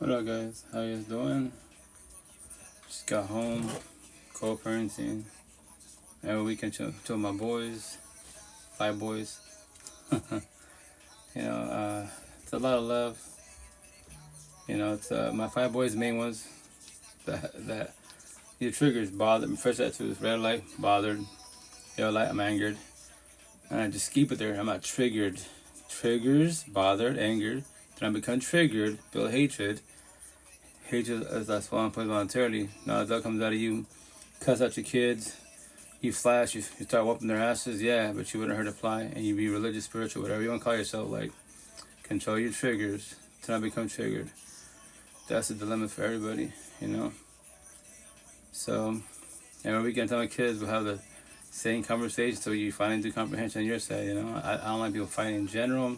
What up, guys? How you guys doing? Just got home, co-parenting. Every weekend, chill with my boys, 5 boys. It's a lot of love. It's my 5 boys, the main ones that your triggers bothered me. First attitude is red light, bothered. Yellow light, I'm angered. And I just keep it there. I'm not triggered. Triggers, bothered, angered. Then I become triggered, feel hatred. Hatred is that spawn point voluntarily. Now that comes out of you. Cuss out your kids. You flash, you start whooping their asses, yeah, but you wouldn't hurt a fly, and you be religious, spiritual, whatever you want to call yourself. Like, control your triggers to not become triggered. That's the dilemma for everybody, So, every weekend, I tell my kids we'll have the same conversation so you finally do comprehension on your side, I don't like people fighting in general.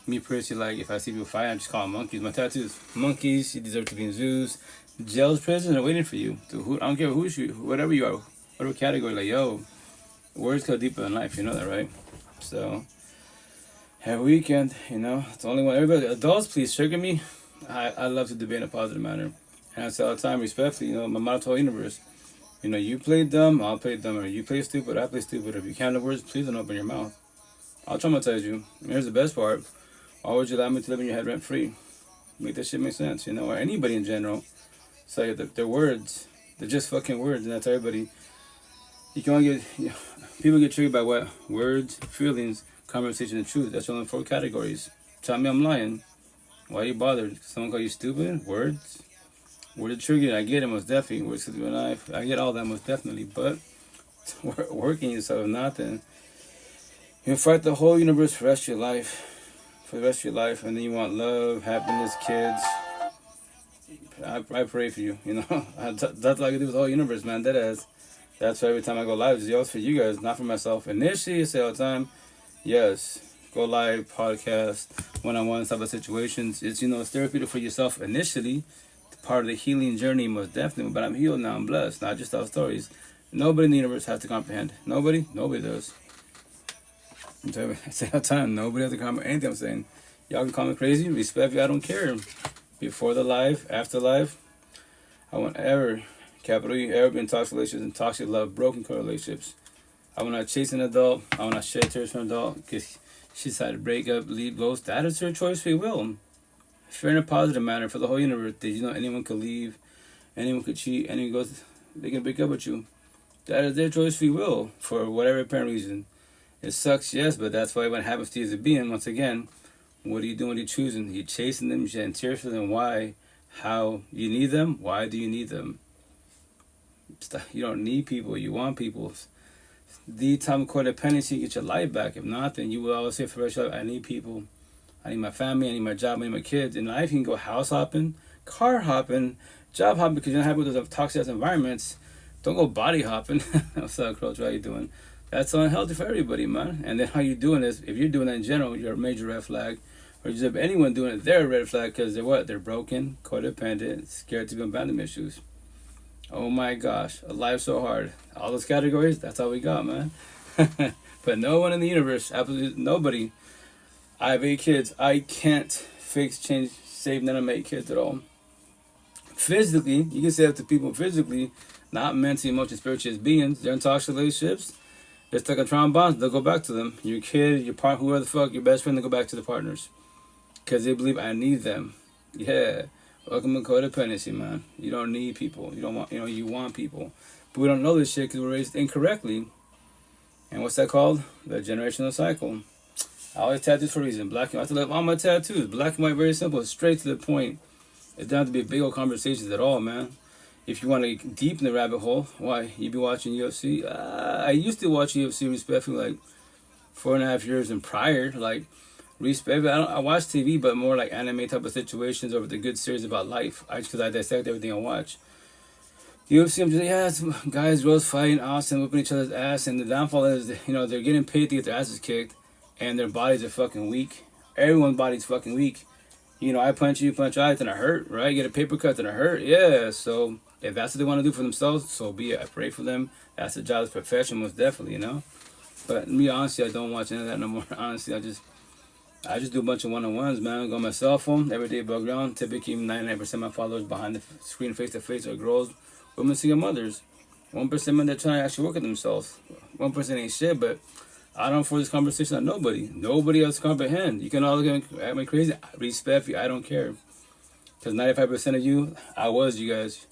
Me personally, like, if I see people fight, I just call them monkeys. My tattoos, monkeys, you deserve to be in zoos, jails, prisons are waiting for you. I don't care who you, whatever you are, whatever category, like, yo, words go deeper in life, you know that, right? So, every weekend, it's the only one. Everybody, adults, please trigger me. I love to debate in a positive manner. And I say all the time, respectfully, my motto to the universe. You play dumb, I'll play dumber. You play stupid, I play stupid. If you count the words, please don't open your mouth. I'll traumatize you. And here's the best part. Why would you allow me to live in your head rent free? Make that shit make sense, or anybody in general. So they're words. They're just fucking words, and that's everybody. You can only get, people get triggered by what? Words, feelings, conversation, and truth. That's only 4 categories. Tell me I'm lying. Why are you bothered? Someone call you stupid? Words? Words are triggered. I get it, most definitely. Words could be a knife. I get all that, most definitely. But working yourself, nothing. You fight the whole universe for the rest of your life. For the rest of your life, and then you want love, happiness, kids. I pray for you, That's all I can do with the whole universe, man. That's why every time I go live, it's yours for you guys, not for myself. Initially, I say all the time, yes, go live, podcast, one-on-one type of situations. It's, it's therapeutic for yourself initially, part of the healing journey, most definitely. But I'm healed now, I'm blessed, not just our stories. Nobody in the universe has to comprehend. Nobody does. I say all the time, nobody has to comment anything I'm saying. Y'all can call me crazy, respect me, I don't care. Before the life, after life, I want capital E, ever be in toxic relationships and toxic love, broken relationships. I will not chase an adult, I will not shed tears from an adult, because she decided to break up, leave, ghost. That is her choice, free will. If you're in a positive manner for the whole universe, did you know anyone could leave, anyone could cheat, anyone goes, they can break up with you. That is their choice, free will, for whatever apparent reason. It sucks, yes, but that's why what happens to you as a being, once again, what are you doing? What are you choosing? You're chasing them, you're shedding tears for them. Why? How? You need them? Why do you need them? You don't need people, you want people. The time of codependency, get your life back. If not, then you will always say for the rest of your life, I need people. I need my family, I need my job, I need my kids. In life, you can go house hopping, car hopping, job hopping, because you're not happy with those toxic environments. Don't go body hopping. What's up, Coach? How you doing? That's unhealthy for everybody, man. And then how you doing this, if you're doing that in general, you're a major red flag. Or just if anyone doing it, they're a red flag because they're what? They're broken, codependent, scared to be abandonment issues. Oh my gosh, life's so hard. All those categories, that's all we got, man. But no one in the universe, absolutely nobody. I have 8 kids. I can't fix, change, save none of my 8 kids at all. Physically, you can say that to people physically, not mentally, emotionally, spiritually as beings. They're in toxic relationships. They're stuck in trauma bonds, they'll go back to them. Your kid, your partner, whoever the fuck, your best friend, they'll go back to the partners. Because they believe I need them. Yeah. Welcome to codependency, man. You don't need people. You don't want, you want people. But we don't know this shit because we're raised incorrectly. And what's that called? The generational cycle. I always tattoos for a reason. Black and white. I have to love all my tattoos. Black and white, very simple. Straight to the point. It doesn't have to be big old conversations at all, man. If you want to get deep in the rabbit hole, why? You be watching UFC? I used to watch UFC respectfully like 4.5 years and prior, like respect. I watch TV, but more like anime type of situations or the good series about life. Because I dissect everything I watch. UFC, I'm just like, yeah, it's guys, girls fighting, awesome, whipping each other's ass, and the downfall is, they're getting paid to get their asses kicked, and their bodies are fucking weak. Everyone's body's fucking weak. I punch you, punch I, then I hurt, right? Get a paper cut, then I hurt. Yeah, so if that's what they want to do for themselves, so be it. I pray for them. That's the job, it's profession, most definitely, But me, honestly, I don't watch any of that no more. Honestly, I just I just do a bunch of one-on-ones, man. I go on my cell phone every day above ground. Typically, 99% of my followers behind the screen, face-to-face, are girls, women, single mothers. 1% men, they're trying to actually work at themselves. 1% ain't shit, but I don't force this conversation on nobody. Nobody else comprehend. You can all look at me crazy. Respect you. I don't care. Because 95% of you, I was you guys.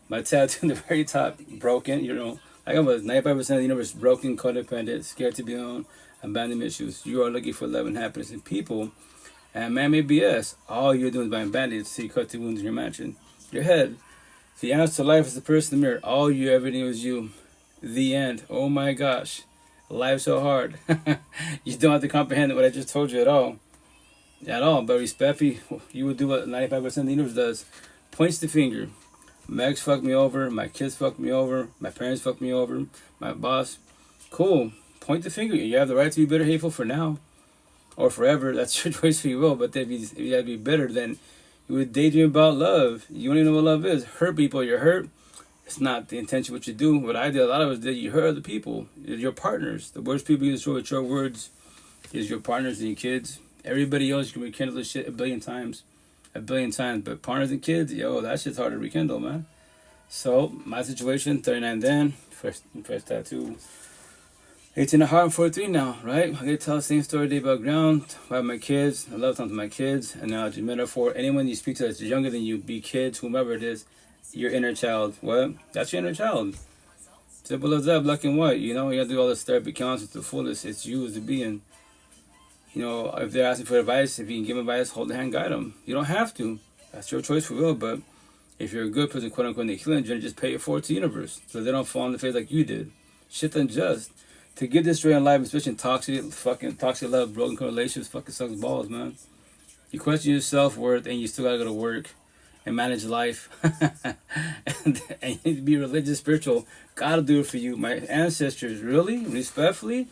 My tattoo in the very top, broken, you know. Like I was, 95% of the universe, broken, codependent, scared to be alone, abandonment issues. You are looking for love and happiness in people. And man-made BS. All you're doing is buying band-aids so you cut the wounds in your mansion. Your head. The answer to life is the person in the mirror. All you ever knew was you. The end. Oh my gosh. Life's so hard. You don't have to comprehend what I just told you at all. At all. But respectfully, you would do what 95% of the universe does. Points the finger. My ex fucked me over. My kids fucked me over. My parents fucked me over. My boss. Cool. Point the finger. You have the right to be bitter, hateful for now. Or forever. That's your choice, free will. But if you have to be bitter, then you would daydream about love. You don't even know what love is. Hurt people. You're hurt. It's not the intention what you do. What I did, a lot of us did, you hurt other people. Your partners. The worst people you destroy with your words is your partners and your kids. Everybody else, you can rekindle this shit a billion times. But partners and kids, yo, that shit's hard to rekindle, man. So, my situation, 39 then, first tattoo. 18 at heart, I'm 43 now, right? I get to tell the same story day about ground. About my kids. I love talking to my kids. Analogy, metaphor. Anyone you speak to that's younger than you, be kids, whomever it is, your inner child. What? That's your inner child. Simple as that, black and white. You know, you have to do all this therapy counseling to the fullest. It's you as a being. You know, if they're asking for advice, if you can give advice, hold the hand, guide them. You don't have to. That's your choice for real. But if you're a good person, quote unquote, in the healing journey, just pay it forward to the universe so they don't fall on the face like you did. Shit unjust. To get this straight in life, especially in toxic love, broken relationships, fucking sucks balls, man. You question your self-worth and you still gotta go to work and manage life. and you need to be religious, spiritual. Gotta do it for you. My ancestors, really, respectfully,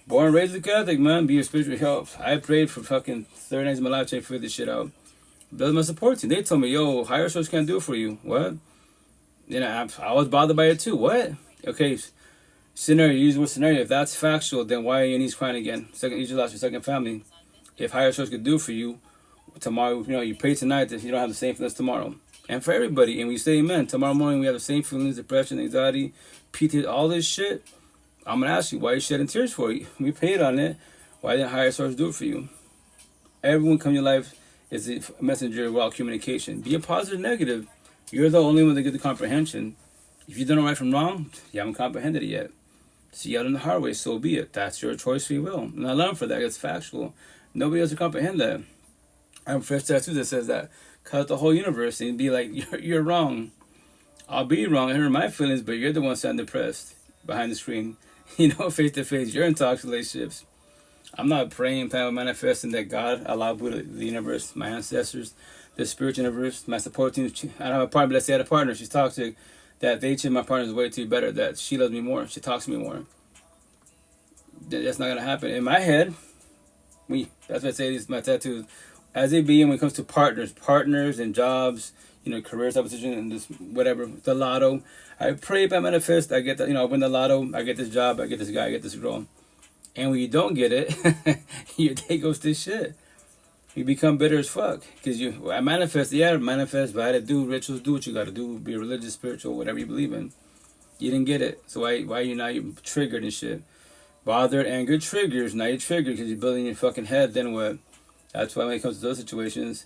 born and raised a Catholic, man. Be your spiritual help. I prayed for fucking 30 nights of my life trying to figure this shit out. Build my support team. They told me, yo, higher source can't do it for you. What? You know, I was bothered by it too. What? Okay, scenario, use the word scenario. If that's factual, then why are your knees crying again? You lost your second family. If higher source could do it for you, tomorrow, you know, you pray tonight that you don't have the same feelings tomorrow. And for everybody, and we say amen. Tomorrow morning we have the same feelings, depression, anxiety, PT, all this shit. I'm going to ask you, why are you shedding tears for you? We paid on it. Why didn't higher source do it for you? Everyone come in your life is a messenger of well communication. Be a positive, negative. You're the only one that get the comprehension. If you don't know right from wrong, you haven't comprehended it yet. See out in the hard way, so be it. That's your choice, free will. And I learned for that. It's factual. Nobody else will comprehend that. I have a fresh tattoo that says that. Cut the whole universe and be like, you're wrong. I'll be wrong. I hurt my feelings, but you're the one sounding depressed behind the screen. You know, face to face. You're in toxic relationships. I'm not praying, planning, manifesting that God allowed Buddha, the universe, my ancestors, the spiritual universe, my support team. I don't have a partner. Let's say I had a partner. She's toxic. That they treat my partner's way too better. That she loves me more. She talks to me more. That's not gonna happen in my head. That's why I say these my tattoos. As a being, when it comes to partners and jobs, you know, careers, opposition, and this whatever, the lotto. I pray, if I manifest, I get that. You know, I win the lotto. I get this job. I get this guy. I get this girl. And when you don't get it, your day goes to shit. You become bitter as fuck. Because I manifest, but I had to do rituals, do what you got to do, be religious, spiritual, whatever you believe in. You didn't get it. So why are you now triggered and shit? Bothered, anger triggers. Now you're triggered because you're building your fucking head. Then what? That's why when it comes to those situations,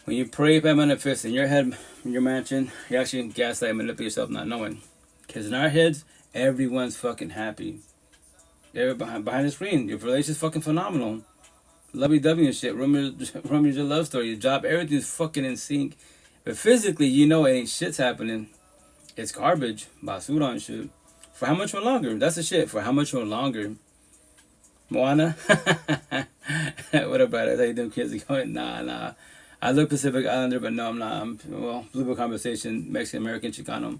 when you pray if I manifest in your head, in your mansion, you actually gaslight and manipulate yourself not knowing. Because in our heads, everyone's fucking happy. They're behind the screen. Your relationship's fucking phenomenal. Lovey-dovey and shit. Rumors your love story. Your job, everything's fucking in sync. But physically, you know it ain't shit's happening. It's garbage. Basura and shit. For how much more longer? That's the shit. For how much more longer? Moana? What about it? How you doing, kids? Going, nah. I look Pacific Islander, but no, I'm not. I'm, Blue Book Conversation, Mexican, American, Chicano.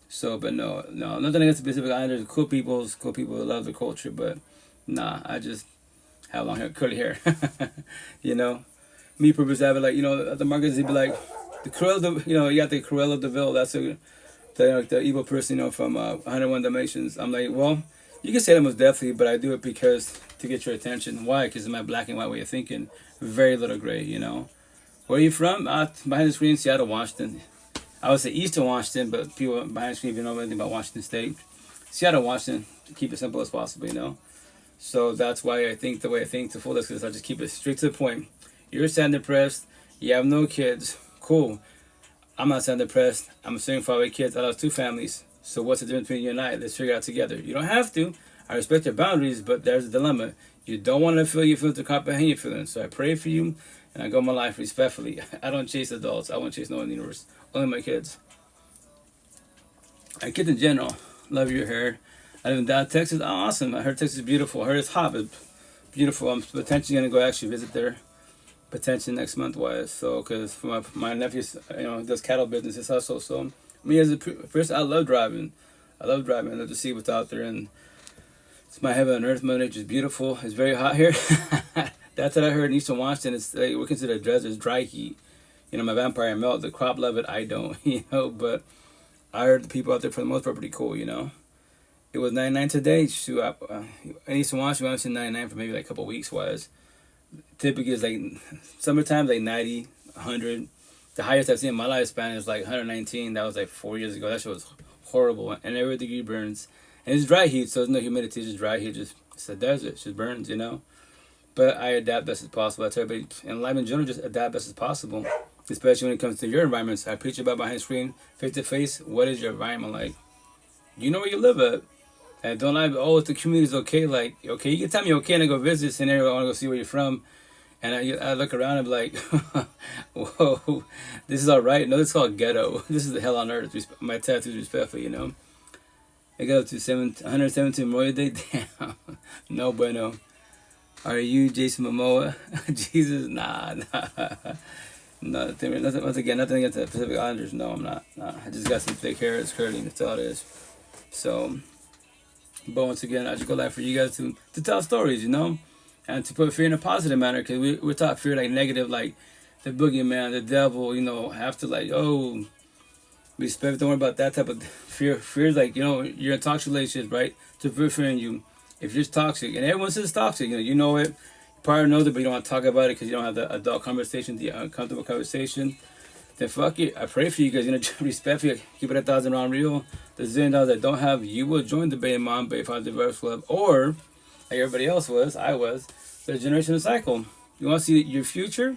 So, but no, nothing against the Pacific Islanders. Cool people that love the culture, but nah, I just have long hair, curly hair. You know, me purpose have it like, you know, the markets would be like the Cruella, you know, you got the Cruella de Vil. That's the evil person, you know, from 101 Dalmatians. I'm like, well, You can say that most definitely, but I do it because to get your attention. Why? Because of my black and white way of thinking. Very little gray, you know. Where are you from? Behind the screen, Seattle, Washington. I would say Eastern Washington, but people behind the screen even know anything about Washington State. Seattle, Washington, to keep it simple as possible, you know. So that's why I think the way I think to fullest, because I just keep it straight to the point. You're sad and depressed. You have no kids. Cool. I'm not sad and depressed. I'm a single father with kids. I lost 2 families. So what's the difference between you and I? Let's figure it out together. You don't have to. I respect your boundaries, but there's a dilemma. You don't want to feel your feelings to comprehend your feelings. So I pray for you, and I go my life respectfully. I don't chase adults. I won't chase no one in the universe. Only my kids. Kids in general. Love your hair. I live in Dallas, Texas. Oh, awesome. I heard Texas is beautiful. I heard it's hot, but beautiful. I'm potentially going to go actually visit there. Potentially next month wise. So, because for my nephew's, does cattle business, his hustle. So, me as a person, I love driving. I love to see what's out there. And it's my heaven on earth. Mother Nature is beautiful. It's very hot here. That's what I heard in Eastern Washington. It's like, we're considered a desert. It's dry heat. My vampire melt. The crop love it. I don't, but I heard the people out there for the most part pretty cool, It was 99 today. Shoot, in Eastern Washington, I was in 99 for maybe like a couple weeks wise. Typically, it's like summertime, like 90, 100. The highest I've seen in my lifespan is like 119. That was like 4 years ago. That shit was horrible. And every degree burns. And it's dry heat, so there's no humidity. It's just dry heat. It's a desert. It just burns, But I adapt best as possible. I tell everybody in life in general, just adapt best as possible. Especially when it comes to your environments. I preach about behind the screen, face to face. What is your environment like? You know where you live at. And don't lie, if the community's okay, like, okay, you can tell me okay and I go visit this scenario, I want to go see where you're from. And I look around and be like, whoa, this is all right. No, this is called ghetto. This is the hell on earth. My tattoos respectfully, I got up to 117 Memorial Day. Damn. No bueno. Are you Jason Momoa? Jesus, nah. Nothing, once again, nothing against the Pacific Islanders. No, I'm not. Nah. I just got some thick hair. It's curling. That's all it is. So, but once again, I just go like for you guys to tell stories, and to put fear in a positive manner, because we're taught fear like negative, like the boogeyman, the devil, have to like, respect, don't worry about that type of fear. Fear is like, you're in toxic relationships, right? To put fear in you. If you're toxic, and everyone says toxic, you know it, you probably know it, but you don't want to talk about it because you don't have the adult conversation, the uncomfortable conversation, then fuck it. I pray for you guys, respectfully, keep it 1,000 round real. The $0 that don't have, you will join the Bay Mom, Bay Father Diverse Club, or, like everybody else was, I was, the generational cycle. You want to see your future?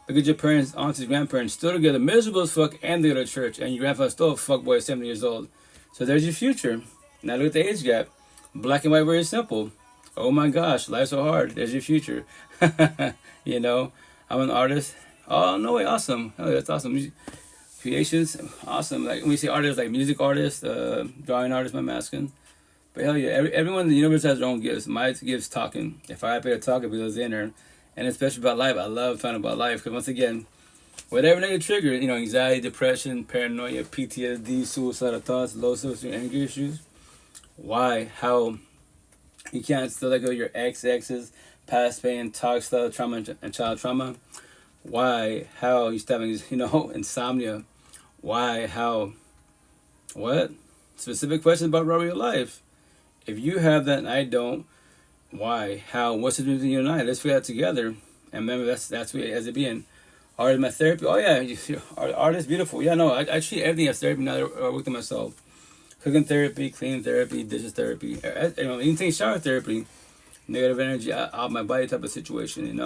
Look at your parents, aunties, grandparents, still together, miserable as fuck, and they go to church, and your grandfather still a fuckboy at 70 years old. So there's your future. Now look at the age gap. Black and white, very simple. Oh my gosh, life's so hard. There's your future. I'm an artist. Oh, no way, awesome. Oh, that's awesome. Creations, awesome. Like when we say artists, like music artists, drawing artists, my masking. But hell yeah, everyone in the universe has their own gifts. My gift's talking. If I pay to talk, it goes in there. And especially about life, I love talking about life. Because once again, whatever negative trigger, anxiety, depression, paranoia, PTSD, suicidal thoughts, low self-esteem, anger issues. Why? How? You can't still let go of your exes, past pain, toxic love, trauma, and child trauma. Why? How? You still having, insomnia. Why? How? What? Specific questions about your life. If you have that and I don't, why? How? What's the difference between you and I? Let's figure that together. And remember, that's what it as it being. Art is my therapy. Oh yeah, art is beautiful. Yeah, no, I treat everything as therapy now that I work on myself. Cooking therapy, cleaning therapy, dishes therapy, anything shower therapy, negative energy out my body type of situation,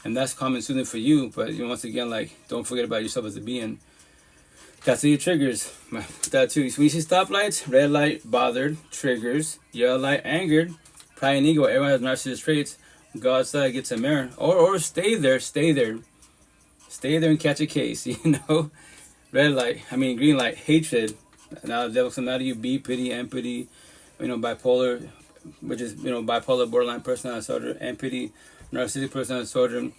And that's calm and soothing for you, but once again, like, don't forget about yourself as a being. That's your triggers. That too. When you see stoplights, red light, bothered, triggers, yellow light, angered, pride and ego, everyone has narcissistic traits. Go outside, get some air. Or stay there. Stay there and catch a case, Red light, green light, hatred. Now the devil comes out of you, be pity, empathy, bipolar, which is, bipolar, borderline personality disorder, empathy, narcissistic personality disorder.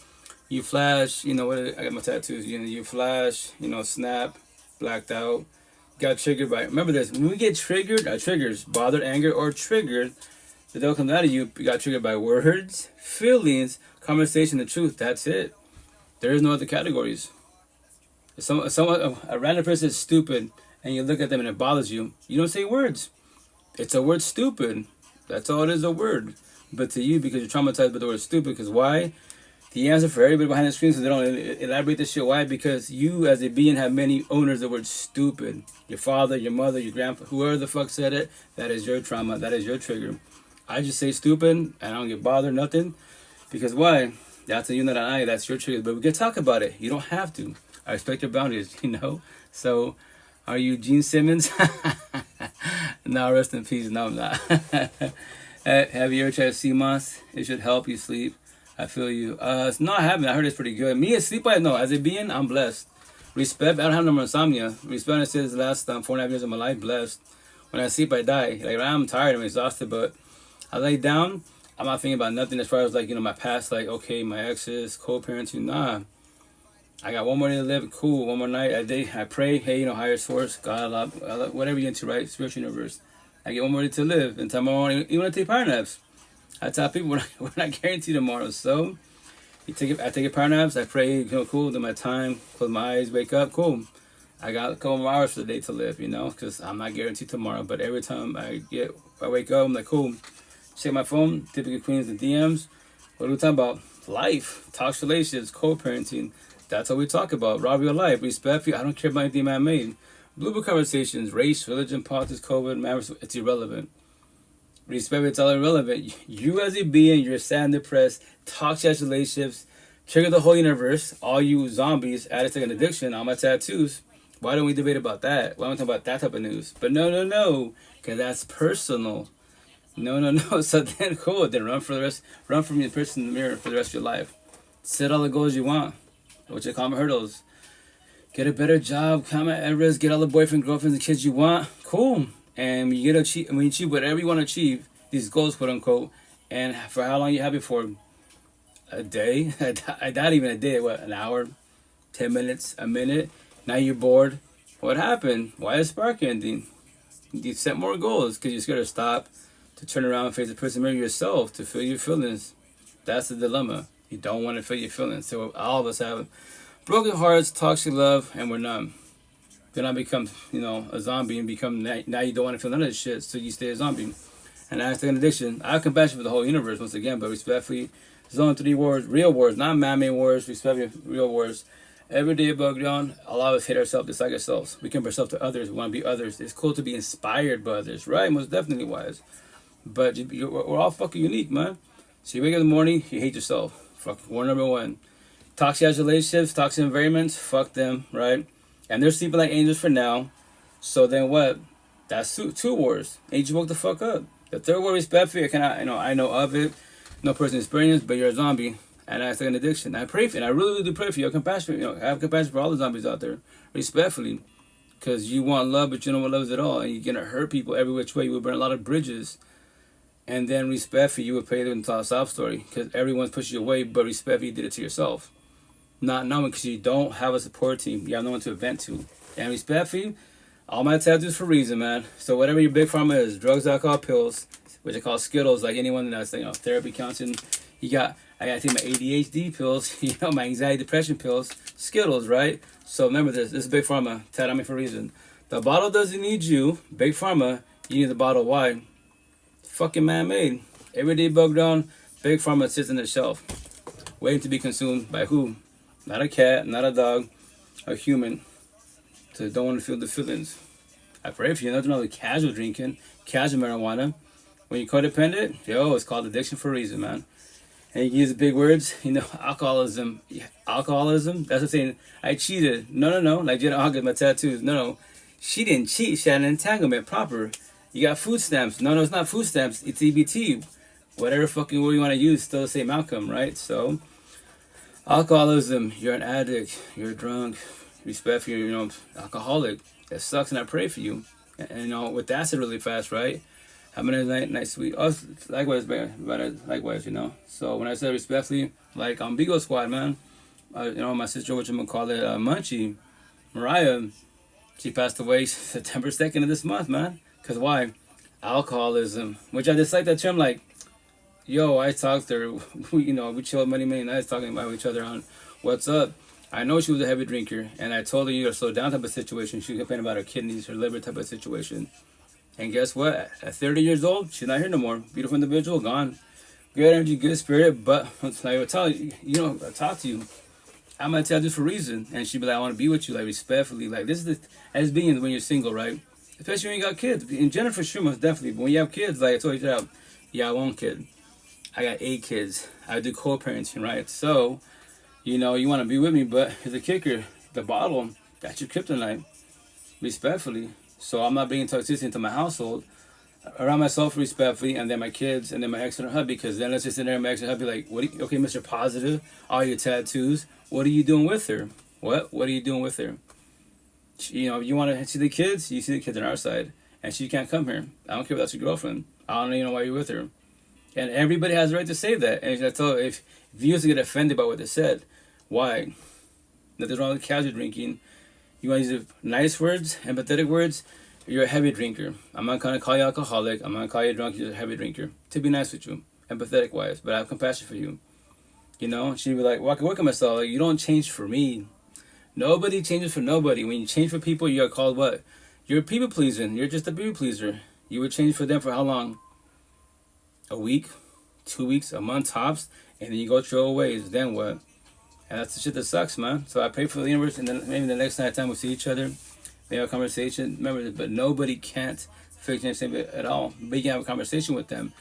You flash, I got my tattoos, you flash, snap, blacked out, got triggered by, remember this, when we get triggered, our triggers, bothered, anger, or triggered, the devil comes out of you, got triggered by words, feelings, conversation, the truth, that's it. There is no other categories. If a random person is stupid, and you look at them and it bothers you, you don't say words. It's a word stupid. That's all it is, a word. But to you, because you're traumatized by the word stupid, because why? The answer for everybody behind the screen, so they don't elaborate this shit. Why? Because you, as a being, have many owners of the word stupid. Your father, your mother, your grandpa, whoever the fuck said it, that is your trauma. That is your trigger. I just say stupid, and I don't get bothered, nothing. Because why? That's a unit I. That's your trigger. But we can talk about it. You don't have to. I respect your boundaries, you know? So, are you Gene Simmons? No, rest in peace. No, I'm not. Have you ever tried sea moss? It should help you sleep. I feel you. No, I haven't. I heard it's pretty good. Me, sleep, no. As a being, I'm blessed. Respect, I don't have no more insomnia. Respect, I said, the last 4.5 years of my life, blessed. When I sleep, I die. Like, I'm tired, I'm exhausted, but I lay down, I'm not thinking about nothing as far as, like, you know, my past, like, okay, my exes, co-parenting, nah. I got one more day to live, cool, one more night, I pray, hey, you know, higher source, God, Allah, whatever you're into, right, spiritual universe. I get one more day to live, and tomorrow morning, even when I take power naps. I tell people, we're not guaranteed tomorrow, so I take a power naps, I pray, you know, cool, then my time, close my eyes, wake up, cool. I got a couple more hours for the day to live, you know, because I'm not guaranteed tomorrow, but every time I wake up, I'm like, cool. Check my phone, typically Queens and DMs. What are we talking about? Life, talks, relationships, co-parenting. That's what we talk about. Raw real life, respect. I don't care about anything man-made. Blue book conversations, race, religion, politics, COVID, marriage, it's irrelevant. Respect, it's all irrelevant. You as a being, you're sad and depressed, toxic relationships, trigger the whole universe, all you zombies, addicts and addiction, all my tattoos. Why don't we debate about that? Why don't we talk about that type of news? But no, because that's personal. No. So then, cool. Then run from your person in the mirror for the rest of your life. Set all the goals you want. What's your common hurdles? Get a better job, comment Everest, get all the boyfriend, girlfriends, and kids you want. Cool. And when you achieve whatever you want to achieve, these goals, quote unquote, and for how long you have it for? A day? Not even a day. What? An hour? 10 minutes? A minute? Now you're bored. What happened? Why is spark ending? You set more goals because you're scared to stop, to turn around and face the person, mirror yourself, to feel your feelings. That's the dilemma. You don't want to feel your feelings. So all of us have broken hearts, toxic love, and we're numb. Then I become, you know, a zombie and become, now you don't want to feel none of this shit, so you stay a zombie. And that's an addiction. I have compassion for the whole universe, once again, but respectfully, there's only 3 wars, real wars, not man-made wars, respectfully, real wars. Every day above ground, a lot of us hate ourselves, dislike ourselves. We compare ourselves to others, we want to be others. It's cool to be inspired by others, right? Most definitely wise. But we're all fucking unique, man. So you wake up in the morning, you hate yourself. Fuck, war number 1. Toxic relationships, toxic environments, fuck them, right? And they're sleeping like angels for now. So then what? That's 2 wars. And you just woke the fuck up. The 3rd war, respect for you. I know of it. No personal experience, but you're a zombie. And that's like an addiction. I pray for you. And I really do pray for you. I have compassion, I have compassion for all the zombies out there. Respectfully. Because you want love, but you don't want love at all. And you're going to hurt people every which way. You will burn a lot of bridges. And then respectfully, you would pay them to tell a sob story. Because everyone's pushing you away, but respectfully, you did it to yourself. Not knowing because you don't have a support team. You have no one to vent to. And respectfully, all my tattoos for a reason, man. So whatever your big pharma is, drugs, alcohol, pills, which I call Skittles, like anyone that's, therapy, counseling. I got to take my ADHD pills, my anxiety, depression pills, Skittles, right? So remember this is big pharma, tat on me for a reason. The bottle doesn't need you, big pharma, you need the bottle. Why? Fucking man-made. Every day bug down, big pharma sits on the shelf, waiting to be consumed by who? Not a cat, not a dog, a human. So don't want to feel the feelings. I pray for you. Nothing wrong with casual drinking, casual marijuana. When you're codependent, it's called addiction for a reason, man. And you can use the big words, alcoholism. Yeah, alcoholism, that's what I'm saying. I cheated. No. Like Jenna August, my tattoos. No. She didn't cheat. She had an entanglement proper. You got food stamps. No, it's not food stamps. It's EBT. Whatever fucking word you want to use, still the same outcome, right? So, alcoholism, you're an addict, you're drunk, respect for you, alcoholic. That sucks, and I pray for you. And with acid really fast, right? Having a nice sweet. Oh, likewise, likewise, So when I said respectfully, like on Bigo squad, man, my sister, which I'm gonna call it, Munchie, Mariah, she passed away September 2nd of this month, man. Cause why? Alcoholism, which I dislike that term, like. I talked to her, we chilled many nights talking about each other on what's up. I know she was a heavy drinker, and I told her you gotta slow down type of situation. She was complaining about her kidneys, her liver type of situation. And guess what? At 30 years old, she's not here no more. Beautiful individual, gone. Good energy, good spirit, but like I tell you, I talk to you. I'm gonna tell this for a reason. And she'd be like, I want to be with you, like, respectfully. Like, this is the, as being when you're single, right? Especially when you got kids. In general, for sure, most definitely. But when you have kids, like I told you, I have 1 kid. I got 8 kids. I do co-parenting, right? So, you want to be with me, but here's the kicker. The bottle, that's your kryptonite, respectfully. So I'm not bringing toxicity into my household, around myself respectfully, and then my kids, and then my ex and her hubby, because then let's just sit there and my ex and hubby like, okay, Mr. Positive, all your tattoos, what are you doing with her? What are you doing with her? You want to see the kids? You see the kids on our side, and she can't come here. I don't care if that's your girlfriend. I don't even know why you're with her. And everybody has the right to say that. And I tell if you used to get offended by what they said, why? Nothing's wrong with casual drinking. You want to use nice words, empathetic words. You're a heavy drinker. I'm not going to call you alcoholic. I'm not going to call you drunk. You're a heavy drinker. To be nice with you, empathetic wise. But I have compassion for you. She'd be like, well, I can work on myself. Like, you don't change for me. Nobody changes for nobody. When you change for people, you are called what? You're a people pleaser. You're just a people pleaser. You would change for them for how long? A week, 2 weeks, a month tops, and then you go throw away. Then what? And that's the shit that sucks, man. So I pray for the universe, and then maybe the next time we see each other, they have a conversation. Remember, but nobody can't fix anything at all. But you can have a conversation with them.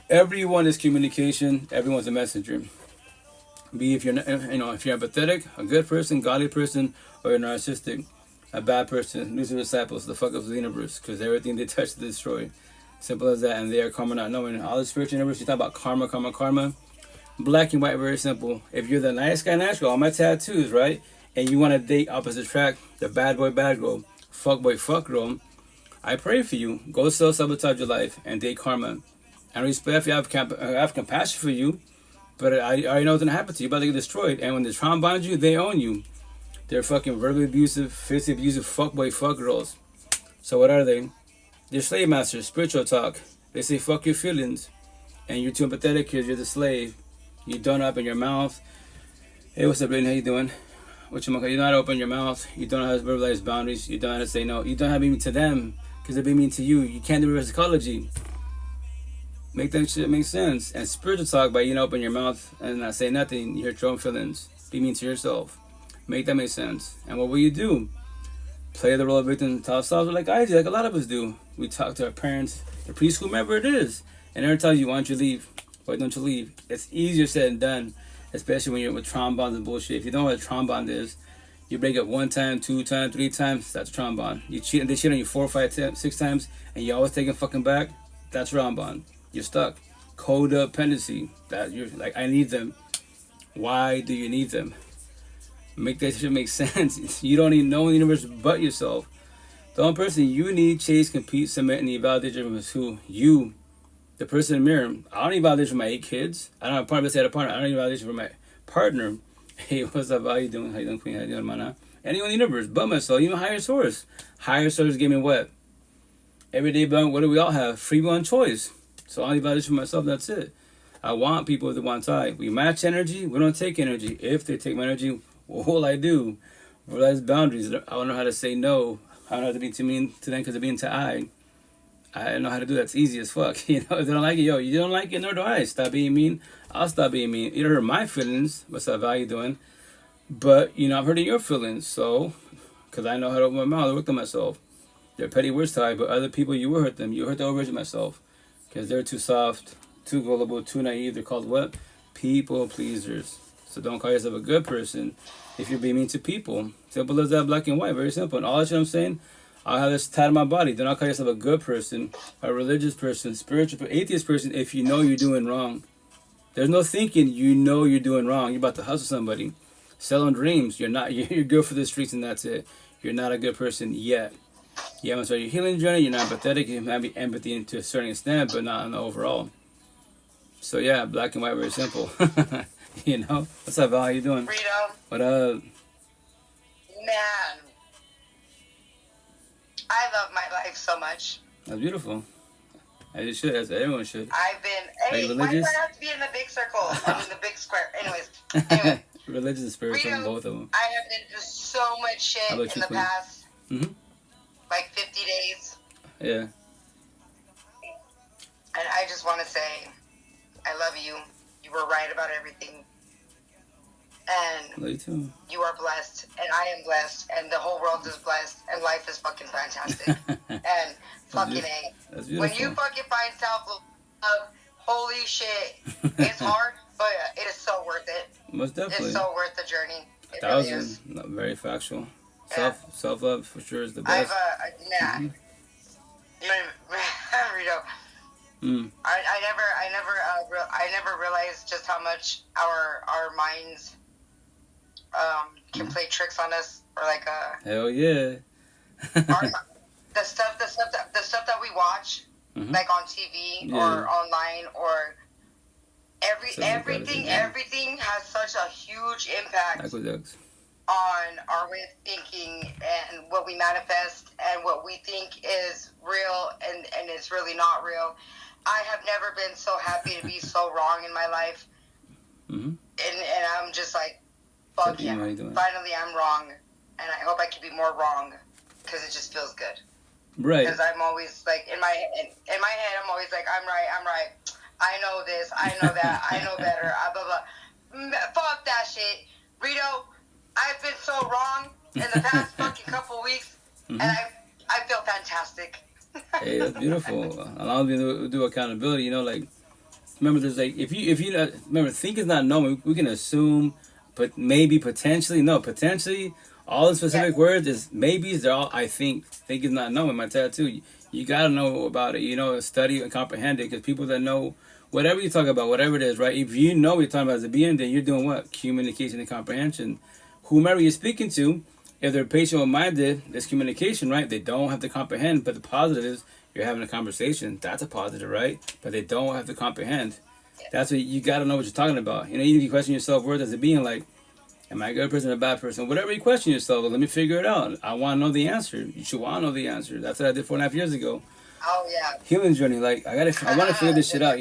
Everyone is communication. Everyone's a messenger. Be if you're if you're empathetic, a good person, godly person, or you're narcissistic, a bad person. These are disciples, the fuck up of the universe, because everything they touch they destroy. Simple as that. And they are karma not knowing. All the spiritual universe, you talk about karma. Black and white, very simple. If you're the nice guy, nice girl, all my tattoos, right? And you want to date opposite track, the bad boy, bad girl, fuck boy, fuck girl, I pray for you. Go self-sabotage your life and date karma. And respect, I have compassion for you, but I already know what's going to happen to you. You're about to get destroyed. And when they trauma bond you, they own you. They're fucking verbally abusive, physically abusive, fuck boy, fuck girls. So what are they? They're slave masters, spiritual talk. They say fuck your feelings. And you're too empathetic because you're the slave. You don't open your mouth. Hey, what's up, Blaine? How you doing? You don't know how to open your mouth. You don't know how to verbalize boundaries. You don't know how to say no. You don't know how to be mean to them because they're being mean to you. You can't do reverse psychology. Make that shit make sense. And spiritual talk, by open your mouth and not say nothing, you hurt your own feelings. Be mean to yourself. Make that make sense. And what will you do? Play the role of victim, tell self like I do, like a lot of us do. We talk to our parents, the preschool, whomever it is, and every time why don't you leave? Why don't you leave? It's easier said than done, especially when you're with trauma bonds and bullshit. If you don't know what a trauma bond is, you break up 1 time, 2 times, 3 times, that's a trauma bond. They cheat on you 4, 5, 6 times, and you always taking fucking back, that's trauma bond. You're stuck. Codependency, that you're like, I need them. Why do you need them? Make that shit make sense. You don't need no one in the universe but yourself. The only person you need, chase, compete, submit, and need validation is who? You. The person in the mirror. I don't need validation for my 8 kids. I don't have a partner. Let's say I had a partner. I don't need validation for my partner. Hey, what's up? How you doing? How you doing, Queen? How you doing, mana? Anyone in the universe but myself. Even higher source. Higher source gave me what? Everyday bound. What do we all have? Free will and choice. So I only validation for myself. That's it. I want people that want time. We match energy. We don't take energy. If they take my energy, what will I do? Realize boundaries. I don't know how to say no. I don't know how to be too mean to them because they're being to I don't know how to do that. It's easy as fuck. If they don't like it, you don't like it, nor do I. Stop being mean. I'll stop being mean. You don't hurt my feelings. What's up? How you doing? But, I'm hurting your feelings. So, because I know how to open my mouth. I work on myself. They're petty words to I, but other people, you will hurt them. You hurt the version of myself. Because they're too soft, too gullible, too naive. They're called what? People pleasers. So don't call yourself a good person if you're being mean to people. Simple as that, black and white. Very simple. And all that shit I'm saying, I'll have this tied in my body. Do not call yourself a good person, a religious person, spiritual, atheist person if you know you're doing wrong. There's no thinking you know you're doing wrong. You're about to hustle somebody. Selling dreams. You're good for the streets and that's it. You're not a good person yet. You haven't started your healing journey. You're not empathetic. You might be empathy to a certain extent, but not on the overall. So yeah, black and white, very simple. What's up, Val? How you doing? Freedom. What up? Man, I love my life so much. That's beautiful. As you should, as everyone should. I've been, why do I have to be in the big circle? I mean, the big square. Anyway. Religious and spiritual, Freedom, both of them. I have been through so much shit in the past, Mm-hmm. like 50 days. Yeah. And I just want to say, I love you. You were right about everything. And Love you too. You are blessed, and I am blessed, and the whole world is blessed, and life is fucking fantastic. And fucking A. That's beautiful. When you fucking find self-love, holy shit, it's hard, but it is so worth it. Most definitely. It's so worth the journey. It 1,000. really is. Not very factual. Yeah. Self-love for sure is the best. Rito, I never realized just how much our minds can play tricks on us, or like hell yeah. the stuff that we watch, like on TV or online, or everything has such a huge impact on our way of thinking and what we manifest and what we think is real and it's really not real. I have never been so happy to be so wrong in my life, and I'm just like, fuck yeah, finally I'm wrong, and I hope I can be more wrong, because it just feels good. Right. Because I'm always like, in my head, I'm always like, I'm right, I know this, I know that, I know better, blah, blah. Fuck that shit. Rito, I've been so wrong in the past fucking couple weeks, and I feel fantastic. Hey, that's beautiful. Allow me to do accountability, like, remember, there's like, if you remember, think is not knowing. We can assume, but maybe, potentially, all the specific words is maybes. They're all I think. Think is not knowing. My tattoo. You gotta know about it. Study and comprehend it. Because people that know whatever you talk about, whatever it is, right? If you know what you're talking about as a being, then you're doing what? Communication and comprehension. Whomever you're speaking to, if they're patient-minded, it's communication, right? They don't have to comprehend. But the positive is you're having a conversation. That's a positive, right? But they don't have to comprehend. That's what you gotta know what you're talking about. Even if you question your self-worth as a being, like, am I a good person or a bad person? Whatever you question yourself, let me figure it out. I want to know the answer. You should want to know the answer. That's what I did 4.5 years ago. Oh, yeah. Healing journey. Like, I want to figure this shit out,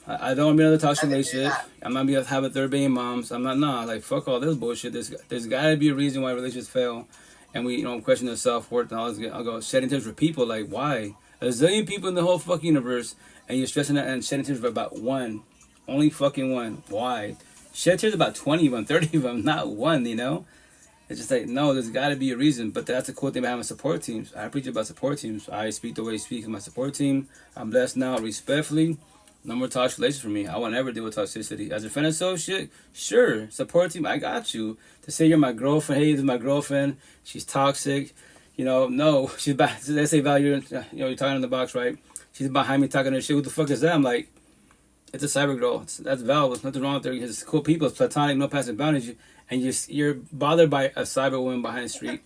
I don't want to be another toxic relationship. I'm not going to have a third baby moms. I'm not, like, fuck all this bullshit. There's got to be a reason why relationships fail. And we, question their self-worth and all this. I'll go shedding tears for people. Like, why? A zillion people in the whole fucking universe, and you're stressing out and shedding tears for about one. Only fucking one. Why? Shed tears about 20 of them, 30 of them, not one, It's just like, no, there's got to be a reason. But that's the cool thing about having support teams. I preach about support teams. I speak the way I speak to my support team. I'm blessed now, respectfully. No more toxic relations for me. I won't ever deal with toxicity. As a friend associate, sure. Support team, I got you. To say you're my girlfriend, hey, this is my girlfriend. She's toxic. No. She's back. Let's say value, you're talking in the box, right? She's behind me talking her shit. What the fuck is that? I'm like, it's a cyber girl. That's Val. There's nothing wrong with her. It's cool people. It's platonic, no passing boundaries. And you're bothered by a cyber woman behind the screen.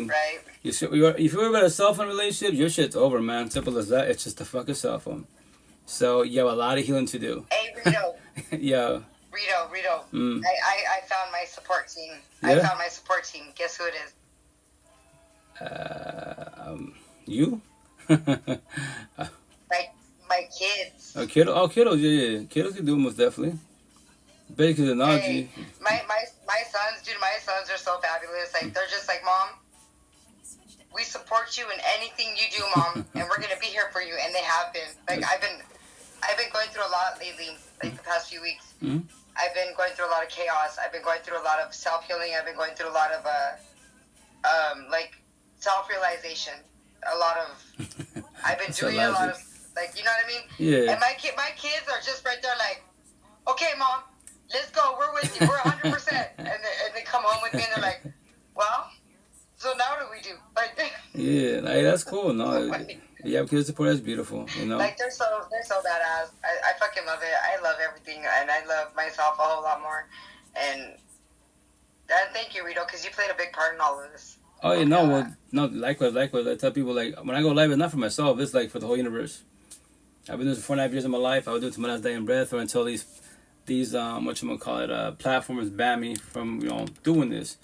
Right. If you're about a cell phone relationship, your shit's over, man. Simple as that. It's just a fucking cell phone. So you have a lot of healing to do. Hey, Rito. Yeah. Rito. I found my support team. Yeah? I found my support team. Guess who it is? You? My kids. Oh, kiddos, yeah. Kiddos can do it most definitely. Basic analogy. Hey, my sons, dude, my sons are so fabulous. Like, they're just like, Mom, we support you in anything you do, Mom, and we're gonna be here for you. And they have been. Like, I've been going through a lot lately, like the past few weeks. Mm-hmm. I've been going through a lot of chaos. I've been going through a lot of self-healing. I've been going through a lot of like self-realization. I've been doing a lot of, like, you know what I mean? Yeah. And my kids are just right there like, okay, Mom, let's go. We're with you. We're 100%. And they come home with me and they're like, well, so now what do we do? Like, yeah, hey, that's cool. No, you have kids support. That's beautiful. Like, they're so badass. I fucking love it. I love everything, and I love myself a whole lot more. And thank you, Rito, because you played a big part in all of this. Oh, yeah, likewise. I tell people, like, when I go live, it's not for myself. It's like for the whole universe. I've been doing this for 4.5 years of my life. I would do it to my last day in breath, or until these platformers ban me from doing this.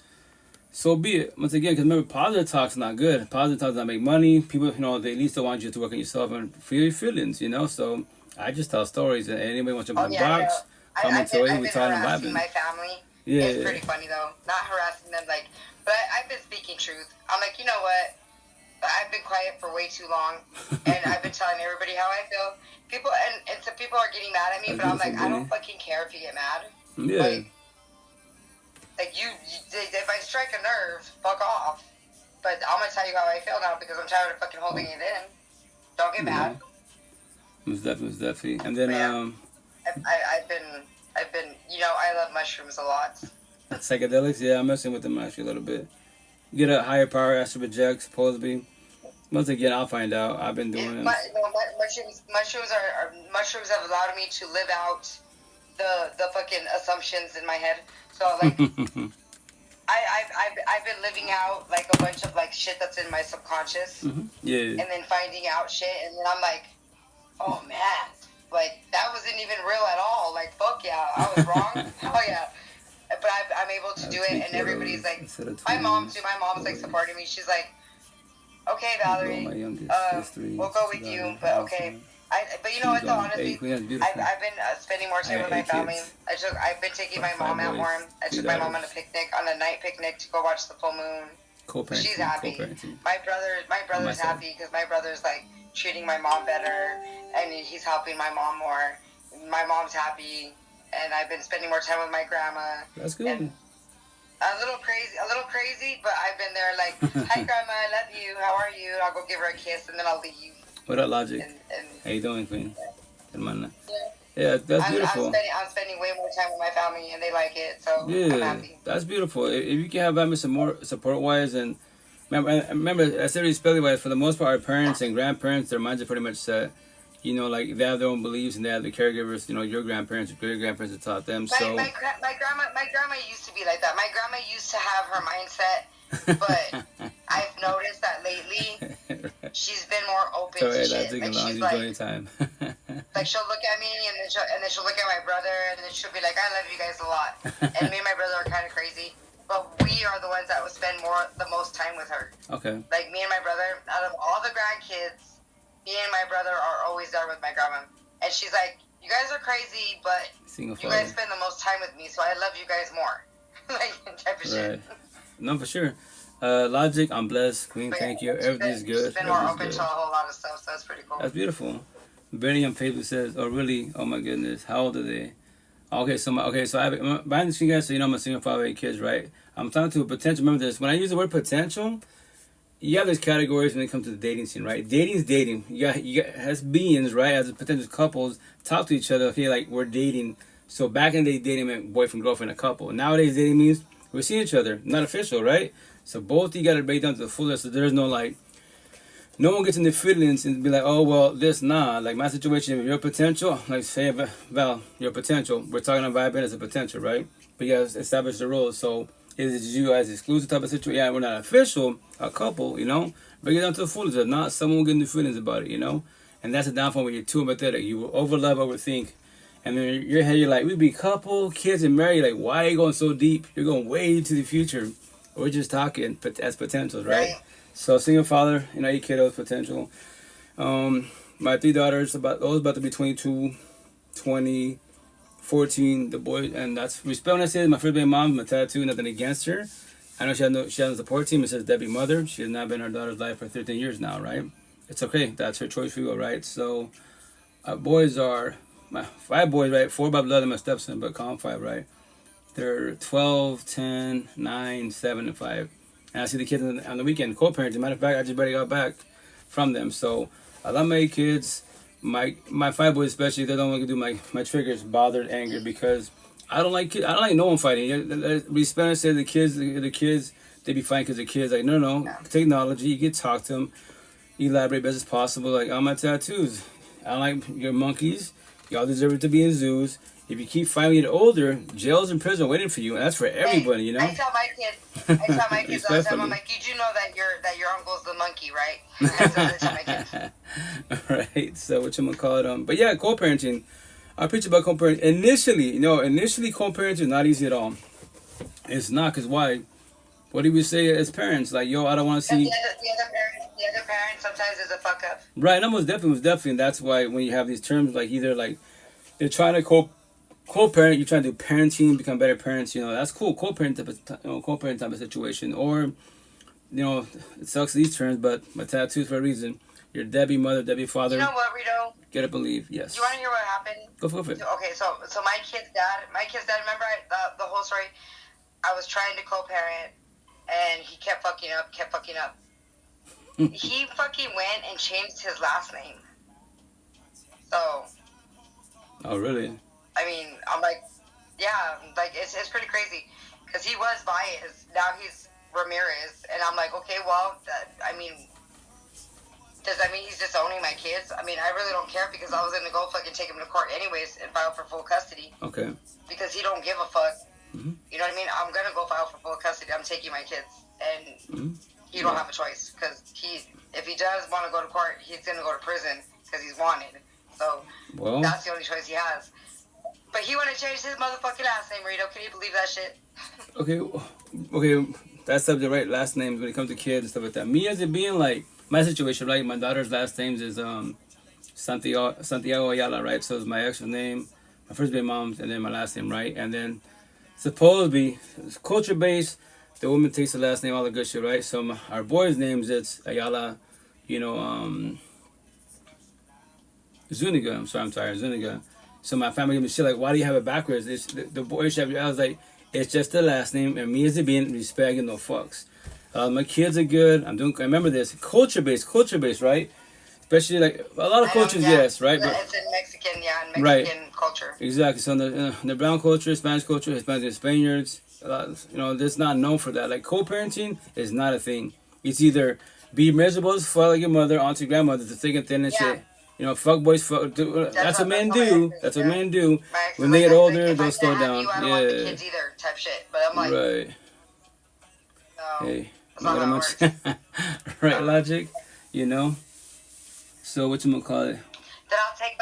So be it. Once again, because remember, positive talk's not good. Positive talk does not make money. People, they at least want you to work on yourself and feel your feelings, So I just tell stories, and anybody wants to jump in the box, comment to it, we try to vibe. My family. Yeah, it's pretty funny though. Not harassing them, like, but I've been speaking truth. I'm like, you know what? I've been quiet for way too long, and I've been telling everybody how I feel. People and some people are getting mad at me, but I'm like, I don't fucking care if you get mad. Yeah. Like you, if I strike a nerve, fuck off. But I'm gonna tell you how I feel now because I'm tired of fucking holding it in. Don't get mad. Most definitely. And then I've been, you know, I love mushrooms a lot. Psychedelics, yeah, I'm messing with them actually a little bit. Get a higher power astral project, supposedly. Once again, I'll find out. I've been doing it. Mushrooms have allowed me to live out the fucking assumptions in my head. So like, I've been living out like a bunch of like shit that's in my subconscious. Mm-hmm. Yeah. And then finding out shit, and then I'm like, oh man, like that wasn't even real at all. Like fuck yeah, I was wrong. Hell yeah. But I'm able to do it, and everybody's like, my mom too. My mom's like supporting me. She's like, okay, Valerie, we'll go with you, but okay. But you know what though, honestly, I've been spending more time with my family. I've been taking my mom out more. I took my mom on a night picnic to go watch the full moon. She's happy. My brother's happy because my brother's like treating my mom better, and he's helping my mom more. My mom's happy. And I've been spending more time with my grandma. That's good. And a little crazy, but I've been there like, hi grandma, I love you, how are you? I'll go give her a kiss and then I'll leave. What up, Logic? How you doing, Queen? Yeah, that's beautiful. I'm spending way more time with my family and they like it, so I'm happy. That's beautiful. If you can have family some more support-wise, and remember, as every spelly-wise, for the most part, our parents and grandparents, their minds are pretty much set. You know, like they have their own beliefs and they have the caregivers. You know, your grandparents, your grandparents have taught them. So my grandma used to be like that. My grandma used to have her mindset, but I've noticed that lately she's been more open to shit. Like she's like, time. like she'll look at me and then she'll look at my brother and then she'll be like, I love you guys a lot. And me and my brother are kind of crazy, but we are the ones that would spend the most time with her. Okay. Like me and my brother, out of all the grandkids, me and my brother are always there with my grandma. And she's like, you guys are crazy, but you guys spend the most time with me, so I love you guys more. Like, type of shit. No, for sure. Logic, I'm blessed. Queen, thank you. Everything's good. She's been more open to a whole lot of stuff, so that's pretty cool. That's beautiful. Very Unfaithful says, oh, really? Oh, my goodness. How old are they? Okay, so I have, behind the screen, guys, so you know I'm a single father of 8 kids, right? I'm talking to a potential, remember this, when I use the word potential, you have these categories when it comes to the dating scene, right? Dating is dating. You got as beings, right? As potential couples talk to each other. Okay, like we're dating. So back in the day, dating meant boyfriend, girlfriend, a couple. Nowadays, dating means we're seeing each other, not official, right? So both you got to break down to the fullest. So there's no like, no one gets in the feelings and be like, oh well, this like my situation, your potential, like say Val, your potential. We're talking about vibing as a potential, right? But you got to establish the rules. So. Is it you guys exclusive type of situation? Yeah, we're not official, a couple, you know. Bring it down to the fullest. If not, someone getting the feelings about it, you know. And that's a downfall when you're too empathetic. You will overlove, overthink. And then in your head, you're like, we be couple, kids, and married. Like, why are you going so deep? You're going way into the future. We're just talking as potentials, right? So, single father, 8 kiddos, potential. My 3 daughters, about to be 22, 20, 14, the boy, and that's respect when I say my first baby mom, my tattoo, nothing against her. I know she has a support team. It says Debbie Mother. She has not been in her daughter's life for 13 years now, right? It's okay. That's her choice for you, right? So, boys are, my 5 boys, right? 4 by blood and my stepson, but call them 5, right? They're 12, 10, 9, 7, and 5. And I see the kids on the weekend, co-parenting. Matter of fact, I just barely got back from them. So, I love my 8 kids. My 5 boys especially, they don't want to do my triggers, bothered, anger, because I don't like no one fighting. Respect said the kids, they be fighting because the kids. Like, no, technology, you can talk to them, elaborate best as possible. Like, on my tattoos, I don't like your monkeys. Y'all deserve it to be in zoos. If you keep fighting when you get older, jails and prison waiting for you, and that's for everybody, you know. I tell my kids all the time, I'm like, did you know that your uncle's the monkey, right? I tell this to my kids. Right. So what you gonna call it? But yeah, co-parenting. I preach about co-parenting. Initially co-parenting is not easy at all. It's not, because why? What do we say as parents? Like, yo, I don't want to see. The other parent sometimes is a fuck up. Right. No, most definitely. And that's why when you have these terms, like either like they're trying to co-parent, you're trying to do parenting, become better parents. That's cool. Co-parent type of situation, or you know, it sucks these terms, but my tattoo's for a reason. You're Debbie mother, Debbie father. You know what, Rito? Gotta believe, yes. You want to hear what happened? Go for it. Okay, so my kid's dad, remember the whole story? I was trying to co-parent, and he kept fucking up. He fucking went and changed his last name. So. Oh, really? I mean, I'm like, yeah, like, it's pretty crazy. Because he was biased. Now he's Ramirez. And I'm like, okay, well, does that mean he's disowning my kids? I mean, I really don't care because I was going to go fucking take him to court anyways and file for full custody. Okay. Because he don't give a fuck. Mm-hmm. You know what I mean? I'm going to go file for full custody. I'm taking my kids. And he don't have a choice. Because if he does want to go to court, he's going to go to prison because he's wanted. So that's the only choice he has. But he want to change his motherfucking last name, Rito. Can you believe that shit? Okay. That's subject, right? Last names when it comes to kids and stuff like that. Me as it being like, my situation, right? My daughter's last name is Santiago Ayala, right? So it's my actual name, my first baby mom's, and then my last name, right? And then supposedly, it's culture-based, the woman takes the last name, all the good shit, right? So our boy's names, it's Ayala, Zuniga. I'm sorry, Zuniga. So my family gave me shit like, why do you have it backwards? The boy should have, I was like, it's just the last name, and me as it being, respect and no fucks. My kids are good. I remember this. Culture-based, right? Especially like a lot of cultures, yes, right? But it's in Mexican culture. Exactly. So in the brown culture, Spanish culture, Hispanics and Spaniards, that's not known for that. Like co-parenting is not a thing. It's either be miserable as fuck like your mother, auntie, grandmother, the thick and thin and shit. Fuck boys, that's what men do. That's what men do. When they get older, they'll slow down. I don't want the kids either, type shit. But I'm like, right. No. Hey. Right, logic, So what you gonna call it? Then I'll take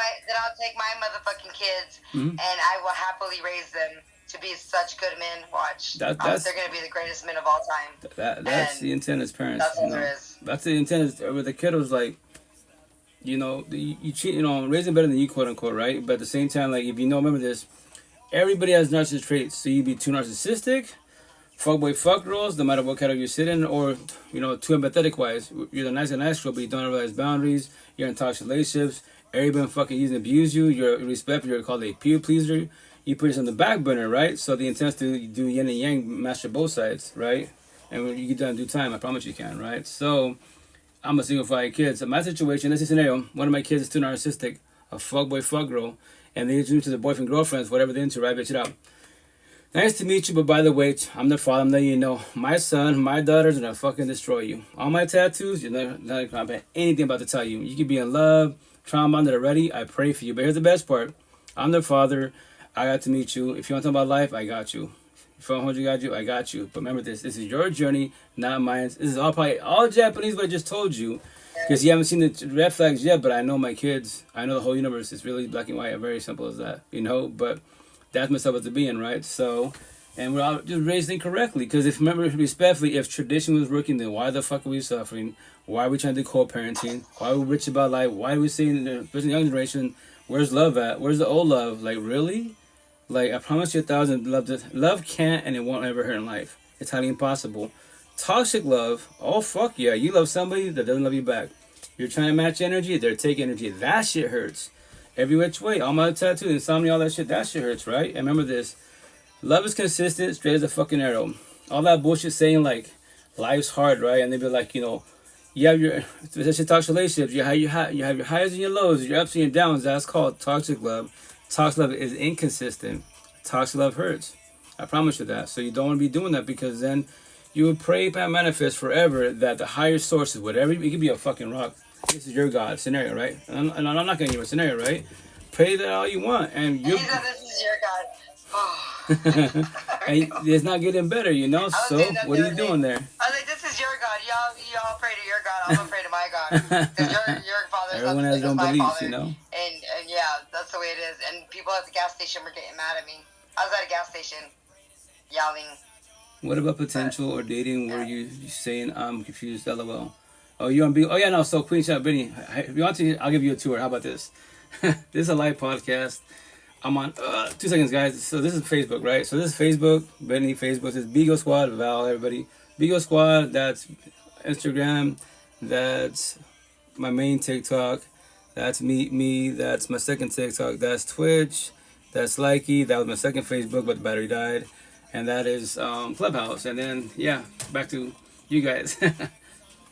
my motherfucking kids, and I will happily raise them to be such good men. Watch, they're gonna be the greatest men of all time. That's the intent as parents. That's what there is. That's the intent. With the kid was like, you cheat, raising better than you, quote unquote, right? But at the same time, like if remember this, everybody has narcissistic traits. So you be too narcissistic. Fuckboy fuck girls, no matter what category you're sitting, or too empathetic wise. You're the nice girl, but you don't realize boundaries. You're in toxic relationships. Everybody fucking use and abuse you. You're irrespectful. You're called a people pleaser. You put this on the back burner, right? So the intent is to do yin and yang, master both sides, right? And when you get done in due time, I promise you can, right? So I'm a single father kid. So my situation, this is a scenario. One of my kids is too narcissistic, a fuckboy fuck girl, and they introduce to the boyfriend girlfriends, whatever they're into, right? Bitch it out. Nice to meet you, but by the way, I'm the father. I'm letting you know, my son, my daughters are gonna fucking destroy you. All my tattoos, you're not gonna have anything about to tell you. You could be in love, trauma bonded already. I pray for you. But here's the best part. I'm the father. I got to meet you. If you want to talk about life, I got you. If I want you, I got you. But remember this. This is your journey, not mine. This is probably all Japanese, what I just told you. Because you haven't seen the red flags yet, but I know my kids. I know the whole universe. It's really black and white. Very simple as that, But that's myself as a being, right? So, and we're all just raised incorrectly. Because respectfully, if tradition was working, then why the fuck are we suffering? Why are we trying to do co-parenting? Why are we rich about life? Why are we saying, especially the young generation, where's love at? Where's the old love? Like, really? Like, I promise you 1,000, love can't and it won't ever hurt in life. It's highly impossible. Toxic love, oh fuck yeah, you love somebody that doesn't love you back. You're trying to match energy, they're taking energy. That shit hurts. Every which way, all my tattoos, insomnia, all that shit hurts, right? And remember this, love is consistent, straight as a fucking arrow. All that bullshit saying like, life's hard, right? And they be like, you have your, especially toxic relationships, you have your highs and your lows, your ups and your downs. That's called toxic love. Toxic love is inconsistent. Toxic love hurts. I promise you that. So you don't want to be doing that, because then you would pray and manifest forever that the higher sources, whatever, it could be a fucking rock. This is your God scenario, right? And I'm not going to give you a scenario, right? Pray that all you want. And this is your God. And it's not getting better, So what are you doing there? I was like, this is your God. Y'all pray to your God. I'm going to pray to my God. Because your father is everyone has their own beliefs, And yeah, that's the way it is. And people at the gas station were getting mad at me. I was at a gas station yelling. What about potential or dating where you saying, I'm confused, LOL? Oh, you on Bigo? Oh, yeah, no. So, Queen Shot, Benny, if you want to, I'll give you a tour. How about this? This is a live podcast. I'm on, 2 seconds, guys. So, this is Facebook, right? So, this is Facebook, Benny, Facebook. This is Bigo Squad, Val, everybody. Bigo Squad, that's Instagram. That's my main TikTok. That's me. That's my second TikTok. That's Twitch. That's Likee. That was my second Facebook, but the battery died. And that is Clubhouse. And then, yeah, back to you guys.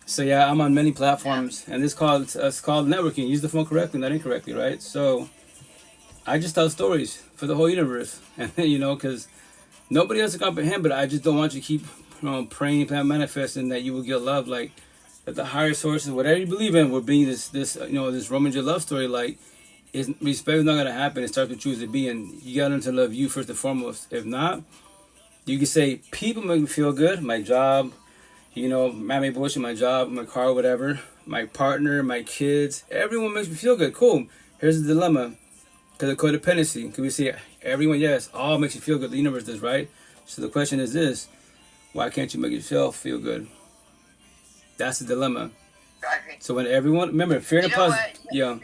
So, yeah, I'm on many platforms. And it's called networking. Use the phone correctly, not incorrectly, right? So, I just tell stories for the whole universe. And, because nobody else can comprehend, but I just don't want you to keep praying, manifesting that you will get love. Like, that the higher sources, whatever you believe in, will bring this Romeo and love story. Like, respect is not gonna happen. It starts with choose to be, and you gotta learn to love you first and foremost. If not, you can say people make me feel good. My job, mammy bullshit, my job, my car, whatever. My partner, my kids, everyone makes me feel good. Cool. Here's the dilemma, because of codependency. Could we say everyone? Yes, all makes you feel good. The universe does, right? So the question is this: why can't you make yourself feel good? That's the dilemma. Exactly. So when everyone, remember, fear and positive. Yeah.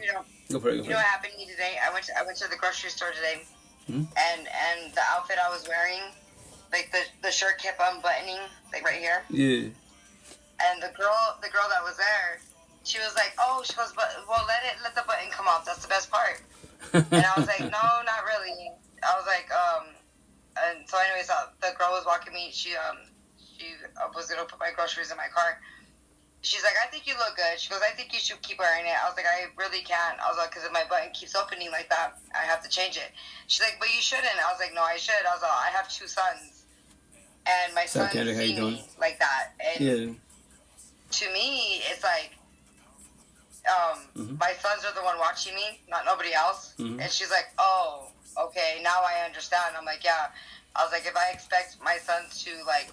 Go for it. What happened to me today? I went to the grocery store today, and the outfit I was wearing, like the shirt kept unbuttoning, like right here. Yeah. And the girl that was there, she was like, "Oh," she goes, "But well, let the button come off. That's the best part." And I was like, "No, not really." I was like, and so anyways, the girl was walking me. She was gonna put my groceries in my car. She's like, "I think you look good." She goes, "I think you should keep wearing it." I was like, "I really can't." I was like, "Because if my button keeps opening like that, I have to change it." She's like, "But you shouldn't." I was like, "No, I should." I was like, "I have 2 sons, and my sons see me like that." And to me, it's like, my sons are the one watching me, not nobody else. And she's like, "Oh, okay, now I understand." I'm like, "Yeah." I was like, "If I expect my sons to, like,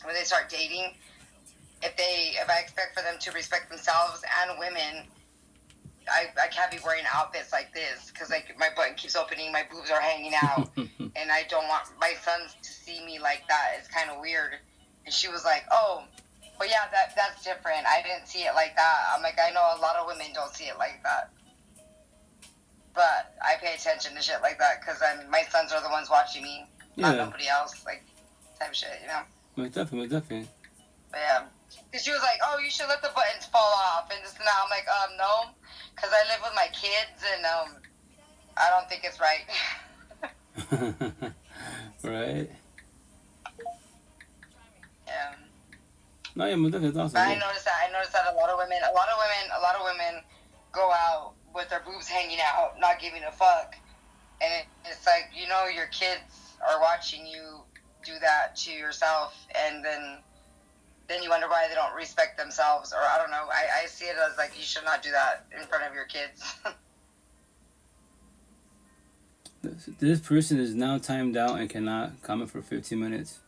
when they start dating, if I expect for them to respect themselves and women, I can't be wearing outfits like this, because like my button keeps opening, my boobs are hanging out, and I don't want my sons to see me like that. It's kind of weird." And she was like, "Oh, but yeah, that's different. I didn't see it like that." I'm like, "I know a lot of women don't see it like that, but I pay attention to shit like that because my sons are the ones watching me, not nobody else, like, type of shit, Most definitely. But yeah. Because she was like, "Oh, you should let the buttons fall off," and this and that. I'm like, no, because I live with my kids, and I don't think it's right. Right. Yeah. No, yeah, most definitely. Awesome. But I noticed that a lot of women go out with their boobs hanging out, not giving a fuck, and it's like, your kids are watching you do that to yourself, and then you wonder why they don't respect themselves, or I don't know. I see it as like, you should not do that in front of your kids. This person is now timed out and cannot comment for 15 minutes.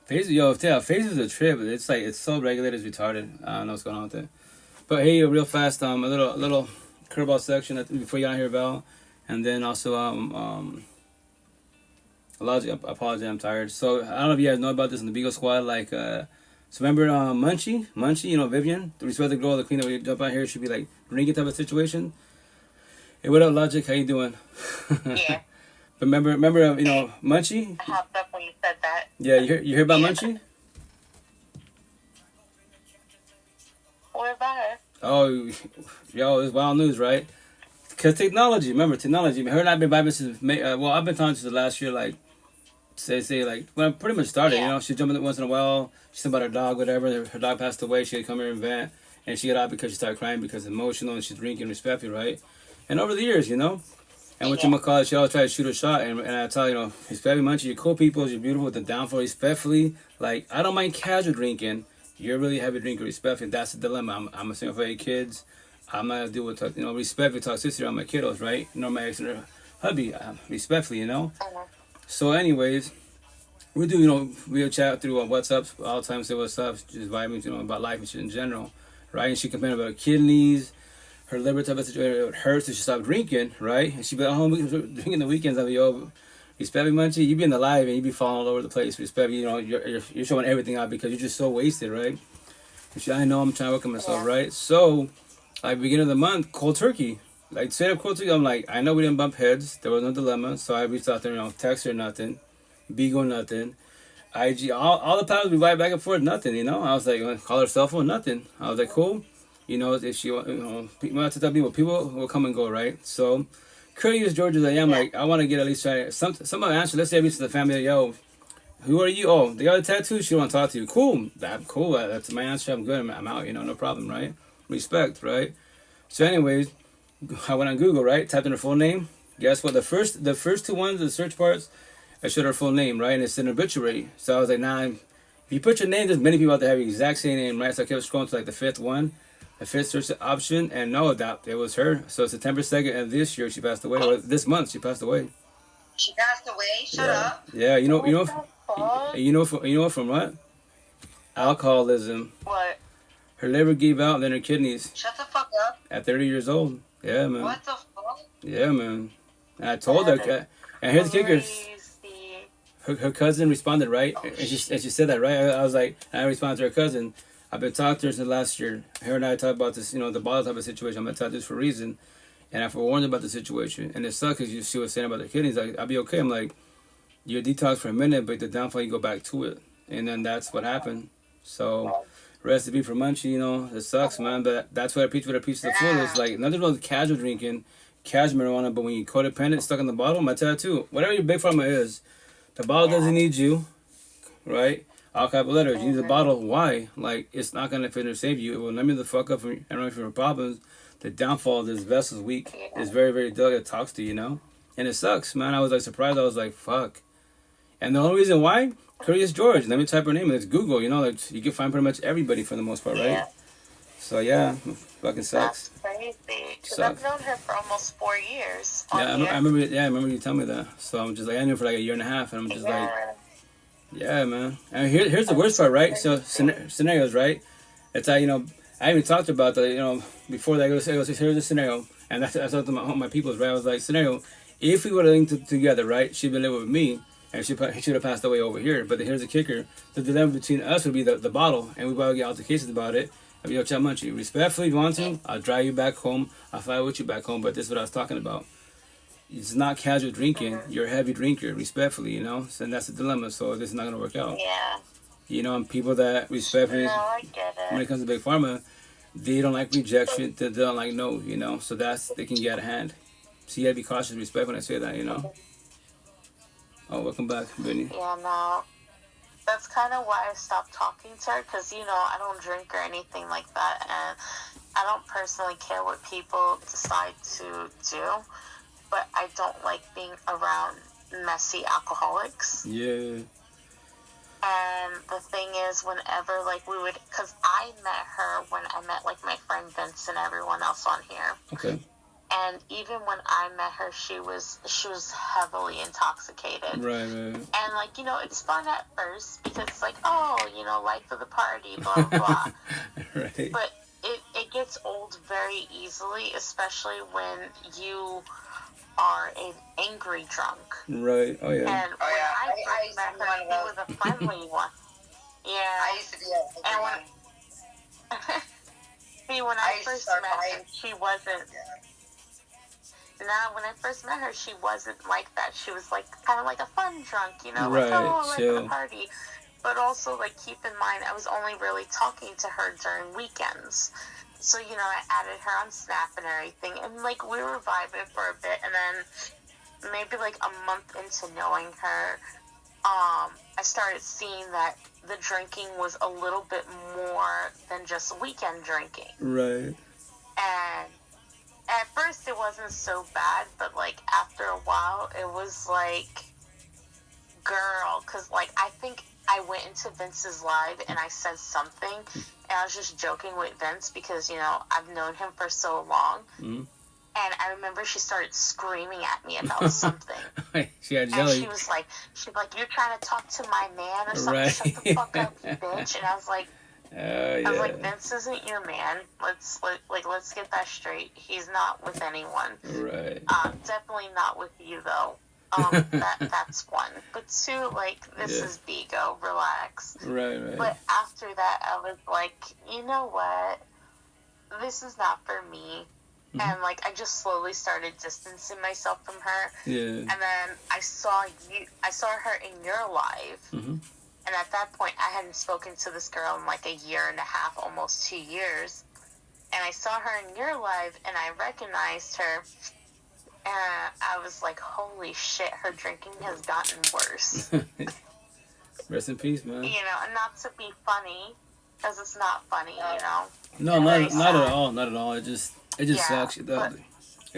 Facebook is a trip. It's like, it's so regulated, it's retarded. I don't know what's going on with it. But hey, real fast, a little curveball section before you got here, Val. And then also, I apologize, I'm tired. So, I don't know if you guys know about this in the Bigo squad, like, so remember Munchie, Vivian, the respected girl, the queen that we jump out here, should be like drinking type of situation. Hey, what up, Logic? How you doing? Yeah. But remember, Munchie? I hopped up when you said that. Yeah, you hear about Munchie? What about it? Oh, yo, it's wild news, right? Because technology. Her and I have been vibing since May. I've been talking to the last year, like, say like, when I pretty much started, she'd jump in once in a while. She's about her dog, whatever. Her dog passed away. She'd come here and vent, and she got out because she started crying because it's emotional, and she's drinking respectfully, right? And over the years, and what you call it, she always try to shoot a shot, and I tell her, respectfully, Munchie, you're cool people, you're beautiful, the downfall, respectfully. Like, I don't mind casual drinking. You're really heavy drinker, respectfully. That's the dilemma. I'm a single for 8 kids. I'm not gonna deal with respectfully toxicity on my kiddos, right? My ex and her hubby, respectfully, So, anyways, we do, we'll chat through WhatsApp all the time, say what's up, just vibing, about life and shit in general, right? And she complained about her kidneys, her liver type of situation, it hurts, so she stopped drinking, right? And she'd be like, "Oh, I'm drinking the weekends." I'm like, "Yo, respect me, Munchie, you be in the live and you be falling all over the place. Respect me, you're showing everything out because you're just so wasted, right?" And she, "I know, I'm trying to work on myself, right?" So, like, beginning of the month, cold turkey. Like, straight up cold turkey, I'm like, I know we didn't bump heads. There was no dilemma. So I reached out there, text her, nothing. Bigo, nothing. IG, all the times we write back and forth, nothing, you know. I was like, call her cell phone, nothing. I was like, cool. You know, if she, people have to tell people will come and go, right? So, curious George as I am, like, I want to get at least try some answer. Let's say I reach to the family, yo, who are you? Oh, they got a tattoo. She want to talk to you. Cool. Cool. That's my answer. I'm good. I'm out. You know, no problem, right? Respect, right? So, anyways, I went on Google, right? Typed in her full name. Guess what? The first two ones, the search parts, I showed her full name, right? And it's an obituary. So I was like, nah, if you put your name, there's many people out there have the exact same name, right? So I kept scrolling to like the fifth one, the fifth search option, and no, that it was her. So September 2nd of this year, she passed away. Or this month, she passed away. She passed away? Shut up. Yeah, you know from what? Alcoholism. What? Her liver gave out, and then her kidneys. Shut the fuck up. At 30 years old. Yeah, man. What the fuck? Yeah, man. And I told her, and here's the kicker. Her cousin responded, right? And she said that, right? I was like, I responded to her cousin. I've been talking to her since last year. Her and I talked about this, you know, the bottle type of situation. I'm going to talk this for a reason. And I forewarned her about the situation. And it sucked because she was saying about the kidneys. Like, I'll be okay. I'm like, you detox for a minute, but the downfall, you go back to it. And then that's what happened. So, recipe for Munchie, you know, it sucks, man. But that's what I preach with a piece of the full is like, nothing wrong with casual drinking, casual marijuana, but when you're codependent, stuck in the bottle, my tattoo, whatever your big pharma is, the bottle doesn't need you, right? All capital letters. You need the bottle. Why? Like, it's not going to fit or save you. It will numb you the fuck up and run from your problems. The downfall of this vessel's weak. It's very, very delicate. It talks to you, you know? And it sucks, man. I was, like, surprised. I was like, fuck. And the only reason why? Curious George. Let me type her name. It's Google, you know? Like, you can find pretty much everybody for the most part, right? Yeah. So, yeah. Fucking sucks. That's crazy. Because I've known her for almost 4 years. I remember you telling me that. So I'm just like, I knew her for like a year and a half, and I'm just like, yeah, man. And here's the worst part, right? So scenarios, right? It's like, you know, I even talked about that, you know, before that. It was here's a scenario, and that's what my people's, right? I was like, scenario, if we would have linked together, right? She'd been living with me, and she should have passed away over here. But here's the kicker: the dilemma between us would be the bottle, and we probably get altercations about it. I'll be yo, Chad Munchie, respectfully, if you want to, I'll drive you back home. I'll fly with you back home. But this is what I was talking about. It's not casual drinking. You're a heavy drinker, respectfully, you know? So, and that's the dilemma. So this is not going to work out. Yeah. You know, and people that respectfully, I get it. when it comes to big pharma, they don't like rejection. They don't like no, you know? So they can get out of hand. So you got to be cautious and respect when I say that, you know? Oh, welcome back, Brittany. Yeah, no. That's kind of why I stopped talking to her, because, you know, I don't drink or anything like that, and I don't personally care what people decide to do, but I don't like being around messy alcoholics. Yeah. And the thing is, whenever, like, we would, because I met her when I met, like, my friend Vince and everyone else on here. Okay. And even when I met her, she was heavily intoxicated. Right. And, like, you know, it's fun at first because it's like, oh, you know, life of the party, blah, blah. Right. But it gets old very easily, especially when you are an angry drunk. Right. Oh, yeah. And when I first met her, she was a friendly one. Yeah. I used to be a and when, see, when I first met her, she wasn't... Now, when I first met her, she wasn't like that. She was like kind of like a fun drunk, you know, right, like, oh, like chill. a party. But also, like, keep in mind, I was only really talking to her during weekends. So, you know, I added her on Snap and everything. And, like, we were vibing for a bit. And then maybe, like, a month into knowing her, I started seeing that the drinking was a little bit more than just weekend drinking. Right. And at first it wasn't so bad, but, like, after a while, it was like, girl, because, like, I think I went into Vince's live and I said something, and I was just joking with Vince because, you know, I've known him for so long, and I remember she started screaming at me about something. She got jelly. And she was like, you're trying to talk to my man or something, right. Shut the fuck up, you bitch. And I was like, I was like, Vince isn't your man. Let's get that straight. He's not with anyone. Right. Definitely not with you though. That's one. But two, like, this is Bigo. Relax. Right. But after that, I was like, you know what? This is not for me. And, like, I just slowly started distancing myself from her. Yeah. And then I saw her in your live. And at that point, I hadn't spoken to this girl in like a year and a half, almost 2 years. And I saw her in your live, and I recognized her. And I was like, holy shit, her drinking has gotten worse. Rest in peace, man. You know, and not to be funny, because it's not funny, you know. No, not at all. Not at all. It just sucks. It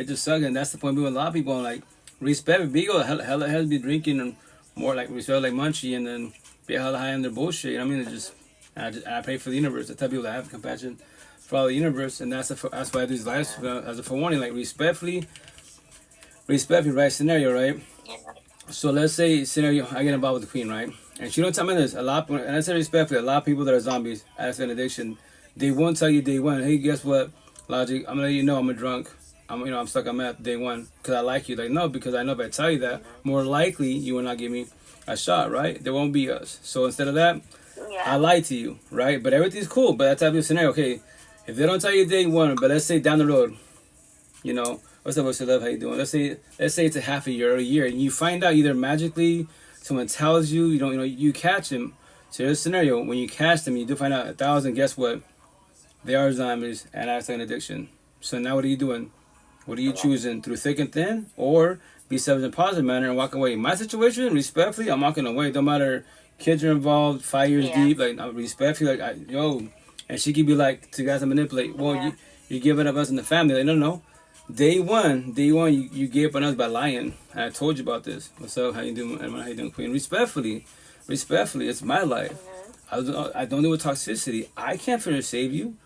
just sucks, and that's the point. With a lot of people, like, respect Bigo, hella has be drinking and more like respect like Munchie, and then be hella high on their bullshit. You know what I mean? It's just I pray for the universe. I tell people that I have compassion for all the universe, and that's why I do these lives as a forewarning, like respectfully, right scenario, right? Yeah. So let's say scenario, I get involved with the queen, right? And she don't tell me this. And I say respectfully, a lot of people that are zombies, as an addiction, they won't tell you day one, hey, guess what, Logic, I'm gonna let you know I'm a drunk. I'm stuck on meth day one because I like you. Like, no, because I know if I tell you that, more likely you will not give me a shot, right? There won't be us. So instead of that, I lie to you, right? But everything's cool. But that type of scenario, okay, if they don't tell you day one, but let's say down the road, you know, what's up, Love, how you doing? Let's say it's a half a year or a year, and you find out either magically someone tells you, you catch him. So here's a scenario, when you catch them, you do find out 1,000, guess what? They are zombies and that's an addiction. So now what are you doing? What are you choosing? Through thick and thin? Or be selfish in a positive manner and walk away? My situation, respectfully, I'm walking away. Don't matter, kids are involved, 5 years deep, like, respectfully, like, and she could be like, to guys to manipulate, well, you're giving up us in the family. Like, no. Day one, you gave up on us by lying. And I told you about this. What's up? How you doing? How you doing, Queen? Respectfully, it's my life. I don't deal with toxicity. I can't finish save you.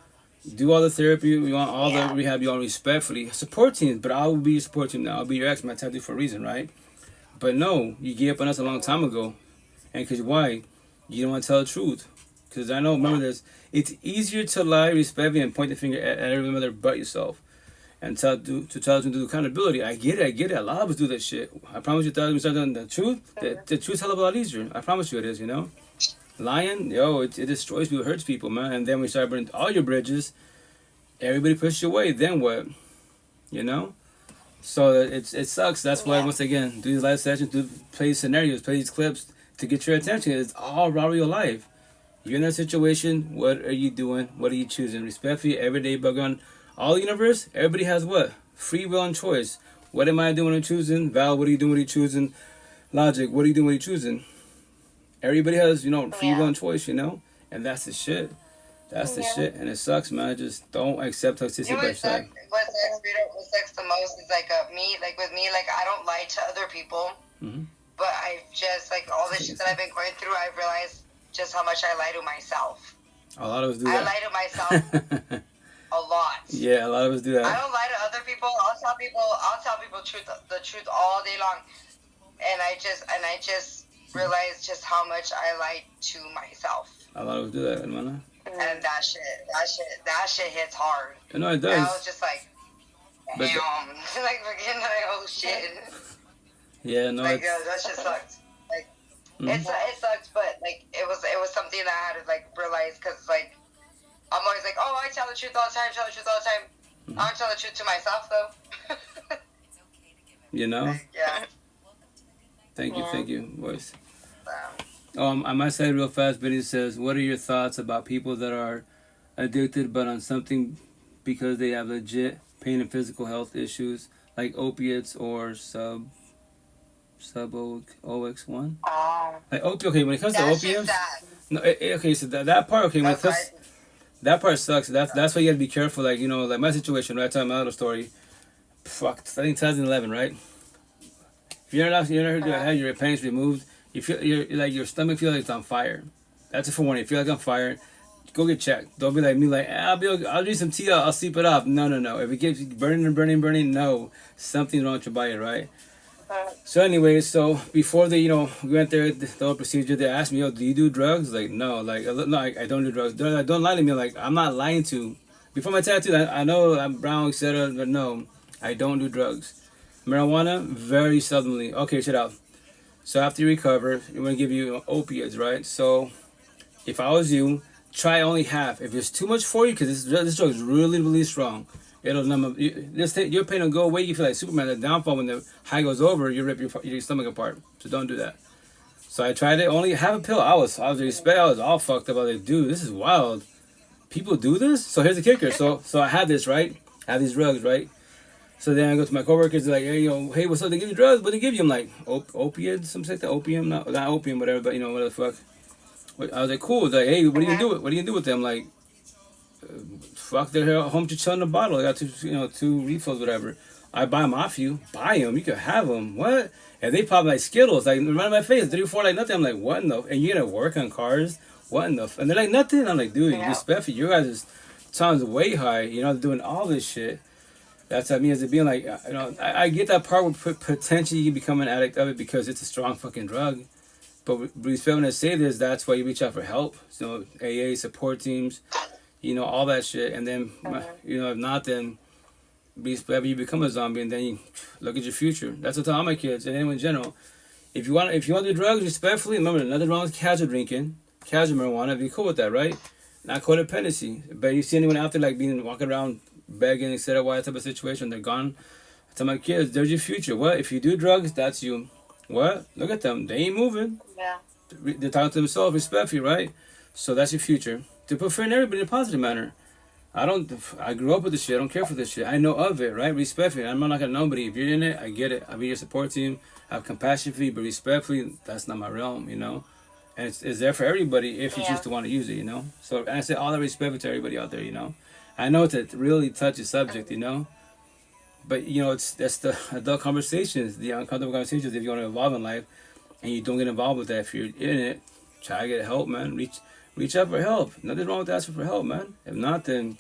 Do all the therapy you want, all the rehab you want, respectfully. Support teams, but I will be your support team now. I'll be your ex, man. I tell you for a reason, right? But no, you gave up on us a long time ago. And because why? You don't want to tell the truth. Because I know, remember this, it's easier to lie respectfully and point the finger at every other but yourself. And tell them to do accountability. I get it. A lot of us do that shit. I promise you, we start doing the truth. The truth's hell of a lot easier. I promise you it is, Lying, it destroys people, hurts people, man. And then we start burning all your bridges. Everybody pushes you away. Then what? So it sucks. That's why, once again, do these live sessions, play these scenarios, play these clips to get your attention. It's all about real life. You're in that situation. What are you doing? What are you choosing? Respectfully, everyday bug on all the universe. Everybody has what? Free will and choice. What am I doing when I'm choosing? Val, what are you doing when you're choosing? Logic, what are you doing when you're choosing? Everybody has, free will and choice, and that's the shit. That's the shit, and it sucks, man. Just don't accept toxicity by side. What sucks the most is with me, I don't lie to other people, but I've just, all the shit that I've been going through, I've realized just how much I lie to myself. A lot of us do that. I lie to myself a lot. Yeah, a lot of us do that. I don't lie to other people. I'll tell people the truth all day long, and I just realize just how much I lie to myself. A lot of us do that, hermana. And that shit hits hard. I know it does. And I was just like, damn, forgetting oh shit. Yeah, no. That shit sucks. It sucks, but it was something that I had to realize, because I'm always oh, I tell the truth all the time. I don't tell the truth to myself though. Yeah. Thank you, voice. On my side, real fast, Benny says, what are your thoughts about people that are addicted but on something because they have legit pain and physical health issues, like opiates or sub OX1? Okay, when it comes to opiates, okay, so that part, okay, when it comes, that part sucks. That's why you gotta be careful. Like my situation, right? I tell my other story. Fuck, I think 2011, right? If you're not had your appendix removed, you feel your stomach feels like it's on fire. That's a forewarning. If you feel like on fire, go get checked. Don't be like me, I'll drink some tea, I'll sleep it off. No. If it keeps burning, no, something's wrong with your body, right? So anyway, before they, we went there, the whole procedure, they asked me, do you do drugs? No, no, I don't do drugs. Don't lie to me. I'm not lying to. Before my tattoo, I know I'm brown, etc., but no, I don't do drugs. Marijuana, very seldomly. Okay, shut out. So after you recover, we're going to give you opiates, right? So if I was you, try only half. If it's too much for you, because this drug is really, really strong, it'll numb up. Your pain will go away. You feel like Superman. The downfall, when the high goes over, you rip your stomach apart. So don't do that. So I tried it, only half a pill. I was all fucked up. I was like, dude, this is wild. People do this? So here's the kicker. So I had this, right? I have these drugs, right? So then I go to my coworkers, they're like, hey, hey, what's up? They give you drugs? What do they give you? I'm like, opiates, something like that. Opium, not opium, whatever, but whatever the fuck. I was like, cool. They're like, hey, what are you gonna do? What are you gonna do with them? I'm like, fuck, they're home to chill in the bottle. I got two refills, whatever. I buy them off you. Buy them. You can have them. What? And they pop like Skittles, like right in my face, 3 or 4, like nothing. I'm like, what in the? And you're gonna work on cars? What in the? And they're like, nothing. I'm like, dude, respect for you guys' sounds way high. They're doing all this shit. That's what I mean, as it being like, I get that part where potentially you can become an addict of it because it's a strong fucking drug. But respect when I say this, that's why you reach out for help. So AA, support teams, all that shit. And then, if not, then you become a zombie and then you look at your future. That's what I tell all my kids and anyone in general. If you want to do drugs, respectfully, remember, nothing wrong with casual drinking, casual marijuana, be cool with that, right? Not codependency. But you see anyone out there like walking around begging, etc., why type of situation, they're gone. I tell my kids, there's your future. What? If you do drugs, that's you. What? Look at them. They ain't moving. Yeah. They're talking to themselves, respectfully, right? So that's your future. To prefer everybody in a positive manner. I grew up with this shit. I don't care for this shit. I know of it, right? Respectfully. I'm not gonna know nobody. If you're in it, I get it. I'll be your support team. I have compassion for you, but respectfully, that's not my realm, And it's there for everybody if you choose to want to use it, So, and I say all that respect to everybody out there, I know it's a really touchy subject, but that's the adult conversations, the uncomfortable conversations. If you want to evolve in life, and you don't get involved with that, if you're in it, try to get help, man. Reach out for help. Nothing wrong with asking for help, man. If not, then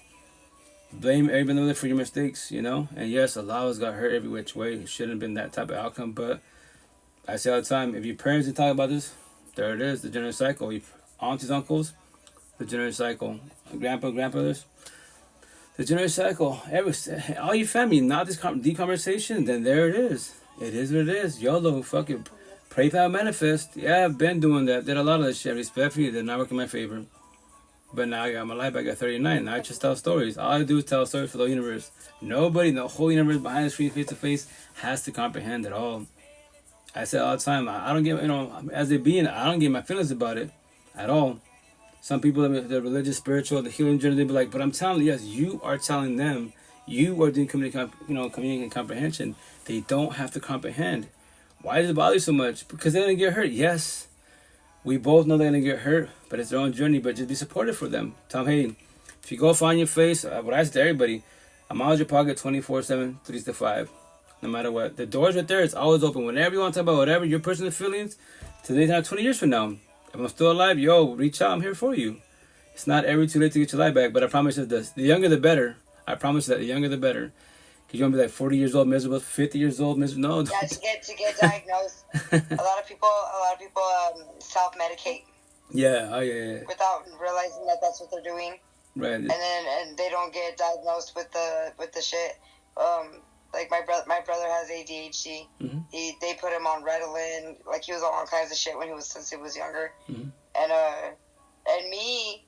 blame everybody for your mistakes, And yes, a lot of us got hurt every which way. It shouldn't have been that type of outcome, but I say all the time, if your parents didn't talk about this, there it is, the general cycle. Your aunties, uncles, the general cycle. Grandfathers. The general cycle. All your family, not this deep conversation, then there it is. It is what it is. YOLO, fucking pray, power, manifest. Yeah, I've been doing that. Did a lot of that shit. Respectfully, did not work in my favor. But now I got my life back at 39. Now I just tell stories. All I do is tell stories for the universe. Nobody in the whole universe behind the screen, face to face, has to comprehend it all. I say all the time, I don't get, as a being, I don't get my feelings about it at all. Some people, the religious, spiritual, the healing journey, they be like, but I'm telling you, yes, you are telling them, you are doing communication and comprehension. They don't have to comprehend. Why does it bother you so much? Because they're going to get hurt. Yes, we both know they're going to get hurt, but it's their own journey, but just be supportive for them. Tell them, hey, if you go find your face, what I say to everybody, I'm out of your pocket 24/7, 365, no matter what. The door's right there. It's always open. Whenever you want to talk about whatever, your personal feelings, today, not 20 years from now. If I'm still alive, reach out. I'm here for you. It's not ever too late to get your life back, but I promise you this. The younger, the better. I promise you that. The younger, the better. Because you want to be like 40 years old, miserable, 50 years old, miserable. No. Yeah, to get diagnosed. a lot of people self-medicate. Yeah. Oh, yeah. Without realizing that that's what they're doing. Right. And they don't get diagnosed with the shit. Like my brother has ADHD. Mm-hmm. They put him on Ritalin. Like he was on all kinds of shit since he was younger. Mm-hmm. And me,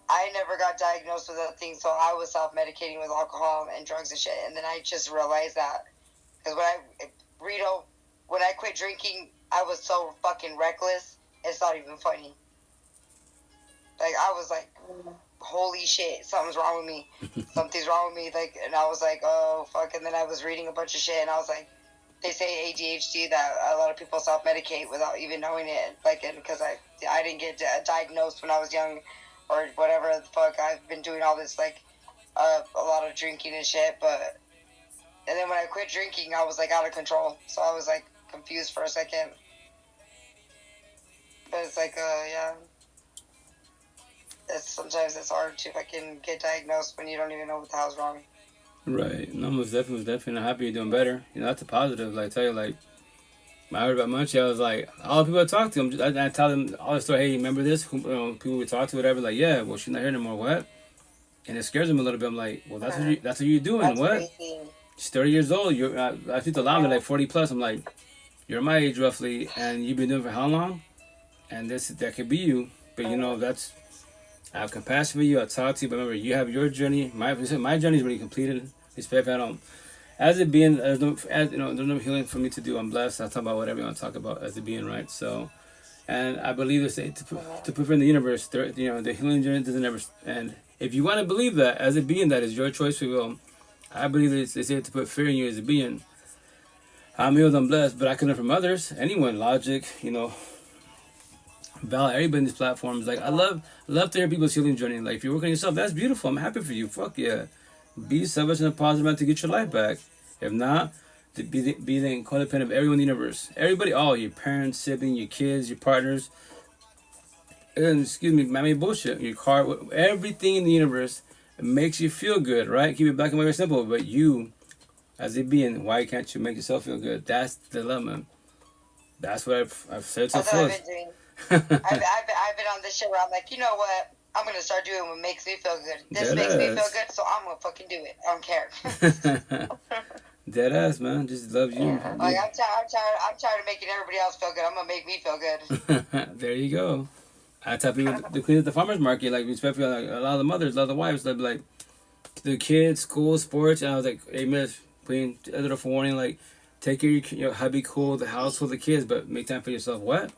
I never got diagnosed with that thing, so I was self-medicating with alcohol and drugs and shit. And then I just realized that because when I quit drinking, I was so fucking reckless. It's not even funny. Like I was like, holy shit, something's wrong with me. Something's wrong with me. Like, and I was like, oh fuck. And then I was reading a bunch of shit, and I was like, they say ADHD, that a lot of people self-medicate without even knowing it. Like, because I didn't get diagnosed when I was young, or whatever the fuck. I've been doing all this like a lot of drinking and shit, and then when I quit drinking, I was like out of control. So I was like confused for a second. But it's like, yeah. Sometimes it's hard to fucking get diagnosed when you don't even know what the hell's wrong. Right. No, most definitely. I'm happy you're doing better. That's a positive. Like, tell you, like, when I heard about Munchie, I was like, all the people I talk to them, I tell them all the story. Hey, remember this? People we talk to, whatever. Like, yeah, well, she's not here anymore. What? And it scares them a little bit. I'm like, well, that's what you're doing. That's what? Crazy. She's 30 years old. I think the line like 40 plus. I'm like, you're my age roughly, and you've been doing it for how long? And that could be you. But I have compassion for you. I talk to you, but remember, you have your journey. My journey is already completed. Respect. As it being, there's no healing for me to do. I'm blessed. I'll talk about whatever you want to talk about as it being, right? So, And I believe it's to put in the universe, the healing journey doesn't ever end. If you want to believe that as a being, that is your choice free will. I believe it's safe to put fear in you as a being. I'm healed, I'm blessed, but I can learn from others. Anyone, Logic, Val, everybody in these platforms. Like, I love to hear people's healing journey. Like, if you're working on yourself, that's beautiful. I'm happy for you. Fuck yeah. Be selfish and a positive man to get your life back. If not, to be the codependent of everyone in the universe. Everybody, all your parents, siblings, your kids, your partners. And, excuse me, I mean bullshit. Your car, everything in the universe makes you feel good, right? Keep it black and white, very simple. But you, as a being, why can't you make yourself feel good? That's the dilemma. That's what I've said to the fullest. I've been on this shit where I'm like, you know what? I'm going to start doing what makes me feel good. This makes me feel good, so I'm going to fucking do it. I don't care. Dead ass, man. Just love you. Yeah. Like, I'm tired of making everybody else feel good. I'm going to make me feel good. There you go. I tell people, the queen at the farmer's market, like, respectfully, like, a lot of the mothers, a lot of the wives, they'll be like, the kids, school, sports, and I was like, hey, miss, queen, a little forewarning, like, take care of your hubby, cool, the house for the kids, but make time for yourself. What?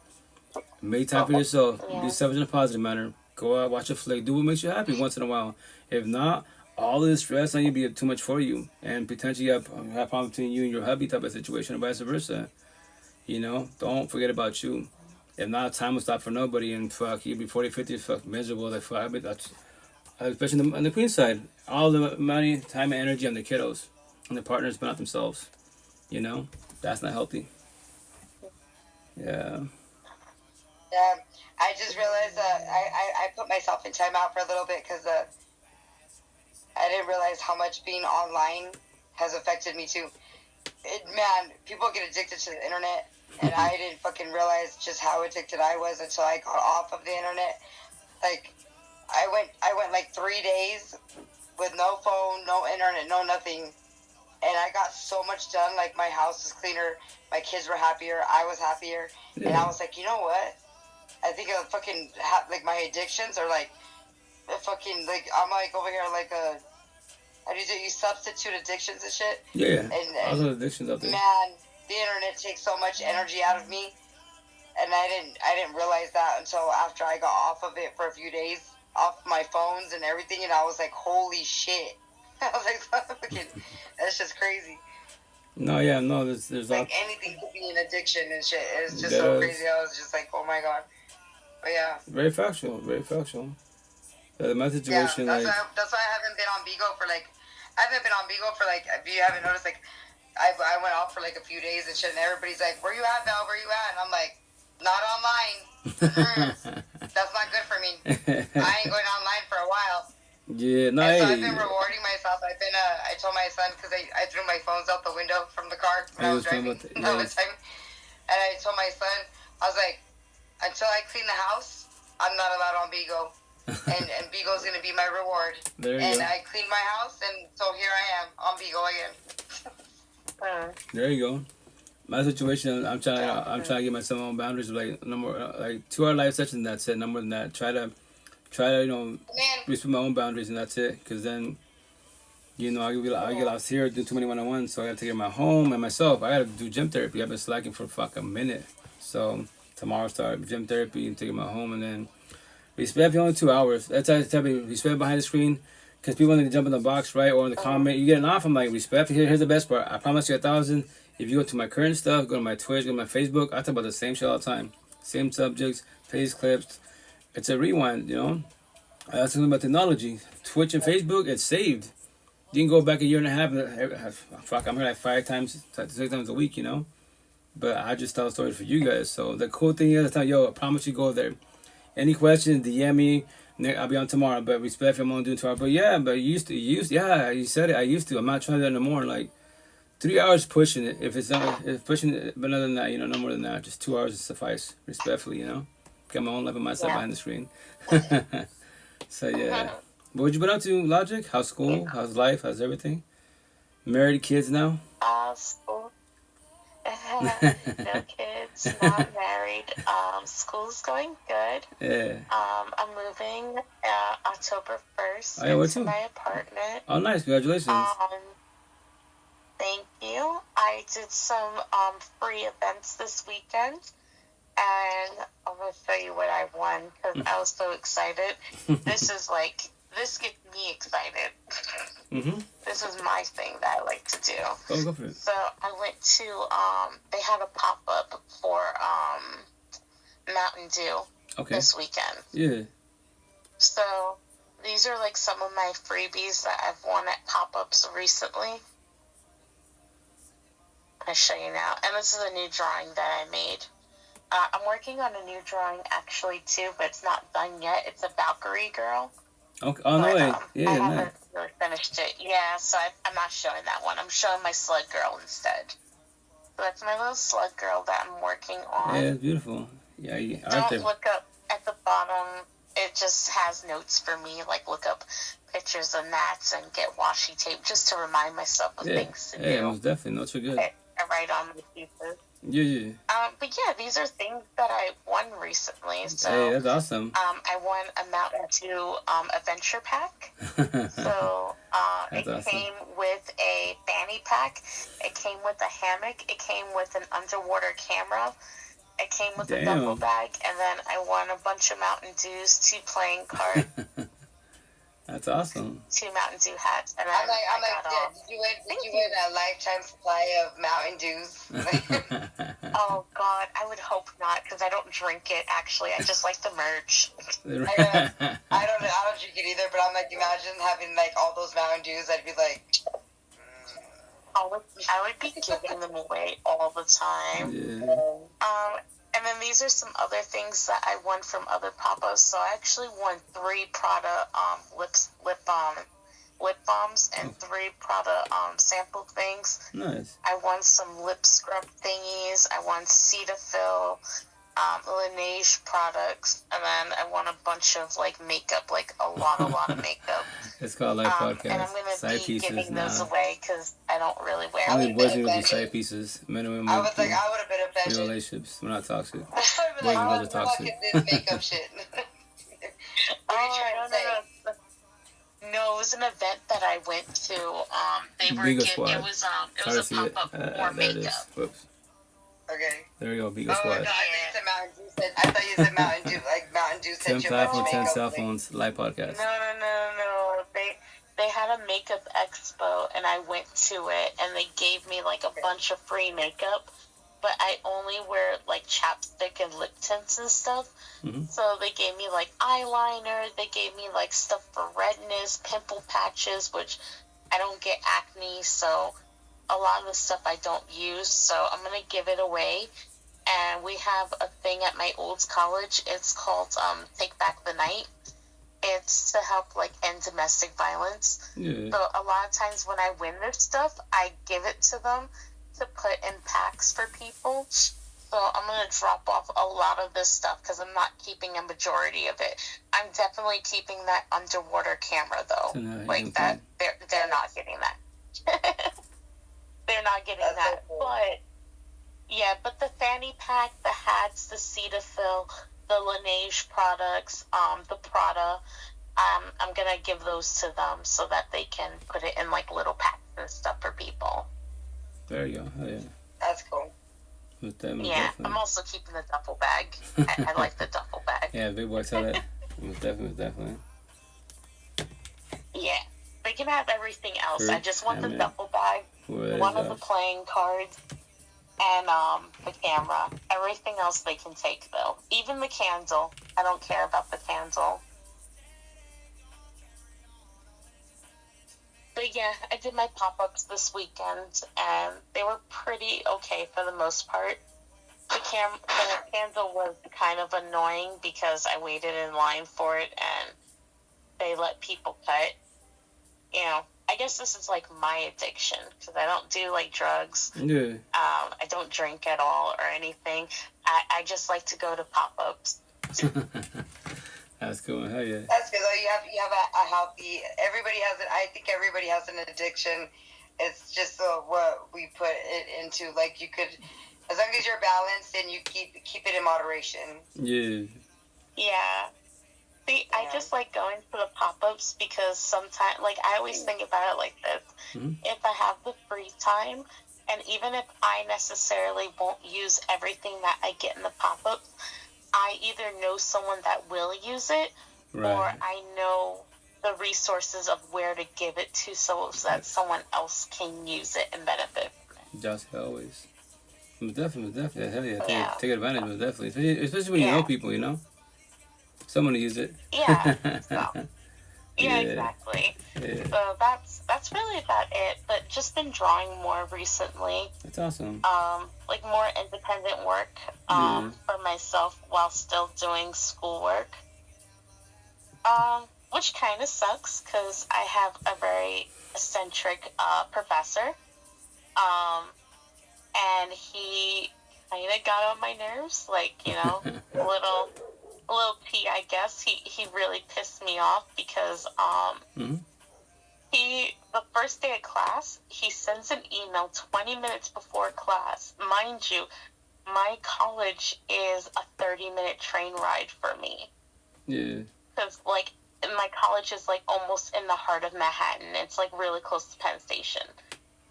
Make time for yourself. Yeah. Be selfish in a positive manner. Go out, watch a flick. Do what makes you happy once in a while. If not, all of the stress on you be too much for you. And potentially you have problems between you and your hubby type of situation, or vice versa. Don't forget about you. If not, time will stop for nobody. And fuck, you'll be 40, 50, fuck, miserable. Like, fuck, especially on the queen side. All the money, time, and energy on the kiddos. And the partners, but not themselves. That's not healthy. Yeah. Yeah, I just realized I put myself in timeout for a little bit because I didn't realize how much being online has affected me too. Man, people get addicted to the internet, and I didn't fucking realize just how addicted I was until I got off of the internet. Like, I went like 3 days with no phone, no internet, no nothing, and I got so much done. Like, my house was cleaner, my kids were happier, I was happier, and I was like, you know what? I think I fucking like my addictions are like fucking like I'm like over here like how do you substitute addictions and shit? Yeah. And all addictions out there. Man, the internet takes so much energy out of me, and I didn't realize that until after I got off of it for a few days, off my phones and everything, and I was like, holy shit! I was like, fucking, that's just crazy. No, yeah, no, there's like anything could be an addiction and shit. It's just so crazy. I was just like, oh my god. But yeah. Very factual. My situation, yeah, that's why I haven't been on Bigo for like, if you haven't noticed, like, I went off for like a few days and shit, and everybody's like, where you at, Val? Where you at? And I'm like, not online. That's not good for me. I ain't going online for a while. Yeah, nice. And so I've been rewarding myself. I told my son, because I threw my phones out the window from the car when I was driving all the time. And I told my son, I was like, until I clean the house, I'm not allowed on Bigo. and Bigo's going to be my reward. There you go. I cleaned my house, and so here I am on Bigo again. There you go. My situation, I'm trying to get myself on boundaries. Like no more, like 2 hour live sessions. That's it. No more than that. Try to respect my own boundaries, and that's it. Because then, I get lost here, do too many one-on-ones, so I gotta take care of my home and myself. I gotta do gym therapy. I've been slacking for a minute. So tomorrow start gym therapy and take care of my home, and then respect for only 2 hours. That's how I tell me, respect behind the screen. Because people need to jump in the box, right, or in the comment. You get an off, I'm like, respect. Here's the best part. I promise you 1,000. If you go to my current stuff, go to my Twitch, go to my Facebook, I talk about the same shit all the time. Same subjects, face clips. It's a rewind, I was talking about technology. Twitch and Facebook, it's saved. You can go back a year and a half. I'm here like 6 times a week, But I just tell stories for you guys. So the cool thing is, I promise you go there. Any questions, DM me. I'll be on tomorrow. But respect if I'm only doing 2 hours. But yeah, but you said it. I used to. I'm not trying to do that anymore. Like 3 hours pushing it. If pushing it, but other than that, no more than that. Just 2 hours is suffice. Respectfully, Got my own life and myself behind the screen. So yeah. What you been up to, Logic? How's school? How's life? How's everything? Married, kids now? School. No kids, not married. School's going good. Yeah. I'm moving October 1st into my apartment. Oh, nice. Congratulations. Thank you. I did some free events this weekend. And I'm going to show you what I won because I was so excited. This gets me excited. Mm-hmm. This is my thing that I like to do. Oh, go for it. So I went to, they had a pop-up for Mountain Dew this weekend. Yeah. So these are like some of my freebies that I've won at pop-ups recently. I'll show you now. And this is a new drawing that I made. I'm working on a new drawing actually too, but it's not done yet. It's a Valkyrie girl. Okay. Oh, no way. Yeah, I haven't nice. really finished it. Yeah, so I'm not showing that one. I'm showing my slug girl instead. So that's my little slug girl that I'm working on. Yeah, it's beautiful. Yeah, Don't look up at the bottom. It just has notes for me, like look up pictures of gnats and get washi tape just to remind myself of things to do. Yeah, most definitely. Notes are good. I write on my pieces. Yeah. But yeah, these are things that I won recently. So hey, that's awesome. I won a Mountain Dew adventure pack. So it awesome. came with a fanny pack. It came with a hammock. It came with an underwater camera. It came with a duffel bag, and then I won a bunch of Mountain Dews, 2 playing cards. That's awesome. 2 Mountain Dew hats, and then I'm like, did you win a lifetime supply of Mountain Dews? Oh God, I would hope not, because I don't drink it. Actually, I just like the merch. I don't drink it either, but I'm like, imagine having like all those Mountain Dews. I'd be like, I would be giving them away all the time. Yeah. And then these are some other things that I won from other pop-ups. So I actually won 3 Prada lip balms and 3 Prada sample things. Nice. I won some lip scrub thingies. I won Cetaphil, Laneige products, and then I won a bunch of like makeup, like a lot of makeup. It's called Life Podcast. And I'm gonna be giving those now. away because I don't really wear Only them. boys and girls do side pieces. Men and women. I would have been offended. Relationships. We're not toxic. I would be like, Boys and girls are what the fuck toxic. is this makeup shit? What are you trying to say? No, it was an event that I went to. They were Bigo it was a pop-up for makeup. Whoops. Okay. There we go, Bigo Oh, Squad. no, I thought you said Mountain Dew. Like Mountain Dew said 10 you platforms, 10 makeup. cell phones, Live Podcast. No. They had a makeup expo, and I went to it, and they gave me like a bunch of free makeup. But I only wear like chapstick and lip tints and stuff. Mm-hmm. So they gave me like eyeliner. They gave me like stuff for redness, pimple patches, which I don't get acne. So a lot of the stuff I don't use. So I'm going to give it away. And we have a thing at my old college. It's called Take Back the Night. It's to help like end domestic violence. Yeah. So a lot of times when I win this stuff, I give it to them to put in packs for people. So I'm going to drop off a lot of this stuff because I'm not keeping a majority of it. I'm definitely keeping that underwater camera though. Like that, they're not getting that. They're not getting that. So cool. But the fanny pack, the hats, the Cetaphil, the Laneige products, the Prada, I'm going to give those to them so that they can put it in like little packs and stuff for people. There you go. Oh, yeah. That's cool. Definitely. I'm also keeping the duffel bag. I like the duffel bag. Yeah, big boy said that. Definitely. Yeah. They can have everything else. I just want the duffel bag, one of the playing cards, and the camera. Everything else they can take, though. Even the candle. I don't care about the candle. But yeah, I did my pop-ups this weekend, and they were pretty okay for the most part. The candle was kind of annoying because I waited in line for it, and they let people cut. You know, I guess this is like my addiction, because I don't do like drugs. Yeah. I don't drink at all or anything. I just like to go to pop-ups. That's cool. Hell yeah. That's good. You have a healthy. I think everybody has an addiction. It's just what we put it into. Like you could, as long as you're balanced and you keep it in moderation. Yeah. Yeah. See, I just like going to the pop-ups because sometimes, like, I always think about it like this. Mm-hmm. If I have the free time, And even if I necessarily won't use everything that I get in the pop-ups, I either know someone that will use it, or I know the resources of where to give it to so that someone else can use it and benefit from it. Just always. Definitely. Hell yeah. Take advantage of it, definitely. Especially when you know people, you know? Someone to use it. Yeah. Yeah, exactly. Yeah. So that's really about it. But just been drawing more recently. That's awesome. Like more independent work for myself while still doing schoolwork. Which kind of sucks because I have a very eccentric professor. And he kind of got on my nerves, like, you know, a little P, I guess. He really pissed me off because the first day of class, he sends an email 20 minutes before class. Mind you, my college is a 30-minute train ride for me. Yeah. Because, like, my college is, like, almost in the heart of Manhattan. It's, like, really close to Penn Station.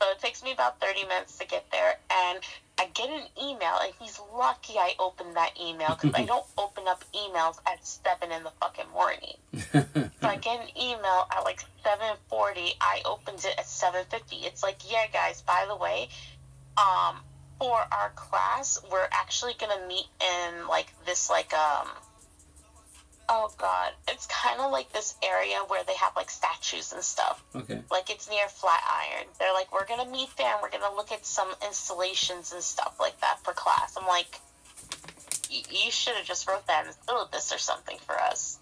So it takes me about 30 minutes to get there, and I get an email, and he's lucky I opened that email, because I don't open up emails at 7 in the fucking morning. So I get an email at, like, 7:40. I opened it at 7:50. It's like, yeah, guys, by the way, for our class, we're actually going to meet in, like, this, like, oh god, it's kind of like this area where they have like statues and stuff. Okay. Like it's near Flatiron. They're like, we're gonna meet there and we're gonna look at some installations and stuff like that for class. I'm like, you should have just wrote that in the syllabus or something for us.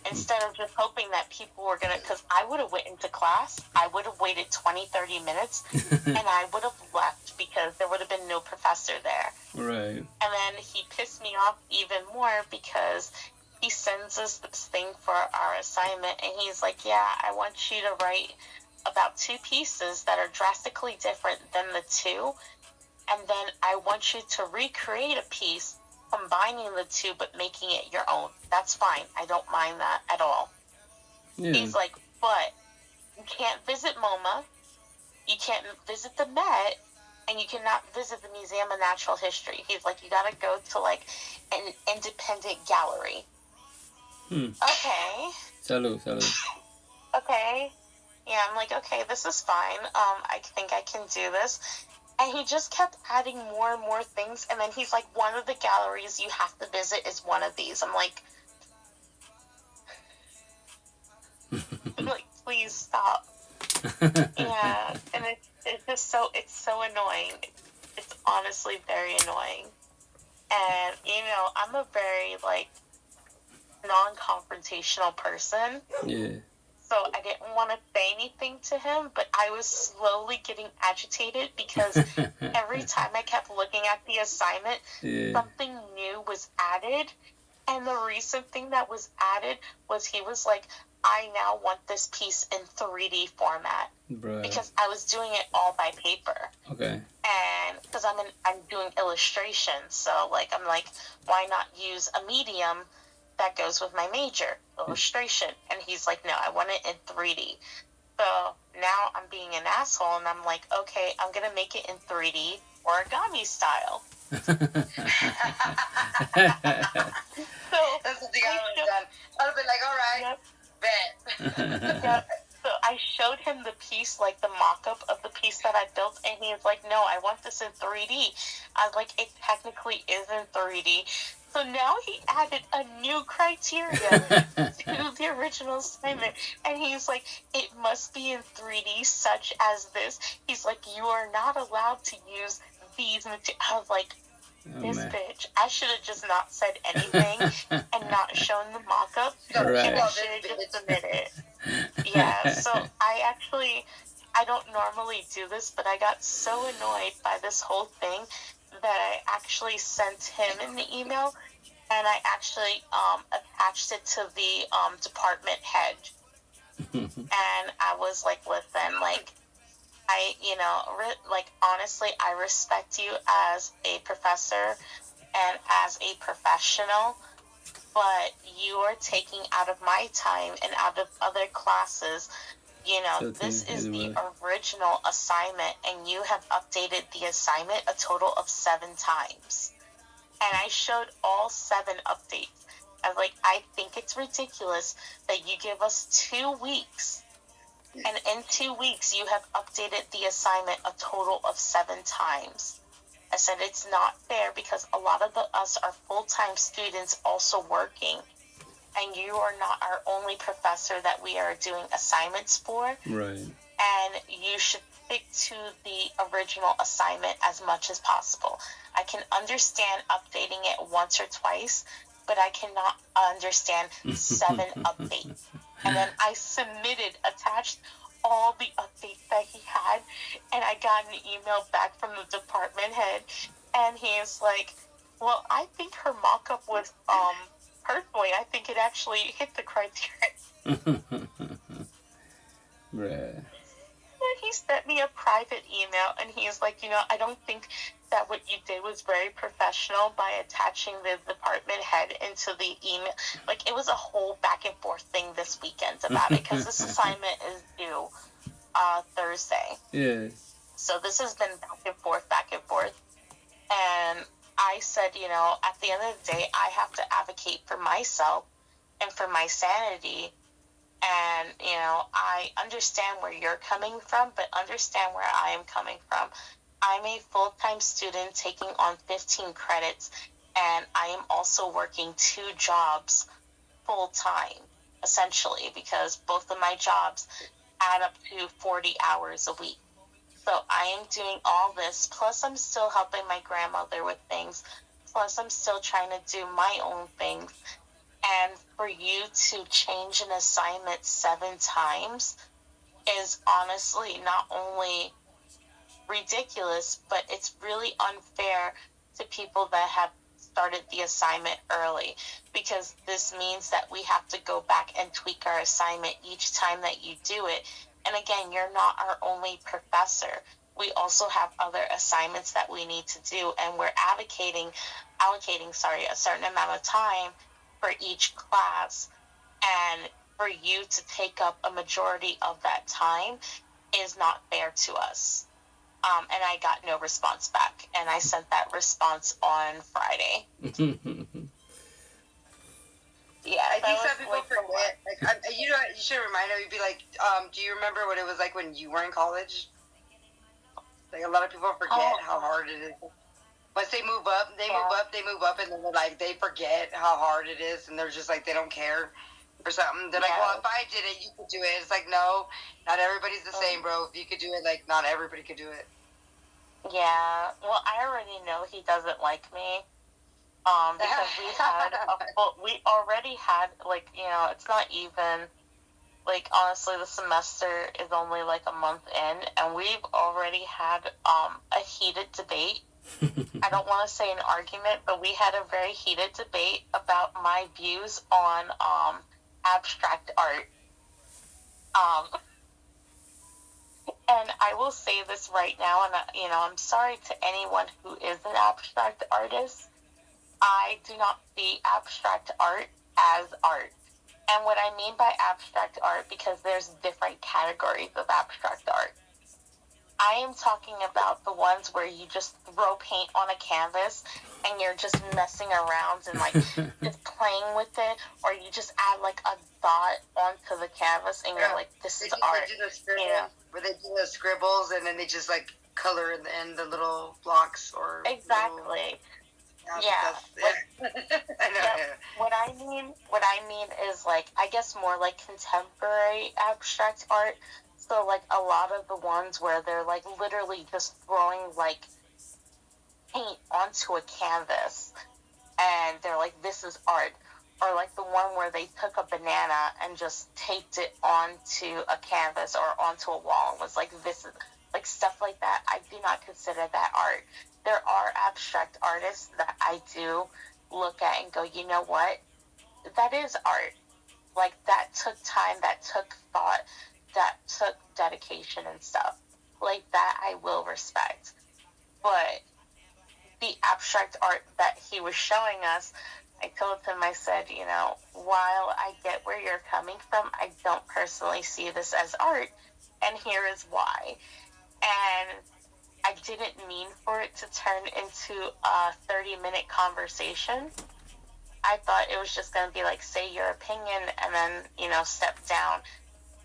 Instead of just hoping that people were gonna, because I would have went into class, I would have waited 20-30 minutes, and I would have left because there would have been no professor there. Right. And then he pissed me off even more because he sends us this thing for our assignment, and he's like, yeah, I want you to write about 2 pieces that are drastically different than the 2, and then I want you to recreate a piece combining the 2 but making it your own. That's fine. I don't mind that at all. Yeah. He's like, but you can't visit MoMA, you can't visit the Met, and you cannot visit the Museum of Natural History. He's like, you gotta go to like an independent gallery. Okay. Salud. Okay. Yeah, I'm like, okay, this is fine. I think I can do this. And he just kept adding more and more things. And then he's like, one of the galleries you have to visit is one of these. I'm like, please stop. Yeah. And it's just so annoying. It's honestly very annoying. And, you know, I'm a very, like, non-confrontational person. Yeah. So I didn't want to say anything to him, but I was slowly getting agitated because every time I kept looking at the assignment, something new was added. And the recent thing that was added was he was like, I now want this piece in 3D format. Bruh. Because I was doing it all by paper. Okay. And because I'm doing illustration, so like I'm like, why not use a medium that goes with my major, illustration? And he's like, no, I want it in 3D. So now I'm being an asshole, and I'm like, okay, I'm gonna make it in 3D origami style. So that's what the guy would have done. I would have been like, all right, bet. Yeah. So I showed him the piece, like the mock-up of the piece that I built, and he was like, no, I want this in 3D. I was like, it technically is in 3D. So now he added a new criteria to the original assignment. And he's like, it must be in 3D such as this. He's like, you are not allowed to use these materials. I was like, bitch. I should have just not said anything and not shown the mock-up. Right. And I should have just submitted it. Yeah, so I don't normally do this, but I got so annoyed by this whole thing that I actually sent him in the email, and I actually attached it to the department head. And I was like, listen, like, honestly, I respect you as a professor and as a professional, but you are taking out of my time and out of other classes You know, this is the original assignment, and you have updated the assignment a total of 7 times. And I showed all 7 updates. I was like, I think it's ridiculous that you give us 2 weeks, and in 2 weeks you have updated the assignment a total of 7 times. I said, it's not fair because a lot of us are full-time students also working, and you are not our only professor that we are doing assignments for. Right. And you should stick to the original assignment as much as possible. I can understand updating it once or twice, but I cannot understand 7 updates. And then I attached all the updates that he had, and I got an email back from the department head, and he is like, well, I think her mock-up was, personally, I think it actually hit the criteria. Bruh. He sent me a private email, and he's like, I don't think that what you did was very professional by attaching the department head into the email. Like, it was a whole back and forth thing this weekend about it, because this assignment is due Thursday. Yeah. So this has been back and forth. And I said, at the end of the day, I have to advocate for myself and for my sanity. And, I understand where you're coming from, but understand where I am coming from. I'm a full-time student taking on 15 credits, and I am also working 2 jobs full-time, essentially, because both of my jobs add up to 40 hours a week. So I am doing all this, plus I'm still helping my grandmother with things, plus I'm still trying to do my own things. And for you to change an assignment 7 times is honestly not only ridiculous, but it's really unfair to people that have started the assignment early, because this means that we have to go back and tweak our assignment each time that you do it. And again, you're not our only professor. We also have other assignments that we need to do, and we're allocating a certain amount of time for each class. And for you to take up a majority of that time is not fair to us. And I got no response back, and I sent that response on Friday. Yeah, I think some people forget. You should remind them. You'd be like, do you remember what it was like when you were in college? Like, a lot of people forget how hard it is. Once they move up, and then they forget how hard it is, and they're just like, they don't care or something. They're like, well, if I did it, you could do it. It's like, no, not everybody's the same, bro. If you could do it, like, not everybody could do it. Yeah, well, I already know he doesn't like me. Because we already had, like, it's not even, like, honestly, the semester is only, like, a month in, and we've already had, a heated debate. I don't want to say an argument, but we had a very heated debate about my views on, abstract art. And I will say this right now, and, I'm sorry to anyone who is an abstract artist. I do not see abstract art as art. And what I mean by abstract art, because there's different categories of abstract art. I am talking about the ones where you just throw paint on a canvas and you're just messing around and, like, just playing with it, or you just add, like, a dot onto the canvas and you're like, this is art. Where they do the scribbles and then they just, like, color in the little blocks or... Exactly. Yeah. I know. Yeah. What I mean is, like, I guess more like contemporary abstract art. So, like, a lot of the ones where they're, like, literally just throwing, like, paint onto a canvas and they're like, this is art. Or, like, the one where they took a banana and just taped it onto a canvas or onto a wall and was like, this is, like, stuff like that. I do not consider that art. There are abstract artists that I do look at and go, you know what? That is art. Like, that took time, that took thought, that took dedication and stuff. Like, that I will respect. But the abstract art that he was showing us, I told him, I said, while I get where you're you're coming from. I don't personally see this as art, and here is why. And I didn't mean for it to turn into a 30-minute conversation. I thought it was just going to be like, say your opinion and then, you know, step down.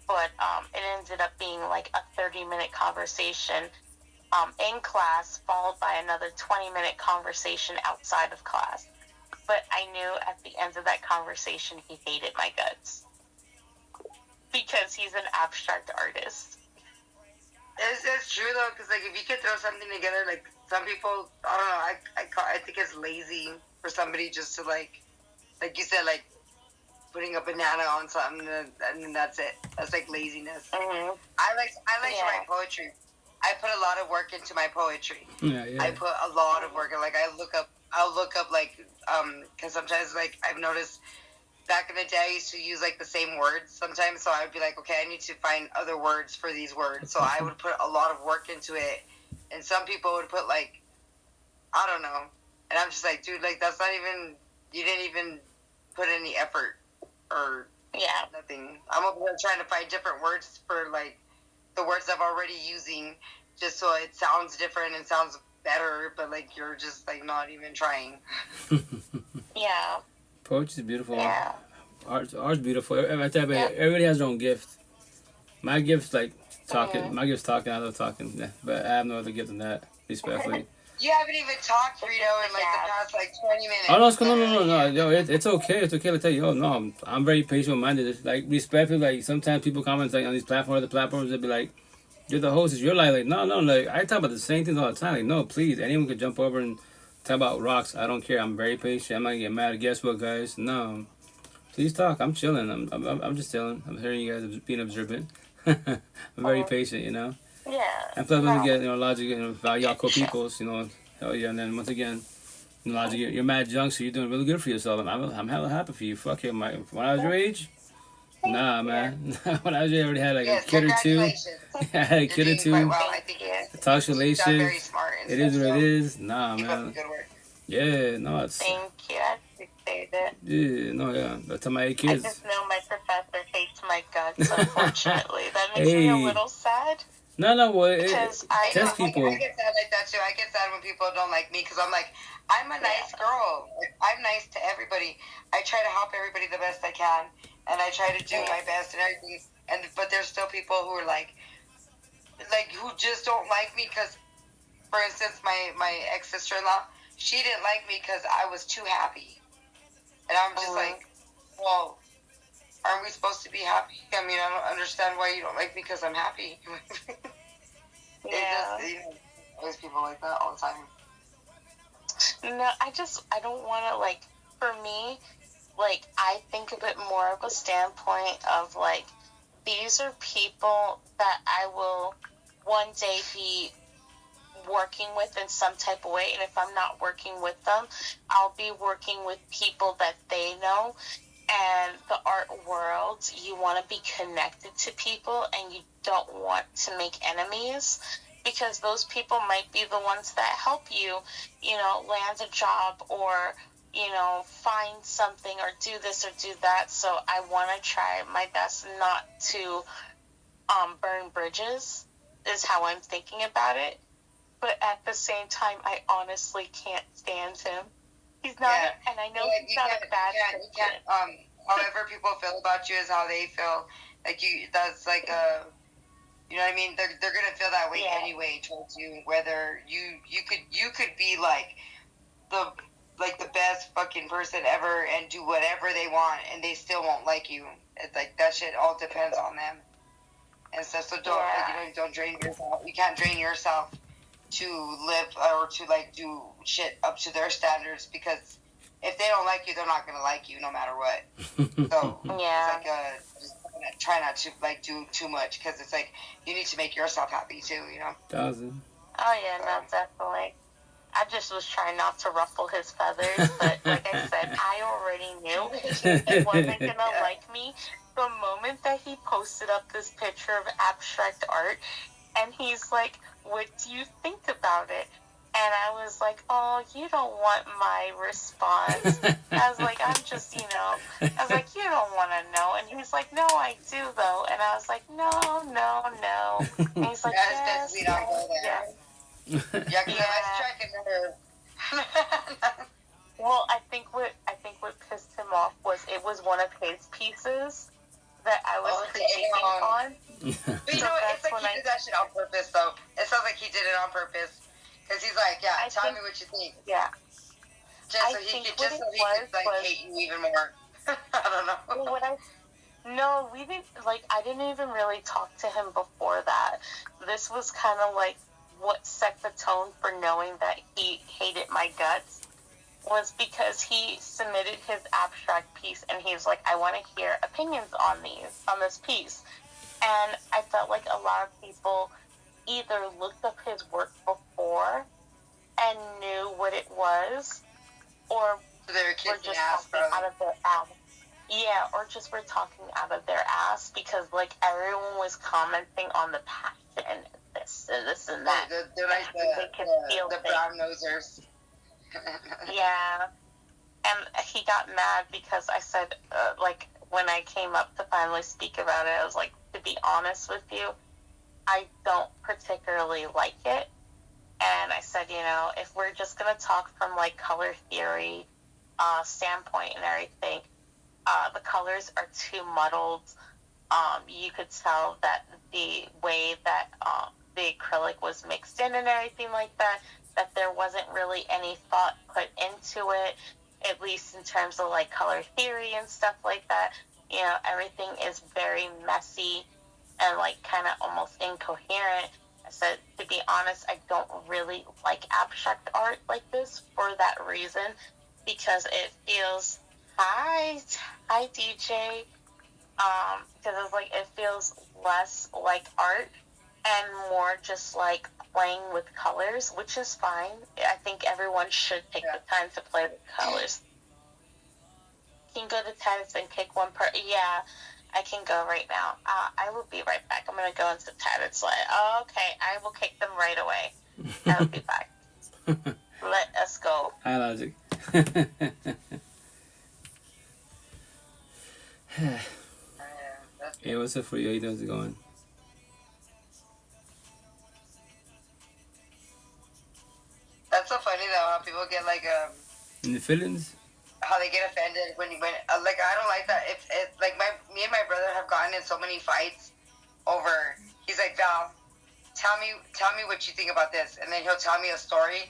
But it ended up being like a 30-minute conversation in class, followed by another 20-minute conversation outside of class. But I knew at the end of that conversation he hated my guts. Because he's an abstract artist. It's true, though, because, like, if you could throw something together, like, some people, I don't know, I think it's lazy for somebody just to, like you said, like, putting a banana on something, and then that's it. That's, like, laziness. Mm-hmm. I like to write poetry. I put a lot of work into my poetry. Yeah. I put a lot of work. Like, I'll look up, like, because sometimes, like, I've noticed back in the day, I used to use, like, the same words sometimes, so I would be like, okay, I need to find other words for these words. So I would put a lot of work into it, and some people would put, like, I don't know. And I'm just like, dude, like, that's not even, you didn't even put any effort or nothing. I'm over here trying to find different words for, like, the words I'm already using, just so it sounds different and sounds better, but, like, you're just, like, not even trying. Yeah. Poetry's beautiful. Yeah. Art's beautiful. Everybody has their own gift. My gift's like talking. Mm-hmm. My gift's talking. I love talking. Yeah. But I have no other gift than that, respectfully. You haven't even talked, Rito, in like the past like 20 minutes. Oh, no. Yo, it's okay. It's okay to tell you. Oh, no, I'm very patient-minded. It's like respectful. Like sometimes people comment like on these platforms, other platforms, they'll be like, "You're the host. It's your life." Like, no. Like I talk about the same things all the time. Like, no, please, anyone can jump over and talk about rocks. I don't care. I'm very patient. I'm not gonna get mad. Guess what, guys? No, please talk. I'm chilling. I'm just chilling. I'm hearing you guys being observant. I'm very patient, you know. Yeah. And plus, when we get, logic, about y'all co-peoples, hell yeah. And then once again, logic, you're mad young, so you're doing really good for yourself. I'm hella happy for you. Fuck it, when I was your age, nah, man. When I was your age, I already had like a kid or two. I had a kid or two. Well, I think Toxic relationship. very smart. It is what it is. Nah, man. Yeah, no, it's. Thank you. I appreciate it. Yeah, no, yeah. But to my kids. I just know my professor hates my guts, unfortunately. That makes me a little sad. No, well, because I people. I get sad like that too. I get sad when people don't like me because I'm like, I'm a nice girl. Like, I'm nice to everybody. I try to help everybody the best I can, and I try to do my best and everything. But there's still people who are like who just don't like me because, for instance, my ex-sister-in-law, she didn't like me because I was too happy, and I'm just like, well, aren't we supposed to be happy? I mean, I don't understand why you don't like me because I'm happy. Yeah. There's people like that all the time. No, I don't want to, like, for me, like, I think of it more of a standpoint of, like, these are people that I will one day be working with in some type of way, and if I'm not working with them, I'll be working with people that they know. And the art world, you want to be connected to people and you don't want to make enemies, because those people might be the ones that help you, land a job or, find something or do this or do that. So I want to try my best not to burn bridges, is how I'm thinking about it. But at the same time, I honestly can't stand him. He's not, and I know he's not a bad person. However people feel about you is how they feel. Like that's like you know what I mean? They're gonna feel that way anyway towards you. Whether you could be like the best fucking person ever and do whatever they want, and they still won't like you. It's like that shit all depends on them. And stuff. So don't drain yourself. You can't drain yourself to live or to do shit up to their standards, because if they don't like you, they're not gonna like you no matter what. So it's just try not to do too much, because it's like you need to make yourself happy too. Thousand. Oh yeah, no, definitely. I just was trying not to ruffle his feathers, but like I said, I already knew he wasn't gonna like me the moment that he posted up this picture of abstract art, and he's like, "What do you think about it?" And I was like, oh, you don't want my response. I was like, I'm just, you don't want to know. And he was like, no, I do, though. And I was like, no. And he's like, yes, yes, don't go there. Yeah, because I strike another. Well, I think what pissed him off was it was one of his pieces that I was critiquing on. But you know what? It's like he did that shit on purpose, though. It sounds like he did it on purpose. Because he's like, tell me what you think. Yeah. Just so he could hate you even more. I don't know. No, we didn't, I didn't even really talk to him before that. This was kind of like what set the tone for knowing that he hated my guts, was because he submitted his abstract piece and he was like, I want to hear opinions on this piece. And I felt like a lot of people either looked up his work before and knew what it was, or were just talking out of their ass. Yeah, or just were talking out of their ass because, everyone was commenting on the passion and this and that. They're like the brown nosers. Yeah. And he got mad because I said, when I came up to finally speak about it, I was like, to be honest with you, I don't particularly like it. And I said, if we're just going to talk from, color theory standpoint and everything, the colors are too muddled. You could tell that the way that the acrylic was mixed in and everything like that there wasn't really any thought put into it, at least in terms of, color theory and stuff like that. Everything is very messy and, kind of almost incoherent. I said, to be honest, I don't really like abstract art like this for that reason, because it feels, hi DJ, because it's it feels less like art and more just playing with colors, which is fine. I think everyone should take the time to play with colors. You can go to tennis and kick one per. Yeah, I can go right now. I will be right back. I'm going to go into tennis. Okay, I will kick them right away. I will be back. Let us go. Hi, Logic. Hey, what's up for you? How you doing? How's it going? That's so funny though, how people get in the feelings. How they get offended when I don't like that. If me and my brother have gotten in so many fights over. He's like, Val, tell me what you think about this, and then he'll tell me a story,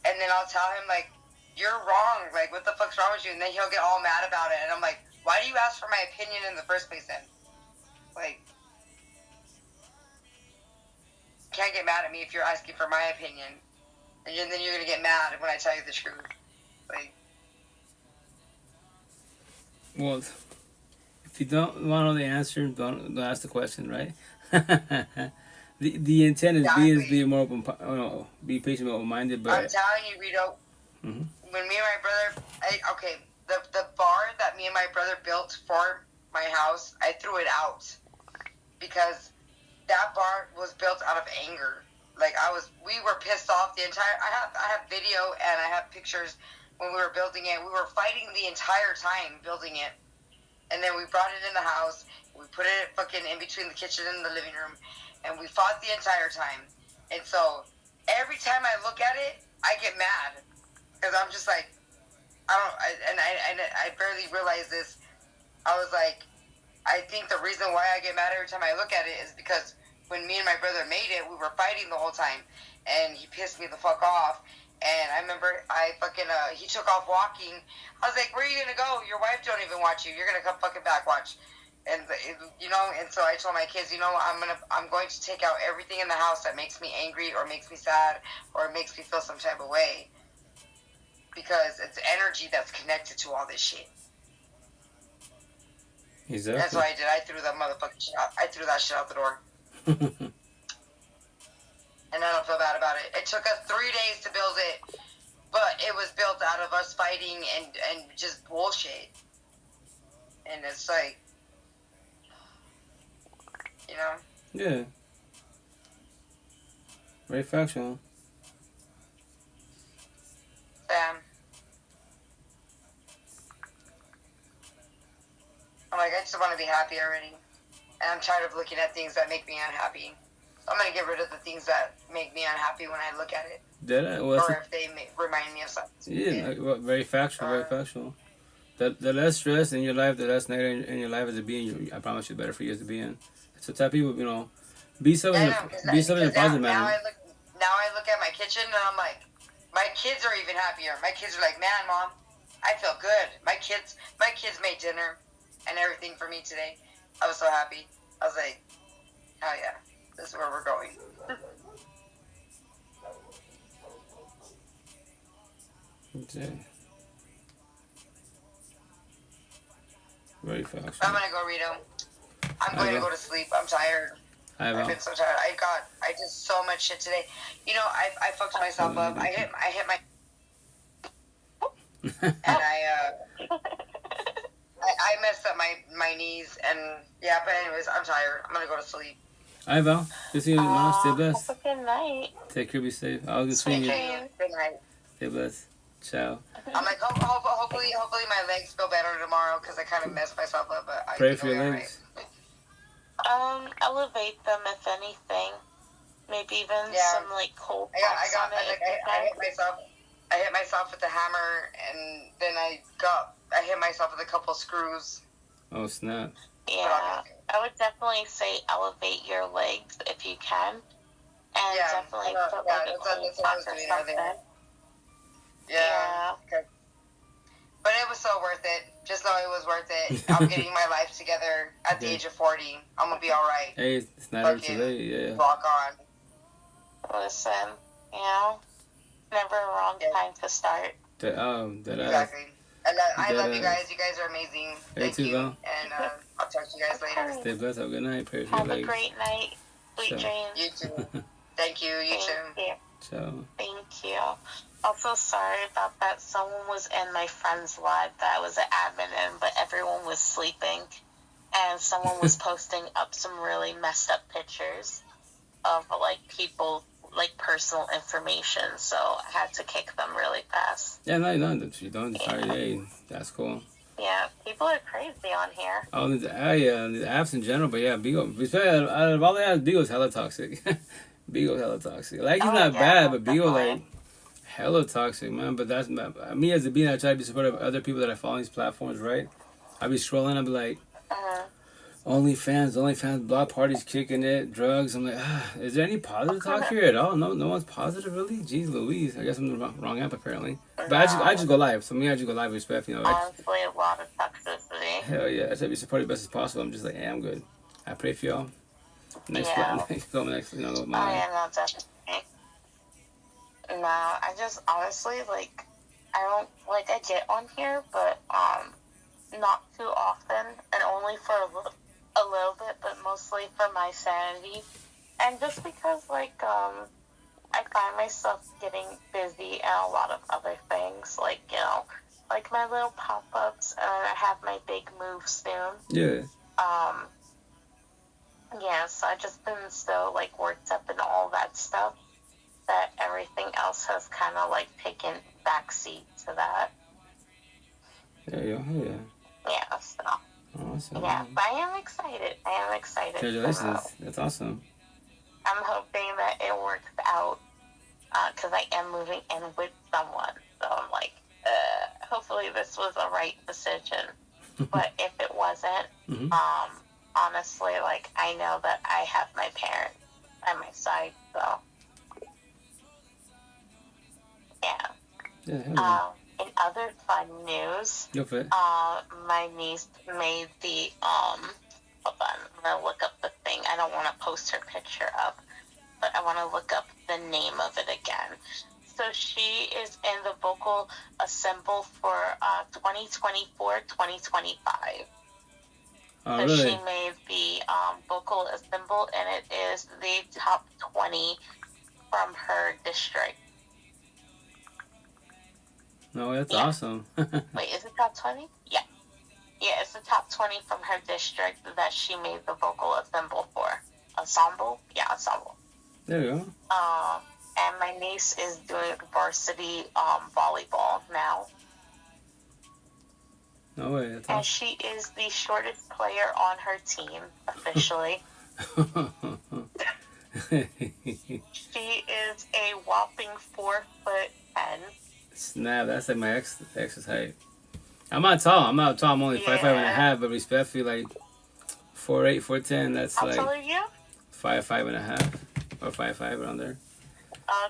and then I'll tell him you're wrong. What the fuck's wrong with you? And then he'll get all mad about it, and I'm like, why do you ask for my opinion in the first place then? You can't get mad at me if you're asking for my opinion. And then you're going to get mad when I tell you the truth. Well, if you don't want to know the answer, don't ask the question, right? the intent is be more open, be patient, open-minded. But I'm telling you, Rito, when me and my brother, the bar that me and my brother built for my house, I threw it out because that bar was built out of anger. We were pissed off the entire. I have video and I have pictures when we were building it. We were fighting the entire time building it, and then we brought it in the house. We put it fucking in between the kitchen and the living room, and we fought the entire time. And so every time I look at it, I get mad because I'm just like, I barely realize this. I was like, I think the reason why I get mad every time I look at it is because when me and my brother made it, we were fighting the whole time, and he pissed me the fuck off. And I remember he took off walking. I was like, where are you going to go? Your wife don't even watch you. You're going to come fucking back watch. And, and so I told my kids, I'm going to take out everything in the house that makes me angry or makes me sad or makes me feel some type of way. Because it's energy that's connected to all this shit. Exactly. That's what I did. I threw that motherfucking shit out. I threw that shit out the door. And I don't feel bad about it. It took us 3 days to build it, but it was built out of us fighting and just bullshit. And it's Yeah. Very factual. Damn. I'm like, I just want to be happy already. And I'm tired of looking at things that make me unhappy. So I'm going to get rid of the things that make me unhappy when I look at it. Or if they remind me of something. Yeah, very factual, very factual. The less stress in your life, the less negative in your life as a being, I promise you, better for you as a being. So tell people, you know, be something in a positive manner. Now I look at my kitchen and I'm like, my kids are even happier. My kids are like, man, Mom, I feel good. My kids made dinner and everything for me today. I was so happy. I was like, hell yeah, this is where we're going. Okay. Very fast. I'm gonna go read them. I'm going to go to sleep. I'm tired. I've been so tired. I did so much shit today. You know, I fucked myself up. I hit my and I messed up my knees and yeah. But anyways, I'm tired. I'm gonna go to sleep. All right, Val. Good seeing you, Mom. Stay blessed. Have a good night. Take care. Be safe. I'll be seeing you. Good night. Stay blessed. Ciao. I'm like, hopefully my legs feel better tomorrow because I kind of messed myself up. But I pray for your legs. Right. Elevate them if anything. Maybe even some like cold packs on it. I hit myself with the hammer, and then I hit myself with a couple screws. Oh snap! Yeah, I would definitely say elevate your legs if you can, and definitely put like a cold pack or something. Yeah. Okay. But it was so worth it. Just know it was worth it. I'm getting my life together at the age of 40. I'm gonna be all right. Hey, it's not over today. Yeah. Walk on. Listen, you know, never a wrong time to start. Exactly. I love you guys. You guys are amazing. Thank you. And I'll talk to you guys later. Stay blessed. Have a good night. Pray for your legs. Have a great night. Sweet dreams. You too. Thank you. You too. Ciao. Thank you. Also, sorry about that. Someone was in my friend's live that I was an admin in, but everyone was sleeping. And someone was posting up some really messed up pictures of, like, people, like, personal information. So I had to kick them really fast. Yeah, no, you don't. Hey, that's cool. Yeah, people are crazy on here. Oh, the apps in general, but yeah, Bigo. Out of all the apps, Bigo's hella toxic. Bigo's hella toxic. Like, he's not bad, but Bigo, like, hella toxic, man. But that's me as a being. I try to be supportive of other people that I follow on these platforms, right? I be scrolling, I be like, OnlyFans, block parties, kicking it, drugs. I'm like, is there any positive talk here at all? No one's positive, really? Jeez Louise. I guess I'm the wrong app, apparently. But I just go live. So me, I just go live with respect, you know. Honestly, a lot of toxicity. Hell yeah. I try to be supportive as best as possible. I'm just like, hey, I'm good. I pray for y'all. Next, go my life. No, definitely. No, I just honestly, like, I get on here, but, not too often, and only for a little bit, but mostly for my sanity, and just because, like, I find myself getting busy and a lot of other things, like, you know, like my little pop-ups, and I have my big move soon. Yeah. Yeah, so I've just been so, like, worked up in all that stuff that everything else has kind of, like, taken backseat to that. Yeah. Yeah, so. Awesome. Yeah, but I am excited. Congratulations. That's awesome. I'm hoping that it works out, because I am moving in with someone. So I'm like, hopefully this was the right decision. But if it wasn't, honestly, like, I know that I have my parents by my side, so. Yeah. In other fun news, my niece made the, hold on, I'm going to look up the thing. I don't want to post her picture up, but I want to look up the name of it again. So she is in the vocal assemble for 2024-2025. Oh, so really? she made the vocal assemble, and it is the top 20 from her district. No, that's awesome. Wait, is it top 20? Yeah. Yeah, it's the top 20 from her district that she made the vocal assemble for. Ensemble? Yeah, ensemble. There you go. and my niece is doing varsity volleyball now. No way. That's and awesome. she is the shortest player on her team, officially. She is a whopping 4'10". Snap, that's like my ex's height. I'm not tall. I'm only 5'5" and a half, but respectfully, like 4'8", 4'10", that's How like tall are you? 5'5" and a half, or 5'5", around there.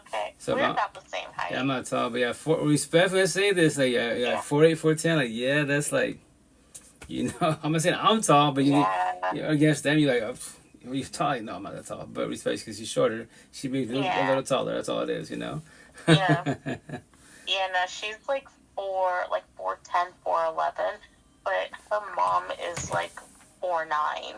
Okay, So we're about the same height. Yeah, I'm not tall, but yeah, respectfully I say this, like, yeah. 4'8", 4'10", like, yeah, that's like, you know, I'm not saying I'm tall, but you're against them, you're like, oh, you're tall. No, I'm not that tall, but respect, because she's shorter, she makes me a little taller, that's all it is, you know? Yeah. Yeah, no, she's like 4'10", 4'11", but her mom is like 4'9".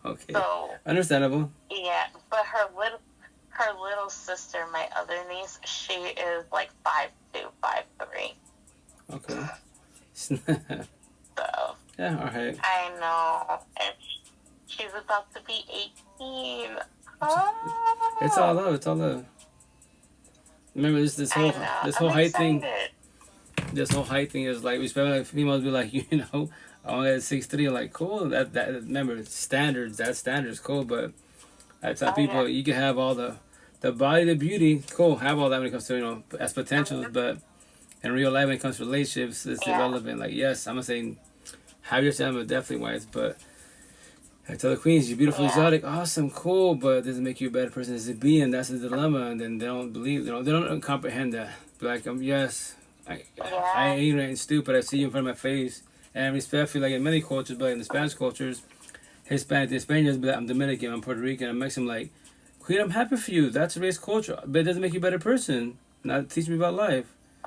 Okay. So understandable. Yeah, but her little sister, my other niece, she is like 5'2", 5'3". Okay. So. Yeah, alright. I know. And she's about to be 18. Oh. It's all love. It's all love. Remember this whole height thing. This whole height thing is like, respect, like females be like, you know, I only at 6'3", like cool. That remember standards. That standard's cool, but I tell people you can have all the body, the beauty, cool. Have all that when it comes to, you know, as potentials, but in real life when it comes to relationships, it's irrelevant. Like, yes, I'm not saying have your standard, definitely wise, but I tell the queens, you're beautiful, exotic, awesome, cool, but it doesn't make you a better person as a being, and that's the dilemma. And then they don't believe, you know, they don't comprehend that. Be like, yes, I ain't ignorant and stupid. I see you in front of my face, and respectfully, like in many cultures, but like in the Spanish cultures, the Spaniards be like, I'm Dominican, I'm Puerto Rican, I'm Mexican. Like, queen, I'm happy for you. That's race culture, but it doesn't make you a better person. Not teach me about life.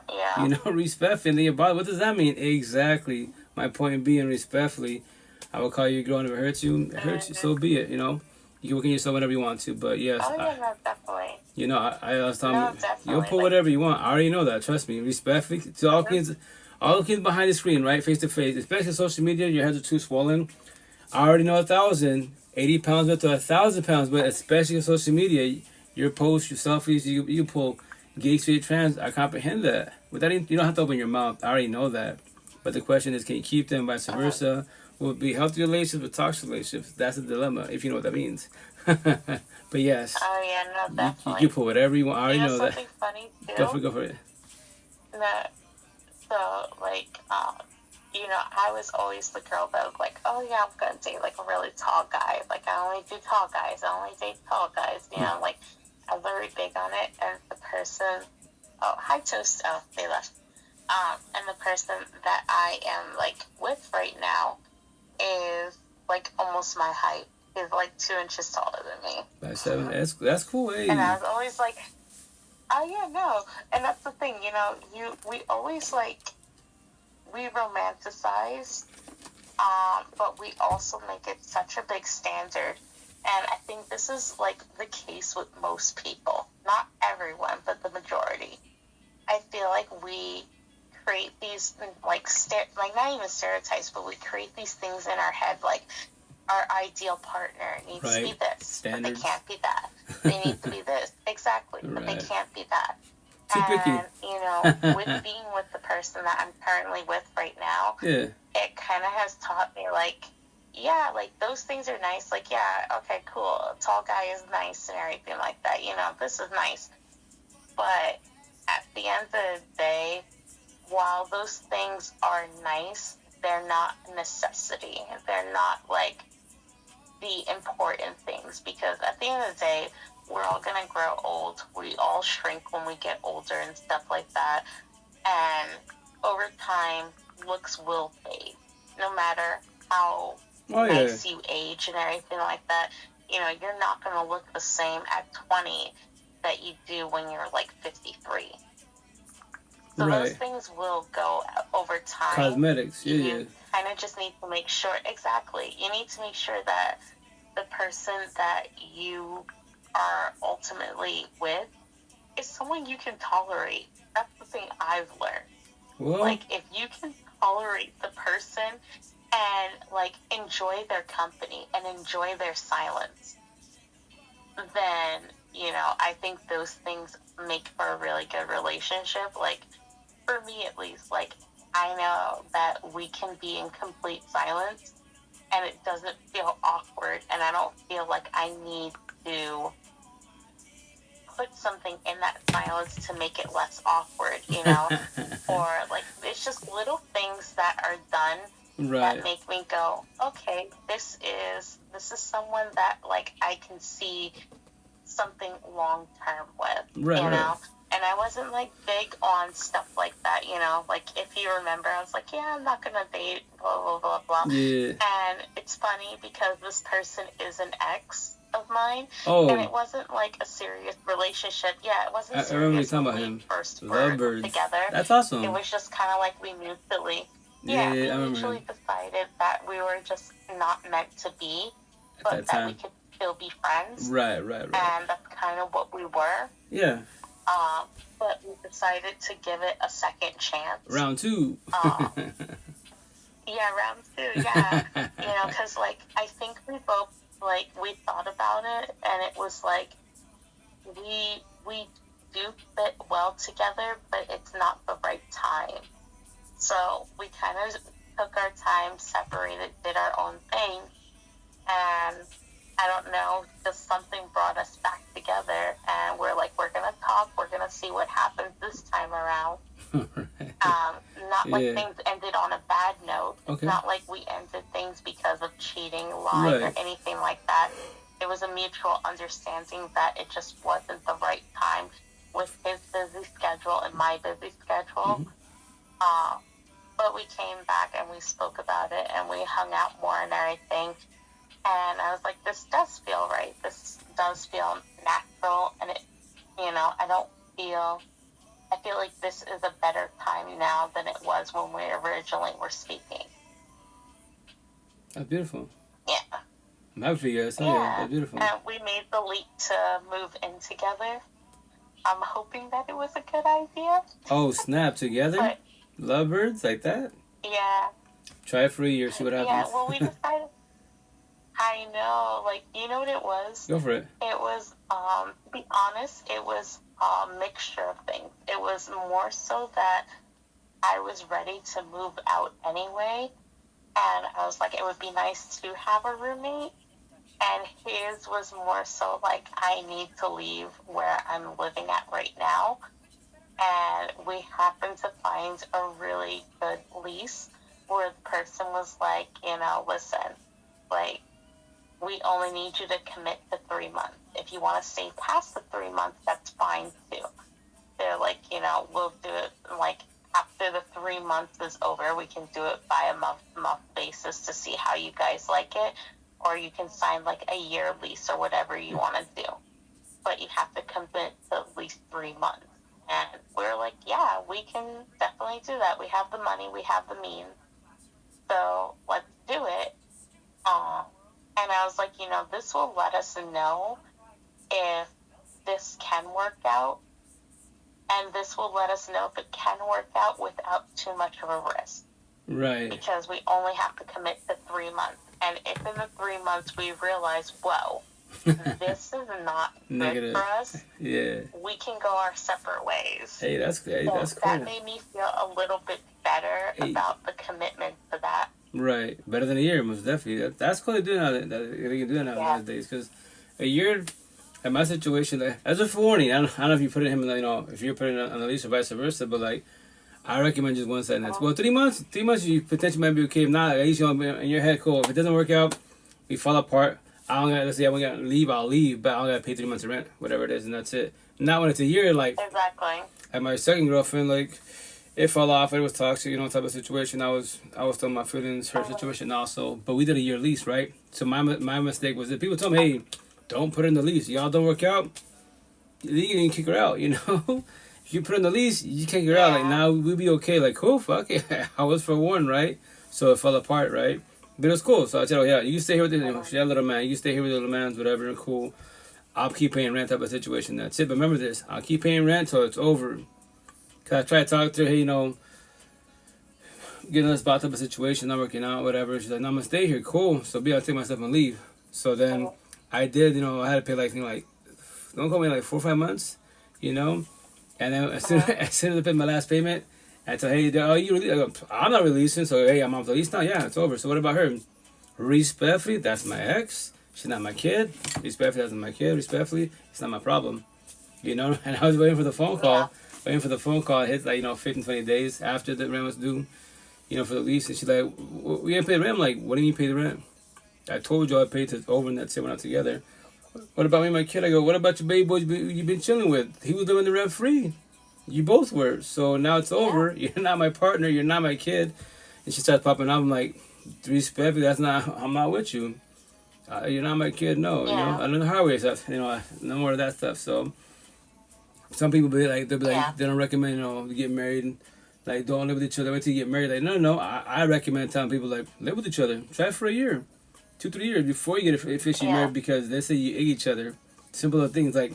Yeah. You know, respectfully about what does that mean? Exactly. My point being, respectfully, I will call you a girl, and if it hurts you, it hurts you. So be it. You know, you can work on yourself whenever you want to. But yes, no, definitely. You know, I was telling you, you'll pull whatever you want. I already know that. Trust me. Respectfully to all kids behind the screen, right, face to face, especially social media. Your heads are too swollen. I already know 80 pounds up to 1,000 pounds, but especially on social media, your posts, your selfies, you pull gay, straight, trans. I comprehend that. But that you don't have to open your mouth. I already know that. But the question is, can you keep them, vice versa? Will it be healthy relationships with toxic relationships? That's the dilemma, if you know what that means. But yes. Oh, yeah, no, definitely. You put whatever you want. I already know that. Something funny, too? Go for it. So, like, you know, I was always the girl that was like, oh, yeah, I'm going to date, like, a really tall guy. Like, I only do tall guys. I only date tall guys. You know, like, I'm very big on it. And the person... Oh, hi, Toast. Oh, they left. And the person that I am, like, with right now is, like, almost my height. He's, like, 2 inches taller than me. 5'7". That's cool, hey. And I was always like, oh, yeah, no. And that's the thing, you know, we always, like, we romanticize, but we also make it such a big standard. And I think this is, like, the case with most people. Not everyone, but the majority. I feel like we create these, like not even stereotypes, but we create these things in our head, like, our ideal partner needs to be this, standards. But they can't be that. They need to be this. Exactly, but they can't be that. Too picky. You know, with being with the person that I'm currently with right now, it kind of has taught me, like, yeah, like, those things are nice. Like, yeah, okay, cool. A tall guy is nice and everything like that. You know, this is nice. But at the end of the day, while those things are nice, they're not a necessity. They're not, like, the important things. Because at the end of the day, we're all going to grow old. We all shrink when we get older and stuff like that. And over time, looks will fade. No matter how nice you age and everything like that, you know, you're not going to look the same at 20 that you do when you're like 53. So those things will go over time. Cosmetics, You kind of just need to make sure, exactly, you need to make sure that the person that you are ultimately with is someone you can tolerate. That's the thing I've learned. Well, like, if you can tolerate the person and, like, enjoy their company and enjoy their silence, then you know, I think those things make for a really good relationship. Like, for me at least, like, I know that we can be in complete silence and it doesn't feel awkward, and I don't feel like I need to put something in that silence to make it less awkward, you know? Or, like, it's just little things that are done that make me go, okay, this is someone that, like, I can see something long-term with, you know? And I wasn't, like, big on stuff like that, you know? Like, if you remember, I was like, yeah, I'm not gonna date, blah, blah, blah, blah. Yeah. And it's funny because this person is an ex of mine. Oh. And it wasn't, like, a serious relationship. Yeah, it wasn't serious. I remember you talking about him. First were together. That's awesome. It was just kind of like we mutually... Yeah, we mutually decided that we were just not meant to be, but that we could still be friends. Right. And that's kind of what we were. Yeah. But we decided to give it a second chance. Round 2. Yeah, round 2, yeah. You know, because, like, I think we both, like, we thought about it, and it was like, we do fit well together, but it's not the right time. So we kind of took our time, separated, did our own thing, and I don't know, just something brought us back together, and we're like, we're going to talk, we're going to see what happens this time around. Not like things ended on a bad note. Okay. It's not like we ended things because of cheating, lying, or anything like that. It was a mutual understanding that it just wasn't the right time with his busy schedule and my busy schedule. Mm-hmm. But we came back and we spoke about it, and we hung out more and everything. And I was like, this does feel right. This does feel natural. And it, you know, I feel like this is a better time now than it was when we originally were speaking. That's beautiful. Yeah. I'm happy for you guys. Yeah. That's beautiful. And we made the leap to move in together. I'm hoping that it was a good idea. Oh, snap, together? But, lovebirds like that? Yeah. Try it for a year, see what happens. Yeah, well, we decided... I know, like, you know what it was? Go for it. It was, to be honest, it was a mixture of things. It was more so that I was ready to move out anyway, and I was like, it would be nice to have a roommate, and his was more so like, I need to leave where I'm living at right now, and we happened to find a really good lease where the person was like, you know, listen, like, we only need you to commit to 3 months. If you want to stay past the 3 months, that's fine too. They're like, you know, we'll do it like after the 3 months is over, we can do it by a month basis to see how you guys like it. Or you can sign like a year lease or whatever you want to do. But you have to commit to at least 3 months. And we're like, yeah, we can definitely do that. We have the money, we have the means. So let's do it. And I was like, you know, this will let us know if this can work out. And this will let us know if it can work out without too much of a risk. Right. Because we only have to commit to 3 months. And if in the 3 months we realize, whoa, this is not good for us, we can go our separate ways. Hey, that's good. So that's cool. That made me feel a little bit better about the commitment to that. Right, better than a year, most definitely. That's cool to do now. They can do that nowadays. Because a year, in my situation, like, as a forewarning, I don't know if you put him, you know, if you're putting it on the lease or vice versa, but like, I recommend just one sentence. Well, 3 months, you potentially might be okay. If not, at least you know, in your head, cool. If it doesn't work out, we fall apart. Let's say I want to leave, I'll leave, but I don't gotta pay 3 months of rent, whatever it is, and that's it. Not when it's a year, like. Exactly. At my second girlfriend, like. It fell off. It was toxic, you know, type of situation. I was still my feelings, her situation also. But we did a year lease, right? So my mistake was that people told me, hey, don't put in the lease. Y'all don't work out, you can kick her out, you know? If you put in the lease, you kick her out. Like, now we'll be okay. Like, cool, fuck it. I was forewarned, right? So it fell apart, right? But it was cool. So I said, oh, yeah, you stay here with the, you know, she had a little man. You stay here with the little man, whatever, cool. I'll keep paying rent type of situation. That's it. But remember this. I'll keep paying rent till it's over. Cause I tried to talk to her, hey, you know, getting us about type of situation, not working out, whatever. She's like, no, I'm gonna stay here, cool. So I'll take myself and leave. So then I did, you know, I had to pay like don't call me like 4 or 5 months, you know. And then as soon as I pay my last payment, I tell, hey, you release? I go, I'm not releasing, so hey, I'm off the lease now. Yeah, it's over. So what about her? Respectfully, that's my ex. She's not my kid. Respectfully, that's my kid. Respectfully, it's not my problem. You know, and I was waiting for the phone call. Waiting for the phone call. It hit like, 15, 20 days after the rent was due, for the lease. And she's like, we didn't pay the rent. I'm like, what do you mean pay the rent? I told you I paid it over and that's it. We're not together. What about me and my kid? I go, what about your baby boy you've been chilling with? He was living the rent free. You both were. So now it's over. You're not my partner. You're not my kid. And she starts popping up. I'm like, respectfully, I'm not with you. You're not my kid. No, I don't know how we stuff. No more of that stuff. So some people they'll be like, they don't recommend, to get married. And, like, don't live with each other. Wait till you get married. Like, no. I recommend telling people, like, live with each other. Try it for a year. 2-3 years before you get officially married, because they say you egg each other. Simple things like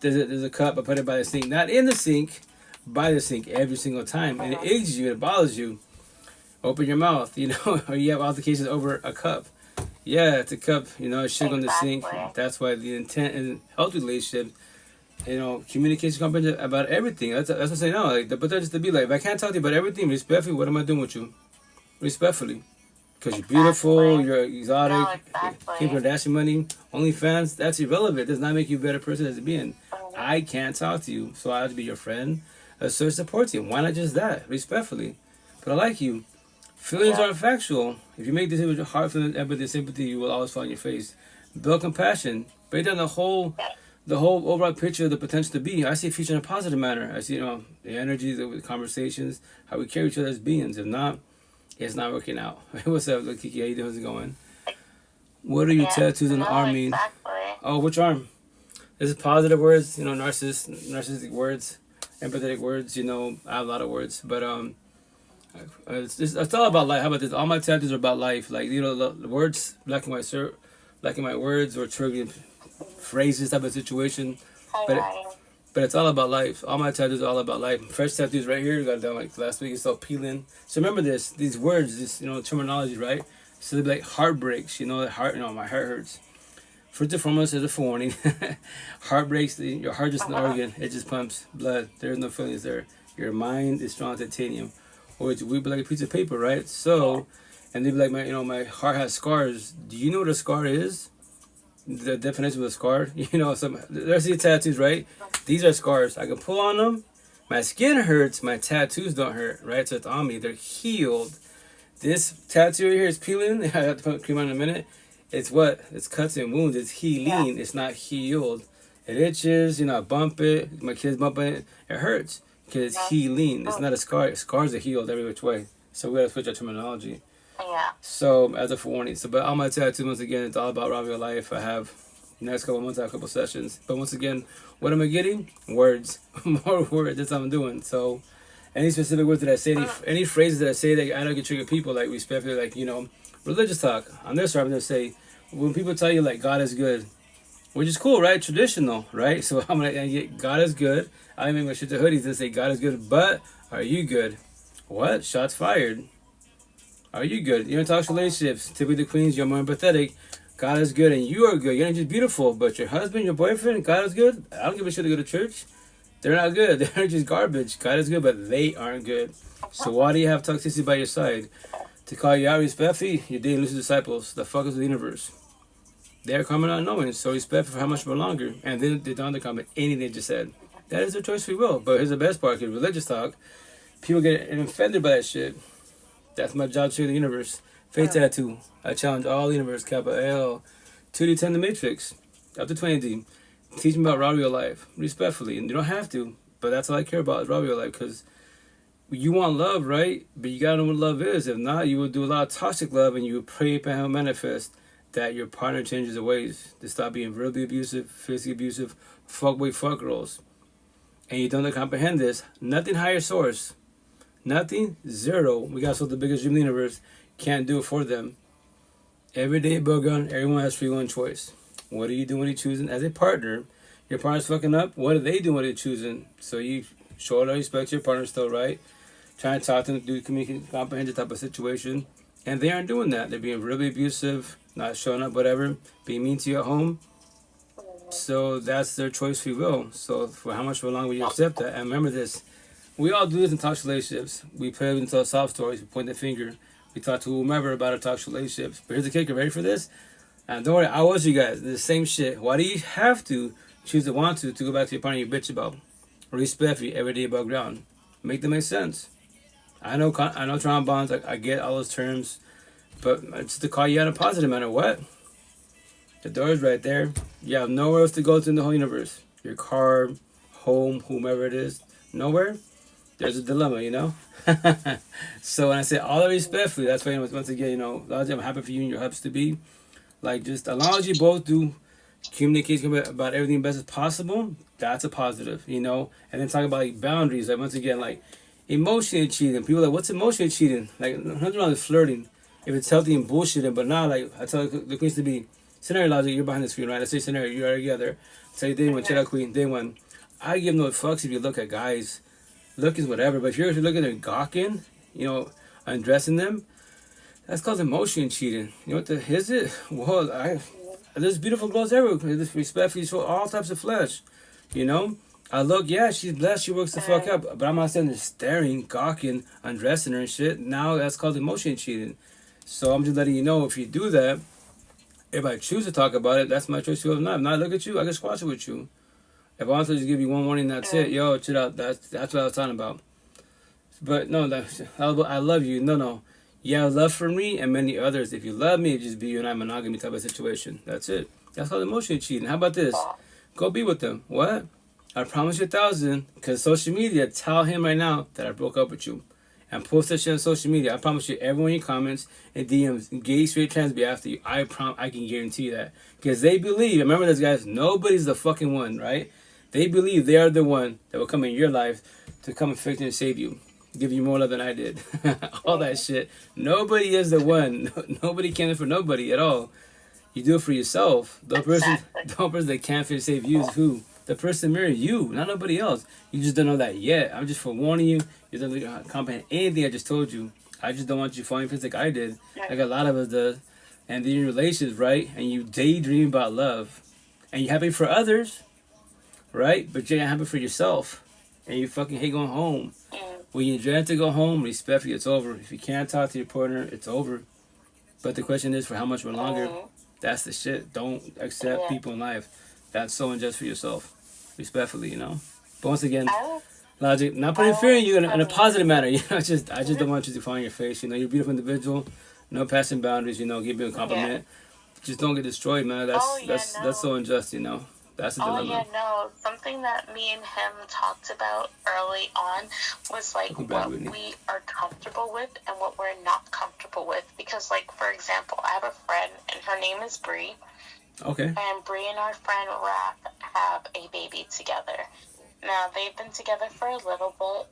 there's a cup, I put it by the sink, not in the sink, by the sink every single time, and it eggs you, it bothers you. Open your mouth, or you have altercations over a cup. Yeah, it's a cup, it should go in the sink. That's why the intent in healthy relationships, communication, comprehension about everything. That's what I say no. Like, but that's just to be like, if I can't talk to you about everything respectfully, what am I doing with you? Respectfully. Because you're beautiful, you're exotic, Kim Kardashian money, OnlyFans, that's irrelevant. It does not make you a better person as a being. I can't talk to you, so I have to be your friend, a source of support team. Why not just that, respectfully? But I like you. Feelings aren't factual. If you make decisions with your heart, feelings, empathy, and sympathy, you will always fall on your face. Build compassion. Break down the whole overall picture of the potential to be. I see future in a positive manner. I see, the energy, the conversations, how we carry each other as beings. If not, it's not working out. What's up, Likee? How you doing? How's it going? What are your tattoos on the arm mean? Exactly. Oh, which arm? This is positive words, narcissistic words, empathetic words. I have a lot of words, but it's all about life. How about this? All my tattoos are about life. Like, the words, black and white words or triggering phrases type of situation. But it's all about life. All my tattoos are all about life. Fresh tattoos right here. Got done like last week. It's all peeling. So remember these words, this terminology, right? So they're like heartbreaks. My heart hurts. First and foremost, there's a forewarning. Heartbreaks. Your heart just an organ. It just pumps blood. There's no feelings there. Your mind is strong titanium, or we'd be like a piece of paper, right? So, and they'd be like, my heart has scars. Do you know what a scar is? The definition of a scar, there's these tattoos, right? These are scars. I can pull on them. My skin hurts. My tattoos don't hurt, right? So it's on me. They're healed. This tattoo right here is peeling. I have to put cream on in a minute. It's what? It's cuts and wounds. It's healing. Yeah. It's not healed. It itches. I bump it. My kids bump it. It hurts because it's healing. It's not a scar. Scars are healed every which way. So we got to switch our terminology. Yeah. So, as a forewarning. But all my tattoos, once again, it's all about robbing your life. I have, next couple months, I have a couple sessions. But once again, what am I getting? Words. More words. That's what I'm doing. So, any specific words that I say, any phrases that I say that I don't get trigger people, like respectfully, like, religious talk. On this side, I'm going to say, when people tell you, like, God is good, which is cool, right? Traditional, right? So, I'm going to get God is good. I make my shit to hoodies and say, God is good, but are you good? What? Shots fired. Are you good? You're in toxic relationships. Typically the queens, you're more empathetic. God is good and you are good. You're not just beautiful, but your husband, your boyfriend, God is good. I don't give a shit to go to church. They're not good. They're just garbage. God is good, but they aren't good. So why do you have toxicity by your side? To call you out respectfully, you're dating loose disciples. The fuck is the universe? They're coming out knowing, so respect for how much for longer. And then they don't comment anything they just said. That is their choice free will. But here's the best part, because religious talk, people get offended by that shit. That's my job to show the universe. Fate tattoo. I challenge all the universe. Kappa L. 2D10 the Matrix. Up to 20D. Teach me about robbing your life. Respectfully. And you don't have to. But that's all I care about is robbing your life. Because you want love, right? But you got to know what love is. If not, you will do a lot of toxic love. And you will pray and manifest that your partner changes their ways. To stop being verbally abusive, physically abusive, fuckboy fuck girls. And you don't comprehend this. Nothing higher source. Nothing, zero. We got the biggest dream in the universe. Can't do it for them. Every day, Bogun, everyone has free will and choice. What are you doing when you're choosing? As a partner, your partner's fucking up. What are they doing when they're choosing? So you show and respect your partner still, right? Trying to talk to them, do communication, comprehension type of situation. And they aren't doing that. They're being really abusive, not showing up, whatever. Being mean to you at home. So that's their choice, free will. So for how much for long will you accept that? And remember this, we all do this in toxic relationships. We play into sob stories, we point the finger, we talk to whomever about our toxic relationships. But here's the kicker, ready for this? And don't worry, I was you guys, the same shit. Why do you have to choose to want to go back to your partner you bitch about? Respect you every day above ground. Make them make sense. I know trauma bonds, I get all those terms, but it's to call you out in a positive manner. What? The door is right there. You have nowhere else to go to in the whole universe. Your car, home, whomever it is, nowhere. There's a dilemma, you know? So when I say all respectfully, that's why, once again, you know, I'm happy for you and your hubs to be. Like, just as long as you both do communicate about everything best as possible, that's a positive, you know? And then talk about, like, boundaries. Like, once again, like, emotionally cheating. People are like, what's emotionally cheating? Like, nothing wrong with flirting if it's healthy and bullshitting. But now, like, I tell the queens to be, scenario logic, you're behind the screen, right? I say scenario, you're together. Say day one, check out queen, day one. I give no fucks if you look at guys. Look is whatever, but if you're looking at them gawking, you know, undressing them, that's called emotion cheating. You know what the is it? Well, there's beautiful girls everywhere. There's respect for you, show all types of flesh. You know? I look, yeah, she's blessed, she works the fuck up, but I'm not sitting there staring, gawking, undressing her and shit. Now that's called emotion cheating. So I'm just letting you know, if you do that, if I choose to talk about it, that's my choice to not. If not, look at you, I can squash it with you. If I want to just give you one warning, that's it. Yo, chill out. That's what I was talking about. But no, I love you. No. You have love for me and many others. If you love me, it just be you and I monogamy type of situation. That's it. That's called emotional cheating. How about this? Go be with them. What? I promise you 1,000. Because social media, tell him right now that I broke up with you. And post that shit on social media. I promise you, everyone in your comments and DMs, gay, straight, trans, be after you. I can guarantee you that. Because they believe, remember this, guys, nobody's the fucking one, right? They believe they are the one that will come in your life to come and fix and save you. Give you more love than I did. All that shit. Nobody is the one. Nobody can for nobody at all. You do it for yourself. The person that can't fix save you is who? The person married you, not nobody else. You just don't know that yet. I'm just forewarning you. You don't comprehend anything I just told you. I just don't want you falling for like I did. Like a lot of us does. And then you're in relations, right? And you daydream about love. And you're happy for others, right? But you're not happy for yourself. And you fucking hate going home. When you dread to go home, respectfully, it's over. If you can't talk to your partner, it's over. But the question is, for how much more longer? That's the shit. Don't accept people in life. That's so unjust for yourself. Respectfully, you know. But once again, logic, not putting fear in you in a positive manner. You know, I just don't want you to fall on your face. You know, you're a beautiful individual. No passing boundaries. You know, give you a compliment. Just don't get destroyed, man. That's so unjust. You know. That's a dilemma. Something that me and him talked about early on was like what we are comfortable with and what we're not comfortable with. Because, like, for example, I have a friend and her name is Bree. Okay. And Bree and our friend Raph have a baby together. Now, they've been together for a little bit,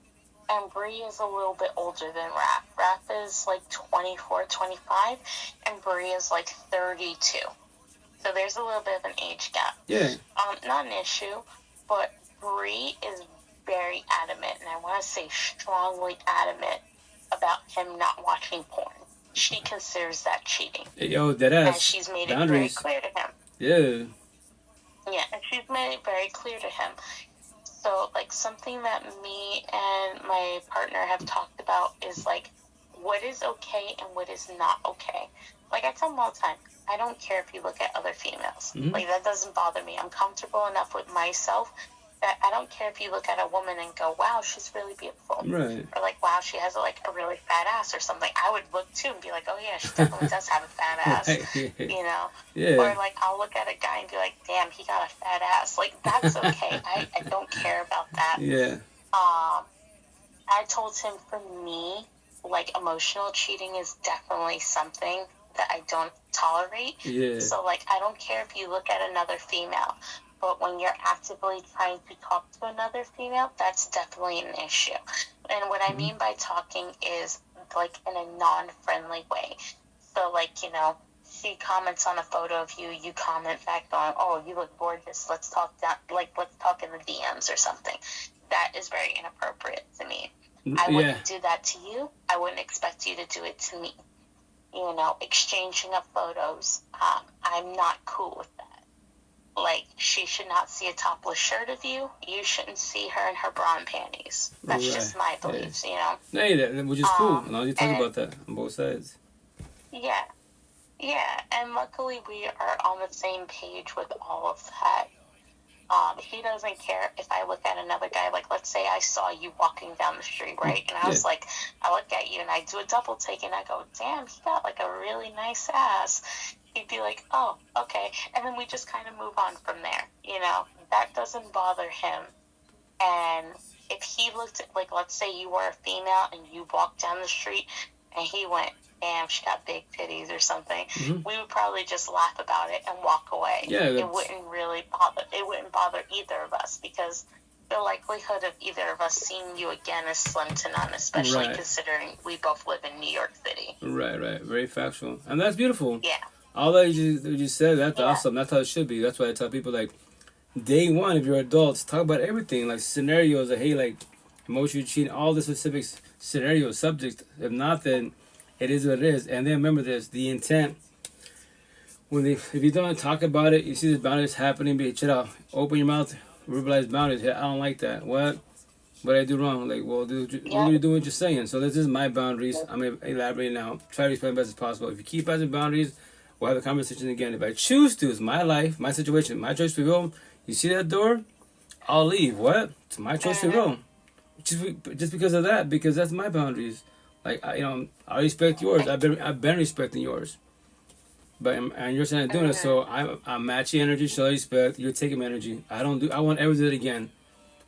and Bree is a little bit older than Raph. Raph is like 24, 25, and Bree is like 32. So there's a little bit of an age gap. Yeah. Not an issue, but Bree is very adamant, and I want to say strongly adamant about him not watching porn. She considers that cheating. Yo, that ass. And she's made boundaries. It very clear to him. Yeah. Yeah, and she's made it very clear to him. So, like, something that me and my partner have talked about is, like, what is okay and what is not okay. Like, I tell him all the time, I don't care if you look at other females. Mm-hmm. Like, that doesn't bother me. I'm comfortable enough with myself that I don't care if you look at a woman and go, wow, she's really beautiful. Right. Or, like, wow, she has, like, a really fat ass or something. I would look, too, and be like, oh, yeah, she definitely does have a fat ass. You know? Yeah. Or, like, I'll look at a guy and be like, damn, he got a fat ass. Like, that's okay. I don't care about that. Yeah. I told him, for me, like, emotional cheating is definitely something that I don't tolerate. Yeah. So, like, I don't care if you look at another female, but when you're actively trying to talk to another female, that's definitely an issue. And what I mean by talking is, like, in a non-friendly way. So, like, you know, she comments on a photo of you, you comment back on, oh, you look gorgeous, let's talk let's talk in the DMs or something. That is very inappropriate to me. I wouldn't do that to you. I wouldn't expect you to do it to me. You know, exchanging of photos, I'm not cool with that. like, she should not see a topless shirt of you. You shouldn't see her in her bra and panties. That's just my beliefs, you know? Yeah, which is cool. As long as you talk about that on both sides. Yeah. Yeah, and luckily we are on the same page with all of that. He doesn't care if I look at another guy, like, let's say I saw you walking down the street, right? And I was like, I look at you and I do a double take and I go, damn, he got like a really nice ass. He'd be like, oh, okay. And then we just kind of move on from there, you know? That doesn't bother him. And if he looked at, like, let's say you were a female and you walked down the street and he went, damn, she got big titties or something, we would probably just laugh about it and walk away. Yeah, it wouldn't really bother. It wouldn't bother either of us, because the likelihood of either of us seeing you again is slim to none, especially considering we both live in New York City. Right. Very factual. And that's beautiful. Yeah. All that you said, that's awesome. That's how it should be. That's why I tell people, like, day one, if you're adults, talk about everything. Like, scenarios, like, hey, like, emotional cheating, all the specific scenarios, subjects. If not, then it is what it is. And then remember this, the intent. If you don't talk about it, you see the boundaries happening, be chill out. Open your mouth, verbalize boundaries. Hey, I don't like that. What did I do wrong? Like, well, dude, what are you doing what you're saying? So this is my boundaries. I'm going to elaborate now. Try to respect as best as possible. If you keep passing boundaries, we'll have a conversation again. If I choose to, it's my life, my situation, my choice to go. You see that door? I'll leave. What? It's my choice to go. Just because of that, because that's my boundaries. Like, I respect yours. I've been respecting yours. And you're saying I'm doing it, so I match your energy, show respect. You're taking my energy. I won't ever do it again,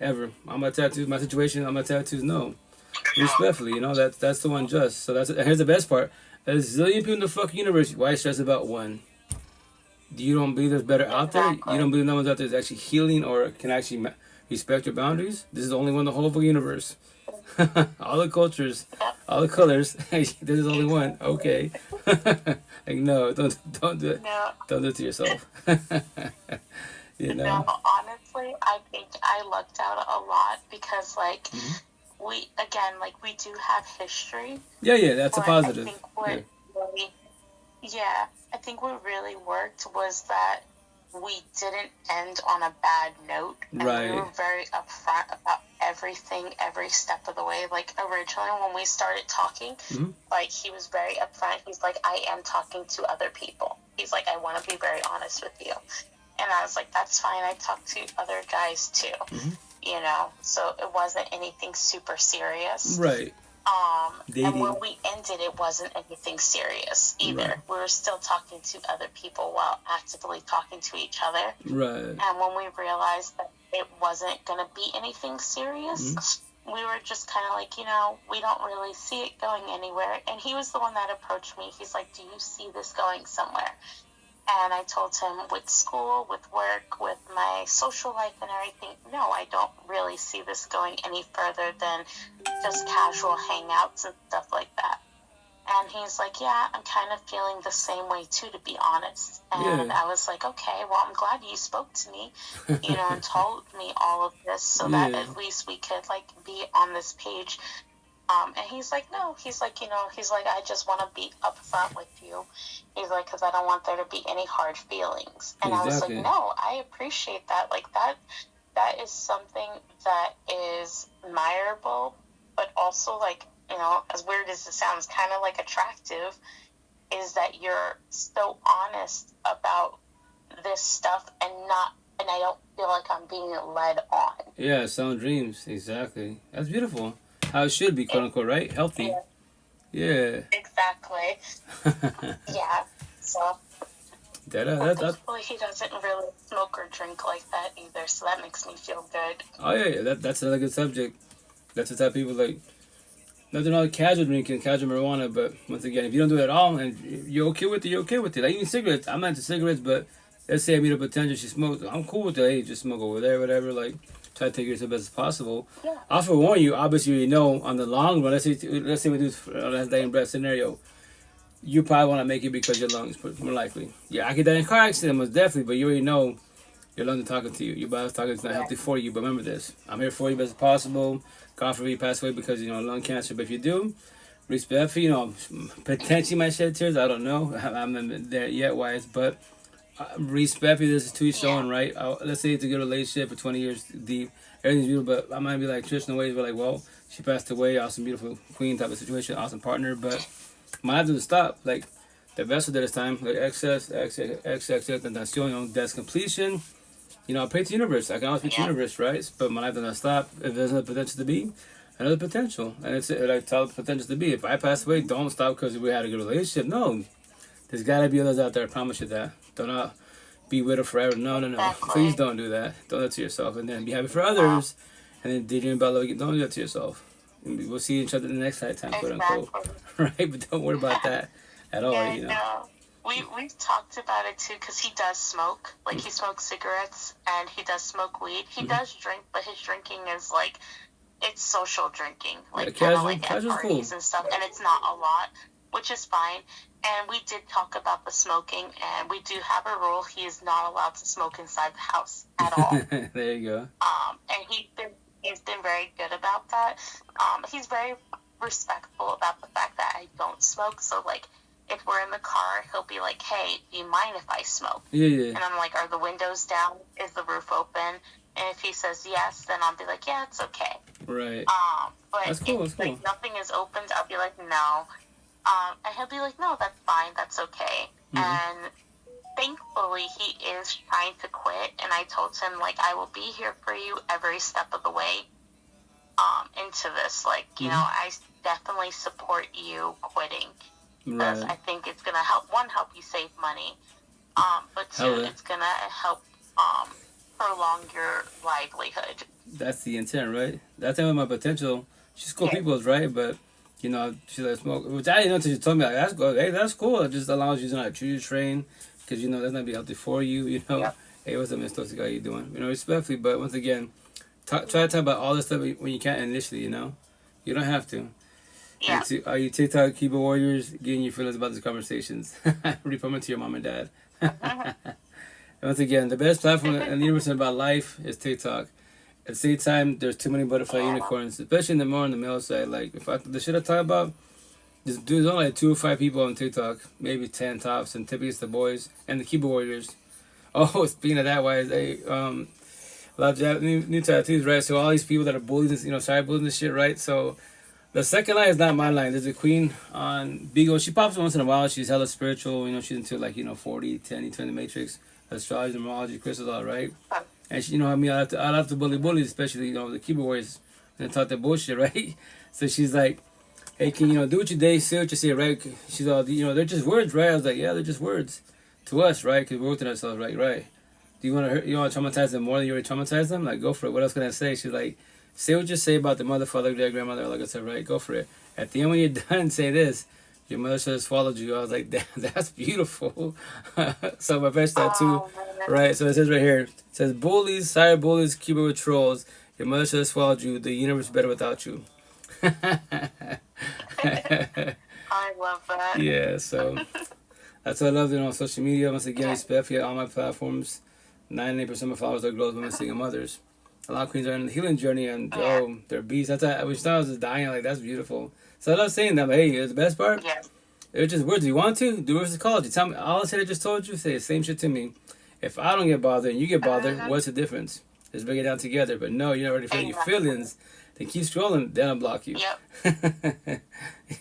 ever. I'm gonna tattoo my situation. I'm gonna tattoo no, respectfully. You know that's the one just. So and here's the best part: a zillion people in the fucking universe. Why stress about one? You don't believe there's better out there? You don't believe no one's out there that's actually healing or can actually respect your boundaries? This is the only one in the whole fucking universe. All the cultures, all the colors. This is only one. Okay. Like, no, don't do it. No. Don't do it to yourself. You know. No, honestly, I think I lucked out a lot because, like, we do have history. Yeah, that's a positive. I think what really worked was that we didn't end on a bad note. And we were very upfront about everything, every step of the way. Like, originally when we started talking, like, he was very upfront. He's like, I am talking to other people. He's like, I want to be very honest with you. And I was like, that's fine. I talk to other guys too. You know, so it wasn't anything super serious. Right. And when we ended, it wasn't anything serious either. Right. We were still talking to other people while actively talking to each other. Right. And when we realized that it wasn't going to be anything serious, we were just kind of like, you know, we don't really see it going anywhere. And he was the one that approached me. He's like, do you see this going somewhere? And I told him, with school, with work, with my social life and everything, no, I don't really see this going any further than just casual hangouts and stuff like that. And he's like, yeah, I'm kind of feeling the same way too, to be honest. And I was like, okay, well, I'm glad you spoke to me, you know, and told me all of this so that at least we could, like, be on this page. And he's like, no, he's like, you know, he's like, I just want to be upfront with you. He's like, because I don't want there to be any hard feelings. And I was like, no, I appreciate that. Like, that is something that is admirable, but also, like, you know, as weird as it sounds, kind of, like, attractive, is that you're so honest about this stuff and I don't feel like I'm being led on. Yeah, sound dreams, exactly. That's beautiful. How it should be, quote unquote, right? Healthy. Yeah. Exactly. Yeah. So. Hopefully he doesn't really smoke or drink like that either, so that makes me feel good. Oh yeah. That's another good subject. That's the type of people, like, nothing wrong with casual drinking, casual marijuana, but once again, if you don't do it at all and you're okay with it, you're okay with it. Like, even cigarettes, I'm not into cigarettes, but let's say I meet a potential, she smokes, I'm cool with it. Hey, just smoke over there, whatever. Like, try to take it as best as possible. Yeah. I'll forewarn you, obviously, you know, on the long run, let's say we do a last dying breath scenario, you probably want to make it because your lungs, more likely. Yeah, I could die in a car accident, most definitely, but you already know your lungs are talking to you. Your body's talking, it's not healthy for you, but remember this. I'm here for you best as possible. God forbid you pass away because, you know, lung cancer, but if you do, respect for, you know, potentially might shed tears, I don't know. I'm not there yet, wise, but respectfully, this is to each own, right? Let's say it's a good relationship for 20 years deep. Everything's beautiful, but I might be like traditional ways. We're like, well, she passed away, awesome, beautiful queen type of situation, awesome partner, but my life doesn't stop. Like, the vessel that is time, like excess, tentación, that's completion. You know, I pray to the universe. I can always pray to the universe, right? But my life does not stop. If there's another potential to be, another potential. And it's like, tell the potential to be. If I pass away, don't stop because we had a good relationship. No. There's got to be others out there, I promise you that. Do not be widowed forever. No. Exactly. Please don't do that. Don't do that to yourself. And then be happy for others. And then daydream about love. Don't do that to yourself. And we'll see each other in the next lifetime, quote unquote. Right? But don't worry about that at all, you know. No. We've talked about it too, because he does smoke. Like, he smokes cigarettes and he does smoke weed. He does drink, but his drinking is like, it's social drinking. Like, kind of like at parties and stuff. And it's not a lot, which is fine. And we did talk about the smoking, and we do have a rule. He is not allowed to smoke inside the house at all. There you go. And he's been very good about that. He's very respectful about the fact that I don't smoke. So, like, if we're in the car, he'll be like, hey, do you mind if I smoke? Yeah. And I'm like, are the windows down? Is the roof open? And if he says yes, then I'll be like, yeah, it's okay. Right. But that's cool, if like nothing is opened, I'll be like, no. And he'll be like, no, that's fine, that's okay. And thankfully, he is trying to quit. And I told him, like, I will be here for you every step of the way into this. Like, you know, I definitely support you quitting. Because I think it's going to help you save money. But two, it's going to help prolong your livelihood. That's the intent, right? That's my potential. She's cool people's, right? But, you know, she like smoke, which I didn't know until she told me, like, that's good. Hey, that's cool. It just allows you to not choose train, because, you know, that's not be healthy for you, you know. Yep. Hey, what's up, Miss Toxic? How you doing? You know, respectfully, but once again, try to talk about all this stuff when you can initially, you know. You don't have to. Yeah. Are you TikTok keyboard warriors getting your feelings about these conversations? Report it to your mom and dad. Once again, the best platform in the universe about life is TikTok. At the same time, there's too many butterfly unicorns, especially in the male side. Like, the shit I talk about, there's only like 2 or 5 people on TikTok, maybe 10 tops, and typically it's the boys and the keyboard warriors. Oh, speaking of that, a lot of new tattoos, right? So all these people that are bullies, you know, side bullies and shit, right? So the second line is not my line. There's a queen on Bigo. She pops once in a while. She's hella spiritual. You know, she's into, like, you know, 40, 10, 20 matrix, astrology, numerology, crystals, all right. And she, you know, I mean, I love to bully bullies, especially, you know, the keyboard warriors, and talk that bullshit, right? So she's like, hey, can you know, do what you day, say what you say, right? She's all, you know, they're just words, right? I was like, yeah, they're just words to us, right? Because we're within ourselves, right? Do you want to traumatize them more than you already traumatized them? Like, go for it. What else can I say? She's like, say what you say about the mother, father, dad, grandmother, like I said, right? Go for it. At the end, when you're done, say this. Your mother should have swallowed you. I was like, that's beautiful. So my first tattoo, right? So it says right here, it says, bullies, cyber bullies, keyboard trolls. Your mother should have swallowed you. The universe is better without you. I love that. Yeah, so that's what I love doing on social media. Once again, respect for all my platforms. 98% of my followers are girls, women, single mothers. A lot of queens are in the healing journey, and they're beasts. I wish I was just dying. Like, that's beautiful. So I love saying that. But hey, the best part. Yeah. It's just words. You want to do what's called. You tell me all I said. I just told you. Say the same shit to me. If I don't get bothered and you get bothered, what's the difference? Let's bring it down together. But no, you're not ready for your feelings. Then keep scrolling. Then I'll block you. Yep.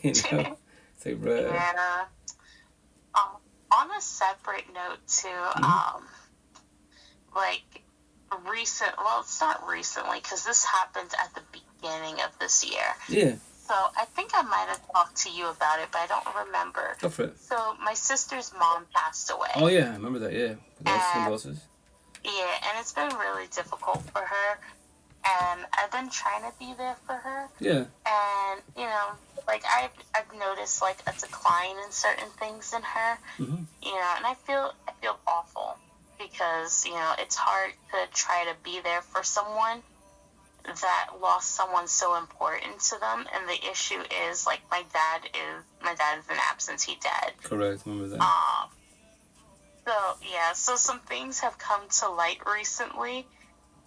You know. Say, bro. Yeah. On a separate note too, like. It's not recently, because this happened at the beginning of this year. Yeah. So I think I might have talked to you about it, but I don't remember. Go for it. So my sister's mom passed away. Oh yeah, I remember that. Yeah. Yeah, and it's been really difficult for her, and I've been trying to be there for her. Yeah. And you know, like I've noticed like a decline in certain things in her. You know, and I feel awful. Because, you know, it's hard to try to be there for someone that lost someone so important to them. And the issue is, like, my dad is an absentee dad. Correct, remember that. So some things have come to light recently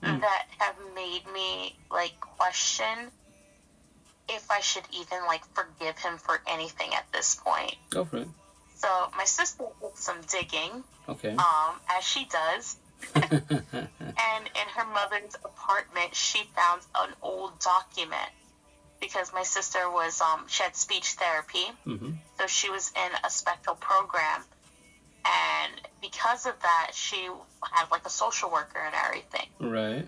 that have made me, like, question if I should even, like, forgive him for anything at this point. Go for it. So my sister did some digging, Okay. as she does. And in her mother's apartment, she found an old document because my sister was, she had speech therapy. Mm-hmm. So she was in a special program. And because of that, she had like a social worker and everything. Right.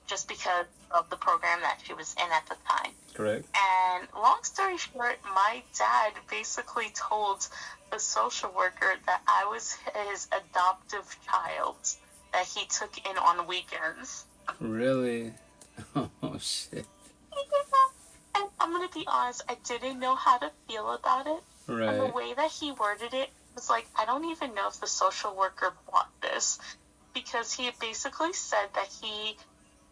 Just because of the program that she was in at the time. Correct. And long story short, my dad basically told the social worker that I was his adoptive child that he took in on weekends. Really? Oh, shit. And I'm going to be honest, I didn't know how to feel about it. Right. And the way that he worded it was like, I don't even know if the social worker bought this, because he basically said that he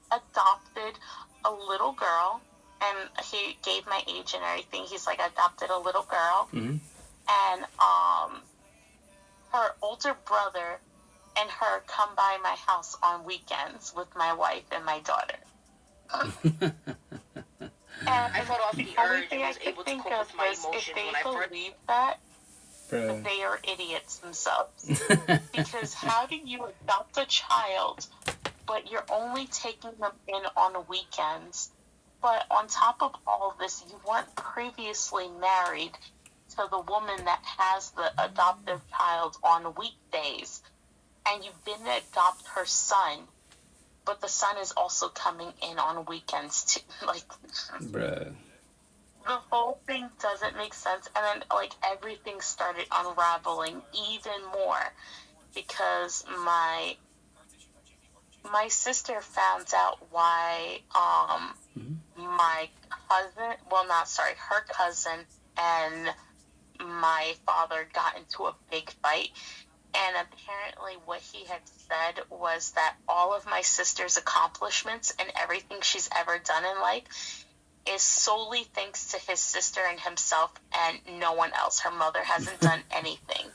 adopted a little girl, and he gave my age and everything. He's like, I adopted a little girl, Mm-hmm. and her older brother and her come by my house on weekends with my wife and my daughter. And I fought off the only urge thing and I was could able to think cope of with my was if emotions they when I first... believe that, Bro. they are idiots themselves. Because how do you adopt a child, but you're only taking them in on weekends? But on top of all of this, you weren't previously married to the woman that has the adoptive child on weekdays, and you didn't adopt her son, but the son is also coming in on weekends too. Like, Bruh. the whole thing doesn't make sense. And then, like, everything started unraveling even more because my sister found out why my cousin, her cousin and my father got into a big fight. And apparently what he had said was that all of my sister's accomplishments and everything she's ever done in life is solely thanks to his sister and himself and no one else. Her mother hasn't done anything.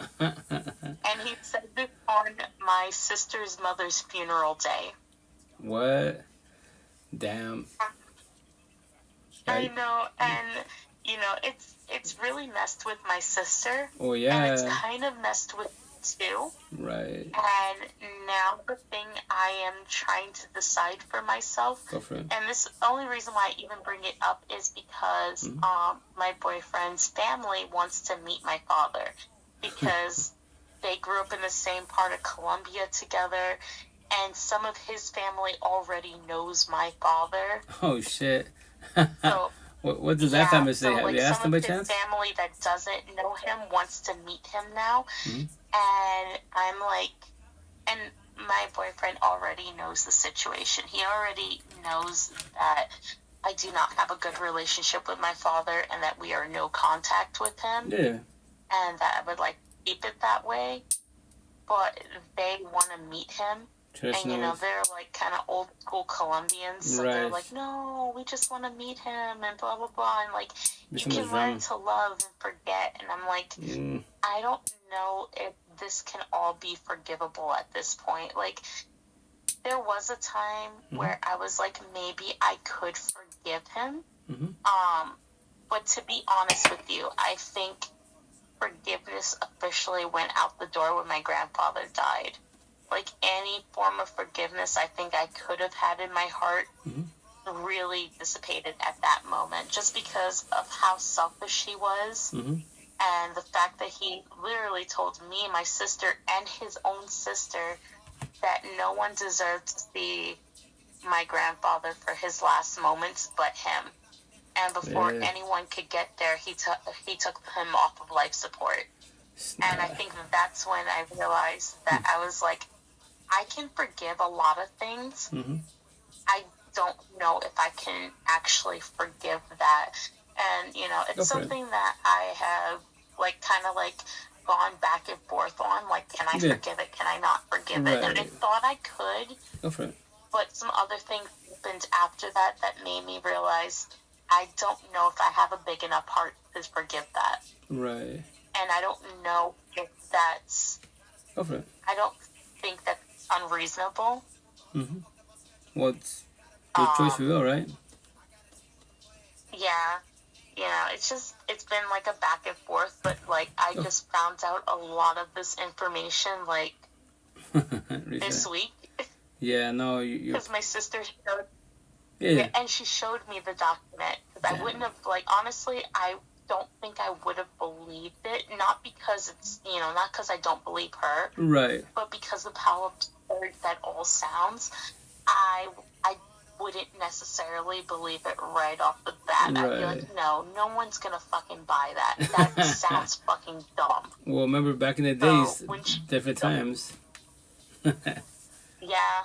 And he said this on my sister's mother's funeral day. What? Damn. I know, and you know, it's really messed with my sister. Oh yeah. And it's kind of messed with me too. Right. And now the thing I am trying to decide for myself, Go for it. and this only reason why I even bring it up is because my boyfriend's family wants to meet my father because they grew up in the same part of Colombia together, and some of his family already knows my father. Oh shit. So what does that family say? So, Have like, you asked them by some of chance? his family that doesn't know him wants to meet him now. Mm-hmm. And I'm like, and my boyfriend already knows the situation. He already knows that I do not have a good relationship with my father and that we are no contact with him. Yeah. And that I would like to keep it that way. But they want to meet him. And, you know, they're like kind of old school Colombians. So they're like, no, we just want to meet him and blah, blah, blah. And like, you can learn to love and forget. And I'm like, I don't know if this can all be forgivable at this point. Like, there was a time where I was like, maybe I could forgive him. But to be honest with you, I think forgiveness officially went out the door when my grandfather died. Like, any form of forgiveness I think I could have had in my heart really dissipated at that moment, just because of how selfish he was. And the fact that he literally told me, my sister, and his own sister that no one deserved to see my grandfather for his last moments but him. And before anyone could get there, he took him off of life support. And I think that's when I realized that I was like, I can forgive a lot of things. I don't know if I can actually forgive that. And, you know, it's something that I have, like, kind of, like, gone back and forth on. Like, can I forgive it? Can I not forgive it? And I thought I could. Go for it. But some other things happened after that made me realize I don't know if I have a big enough heart to forgive that. Right. And I don't know if that's... Go for it. I don't think that's unreasonable. Well, it's your choice for you, right? Yeah. you know, it's been like a back and forth, but like I just found out a lot of this information like this week. Yeah, no, because my sister showed, yeah, and she showed me the document. Because I wouldn't have, like, honestly, I don't think I would have believed it. Not because it's, you know, not because I don't believe her, right? But because of how absurd that all sounds, I wouldn't necessarily believe it right off the bat. Right. I'd be like, no one's gonna fucking buy that. That sounds fucking dumb. Well, remember back in the days, so different times. Yeah,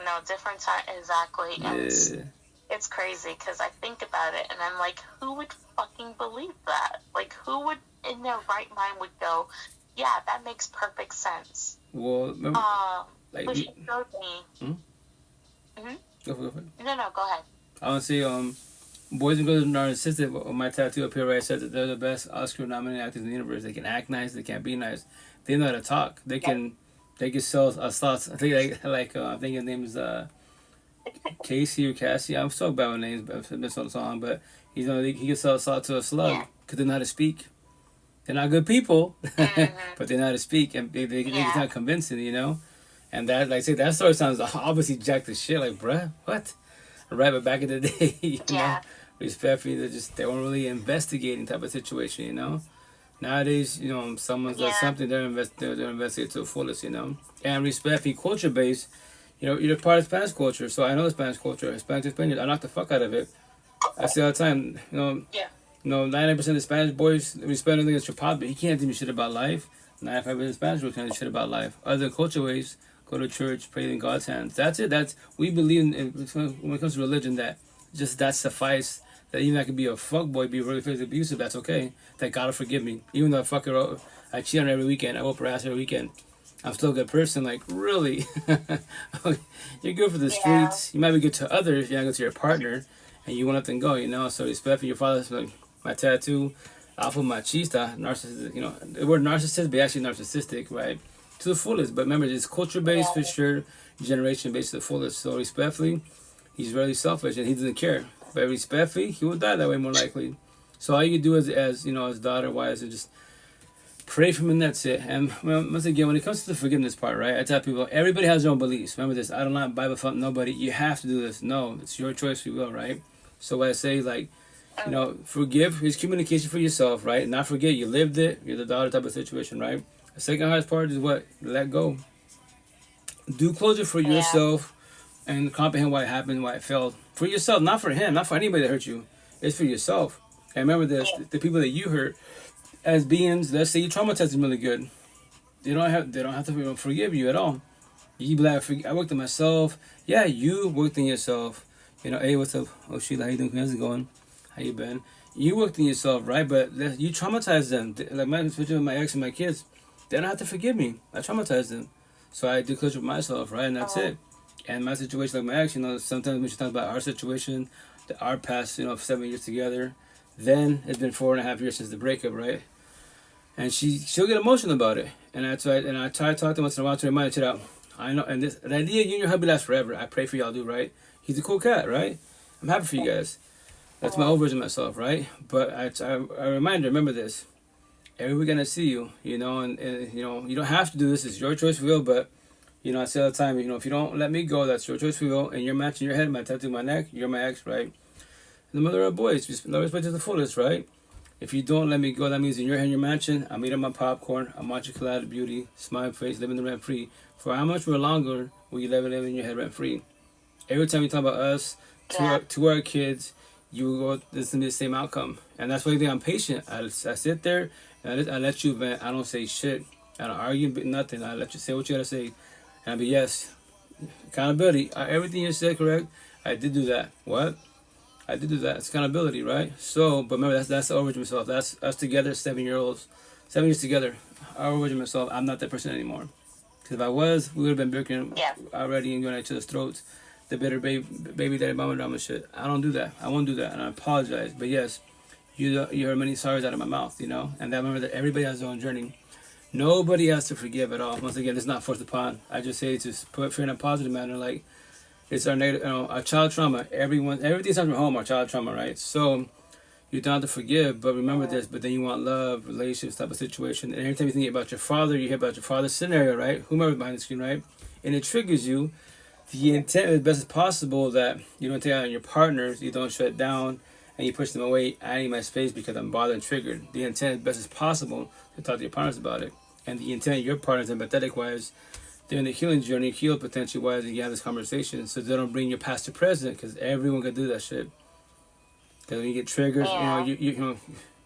no, different time, exactly. And it's crazy because I think about it and I'm like, who would fucking believe that? Like, who would in their right mind would go, yeah, that makes perfect sense. Well, remember, like, but she showed me. Go for it. No, go ahead. I want to say, Boys and Girls Are Narcissistic, on my tattoo up here, right, says that they're the best Oscar-nominated actors in the universe. They can act nice, they can't be nice. They know how to talk. They can sell thoughts. I think I think his name is Casey or Cassie. I'm so bad with names, but I've missed on the song. But he can sell a thought to a slug because they know how to speak. They're not good people, but they know how to speak, and they not convincing, you know. And that, like I say, that story sounds obviously jacked as shit. Like, bruh, what? Right, but back in the day, you know, respectfully, they weren't really investigating type of situation, you know. Nowadays, you know, someone does something, they're investigating to the fullest, you know. And respectfully, culture based, you know, you're part of Spanish culture, so I know the Spanish culture, Hispanic Spaniards. I knock the fuck out of it. I say all the time, you know. Yeah. You know, 99% of the Spanish boys respect anything that's your pop, but he can't tell me shit about life. 95% of the Spanish boys can't do shit about life. Other culture ways, go to church, pray in God's hands. That's it. We believe in when it comes to religion that just that suffice. That even I could be a fuckboy, be really physically abusive, that's okay. That God will forgive me. Even though I cheat on her every weekend, I whoop her ass every weekend. I'm still a good person. Like, really? You're good for the streets. You might be good to others. You're not good to your partner. And you won't let them go, you know? So respect for your father's, like, my tattoo, alpha machista, narcissistic, you know. The word narcissist, but actually narcissistic, right? To the fullest. But remember, it's culture-based for sure, generation-based to the fullest. So respectfully, he's really selfish and he doesn't care. But respectfully, he will die that way more likely. So all you can do as you know, as daughter, wives, is just pray for him and that's it. And once again, when it comes to the forgiveness part, right, I tell people, everybody has their own beliefs. Remember this, I do not Bible thump nobody. You have to do this. No, it's your choice, free will, right? So what I say, like, you know, forgive is communication for yourself, right? Not forget, you lived it. You're the daughter type of situation, right? The second hardest part is what? Let go. Do closure for yourself and comprehend why it happened, why it failed. For yourself, not for him, not for anybody that hurt you. It's for yourself. And remember this, the people that you hurt as beings, let's say you traumatized them really good. They don't have to forgive you at all. You be like, I worked on myself. Yeah, you worked on yourself. You know, hey, what's up? Oh, Sheila, how you doing? How's it going? How you been? You worked on yourself, right? But you traumatized them. Like, especially with my ex and my kids, they don't have to forgive me. I traumatized them. So I do closure with myself, right? And that's it. And my situation, like my ex, you know, sometimes we should talk about our situation, our past, you know, 7 years together. Then it's been 4.5 years since the breakup, right? And she'll get emotional about it. And I try to talk to her once in a while to remind her, that I know, and the idea you and your hubby last forever. I pray for y'all, do, right? He's a cool cat, right? I'm happy for you guys. That's my old version of myself, right? But I remind her, remember this. Every weekend I see you, you know, and you know, you don't have to do this. It's your choice, will, but you know, I say all the time, you know, if you don't let me go, that's your choice, will, and you're matching your head, my tattoo, my neck, you're my ex, right? And the mother of boys, love respect to the fullest, right? If you don't let me go, that means in your head, you're matching. I'm eating my popcorn. I'm watching Collide Beauty, smile face, living the rent free. For how much more longer will you live in your head rent free? Every time you talk about us to our kids, you will go. This is gonna be the same outcome, and that's why I think I'm patient. I sit there and I let you vent. I don't say shit. I don't argue nothing. I let you say what you gotta say, and I be yes, accountability. Everything you said correct. I did do that. What? I did do that. It's accountability, right? So, but remember, that's the origin of myself. That's us together, 7 years together. Our origin of myself. I'm not that person anymore. Because if I was, we would have been breaking already and going at each other's throats. The bitter baby daddy mama drama shit. I don't do that. I won't do that, and I apologize. But yes, you heard many sorries out of my mouth, you know. And that, remember that everybody has their own journey. Nobody has to forgive at all. Once again, it's not forced upon. I just say to put fear in a positive manner, like it's our negative, our child trauma. Everything comes from home, our child trauma, right? So You're down to forgive, but remember this, but then you want love, relationships, type of situation. And every time you think about your father, you hear about your father's scenario, right? Whomever behind the screen, right? And it triggers you. The intent is best as possible that you don't take out on your partners, you don't shut down, and you push them away. I need my space because I'm bothered and triggered. The intent is best as possible to talk to your partners about it. And the intent of your partners, empathetic-wise, they're in the healing journey, heal potential-wise, and you have this conversation. So they don't bring your past to present, because everyone can do that shit. Because when you get triggers, you know,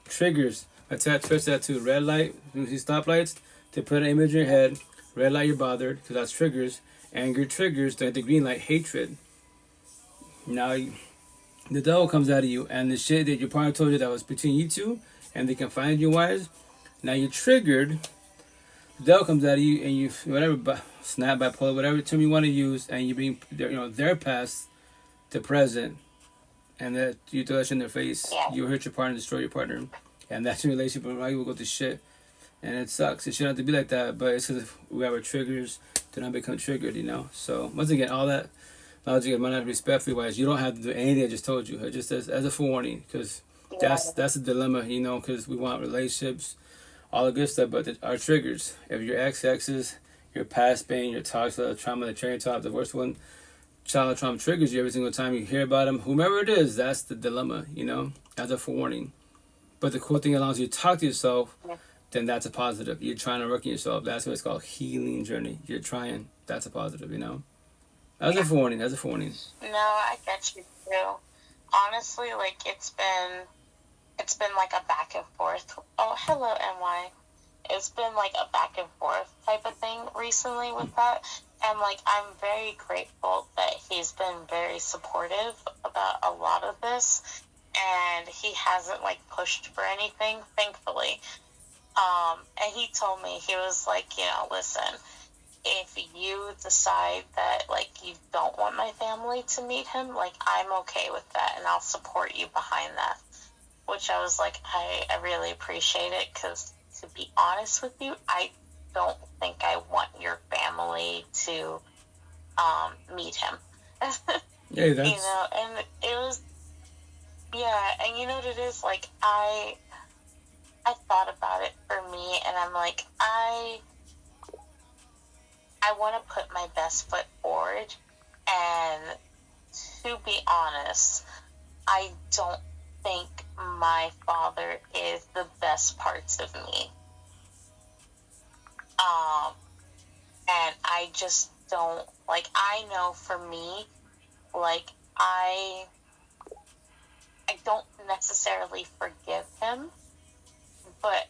triggers. I twist that too. Red light, when you see stoplights, to put an image in your head. Red light, you're bothered, because that's triggers. Anger triggers, the green light, hatred. Now, the devil comes out of you, and the shit that your partner told you that was between you two, and they confined you wise, now you're triggered. The devil comes out of you, and you, whatever, snap, bipolar, whatever term you want to use, and you bring, their past to present, and that you throw that shit in their face. You hurt your partner, destroy your partner, and that's your relationship, and you will go to shit. And it sucks. It shouldn't have to be like that, but it's because we have our triggers to not become triggered, So, once again, all that knowledge you get, might not respectfully wise, you don't have to do anything I just told you. Just as a forewarning, because that's a dilemma, because we want relationships, all the good stuff, but our triggers. If your exes, your past pain, your toxic trauma, the cherry top, the worst one, child trauma triggers you every single time you hear about them, whomever it is, that's the dilemma, as a forewarning. But the cool thing allows you to talk to yourself, then that's a positive. You're trying to work on yourself. That's what it's called, healing journey. You're trying. That's a positive, As a forewarning, No, I get you too. Honestly, like it's been like a back and forth. Oh, hello, NY. It's been like a back and forth type of thing recently with that. And like I'm very grateful that he's been very supportive about a lot of this, and he hasn't like pushed for anything, thankfully. And he told me, he was like, listen, if you decide that, like, you don't want my family to meet him, like, I'm okay with that, and I'll support you behind that. Which I was like, I really appreciate it, because, to be honest with you, I don't think I want your family to, meet him. Yeah, that's... and it was, and you know what it is, like, I thought about it for me, and I'm like, I want to put my best foot forward, and to be honest, I don't think my father is the best parts of me. And I just don't, like, I know for me, like, I don't necessarily forgive him, but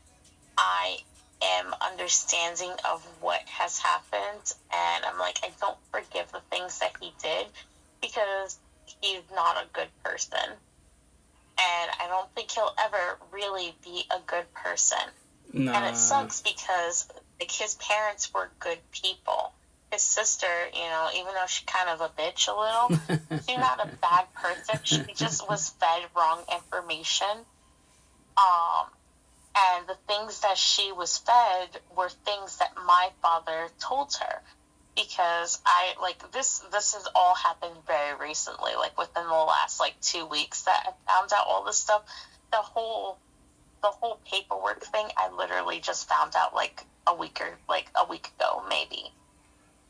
I am understanding of what has happened, and I'm like, I don't forgive the things that he did because he's not a good person, and I don't think he'll ever really be a good person. Nah. And it sucks because like his parents were good people. His sister, even though she's kind of a bitch a little, she's not a bad person. She just was fed wrong information. And the things that she was fed were things that my father told her. Because this has all happened very recently, like within the last 2 weeks that I found out all this stuff. The whole paperwork thing, I literally just found out a week ago, maybe.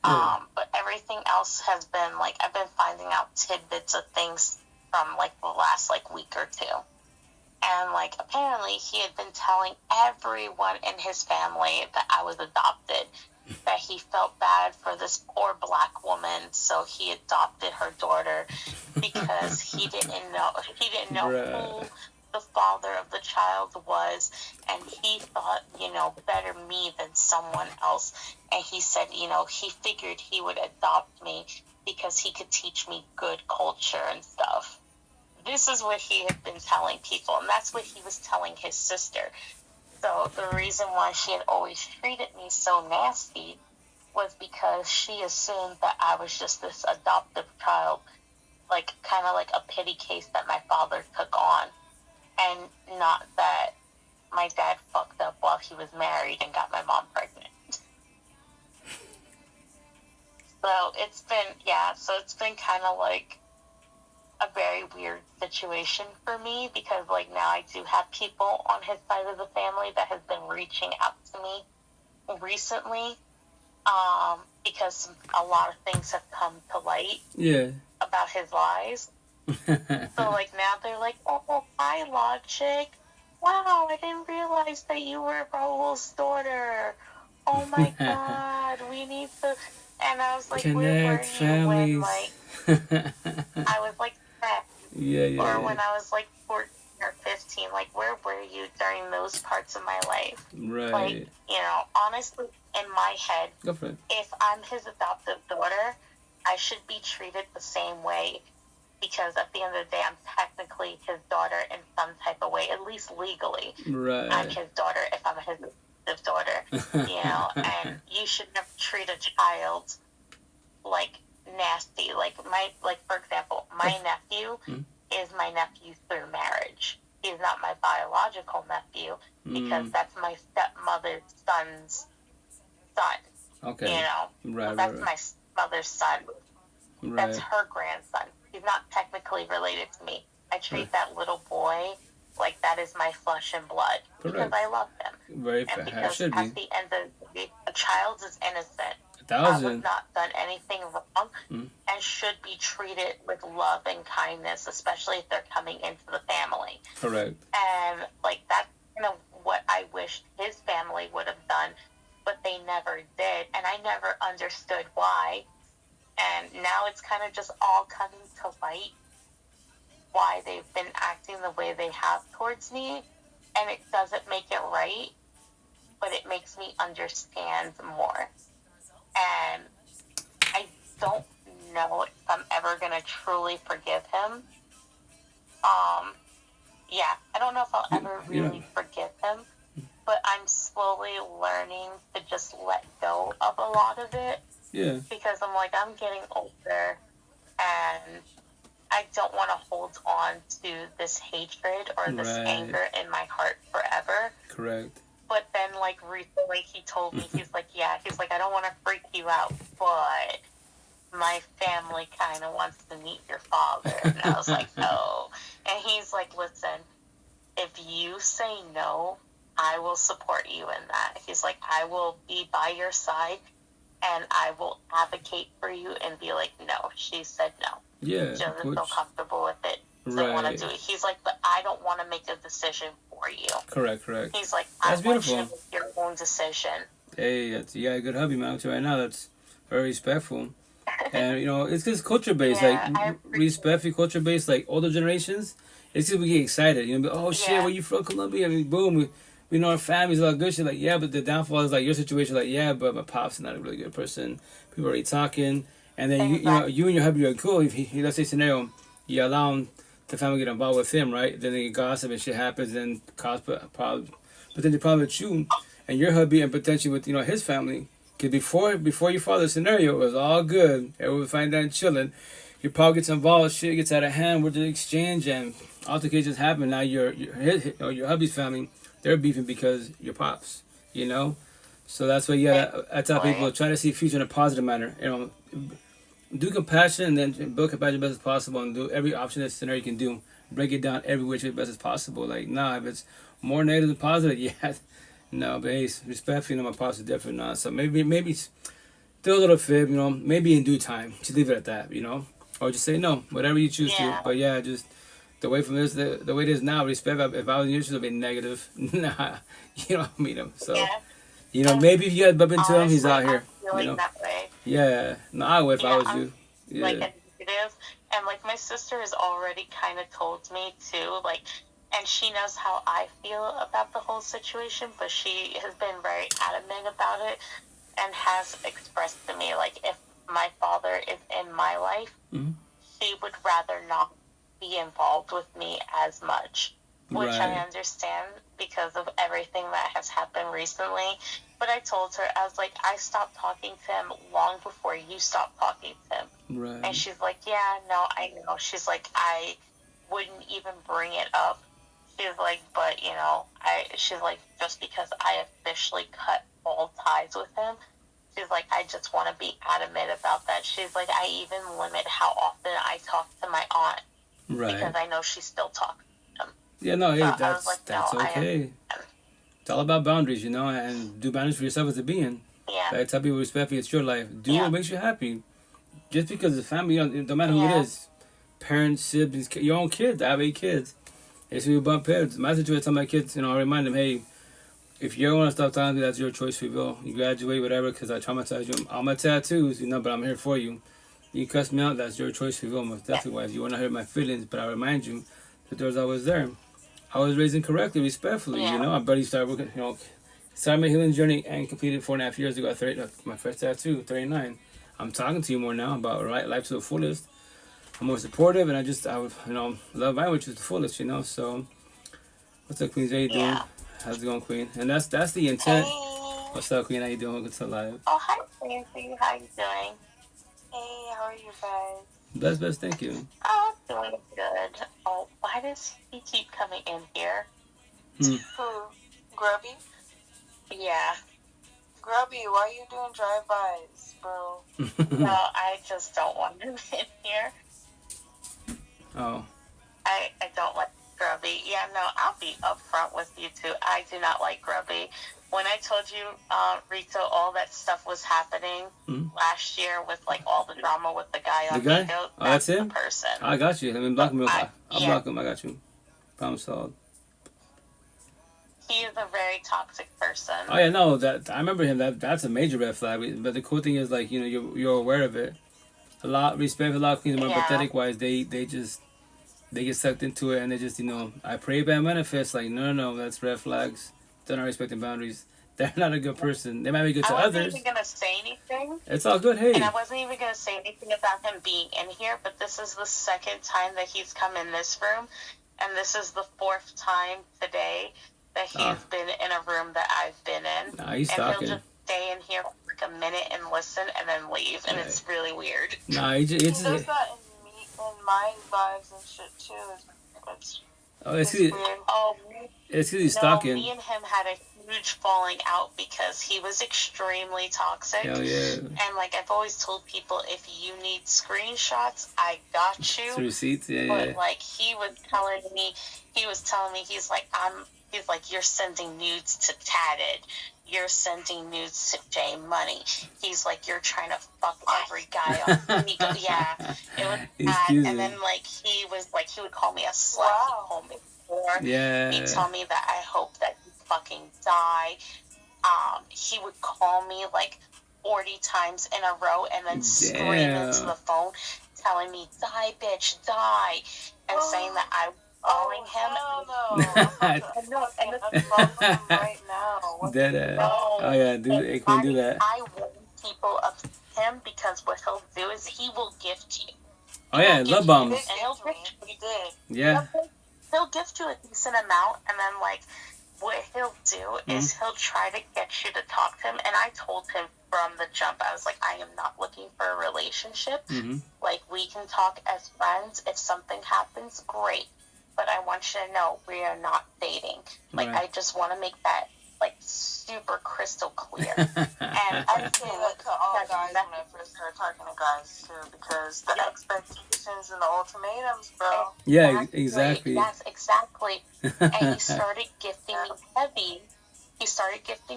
Yeah. But everything else has been I've been finding out tidbits of things from the last week or two. And apparently he had been telling everyone in his family that I was adopted, that he felt bad for this poor black woman, so he adopted her daughter because he didn't know who the father of the child was, and he thought, better me than someone else. And he said, he figured he would adopt me because he could teach me good culture and stuff. This is what he had been telling people, and that's what he was telling his sister. So the reason why she had always treated me so nasty was because she assumed that I was just this adoptive child, kind of like a pity case that my father took on, and not that my dad fucked up while he was married and got my mom pregnant. So it's been kind of a very weird situation for me because, like, now I do have people on his side of the family that has been reaching out to me recently, because a lot of things have come to light about his lies. So, like, now they're like, oh, hi, Logic. Wow, I didn't realize that you were Raul's daughter. Oh, my God, we need to... And I was like, where were you when, like, I was, like, 10? Or when I was, like, 14 or 15, like, where were you during those parts of my life? Right. Like, you know, honestly, in my head, if I'm his adoptive daughter, I should be treated the same way, because at the end of the day, I'm technically his daughter in some type of way, at least legally. Right. I'm his daughter if I'm his daughter, you know, and you should never treat a child like nasty. Like, for example, my nephew is my nephew through marriage. He's not my biological nephew because that's my stepmother's son's son. Okay. You know, right, that's my mother's son. Right. That's her grandson. He's not technically related to me. I treat that little boy like that is my flesh and blood because I love him. Very and because at the end of the day, a child is innocent. 1,000. Has not done anything wrong and should be treated with love and kindness, especially if they're coming into the family. Correct. And, like, that's kind of what I wish his family would have done, but they never did, and I never understood why. And now it's kind of just all coming to light why they've been acting the way they have towards me, and it doesn't make it right, but it makes me understand more. And I don't know if I'm ever going to truly forgive him. I don't know if I'll ever really forgive him, but I'm slowly learning to just let go of a lot of it. Yeah. Because I'm like, I'm getting older, and I don't want to hold on to this hatred or this anger in my heart forever. Correct. But then, like, recently he told me, he's like, I don't want to freak you out, but my family kind of wants to meet your father. And I was like, oh. And he's like, listen, if you say no, I will support you in that. He's like, I will be by your side, and I will advocate for you and be like, no, she said no. Yeah. She doesn't feel comfortable with it. Doesn't want to do it. He's like, but I don't want to make a decision for you. Correct. He's like, that's beautiful. Want you to make your own decision. Hey, you got a good hubby, man, right now. That's very respectful. And, you know, it's just culture-based. Like, respectful, culture-based, like, older generations, it's just we get excited. You know, oh, shit, where you from, Colombia? I mean, boom, we know our families, a lot of good shit. Like, yeah, but the downfall is, like, your situation, like, yeah, but my pop's not a really good person. People are already talking. And then, you and your hubby are cool. If he, let's say scenario, you allow him, the family get involved with him, right? Then they get gossip and shit happens and cause problems. But then the problem with you and your hubby and potentially with, you know, his family, because before your father's scenario, it was all good. Everyone was fine down chilling. Your pop gets involved, shit gets out of hand with the exchange, and altercations happen. Now your hubby's family, they're beefing because your pops, you know? So that's why I tell people, try to see the future in a positive manner. You know, do compassion and then build compassion as best as possible and do every option that scenario you can do. Break it down every which way as best as possible. Like, nah, if it's more negative than positive, yeah. No, but hey, respectfully, you know, my pops is different now. So maybe still a little fib, you know, maybe in due time. Just leave it at that, you know? Or just say no, whatever you choose to. But yeah, just the way from this, the way it is now, respect, if I was in your shoes, it would be negative. Nah, you don't meet him. So, you know, maybe if you guys bump into him, he's out here. You know? That way. Yeah, no, I would if I was you. Yeah. Like, negative. And, like, my sister has already kind of told me, too, like, and she knows how I feel about the whole situation, but she has been very adamant about it and has expressed to me, like, if my father is in my life, she would rather not be involved with me as much, which I understand because of everything that has happened recently. But I told her, I was like, I stopped talking to him long before you stopped talking to him. Right. And she's like, yeah, no, I know. She's like, I wouldn't even bring it up. She's like, but, you know, she's like, just because I officially cut all ties with him, she's like, I just want to be adamant about that. She's like, I even limit how often I talk to my aunt Right. Because I know she's still talking to him. Yeah, no, hey, So that's okay. It's all about boundaries, and do boundaries for yourself as a being. Yeah. Like, tell people respectfully, it's your life. Do what makes you happy. Just because the family, no matter who it is, parents, siblings, your own kids. I have 8 kids. If we bump heads, my situation, I tell my kids, I remind them, hey, if you want to stop talking to me, that's your choice, free will. You graduate, whatever, because I traumatize you. All my tattoos, but I'm here for you. You cuss me out, that's your choice, free will. Most definitely, if you want to hurt my feelings, but I remind you, the door's always there. I was raised incorrectly, respectfully, I barely started working, started my healing journey and completed 4.5 years ago. My first tattoo, 39. I'm talking to you more now about life to the fullest. I'm more supportive, and I love my which is the fullest, So, what's up, Queen? How you doing? How's it going, Queen? And that's the intent. Hey. What's up, Queen? How you doing? Welcome to live. Oh, hi, Nancy. How you doing? Hey, how are you guys? Best, thank you. Oh, doing good. Oh, why does he keep coming in here? Who? Grubby? Yeah. Grubby, why are you doing drive-bys, bro? No, I just don't want him in here. Oh. I don't like Grubby. Yeah, no, I'll be upfront with you two. I do not like Grubby. When I told you, Rita, all that stuff was happening last year with all the drama with the guy on Bigo, that's him? The person. I got you. Let me block him. I'll block him. I got you. Problem solved. He is a very toxic person. Oh yeah, no, I remember him. That's a major red flag. But the cool thing is, you're aware of it. A lot respect for a lot of queens, more empathetic wise. They get sucked into it, and they just I pray bad manifest. No, that's red flags. They're not respecting boundaries. They're not a good person. They might be good to others. I wasn't even gonna say anything. It's all good. Hey. And I wasn't even gonna say anything about him being in here. But this is the second time that he's come in this room, and this is the 4th time today that he's been in a room that I've been in. Nah, he's and talking. He'll just stay in here for a minute and listen and then leave, and it's really weird. Nah, he does that in my vibes and shit too. It's weird. It's because he's stalking. Me and him had a huge falling out because he was extremely toxic. Hell yeah. And I've always told people, if you need screenshots, I got you. Receipts, But he was telling me, he's like, you're sending nudes to Tatted. You're sending nudes to Jay Money. He's like, you're trying to fuck every guy on Bigo. Yeah, it was bad. And then he would call me a slut. Wow. He called me whore. Yeah. He told me that I hope that you fucking die. He would call me 40 times in a row and then scream into the phone, telling me, "Die, bitch, die," and saying that I. Following him. No. I'm following him right now. Dead ass. Oh yeah, it can do that. I warn people of him because what he'll do is he will gift you. Oh yeah, love bombs. And he'll gift you. He did. Yeah. He'll gift you a decent amount, and then what he'll do is he'll try to get you to talk to him. And I told him from the jump, I was like, I am not looking for a relationship. We can talk as friends. If something happens, great. But I want you to know we are not dating. I just want to make that super crystal clear. And I say that to all guys when I first start talking to guys too, because the expectations and the ultimatums, bro. Yeah, exactly. Yes, exactly. And he started gifting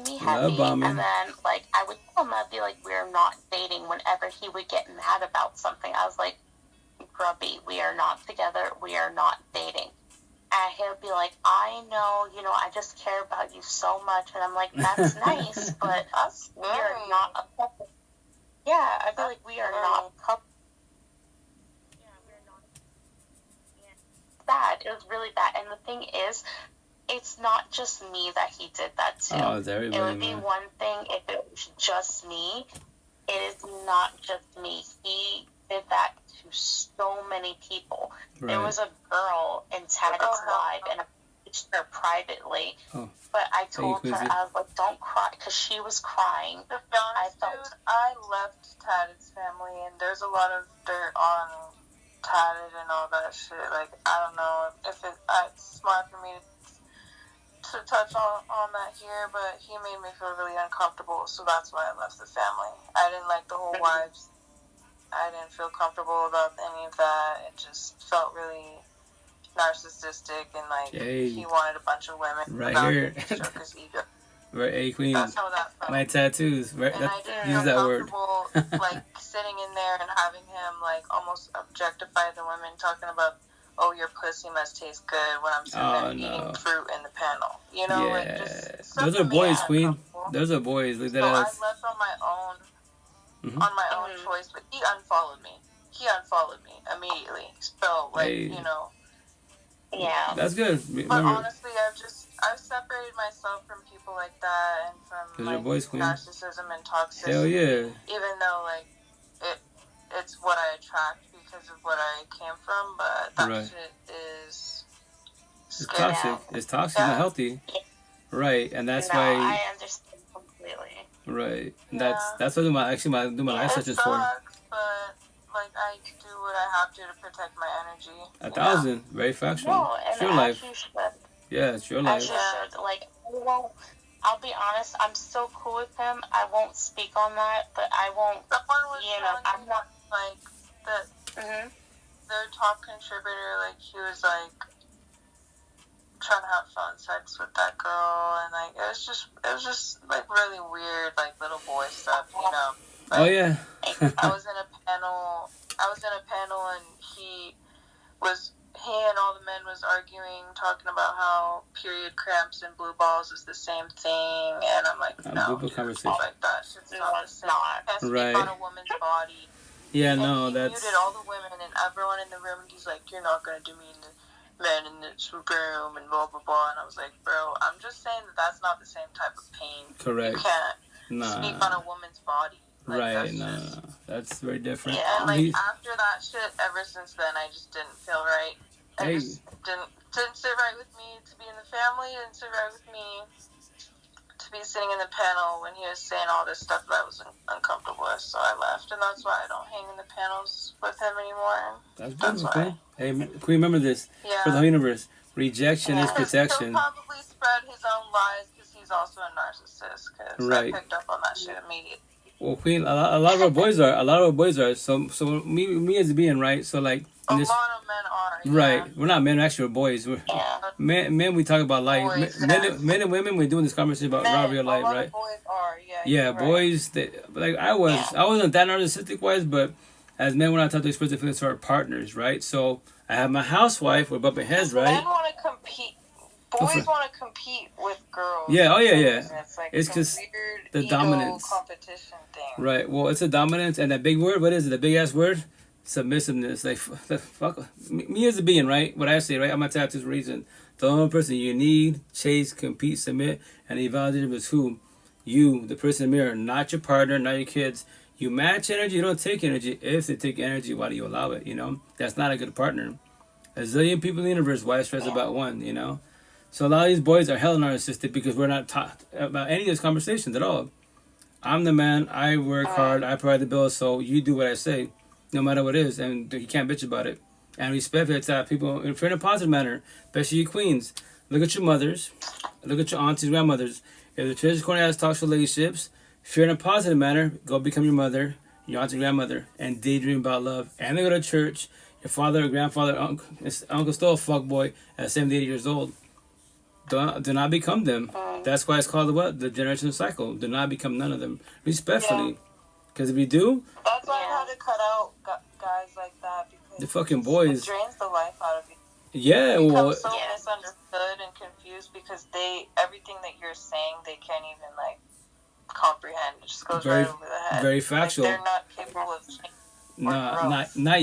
me heavy. Love bombing. And then I would tell him, I'd be like, we're not dating. Whenever he would get mad about something, I was like, Grubby, we are not together, we are not dating. And he'll be like, I know, I just care about you so much. And I'm like, that's nice, but we are not a couple. Yeah, I feel like we are not a couple. Yeah, we're not. Bad. It was really bad. And the thing is, it's not just me that he did that to. Oh, it's everybody, it would be one thing if it was just me. It is not just me. He did that to so many people. Right. There was a girl in Taddet's live, and I reached her privately. Oh. But I told her, I was like, don't cry, because she was crying. To be honest, I left Taddet's family, and there's a lot of dirt on Tatted and all that shit. I don't know if it's smart for me to touch on that here, but he made me feel really uncomfortable, so that's why I left the family. I didn't like the whole wives I didn't feel comfortable about any of that. It just felt really narcissistic, and like he wanted a bunch of women right here to stroke his ego. Right, hey Queen. That's how that felt. My tattoos, right? And I didn't use feel that word. comfortable like sitting in there and having him like almost objectify the women, talking about, oh, your pussy must taste good, when I'm sitting there eating fruit in the panel. You know, like just those are boys, Queen. Those are boys. Look at that. I left on my own. On my own choice, but he unfollowed me. He unfollowed me immediately. So, like, you know. Yeah. That's good. But honestly, I've separated myself from people like that and from like narcissism and toxicity. Hell yeah. Even though, like, it's what I attract because of what I came from, but that shit is scary. It's toxic. It's toxic, not healthy. Right, and that's why. I understand completely. Right, and that's what I do my life sessions for. But like I do what I have to protect my energy. 1,000, very factual. No, and it's your life. Yeah, it's your life. As you should. Like, I'll be honest. I'm so cool with him. I won't speak on that, but I won't. Someone was I'm not like their top contributor. Like he was like trying to have phone sex with that girl, and like it was just like really weird, like little boy stuff, you know. Like, oh yeah. I was in a panel, and he and all the men was arguing, talking about how period cramps and blue balls is the same thing, and I'm like, no, conversation. Like that shit's not the same. Can't speak on a woman's body. Yeah, and no, he that's. muted all the women and everyone in the room, and he's like, you're not gonna do me in the men in this room and blah blah blah, and I was like, bro, I'm just saying that's not the same type of pain. Correct. You can't speak on a woman's body. Like, right, that's very different. Yeah, and like after that shit, ever since then, I just didn't feel right. I just didn't sit right with me to be in the family, didn't sit right with me to be sitting in the panel when he was saying all this stuff that I was uncomfortable with, so I left, and that's why I don't hang in the panels with him anymore. That's why. Hey, can we remember this? For the whole universe, rejection is protection. He'll probably spread his own lies because he's also a narcissist, because I picked up on that shit immediately. Well, Queen, a lot of our boys are. So me as a being, right? So like, a lot of men are. Right, we're not men. Actually, we're boys. We're men. We talk about life. Men and women. We're doing this conversation about real life, right? Boys are. Yeah, boys. Like I wasn't that narcissistic wise, but as men, we're not taught to express the feelings to our partners, right? So I have my housewife. We're bumping heads, right? Men want to compete. Boys want to compete with girls. Yeah, oh yeah. It's just the dominance. Competition thing. Right. Well, it's a dominance, and that big word. What is it? The big ass word? Submissiveness. Like fuck. Me as a being, right? What I say, right? I'm a tattoos reason. The only person you need, chase, compete, submit, and evaluate is who? You, the person in the mirror, not your partner, not your kids. You match energy. You don't take energy. If they take energy, why do you allow it? You know, that's not a good partner. A zillion people in the universe. Why stress about one? You know. So a lot of these boys are hella narcissistic because we're not taught about any of these conversations at all. I'm the man. I work hard. I provide the bills. So you do what I say, no matter what it is, and you can't bitch about it. And respect that people in a positive manner, especially you queens. Look at your mothers. Look at your aunties, grandmothers. If the church corner has toxic relationships, if you're in a positive manner, go become your mother, your auntie, grandmother, and daydream about love. And they go to church. Your father or grandfather, uncle still a fuckboy at 70, 80 years old. Do not become them. That's why it's called the generational cycle. Do not become none of them. Respectfully. Because if you do... That's why I had to cut out guys like that. Because the fucking boys... It drains the life out of you. Yeah, you become so misunderstood and confused because everything that you're saying, they can't even, like, comprehend. It just goes right over the head. Very factual. Like, they're not capable of changing. Not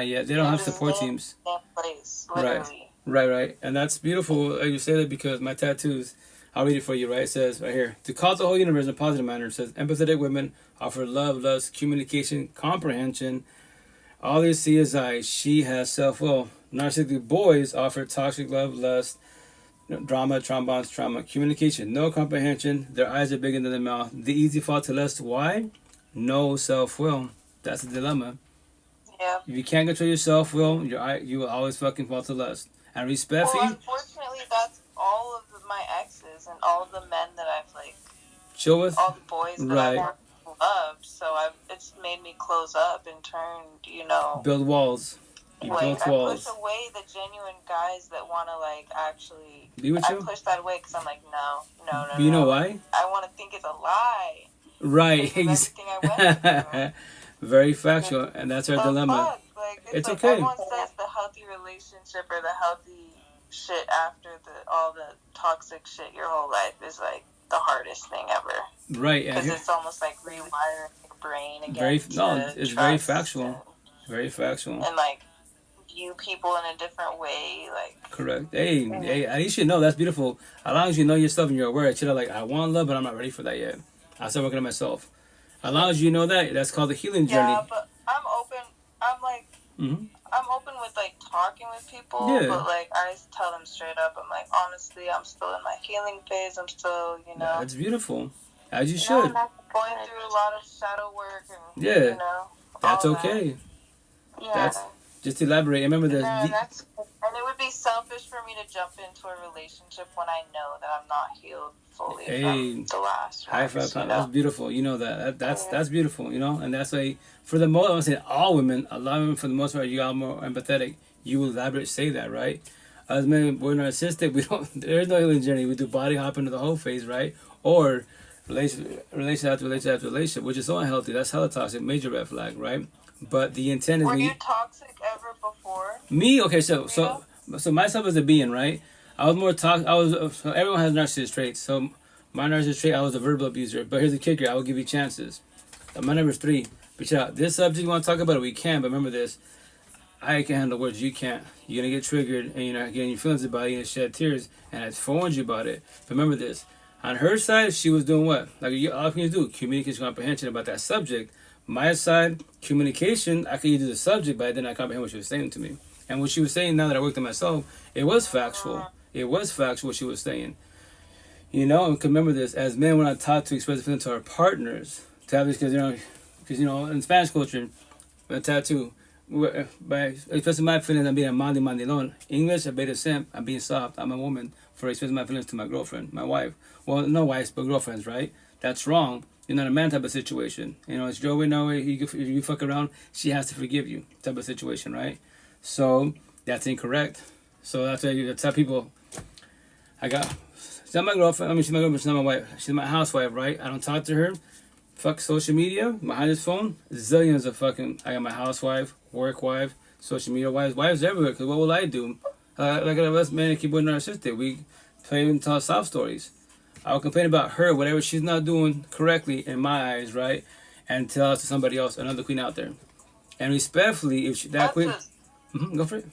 yet. They don't have support teams. Place, literally. Right. And that's beautiful. You say that because my tattoos, I'll read it for you, right? It says right here, to cause the whole universe in a positive manner. It says, empathetic women offer love, lust, communication, comprehension. All they see is I. She has self-will. Narcissistic boys offer toxic love, lust, drama, trombones, trauma, communication, no comprehension. Their eyes are bigger than their mouth. The easy fall to lust. Why? No self-will. That's the dilemma. Yeah. If you can't control your self-will, you will always fucking fall to lust. And respect. Well, unfortunately, that's all of my exes and all of the men that I've like chill with. All the boys that I've worked with loved, so it's made me close up and turn, you know, build walls. You like built I walls. push away the genuine guys that want to like actually. Be with you? I push that away because I'm like, no. But you know why? I want to think it's a lie. Right. Everything I went through. Very factual, and that's our dilemma. Fuck? Like, it's like okay. Everyone says the healthy relationship or the healthy shit after all the toxic shit your whole life is like the hardest thing ever. Right. Because it's almost like rewiring your brain again. It's very factual. Very factual. And like view people in a different way, like. Correct. Hey, at least you know that's beautiful. As long as you know yourself and you're aware, it's like I want love, but I'm not ready for that yet. I still working on myself. As long as you know that, that's called the healing journey. Yeah, but I'm open. I'm like, I'm open with like talking with people, Yeah. but like I tell them straight up. I'm like, honestly, I'm still in my healing phase. I'm still, you know. That's beautiful. As you should. Going through a lot of shadow work and yeah. You know. That's okay. Yeah. That's just elaborate. Remember this. And it would be selfish for me to jump into a relationship when I know that I'm not healed fully from the last one. High five. That's beautiful. You know that's beautiful. You know, and that's why for the most, I'm saying all women, a lot of women for the most part, you are more empathetic. You will elaborate say that, right? As men, we're narcissistic. We don't. There's no healing journey. We do body hop into the whole phase, right? Or relation after relationship, which is so unhealthy. That's hella toxic. Major red flag, right? But the intent is. Were you toxic ever before? Me? Okay, so myself as a being, right? I was more toxic. So everyone has narcissist traits. So my narcissist trait, I was a verbal abuser. But here's the kicker: I will give you chances. My number is 3. But check out this subject. You want to talk about it? We can. But remember this: I can handle words. You can't. You're gonna get triggered, and you're not getting your feelings about it. You're gonna shed tears, and I forewarned you about it. But remember this: on her side, she was doing what? Like all you can do, communication, comprehension about that subject. My side, communication, I could do the subject, but I did not comprehend what she was saying to me. And what she was saying, now that I worked on myself, it was factual. It was factual what she was saying. You know, and remember this, as men, we're not taught to express the feelings to our partners. To have this, because, you know, in Spanish culture, a tattoo, by expressing my feelings, I'm being a mandilon. English, I beta simp, I'm being soft. I'm a woman for expressing my feelings to my girlfriend, my wife. Well, no wives, but girlfriends, right? That's wrong. You're not a man type of situation. You know, it's your way, no way. You fuck around, she has to forgive you type of situation, right? So that's incorrect. So that's why you tell people, she's not my girlfriend. I mean, she's my girlfriend. She's not my wife. She's my housewife, right? I don't talk to her. Fuck social media. Behind this phone, zillions of fucking. I got my housewife, work wife, social media wives everywhere. Cause what will I do? Like us men keep with narcissistic. We play and tell soft stories. I'll complain about her, whatever she's not doing correctly in my eyes, right? And tell it to somebody else, another queen out there. And respectfully, if that queen, go for it.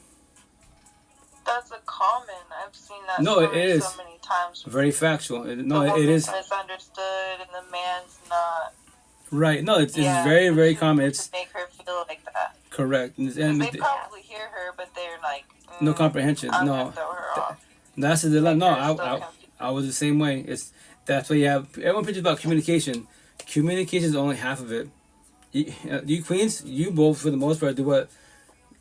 That's a common. I've seen that. No, it is so many times. Very factual. It is misunderstood, and the man's not. Right. No, it's very, very common. It's make her feel like that. Correct. And they probably hear her, but they're like no comprehension. I'm no. gonna throw her off. That's the dilemma. No, I was the same way. That's why you have everyone preaches about communication. Communication is only half of it. You queens, you both for the most part do what?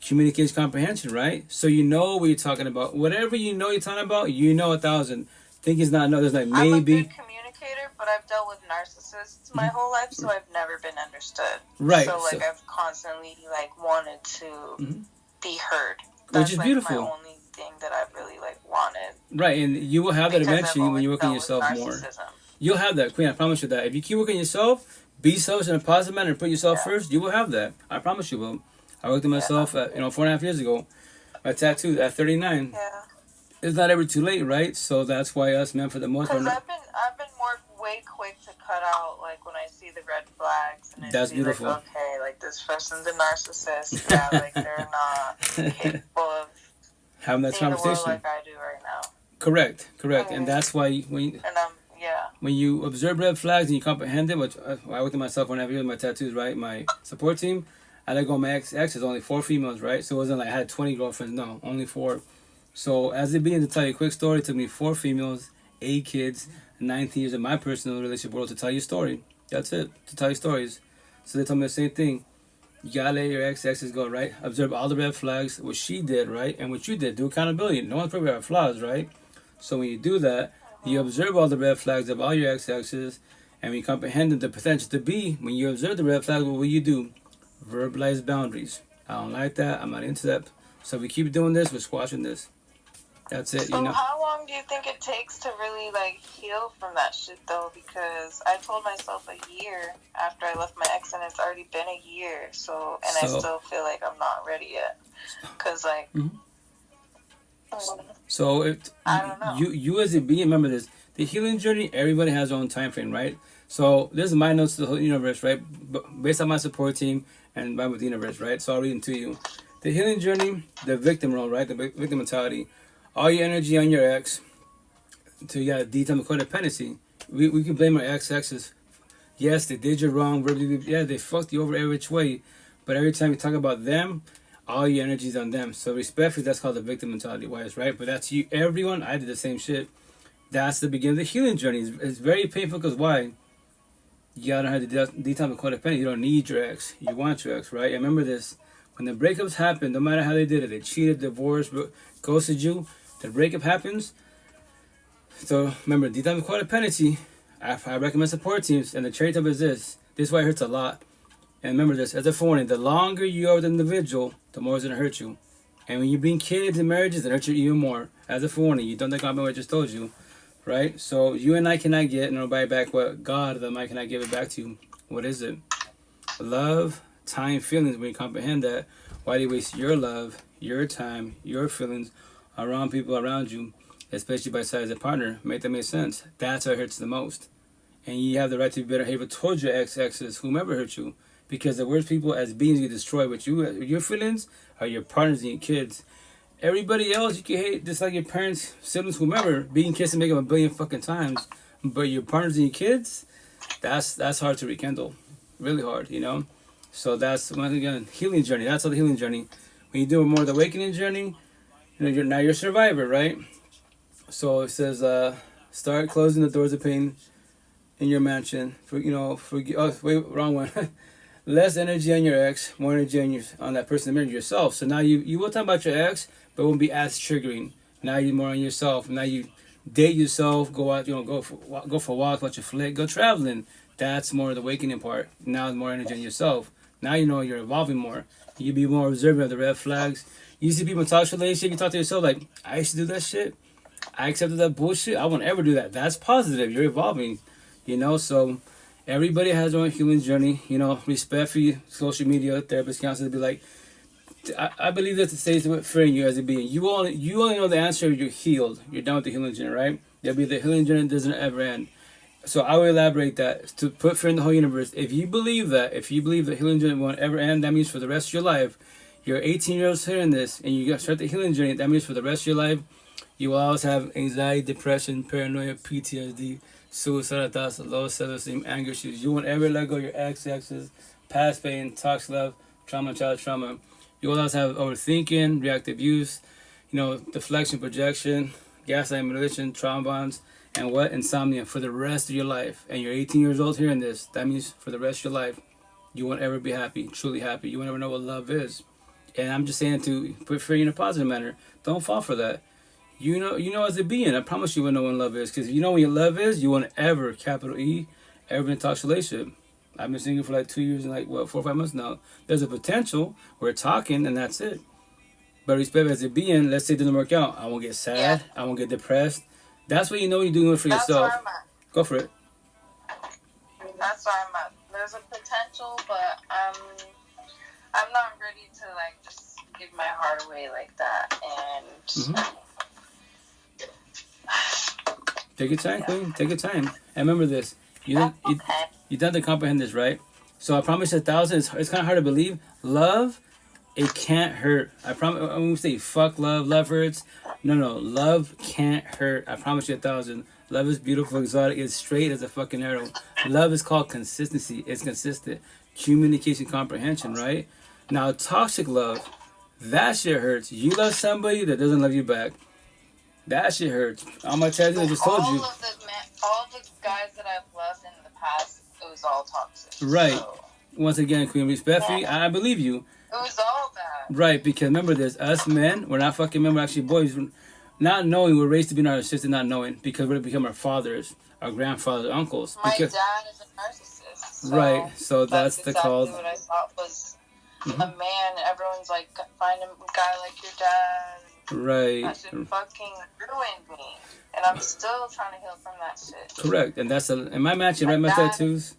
Communication comprehension, right? So you know what you're talking about. Whatever you know you're talking about, you know 1,000. Think it's not no. There's like maybe. I'm a good communicator, but I've dealt with narcissists my whole life, so I've never been understood. Right. So like I've constantly like wanted to be heard. Which is beautiful. Like my only thing that I've really like wanted. Right, and you will have that eventually when you work on yourself more. You'll have that, Queen. I promise you that. If you keep working yourself, be selfish in a positive manner, and put yourself first, you will have that. I promise you will. I worked on myself, 4.5 years ago. My tattoo at 39. Yeah. It's not ever too late, right? So that's why us men, for the most part. Because I've been more way quick to cut out like when I see the red flags and that's see beautiful. Like, okay, like this person's a narcissist. Yeah, like they're not capable of having that conversation the world like I do right now. Correct, and that's why when you observe red flags and you comprehend it, which I worked on myself whenever I with my tattoos, right? My support team, I let go of my exes, only 4 females, right? So it wasn't like I had 20 girlfriends, no, only 4. So as it being, to tell you a quick story, it took me 4 females, 8 kids, 19 years of my personal relationship world to tell you a story. That's it, to tell you stories. So they told me the same thing. You gotta let your exes go, right? Observe all the red flags, what she did, right? And what you did. Do accountability. No one's perfect, our flaws, right? So when you do that, you observe all the red flags of all your exes, And when you comprehend the potential to be, when you observe the red flag, what will you do? Verbalize boundaries. I don't like that. I'm not into that. So we keep doing this. We're squashing this. That's it. So how long do you think it takes to really heal from that shit though? Because I told myself a year after I left my ex, and it's already been a year. So I still feel like I'm not ready yet. Cause so I don't know. You as a being, remember this: the healing journey. Everybody has their own time frame, right? So this is my notes to the whole universe, right? Based on my support team and by with the universe, right? So I'll read them to you. The healing journey, the victim role, right? The victim mentality. All your energy on your ex. So you got to detail the codependency. We can blame our exes. Yes, they did you wrong. Yeah, they fucked you over every which way. But every time you talk about them, all your energy is on them. So respectfully, that's called the victim mentality wise, right? But that's you. Everyone, I did the same shit. That's the beginning of the healing journey. It's very painful because why? You gotta have to detox the codependency. You don't need your ex. You want your ex, right? And remember this. When the breakups happen, no matter how they did it, they cheated, divorced, ghosted you, the breakup happens. So remember, detox the codependency. I recommend support teams. And the cherry top is this. This is why it hurts a lot. And remember this, as a forewarning, the longer you are with an individual, the more it's going to hurt you. And when you bring kids and marriages, it hurts you even more. As a forewarning, you don't think about what I just told you. Right? So you and I cannot get nobody back what God, the mic cannot give it back to you. What is it? Love, time, feelings. When you comprehend that, why do you waste your love, your time, your feelings around people around you, especially by side as a partner? Make that make sense. That's what hurts the most. And you have the right to be better behavior towards your exes, whomever hurt you. Because the worst people as beings you destroy with your feelings are your partners and your kids. Everybody else you can hate, just like your parents, siblings, whomever, being kissed and make them a billion fucking times. But your partners and your kids, that's hard to rekindle. Really hard, you know? So that's, once again, healing journey. That's all the healing journey. When you do more of the awakening journey, you're a survivor, right? So it says, start closing the doors of pain in your mansion. Wrong one. Less energy on your ex, more energy on that person, married yourself. So now you will talk about your ex, but it won't be as triggering. Now you're more on yourself. Now you date yourself, go out, go for a walk, watch a flick, go traveling. That's more of the awakening part. Now more energy on yourself. Now you know you're evolving more. You be more observant of the red flags. You see people in toxic relationship, you talk to yourself like, I used to do that shit. I accepted that bullshit. I won't ever do that. That's positive. You're evolving. So everybody has their own healing journey. Respect for you, social media, therapists, counselors be like, I believe that to say to freeing you as a being. You only know the answer if you're healed. You're done with the healing journey, right? There'll be the healing journey that doesn't ever end. So I will elaborate that to put fear in the whole universe. If you believe the healing journey won't ever end, that means for the rest of your life, you're 18 years old hearing this, and you start the healing journey, that means for the rest of your life, you will always have anxiety, depression, paranoia, PTSD, suicidal thoughts, low self-esteem, anger issues. You won't ever let go of your exes, past pain, toxic love, trauma, child trauma. You will always have overthinking, reactive use, deflection, projection, gaslighting, manipulation, trauma bonds, and insomnia for the rest of your life. And you're 18 years old hearing this. That means for the rest of your life, you won't ever be happy, truly happy. You won't ever know what love is. And I'm just saying to put fear in a positive manner. Don't fall for that. You know as a being, I promise you will know what love is. Because you know what your love is, you won't ever, capital E, ever be in a toxic relationship. I've been single for 2 years and 4 or 5 months now. There's a potential. We're talking and that's it. But respect as a being, let's say it doesn't work out. I won't get sad. Yeah. I won't get depressed. That's what you know you're doing it for yourself. That's where I'm at. Go for it. That's where I'm at. There's a potential, but I'm not ready to just give my heart away like that. And take your time, Queen. Take your time. And remember this. You don't have to comprehend this, right? So I promise you 1,000. It's kind of hard to believe. Love, it can't hurt. I promise. When we say fuck love hurts. No. Love can't hurt. I promise you 1,000. Love is beautiful, exotic. It's straight as a fucking arrow. Love is called consistency. It's consistent. Communication, comprehension, right? Now, toxic love, that shit hurts. You love somebody that doesn't love you back. That shit hurts. I'm gonna tell you, I just told you. All the guys that I've loved in the past, it was all toxic. Right. So. Once again, Queen, respectfully, I believe you. It was all bad. Right, because remember this, us men, we're not fucking men, we're actually boys. Not knowing, we're raised to be narcissistic, not knowing, because we're to become our fathers. our grandfather's uncles. My Because, dad is a narcissist. So right, so that's the exactly called... what I thought was a man. Everyone's like, find a guy like your dad. Right. That shit fucking ruined me. And I'm still trying to heal from that shit. Correct. And that's am I matching right? My tattoos?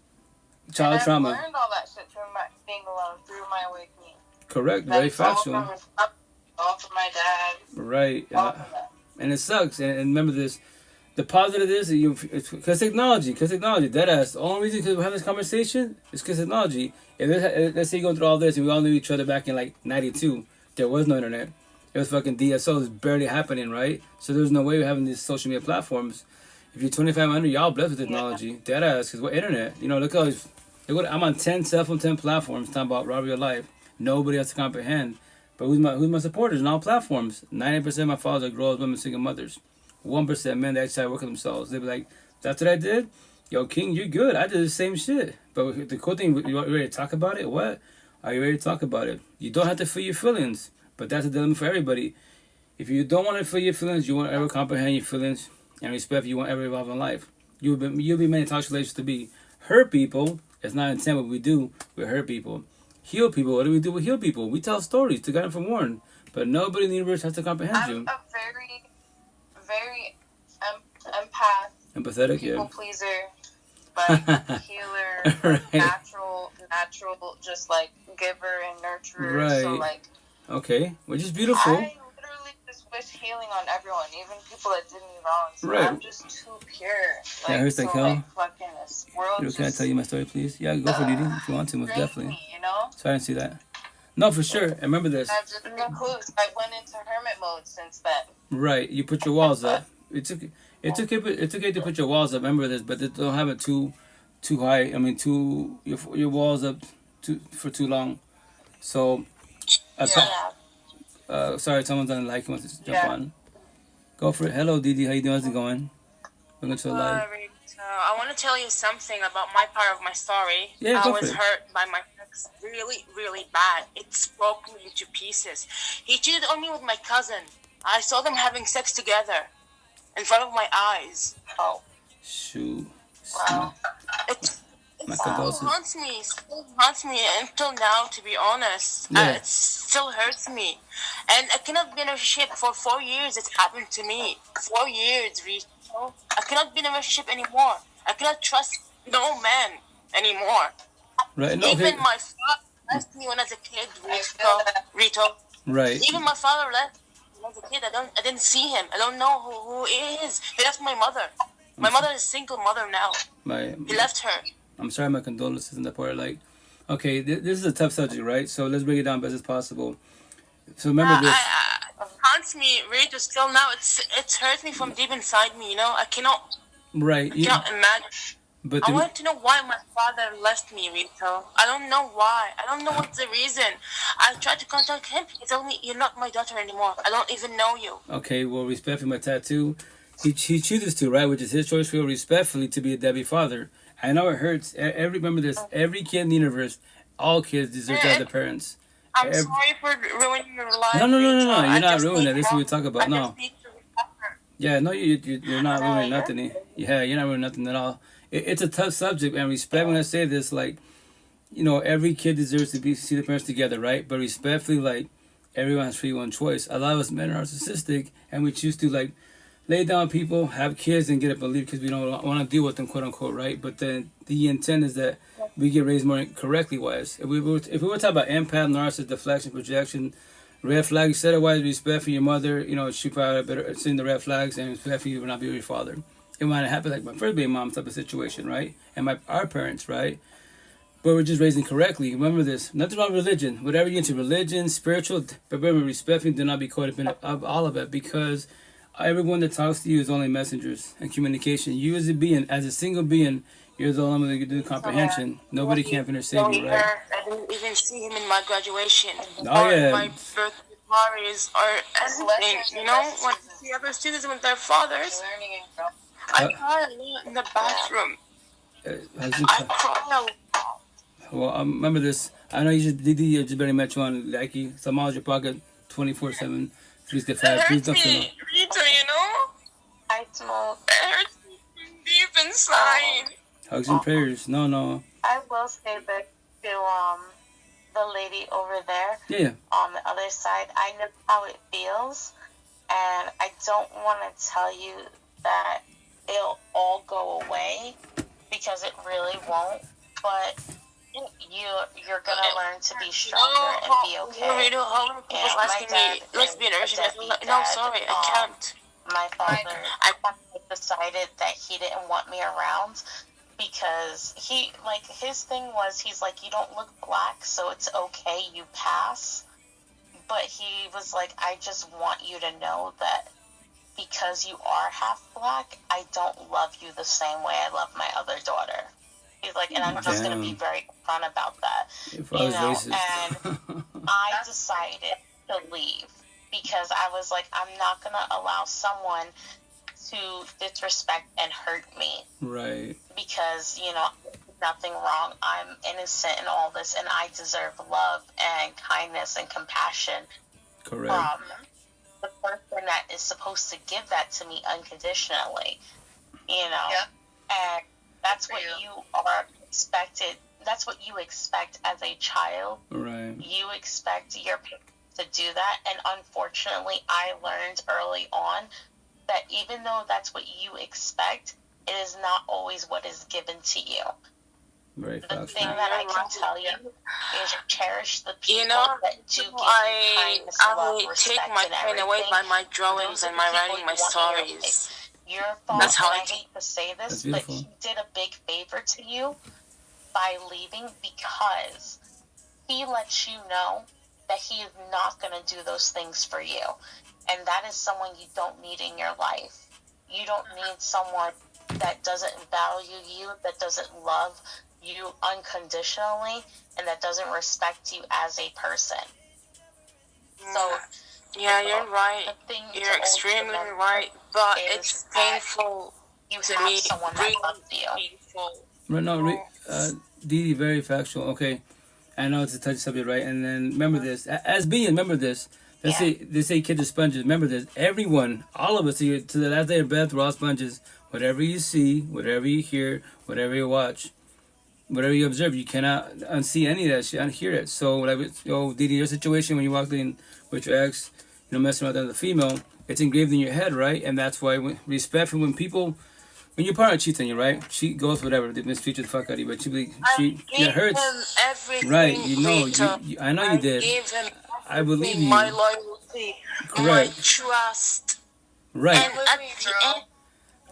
Child trauma. I learned all that shit through being alone, through my awakening. Correct. Very factual. All from my dad. Right. And it sucks. And remember this. The positive is because technology. Dead ass. The only reason we're having this conversation is because technology. Let's say you go through all this and we all knew each other back in like 92. There was no internet. It was fucking DSOs barely happening, right? So there's no way we're having these social media platforms. If you're 25 under, y'all blessed with technology. Dead ass, because what internet? You know, look how I'm on 10 cell phone, 10 platforms talking about robbery of life. Nobody has to comprehend. But who's my supporters on all platforms? 90% of my followers are girls, women, single mothers. 1% men that actually work on themselves. They be like, that's what I did? Yo, King, you're good. I did the same shit. But the cool thing, you ready to talk about it? What? Are you ready to talk about it? You don't have to feel your feelings. But that's a dilemma for everybody. If you don't want to feel your feelings, you won't ever comprehend your feelings and respect. You won't ever evolve in life. You'll be many toxic relationships to be. Hurt people, it's not intent what we do. We hurt people. Heal people, what do we do with heal people? We tell stories to guide them from warn. But nobody in the universe has to comprehend you. I'm a very, very empath. Empathetic, people pleaser, like healer, right. natural, just like giver and nurturer. Right. So like. Okay, which is beautiful. I literally just wish healing on everyone, even people that did me wrong. So right. I'm just too pure. Like, yeah, here's the kill. Like, fucking this world. Can I tell you my story, please? Yeah, go for it, Didi, if you want to, most definitely. Me, you know? So I didn't see that. No, for sure. And remember this. I've just recluse. I went into hermit mode since then. Right, you put your walls up. It's okay to put your walls up. Remember this, but don't have it too high. I mean, your walls up for too long. So. Sorry, someone's on Likee wants to jump on. Go for it. Hello, Didi. How you doing? How's it going? Welcome to the live. I want to tell you something about my part of my story. Yeah, I was hurt by my ex really, really bad. It broke me into pieces. He cheated on me with my cousin. I saw them having sex together in front of my eyes. Oh. Shoot. Wow. It still haunts me until now, to be honest. Yeah. It still hurts me. And I cannot be in a relationship for 4 years. It's happened to me. 4 years, Rito. I cannot be in a relationship anymore. I cannot trust no man anymore. Right. No, Even my father left me when I was a kid, Rito. Right. Even my father left when I was a kid. I didn't see him. I don't know who he is. He left my mother. My mother is a single mother now. He left her. I'm sorry, my condolences in that part. Like, okay, this is a tough subject, right? So let's break it down best as possible. So remember this. It haunts me, really, just still now. It's hurt me from deep inside me, you know? I cannot imagine. But I want to know why my father left me, Rito. I don't know why. I don't know what's the reason. I tried to contact him. He told me, you're not my daughter anymore. I don't even know you. Okay, well, respect for my tattoo. He chooses to, right? Which is his choice, feel respectfully to be a deadbeat father. I know it hurts. Remember this. Every kid in the universe, all kids deserve to have their parents. I'm sorry for ruining your life. No. You're not ruining it. This is what we talk about. No. Yeah, no, you're not ruining nothing. Yeah, you're not ruining nothing at all. It's a tough subject, and respect when I say this, like, you know, every kid deserves to see their parents together, right? But respectfully, like, everyone has free will choice. A lot of us men are narcissistic, and we choose to, like, lay down people, have kids, and get up and leave because we don't want to deal with them, quote unquote, right? But then the intent is that we get raised more correctly wise. If we were talking about empath, narcissist, deflection, projection, red flags, set it wise, respect for your mother, you know, she probably better seeing the red flags, and respect for you will not be your father. It might have happened like my first baby mom type of situation, right? And our parents, right? But we're just raising correctly. Remember this. Nothing wrong with religion. Whatever you're into, religion, spiritual, but remember, respecting, do not be codependent of all of it, because everyone that talks to you is only messengers and communication. You as a being, as a single being, you're the only one that can do comprehension. Nobody can finish saving you, right? I didn't even see him in my graduation. Oh, yeah. My birthday parties or anything, you know? When the other students with their fathers, I cry a lot in the bathroom. I cry a lot. Well, remember this. I know you just barely met you on Likee. So I'm always your pocket 24/7. 365. Please don't feel Rita, you know? I smoke. It hurts me deep Sorry. Hugs and prayers. No. I will say that to the lady over there Yeah. on the other side, I know how it feels, and I don't want to tell you that it'll all go away, because it really won't, but you're gonna learn to be stronger and be okay. You know, how many people And asking me, let's be in a relationship? No, sorry, I can't. My father, I decided that he didn't want me around, because his thing was, he's like, you don't look black, so it's okay, you pass. But he was like, I just want you to know that because you are half black, I don't love you the same way I love my other daughter. He's like, and I'm just going to be very upfront about that. If I was racist. And I decided to leave, because I was like, I'm not going to allow someone to disrespect and hurt me. Right. Because, nothing wrong. I'm innocent in all this, and I deserve love and kindness and compassion. Correct. From the person that is supposed to give that to me unconditionally. Yeah. And that's what you are expected. That's what you expect as a child. Right. You expect your parents to do that, and unfortunately, I learned early on that even though that's what you expect, it is not always what is given to you. Very The factual. thing that I can tell you is cherish the people that do give you kindness, love, I respect, take my and pen away everything. by my drawings and my writing my stories. Your fault, That's how and I I hate to say this, That's but beautiful. he did a big favor to you by leaving, because he lets you know that he is not going to do those things for you. And that is someone you don't need in your life. You don't need someone that doesn't value you, that doesn't love you unconditionally, and that doesn't respect you as a person. So, yeah, you're right. You're extremely right, but it's painful you to have me. someone that loves you. Painful. Right, no, Dee, very factual. Okay, I know it's a touchy subject, right? And then remember this, as being, remember this. They say kids are sponges. Remember this. Everyone, all of us here, to the last day of breath, we're all sponges. Whatever you see, whatever you hear, whatever you watch, whatever you observe, you cannot unsee any of that shit, unhear it. So, Didi, your situation when you walked in with your ex, messing around with the female, it's engraved in your head, right? And that's why respect for when your partner cheats on you, right? She goes whatever, they mistreat the fuck out of you, but it hurts. Him everything, right? Rita. I know you did. Gave him I believe you. My loyalty, my trust, right? And at the end,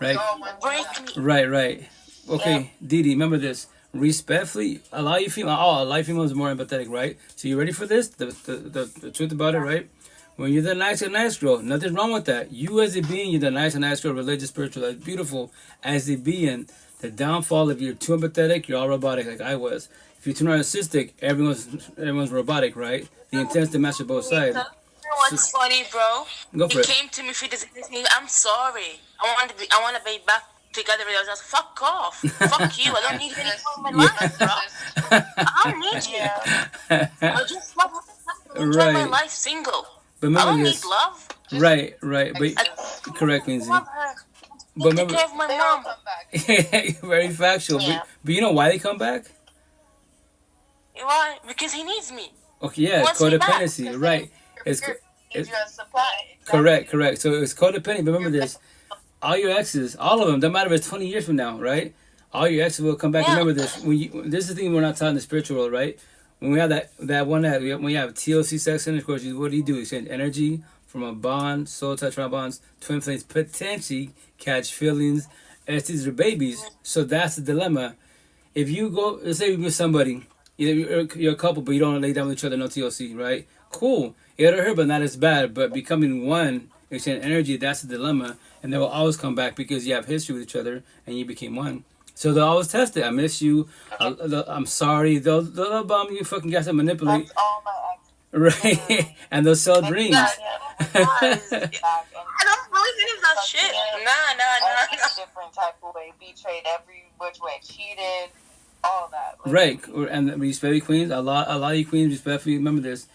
right? Break me. Right. Okay, Didi, remember this. Respectfully, a lot of females are more empathetic, right? So you ready for this? The truth about it, right? When you're the nice girl, nothing's wrong with that. You as a being, you're the nice girl, religious, spiritual, that's beautiful as a being. The downfall, if you're too empathetic, you're all robotic like I was. If you're too narcissistic, everyone's robotic, right? The intent's to match both sides. You know what's funny, bro? Go for it. He came to me for this thing. I'm sorry. I want to be back together with us. Fuck off. Fuck you. I don't need you anymore in my life, bro. I don't need you. I just want to enjoy my life single. But remember I don't this. need love. Right. But correct, Lindsay. Love her. But Take remember, care of my mom. very factual. Yeah. But you know why they come back? Why? Because he needs me. Okay, yeah, What's he codependency, right? It's correct. So it's codependent. But remember this: all your exes, all of them, doesn't matter if it's 20 years from now, right? All your exes will come back. Yeah. Remember this: this is the thing we're not taught in the spiritual world, right? When we have when you have TLC sex intercourse, what do? You exchange energy from a bond, soul touch around bonds, twin flames, potentially catch feelings, STDs or babies. So that's the dilemma. If you go, let's say you're with somebody. You're a couple, but you don't lay down with each other, no TLC, right? Cool. It'll hurt, but not as bad. But becoming one, exchange energy, that's the dilemma. And they will always come back because you have history with each other and you became one. So they'll always test it. I miss you. I'm sorry. They'll bomb you, fucking gas and manipulate. That's all my exes. Right. And they'll sell dreams. I don't believe in that shit. Nah. Different type of way. Betrayed every which way. Cheated. All that. Right. And respect queens. A lot of you queens respectfully remember this.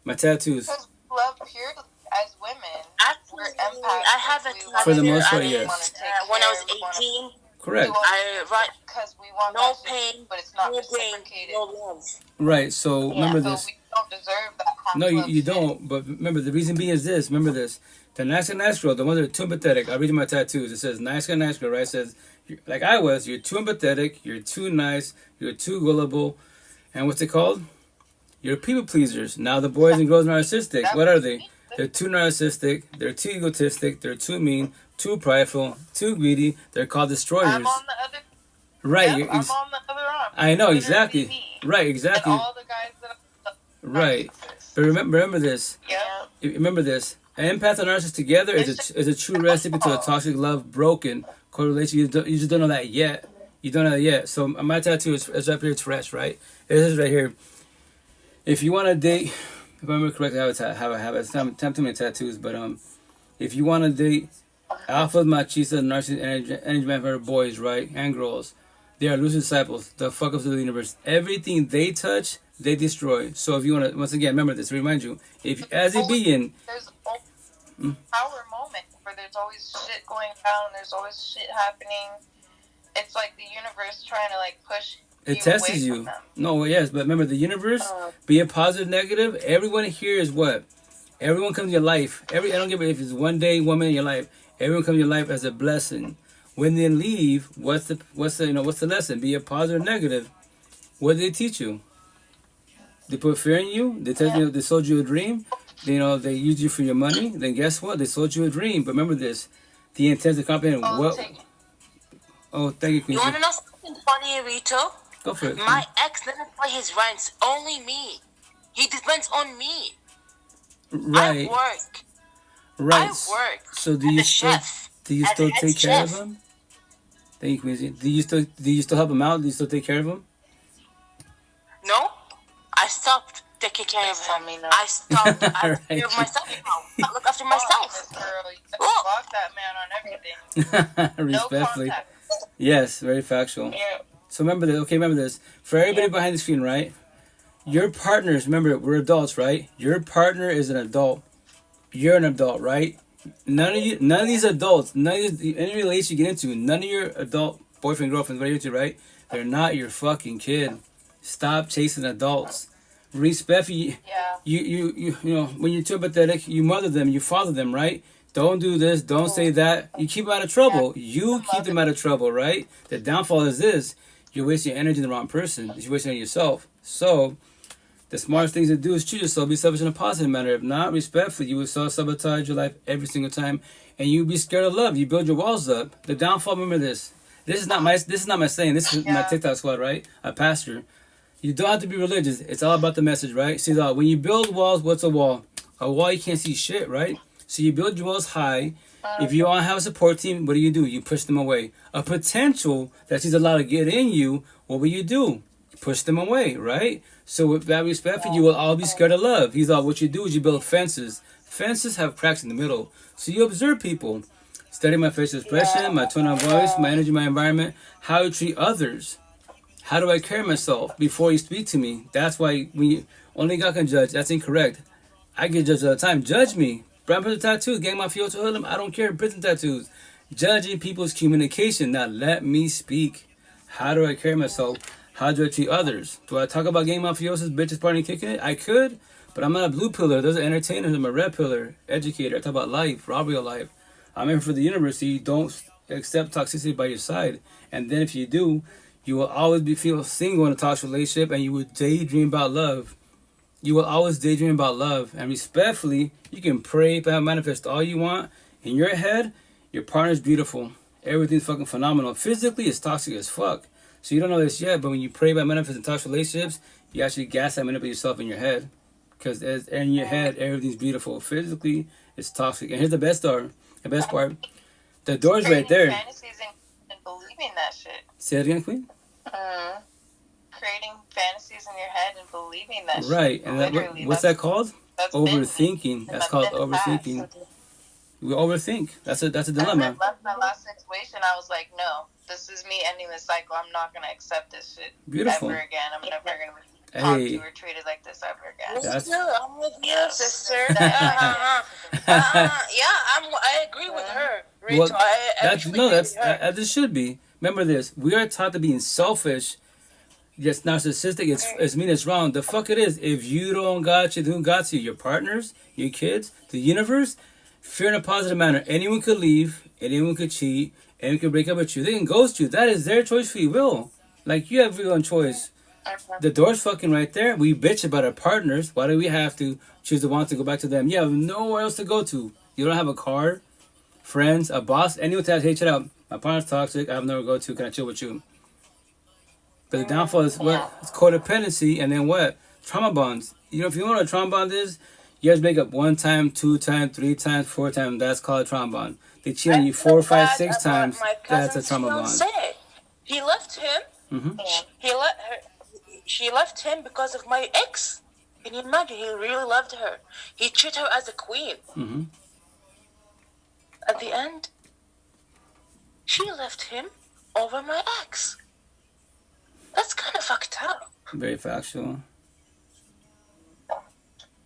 My tattoos. Because love pure as women. Actually, we're empaths. I have a For the most part, yes. When I was 18, Correct. Because we want no that shit, pain, but it's not no reciprocated. pain, no love. Right. So remember So this. we don't deserve that kind No, of love you shit. don't. But remember, the reason being is this. Remember this. The nice and nice girl, the ones that are too empathetic. I'll read you my tattoos. It says nice and nice girl, right? It says, like I was, you're too empathetic, you're too nice, you're too gullible. And what's it called? You're people pleasers. Now the boys and girls are narcissistic. What are they? They're too narcissistic, they're too egotistic, they're too mean, too prideful, too greedy. They're called destroyers. I'm on the other. Right. Yep, I'm on the other arm. I know, Literally exactly. me. Right, exactly. And all the guys that are Right. narcissists. But remember this. Yep. Remember this. An empath and narcissist together is a true recipe to a toxic love broken correlation. You just don't know that yet. You don't know that yet. So my tattoo is up here. It's fresh, right? It is right here. If you want to date, if I remember correctly, I have it's not too many tattoos, but if you want to date alpha, machista, narcissist, energy vampire boys, right, and girls, they are loose disciples, the fuck ups of the universe. Everything they touch, they destroy. So if you want to, once again, remember this, remind you, if as a being, There's always power moment where there's always shit going down, there's always shit happening. It's like the universe trying to like push it you tests away you. from them. No, yes, but remember the universe, be it positive, negative, everyone here is what? Everyone comes to your life. I don't give a if it's one day, 1 minute in your life. Everyone comes to your life as a blessing. When they leave, what's the lesson? Be it positive or negative. What did they teach you? They put fear in you. They tell you they sold you a dream. They used you for your money. Then guess what? They sold you a dream. But remember this: the intent to comprehend. Oh, thank you, Queen. You want to know something funny, Rito? Go for it. My ex never pay his rents. Only me. He depends on me. Right. I work. Right. I work. So do you still take care of chef. him? Thank you, Quincy. Do you still help him out? Do you still take care of him? No, I stopped taking care of him. me no. I stopped. I Right. take care of myself now. I look after myself. This girl, you block that man on everything. No Respectfully. contact. Yes, very factual. Yeah. So remember this. For everybody behind the screen, right? Your partners, remember, we're adults, right? Your partner is an adult. You're an adult, right? None of these adults, any relation you get into, none of your adult boyfriend, girlfriends, whatever you're into, right? They're not your fucking kid. Stop chasing adults. Respectfully, you when you're too empathetic, you mother them, you father them, right? Don't do this, don't say that. You keep them out of trouble. You keep them out of trouble, right? The downfall is this: you're wasting your energy on the wrong person. You're wasting it on yourself. So, the smartest thing to do is choose yourself. Be selfish in a positive manner. If not, respectfully, you will self-sabotage your life every single time, and you be scared of love. You build your walls up. The downfall. Remember this. This is not my saying. This is my TikTok squad, right? A pastor. You don't have to be religious. It's all about the message, right? See, when you build walls, what's a wall? A wall, you can't see shit, right? So you build your walls high. If you don't have a support team, what do? You push them away. A potential that she's allowed to get in you, what will you do? Push them away, right? So with that respect for you will all be scared of love. He's all, what you do is you build fences. Fences have cracks in the middle. So you observe people. Study my facial expression, my tone of voice, my energy, my environment, how I treat others. How do I carry myself before you speak to me? That's why only God can judge. That's incorrect. I get judged all the time. Judge me. Brown prison tattoos, gang mafioso hoodlum. I don't care. Prison tattoos. Judging people's communication. Now let me speak. How do I carry myself? How do I treat others? Do I talk about gang mafiosos, bitches, partying, kicking it? I could, but I'm not a blue pillar. Those are entertainers. I'm a red pillar. Educator. I talk about life, robbery of life. I'm in for the university. Don't accept toxicity by your side. And then if you do, you will always feel single in a toxic relationship, and you will daydream about love. You will always daydream about love. And respectfully, you can pray, manifest all you want. In your head, your partner's beautiful. Everything's fucking phenomenal. Physically, it's toxic as fuck. So you don't know this yet, but when you pray about manifest in toxic relationships, you actually gas that manipulate yourself in your head. Because in your head, everything's beautiful. Physically, it's toxic. And here's the best part. The door's right there. Fantasies and believing that shit. Say it again, Queen? Creating fantasies in your head and believing that shit. Right. And what's that called? Overthinking. That's called overthinking. We overthink. That's a dilemma. And I left my last situation. I was like, no, this is me ending the cycle. I'm not going to accept this shit Beautiful. ever again. I'm never going to talk to or treated like this ever again. I'm with you, sister. Yeah, I agree with her. Well, Rachel, I agree with her. That this should be. Remember this. We are taught to being selfish. Yes, narcissistic. It's mean it's wrong. The fuck it is. If you don't got you, who got you? Your partners, your kids, the universe. Fear in a positive manner. Anyone could leave. Anyone could cheat. Anyone could break up with you. They can ghost you. That is their choice, free will. Like, you have your own choice. The door's fucking right there. We bitch about our partners. Why do we have to choose the one to go back to them? You have nowhere else to go to. You don't have a car, friends, a boss, anyone to hey, check out. My partner's toxic. I have nowhere to go to. Can I chill with you? But the downfall is what? It's codependency, and then what? Trauma bonds. You know, if you know what a trauma bond is, you guys make up 1 time, 2 times, 3 times, 4 times. That's called a trauma bond. They cheat on you 4, 5, 6 times. That's a trauma bond. He left him. Mm-hmm. She left him because of my ex. Can you imagine? He really loved her. He treated her as a queen. Mm-hmm. At the end, she left him over my ex. That's kind of fucked up. Very factual.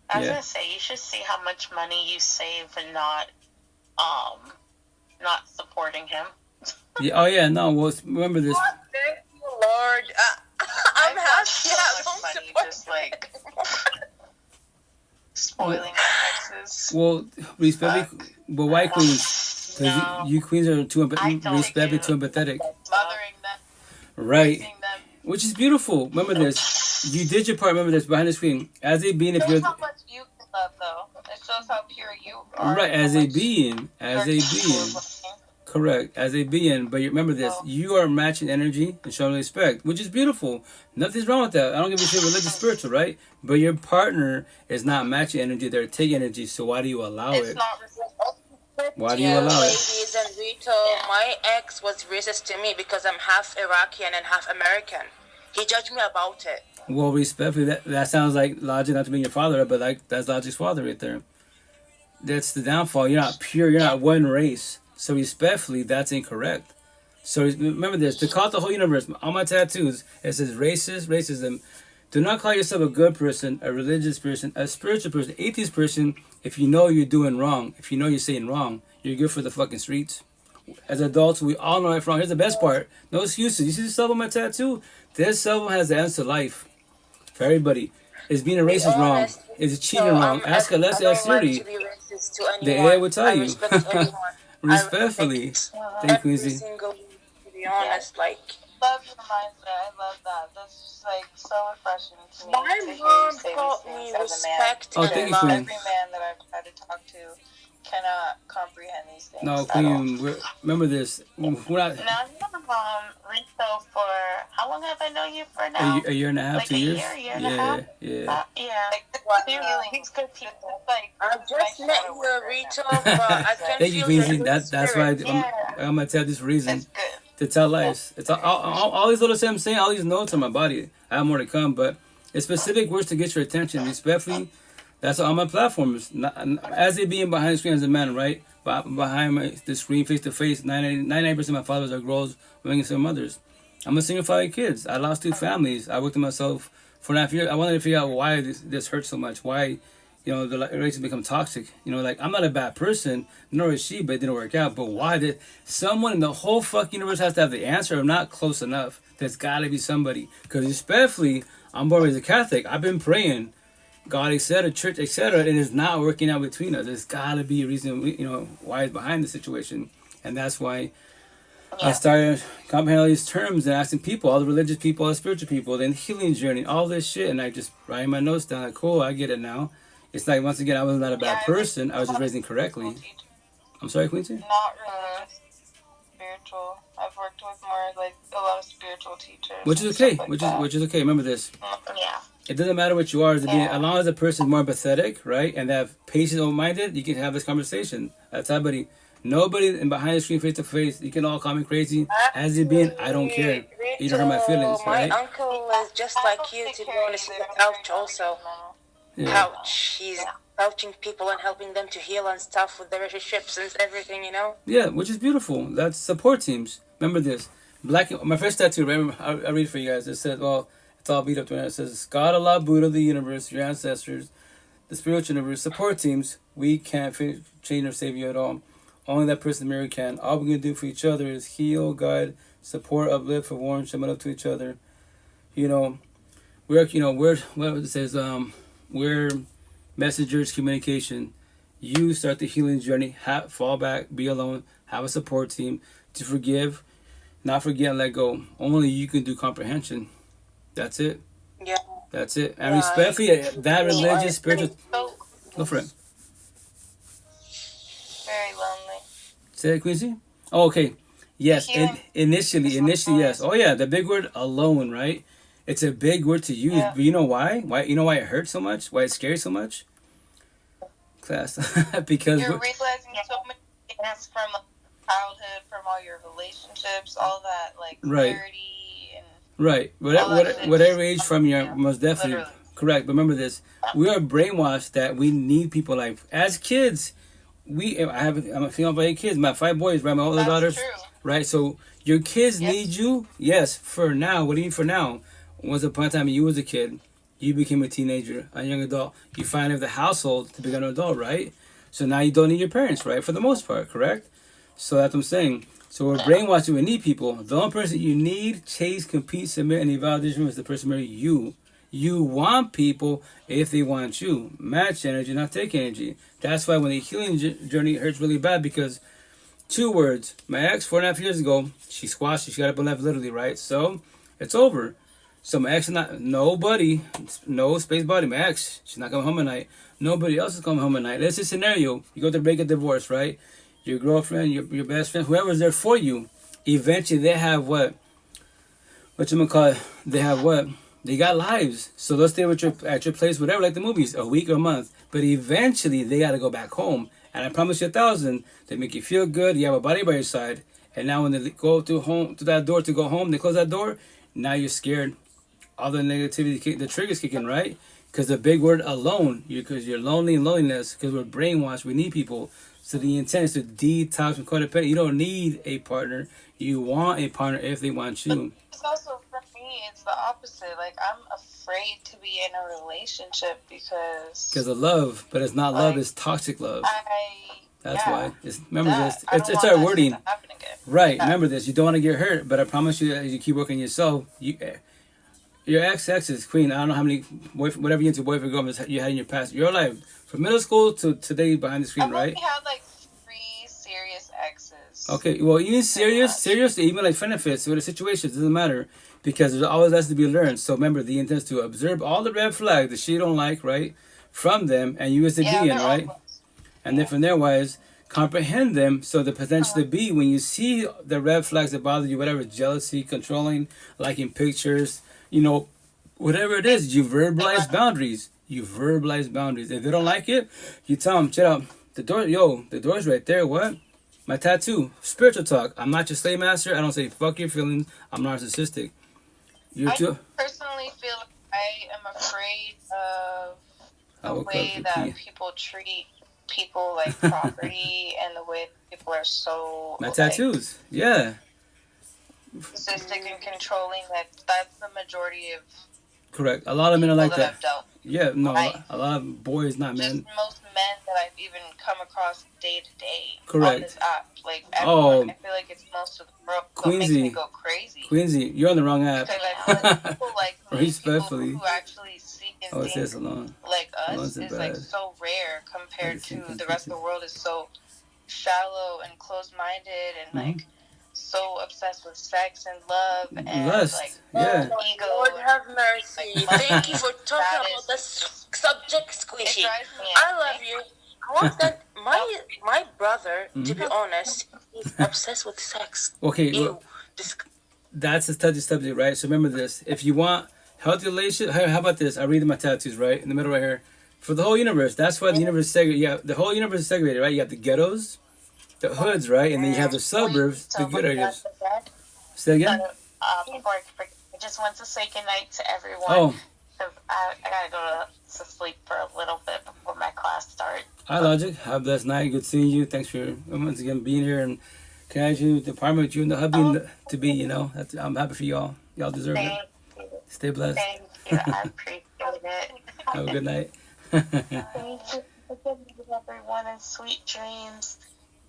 I was gonna say, you should see how much money you save and not supporting him. Yeah. Oh yeah. No. Well, remember this. Oh, thank you, Lord. I'm happy. Yeah, don't money support just like spoiling my exes. Well, respectfully, but why queens? Because No. you queens are too respectfully too empathetic. Mothering them, Right. raising them. Which is beautiful. Remember this. You did your part. Remember this. Behind the screen, as a being, if It you're shows how much you can love, though. It shows how pure you are. right, as how a much being, correct, as a being. But you remember this. You are matching energy and showing respect, which is beautiful. Nothing's wrong with that. I don't give a shit religious, spiritual, right? But your partner is not matching energy. They're taking energy. So why do you allow It's it? not reciprocal. Why do you allow it? Ladies and Rito, my ex was racist to me because I'm half Iraqi and half American. He judged me about it. Well, respectfully, that sounds like logic, not to be your father, but like that's logic's father right there. That's the downfall. You're not pure. You're not one race. So respectfully, that's incorrect. So remember this. To call it the whole universe, on my tattoos, it says racist, racism. Do not call yourself a good person, a religious person, a spiritual person, atheist person, if you know you're doing wrong. If you know you're saying wrong, you're good for the fucking streets. As adults, we all know right wrong. Here's the best part. No excuses. You see this symbol on my tattoo? This symbol has the answer to life. For everybody. Is being a racist wrong? Is cheating wrong? Ask Alessia Siri. The AI will tell you. Respectfully. Thank you, Quincy. To be honest, like... Love your mindset. I love that. That's just like so refreshing to me. My to hear you mom say these taught things me as a man. respect Oh, and thank you, love. Queen. Every man that I've tried to talk to cannot comprehend these things. No, at all. Queen, remember this. We're not, Now, Rito, for how long have I known you for now? a year and a half, Like 2 a years? year and a half? Yeah. Yeah. Like, He's good people. like, I just met you, Rito, but I can Thank you, feel your Quincy. good That's why spirit. I'm going to tell this reason. it's good. To tell lies. It's all these little shit I'm saying, all these notes on my body. I have more to come, but it's specific words to get your attention. Respectfully, that's on my platforms. As they being behind the screen as a man, right? Behind the screen, face to face, 99% of my followers are girls, women, and some mothers. I'm a single father of kids. I lost 2 families. I worked on myself for 9 years. I wanted to figure out why this hurts so much. Why, the relationship become toxic. Like, I'm not a bad person, nor is she, but it didn't work out. But why did someone in the whole fucking universe has to have the answer? I'm not close enough. There's got to be somebody. Because especially, I'm born as a Catholic. I've been praying, God, etc., church, etc., and it's not working out between us. There's got to be a reason, why it's behind the situation. And that's why I started comprehending all these terms and asking people, all the religious people, all the spiritual people, then healing journey, all this shit. And I just writing my notes down, like, cool, I get it now. It's like, once again, I was not a bad person. I was just raising correctly. I'm sorry, Quincy? Not religious, spiritual. I've worked with more like a lot of spiritual teachers. Which is okay. Which is okay. Remember this. Yeah. It doesn't matter what you are. As long as the person is more empathetic, right, and they have patience, open-minded, you can have this conversation. That's everybody. Nobody behind the screen, face to face. You can all call me crazy. As it being, I don't care. You don't hurt my feelings, right? My uncle is just like you, to be honest, in the couch also. Yeah. Couch. He's coaching people and helping them to heal and stuff with their relationships and everything, Yeah, which is beautiful. That's support teams. Remember this. My first tattoo, remember, I'll read it for you guys. It says, well, it's all beat up to it. It says, God, Allah, Buddha, the universe, your ancestors, the spiritual universe, support teams. We can't change or save you at all. Only that person in the mirror can. All we can do for each other is heal, guide, support, uplift, forewarn, show love to each other. You know, we're what it says. We're messengers, communication. You start the healing journey. Fall back, be alone. Have a support team to forgive, not forget, and let go. Only you can do comprehension. That's it. Yeah. That's it. And respectfully, that religious, spiritual. Go for it. Very lonely. Say it, Quincy. Oh, okay. Yes. Initially, yes. Oh, yeah. The big word alone, right? It's a big word to use, Yeah. but you know why? You know why it hurts so much? Why it's scary so much? Class. Because you're realizing so many things from childhood, from all your relationships, all that like clarity and right. Whatever age from your most definitely literally. Correct. But remember this: we are brainwashed that we need people like as kids. I'm a female of 8 kids. My 5 boys, right? My older daughters, true. Right? So your kids need you. Yes, for now. What do you mean for now? Once upon a time, you was a kid. You became a teenager, a young adult. You finally have the household to become an adult, right? So now you don't need your parents, right? For the most part, correct? So that's what I'm saying. So we're brainwashed. We need people. The only person you need, chase, compete, submit, and evaluation is the person marry you. You want people if they want you. Match energy, not take energy. That's why when the healing journey hurts really bad because 2 words. My ex, 4.5 years ago, she squashed it. She got up and left literally, right? So it's over. So my ex is not, nobody, no space body, my ex, she's not coming home at night. Nobody else is coming home at night. Let's say scenario, you go to break a divorce, right? Your girlfriend, your best friend, whoever's there for you, eventually they have what you gonna call it? They have what? They got lives. So they'll stay at your place, whatever, like the movies, a week or a month. But eventually they gotta go back home. And I promise you 1,000, they make you feel good, you have a body by your side. And now when they go to that door to go home, they close that door, now you're scared. All the negativity, the triggers kicking, right? Because the big word alone, because you're lonely and loneliness, because we're brainwashed, we need people. So the intent is to detox from codependent. You don't need a partner. You want a partner if they want you. It's also, for me, it's the opposite. Like, I'm afraid to be in a relationship because of love, but it's not love, it's toxic love. That's why. Remember this. It's our wording. Right. Yeah. Remember this. You don't want to get hurt, but I promise you that as you keep working yourself, your exes, queen, I don't know how many, whatever you into boyfriend girlfriends you had in your past, your life, from middle school to today behind the screen, right? I've only had like 3 serious exes. Okay, well, even serious, even like benefits with the situations, doesn't matter, because there's always has to be learned. So remember, the intent is to observe all the red flags that she don't like, right, from them, and you as the being, right? And then from there, wise, comprehend them, so the potential to be, when you see the red flags that bother you, whatever, jealousy, controlling, liking pictures, whatever it is, you verbalize boundaries. If they don't like it, you tell them, check out, the door's right there, what? My tattoo, spiritual talk. I'm not your slave master. I don't say fuck your feelings. I'm narcissistic. I personally feel like I am afraid of the way that people treat people like property and the way people are so... My tattoos, yeah. Narcissistic and controlling, that's the majority of correct. A lot of men are like that. Yeah, no, a lot of boys, not men. Just most men that I've even come across day to day correct. On this app, like everyone, I feel like it's most of the world. Quincy, makes me go crazy. Quincy, you're on the wrong app. Because I feel like people like respectfully, people who actually see and think like us is like so rare compared to the rest of the world. Is so shallow and closed-minded and like. So obsessed with sex and love and lust, ego. Lord have mercy. Thank you for talking about this subject, Squishy. I love you. I want that my brother, to be honest, is obsessed with sex. Okay, well, that's a touchy subject, right? So remember this: if you want healthy relationship, how about this? I read my tattoos right in the middle right here. For the whole universe, that's why the universe is segregated. Yeah, the whole universe is segregated, right? You have the ghettos. The hoods, right? And then you have the suburbs, the good areas. Say again? Before I forget, I just want to say goodnight to everyone. Oh. I gotta go to sleep for a little bit before my class starts. Hi, Logic. Have a blessed night. Good seeing you. Thanks for once again being here and congratulating the department, you and the hubby to be, I'm happy for y'all. Y'all deserve it. Stay blessed. Thank you. I appreciate it. Have a good night. Thank you. Everyone, and sweet dreams.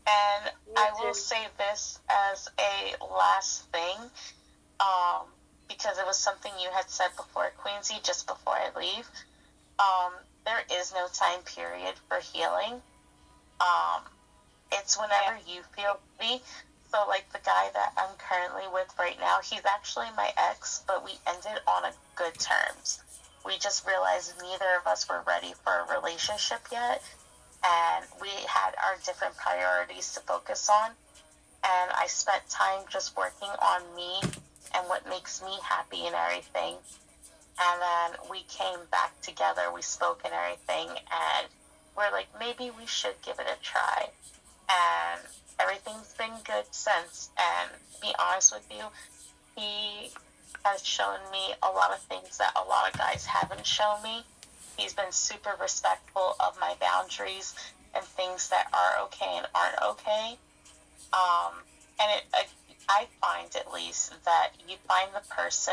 And I will say this as a last thing, because it was something you had said before, Queensy, just before I leave. There is no time period for healing. It's whenever you feel ready. So, like, the guy that I'm currently with right now, he's actually my ex, but we ended on a good terms. We just realized neither of us were ready for a relationship yet, and we had our different priorities to focus on. And I spent time just working on me and what makes me happy and everything. And then we came back together, we spoke and everything, and we're like, maybe we should give it a try. And everything's been good since. And to be honest with you, he has shown me a lot of things that a lot of guys haven't shown me. He's been super respectful of my boundaries and things that are okay and aren't okay. And I find, at least, that you find the person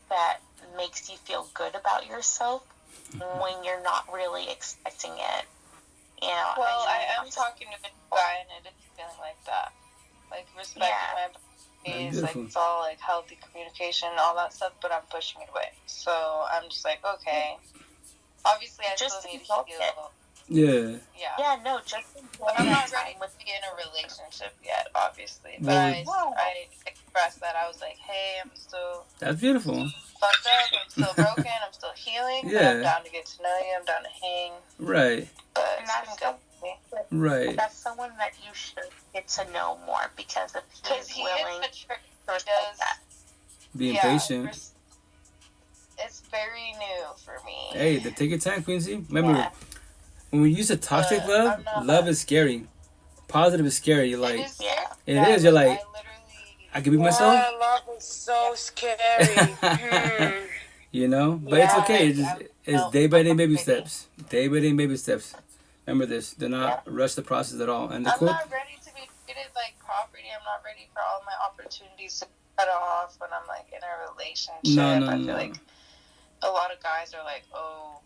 that makes you feel good about yourself when you're not really expecting it. You know, well, I am talking to a guy, and it is feeling like that. Like, respecting my boundaries, like, it's all, like, healthy communication and all that stuff, but I'm pushing it away. So, I'm just like, okay. Obviously, I just still need to heal. Yeah. Yeah, no, just but I'm not ready to be in a relationship yet, obviously. But I expressed that. I was like, hey, I'm still... That's beautiful. Fucked up, I'm still broken, I'm still healing, but I'm down to get to know you, I'm down to hang. Right. But it's been good for me. Right. That's someone that you should get to know more, because if he's willing to respect that. Being patient. It's very new for me. Hey, take your time, Quincy. Remember, when we use to toxic love, love is scary. Positive is scary. You're like, it is. You're like, I can be myself. Love is so scary. You know, but it's okay. It's day by day baby steps. Day by day baby steps. Remember this. Do not rush the process at all. And I'm not ready to be treated like property. I'm not ready for all my opportunities to cut off when I'm like in a relationship. I feel like a lot of guys are like, oh,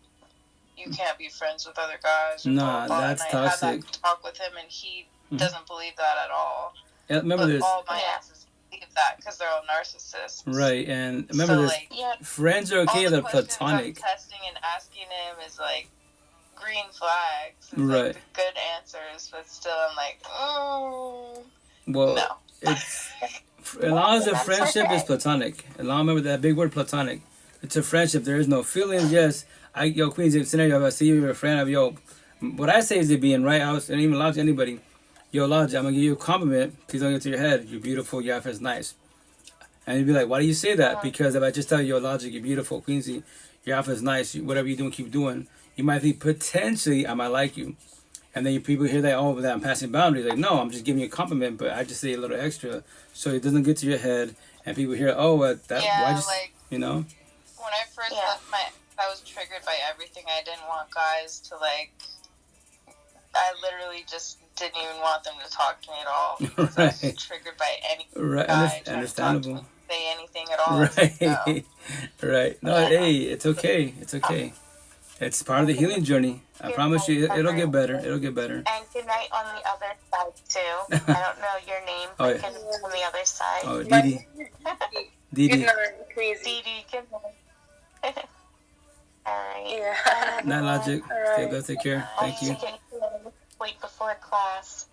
you can't be friends with other guys. Nah, that's and toxic. I had that talk with him, and he doesn't believe that at all. Yeah, remember this. All my exes believe that because they're all narcissists. Right, and remember this. Like, friends are okay. They're platonic. I'm testing and asking him is like green flags. It's right. Like the good answers, but still, I'm like, oh. Well, no. It's as long as the friendship is platonic. As long remember that big word, platonic. It's a friendship. There is no feelings. Yes, Queens, if scenario, if I see you, you're a friend, what I say is it being right out, and even logic anybody. Logic, I'm gonna give you a compliment. Please don't get to your head. You're beautiful. Your outfit's nice. And you'd be like, why do you say that? Because if I just tell you, logic, you're beautiful, Queensy, your outfit's nice. Whatever you're doing, keep doing. You might think potentially I might like you. And then people hear that, that I'm passing boundaries. Like, no, I'm just giving you a compliment, but I just say a little extra so it doesn't get to your head. And people hear, why just, you know? When I first left I was triggered by everything. I didn't want guys to, like, I literally just didn't even want them to talk to me at all. Because I was triggered by any guy understandable. To say anything at all. Right. No. Right. No, hey, it's okay. It's okay. It's part of the healing journey. I promise you, it'll get better. It'll get better. And good night on the other side, too. I don't know your name, but can on the other side. Oh, Dee Dee. Good night, Crazy. Dee Dee, good night. Alright. Yeah. Night, Logic. Stay blessed. Take care. Thank you. Wait before class.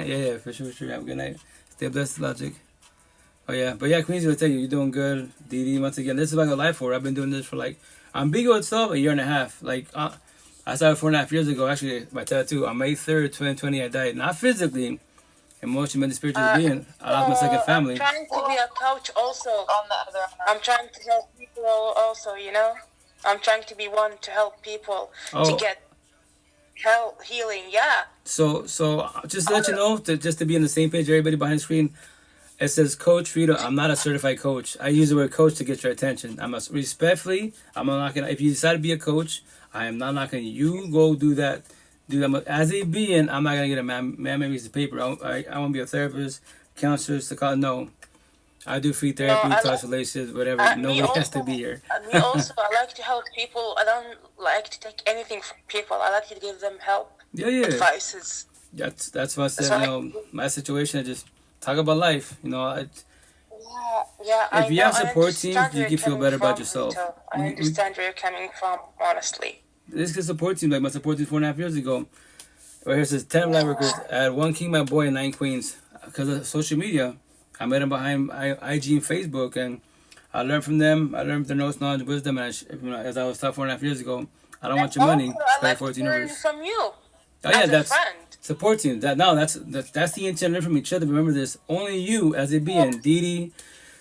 yeah, for sure. Have a good night. Stay blessed, Logic. Oh, yeah. But yeah, Queens, I'll tell you, you're doing good. Dee Dee, once again, this is what I got life for. I've been doing this for on Bigo itself, a year and a half. I started 4.5 years ago, actually, my tattoo. On May 3rd, 2020, I died. Not physically, emotionally, mentally, spiritually being. I lost my second family. I'm trying to be a coach also. On the other hand. I'm trying to help people also, you know? I'm trying to be one to help people to get help, healing, So just to let you know, just to be on the same page, everybody behind the screen, it says Coach Rita. I'm not a certified coach. I use the word coach to get your attention. I'm respectfully, I'm not gonna, if you decide to be a coach, I am not knocking you. Go do that. As a being, I'm not gonna get a man maybe it's a paper. I want to be a therapist, counselor, psychologist. No. I do free therapy, touch relationships, whatever. Nobody has to be here. Me also, I like to help people. I don't like to take anything from people. I like to give them help, advices. That's why I said, my situation, I just talk about life. Yeah, If you have support team, you can feel better about yourself. I understand where you're coming from, honestly. This is support team, like my support team 4.5 years ago. Right here says 10 light workers. I had 1 king, my boy, and 9 queens. Because of social media, I met them behind IG and Facebook, and I learned from them. I learned their notes, knowledge, wisdom, and as I was taught 4.5 years ago, I don't want your money. I like to learn from you. Oh yeah, that's friend. Support team. That's the intent. Learn from each other. Remember this. Only you, as a being, Dee,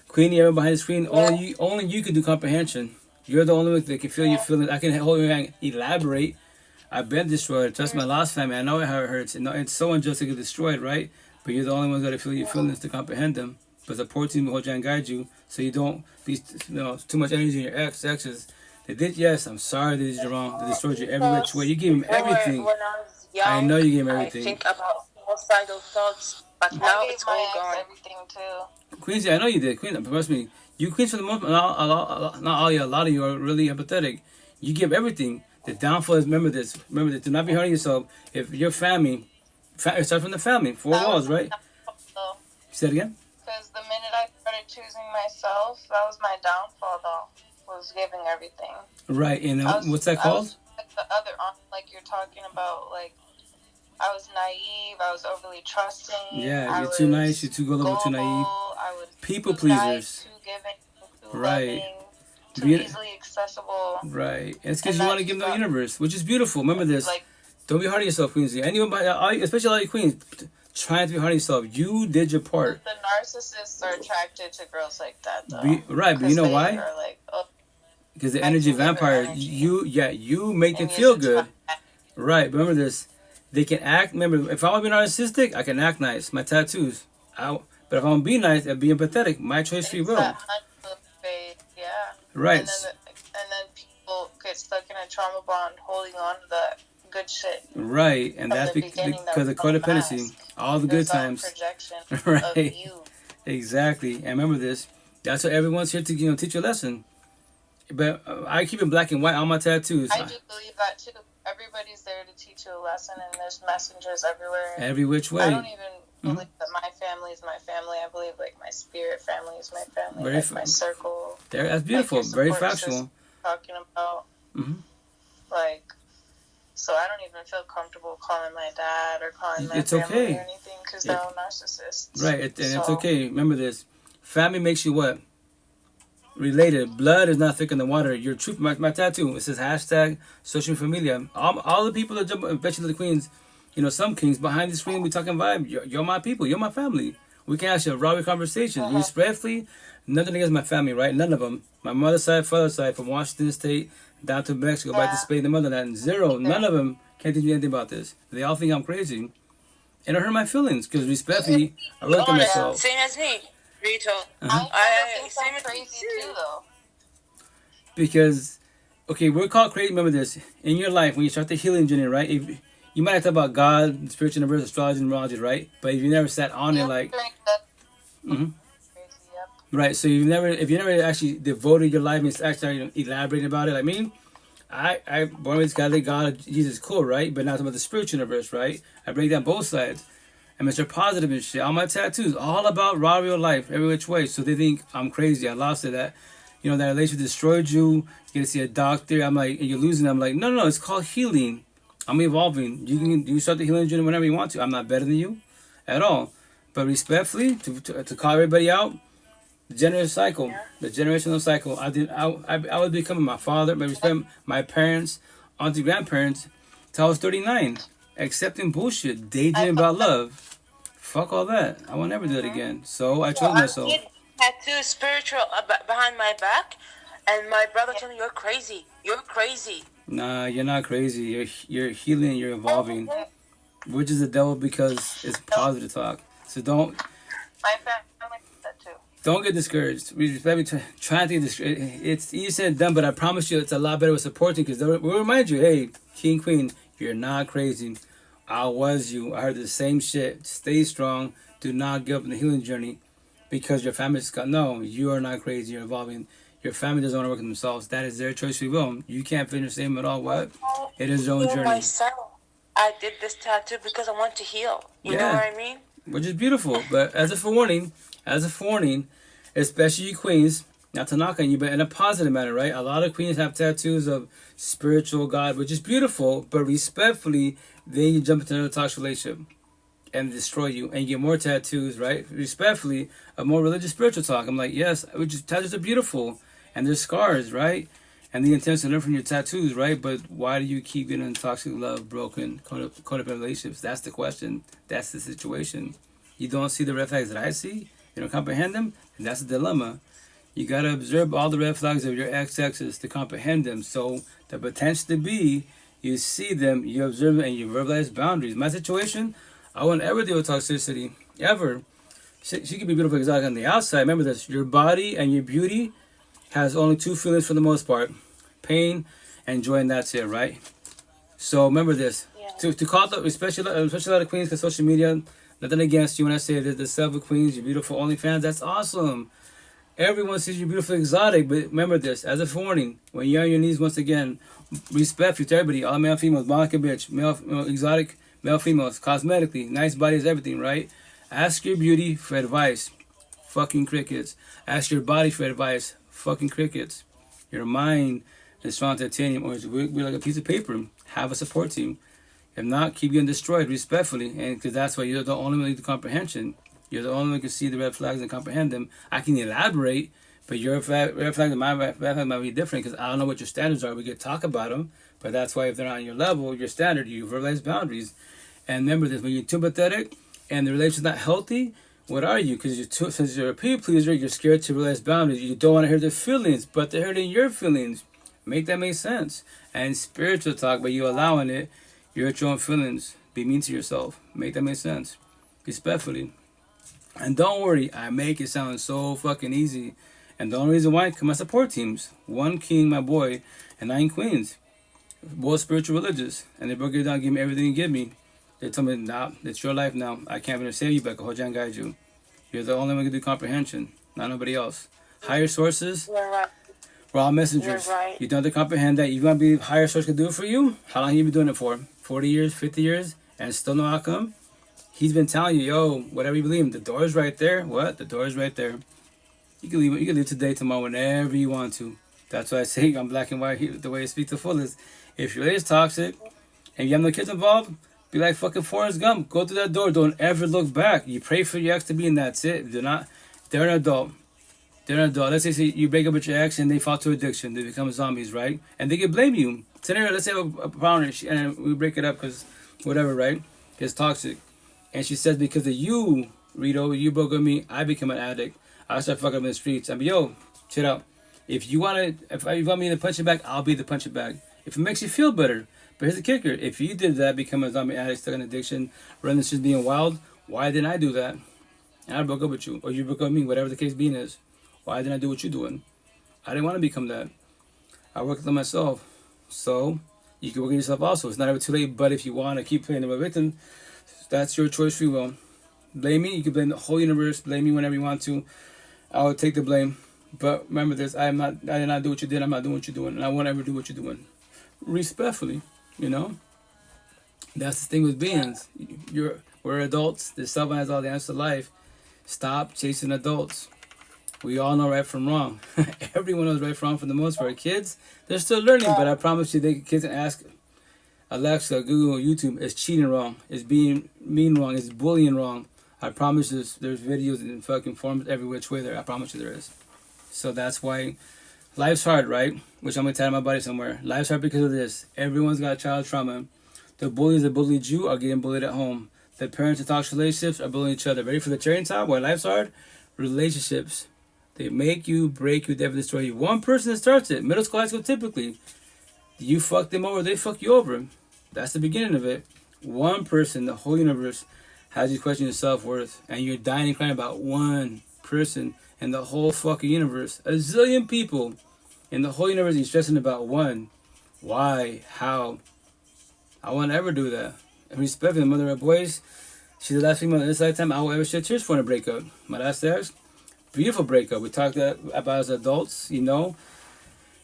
Queenie, everyone behind the screen. Only you can do comprehension. You're the only one that can feel your feelings. I can hold your hand, elaborate. I've been destroyed. Trust my lost family. I know how it hurts. It's so unjust to get destroyed, right? But you're the only one that feel your feelings to comprehend them. But support team will hold you and guide you, so you don't be too much energy in your exes. They did, yes. I'm sorry they did you wrong. They destroyed you every which way. You gave him everything. When I was young, I know you gave him everything. I think about suicidal thoughts, but now it's all gone. Everything too. Queensy, I know you did. Queen, trust me. You Queens for the most, not all you, a lot of you are really empathetic. You give everything. The downfall is, remember this. Do not be hurting yourself. If your family, it starts from the family, 4 walls, right? Say it again? Because the minute I started choosing myself, that was my downfall, though, was giving everything. Right, and what's that called? I was like the other, like you're talking about, like, I was naive, I was overly trusting. Yeah, you're too nice, you're too gullible, too naive. I was people too pleasers. Nice, too giving, too right. loving, too easily accessible. Right, and it's because you want to give them the universe, which is beautiful. Remember this. Like, don't be hard on yourself, Queensy. Anyone, especially all you queens, trying to be hard on yourself. You did your part. The narcissists are attracted to girls like that, though. Right, but you know why? Like, because the energy vampire, you make them feel good. Right, but remember this. They can act. Remember, if I want to be narcissistic, I can act nice. My tattoos. But if I want to be nice and be empathetic, my choice, free will. Yeah. Right. And then people get stuck in a trauma bond, holding on to the good shit. Right, and that's because of codependency. All the good times. Right. Of you. Exactly. And remember this. That's what everyone's here to teach you a lesson. But I keep it black and white on my tattoos. I do believe that too. Everybody's there to teach you a lesson, and there's messengers everywhere. Every which way. I don't even believe that my family is my family. I believe like my spirit family is my family. Like my circle. That's beautiful. Like very factual. Talking about like, so I don't even feel comfortable calling my dad or calling my family or anything because they're all narcissists. Right, and it's okay. Remember this. Family makes you what? Related. Blood is not thicker than water. Your truth. My tattoo. It says hashtag social familia. All the people that jump, especially the queens, some kings behind the screen. We talking vibe. You're my people. You're my family. We can actually have raw conversations. Respectfully, nothing against my family, right? None of them. My mother's side, father's side, from Washington State down to Mexico, back to Spain, the motherland. Zero. None of them can teach me anything about this. They all think I'm crazy, and it hurt my feelings because respectfully, I work on myself. Same as me. Rito. I think I'm crazy too, though. Because, okay, we're called crazy. Remember this. In your life, when you start the healing journey, right? If, you might have talked about God, the spiritual universe, astrology, numerology, right? But if you never sat on it, like... Right, so if you never actually devoted your life and actually elaborating about it, like me, I born with Catholic, God, Jesus, cool, right? But now talking about the spiritual universe, right? I break down both sides. And Mr. Positive and shit. All my tattoos, all about raw real life, every which way. So they think I'm crazy. I lost it. That relationship destroyed you. You get to see a doctor. I'm like, and you're losing. I'm like, no. It's called healing. I'm evolving. You start the healing journey whenever you want to. I'm not better than you, at all. But respectfully, to call everybody out, the generational cycle. I was becoming my father, but respect my parents, auntie, grandparents, till I was 39, accepting bullshit, daydreaming about love. Fuck all that. I will never do it again. So I chose myself. I tattoo spiritual behind my back, and my brother told me, "You're crazy. You're crazy." Nah, you're not crazy. You're healing. You're evolving. Which is the devil because it's positive talk. So don't. My family did that too. Don't get discouraged. Let me try to get discouraged. It's easy said and done, but I promise you, it's a lot better with supporting because we'll remind you, hey, King, Queen, you're not crazy. I was you. I heard the same shit. Stay strong. Do not give up in the healing journey because your family's got... No, you are not crazy. You're evolving. Your family doesn't want to work on themselves. That is their choice. We will. You can't finish the same at all. What? It is their own journey. Myself. I did this tattoo because I want to heal. You know what I mean? Which is beautiful. But as a forewarning, especially you queens, not to knock on you, but in a positive manner, right? A lot of queens have tattoos of spiritual God, which is beautiful, but respectfully, then you jump into another toxic relationship and destroy you, and you get more tattoos, right? Respectfully, a more religious, spiritual talk. I'm like, yes, tattoos are beautiful, and there's scars, right? And the intention to learn from your tattoos, right? But why do you keep getting in toxic, love, broken, codependent relationships? That's the question. That's the situation. You don't see the red flags that I see. You don't comprehend them, and that's the dilemma. You gotta observe all the red flags of your ex-exes to comprehend them. So the potential to be, you see them, you observe them, and you verbalize boundaries. My situation, I won't ever deal with toxicity, ever. She can be beautiful exotic on the outside. Remember this, your body and your beauty has only two feelings for the most part. Pain and joy, and that's it, right? So remember this. Yeah. To call it, especially a lot of queens because social media, nothing against you when I say that the several queens, you're beautiful OnlyFans, that's awesome. Everyone sees you beautiful exotic, but remember this, as a warning, when you're on your knees once again, respect to everybody, all male, females, Monica bitch, male, exotic, male, females, cosmetically, nice bodies, everything, right? Ask your beauty for advice. Fucking crickets. Ask your body for advice. Fucking crickets. Your mind is strong titanium, or we're like a piece of paper. Have a support team. If not, keep getting destroyed respectfully, and because that's why you're the only one with the comprehension. You're the only one who can see the red flags and comprehend them. I can elaborate, but your red flag and my red flag might be different because I don't know what your standards are. We could talk about them, but that's why if they're not on your level, your standard, you verbalize boundaries. And remember this, when you're too pathetic and the relationship's not healthy, what are you? Because since you're a people pleaser, you're scared to realize boundaries. You don't want to hurt their feelings, but they're hurting your feelings. Make that make sense. And spiritual talk, but you allowing it, you hurt your own feelings. Be mean to yourself. Make that make sense. Respectfully. And don't worry, I make it sound so fucking easy. And the only reason why, because my support teams, 1 king, my boy, and 9 queens, both spiritual religious, and they broke it down, give me everything you give me. They told me, nah, it's your life now. I can't even save you, but I can guide you. You're the only one who can do comprehension, not nobody else. Higher sources, You're right. we're all messengers. You're right. You don't have to comprehend that. You want to be higher source can do it for you? How long have you been doing it for? 40 years, 50 years, and still no outcome? He's been telling you, yo, whatever you believe in, the door is right there. What? The door is right there. You can leave today, tomorrow, whenever you want to. That's why I say I'm black and white the way I speak to fullest. If your relationship is toxic and you have no kids involved, be like fucking Forrest Gump. Go through that door. Don't ever look back. You pray for your ex to be, and that's it. They're an adult. They're an adult. Let's say you break up with your ex and they fall to addiction. They become zombies, right? And they can blame you. Scenario, let's say a partner and we break it up because whatever, right? It's toxic. And she says, because of you, Rito, you broke with me, I become an addict. I start fucking up in the streets. I mean, yo, chill out. If you want me to punch you back, I'll be the punching bag. If it makes you feel better. But here's the kicker. If you did that, become a zombie addict, stuck in addiction, running the streets being wild, why didn't I do that? And I broke up with you. Or you broke up with me, whatever the case being is. Why didn't I do what you're doing? I didn't want to become that. I worked on myself. So, you can work on yourself also. It's not ever too late, but if you want to keep playing the victim, that's your choice, free will. Blame me. You can blame the whole universe. Blame me whenever you want to. I will take the blame. But remember this. I did not do what you did. I'm not doing what you're doing. And I won't ever do what you're doing. Respectfully, you know? That's the thing with beings. We're adults. The self has all the answers to life. Stop chasing adults. We all know right from wrong. Everyone knows right from wrong for the most part. Kids, they're still learning. But I promise you, kids can ask Alexa, Google, YouTube, is cheating wrong, is being mean wrong, is bullying wrong. I promise you, there's videos and fucking forums every which way there. I promise you there is. So that's why life's hard, right? Which I'm going to tell my buddy somewhere. Life's hard because of this. Everyone's got child trauma. The bullies that bullied you are getting bullied at home. The parents in toxic relationships are bullying each other. Ready for the cherry on top? Why life's hard? Relationships. They make you, break you, they destroy you. One person that starts it. Middle school, high school, typically. You fuck them over, they fuck you over. That's the beginning of it. One person, the whole universe, has you question your self-worth. And you're dying and crying about one person in the whole fucking universe. A zillion people in the whole universe, you're stressing about one. Why? How? I won't ever do that. And respecting the mother of boys, she's the last female in this lifetime I will ever shed tears for in a breakup. My last ex, beautiful breakup. We talked about as adults, you know.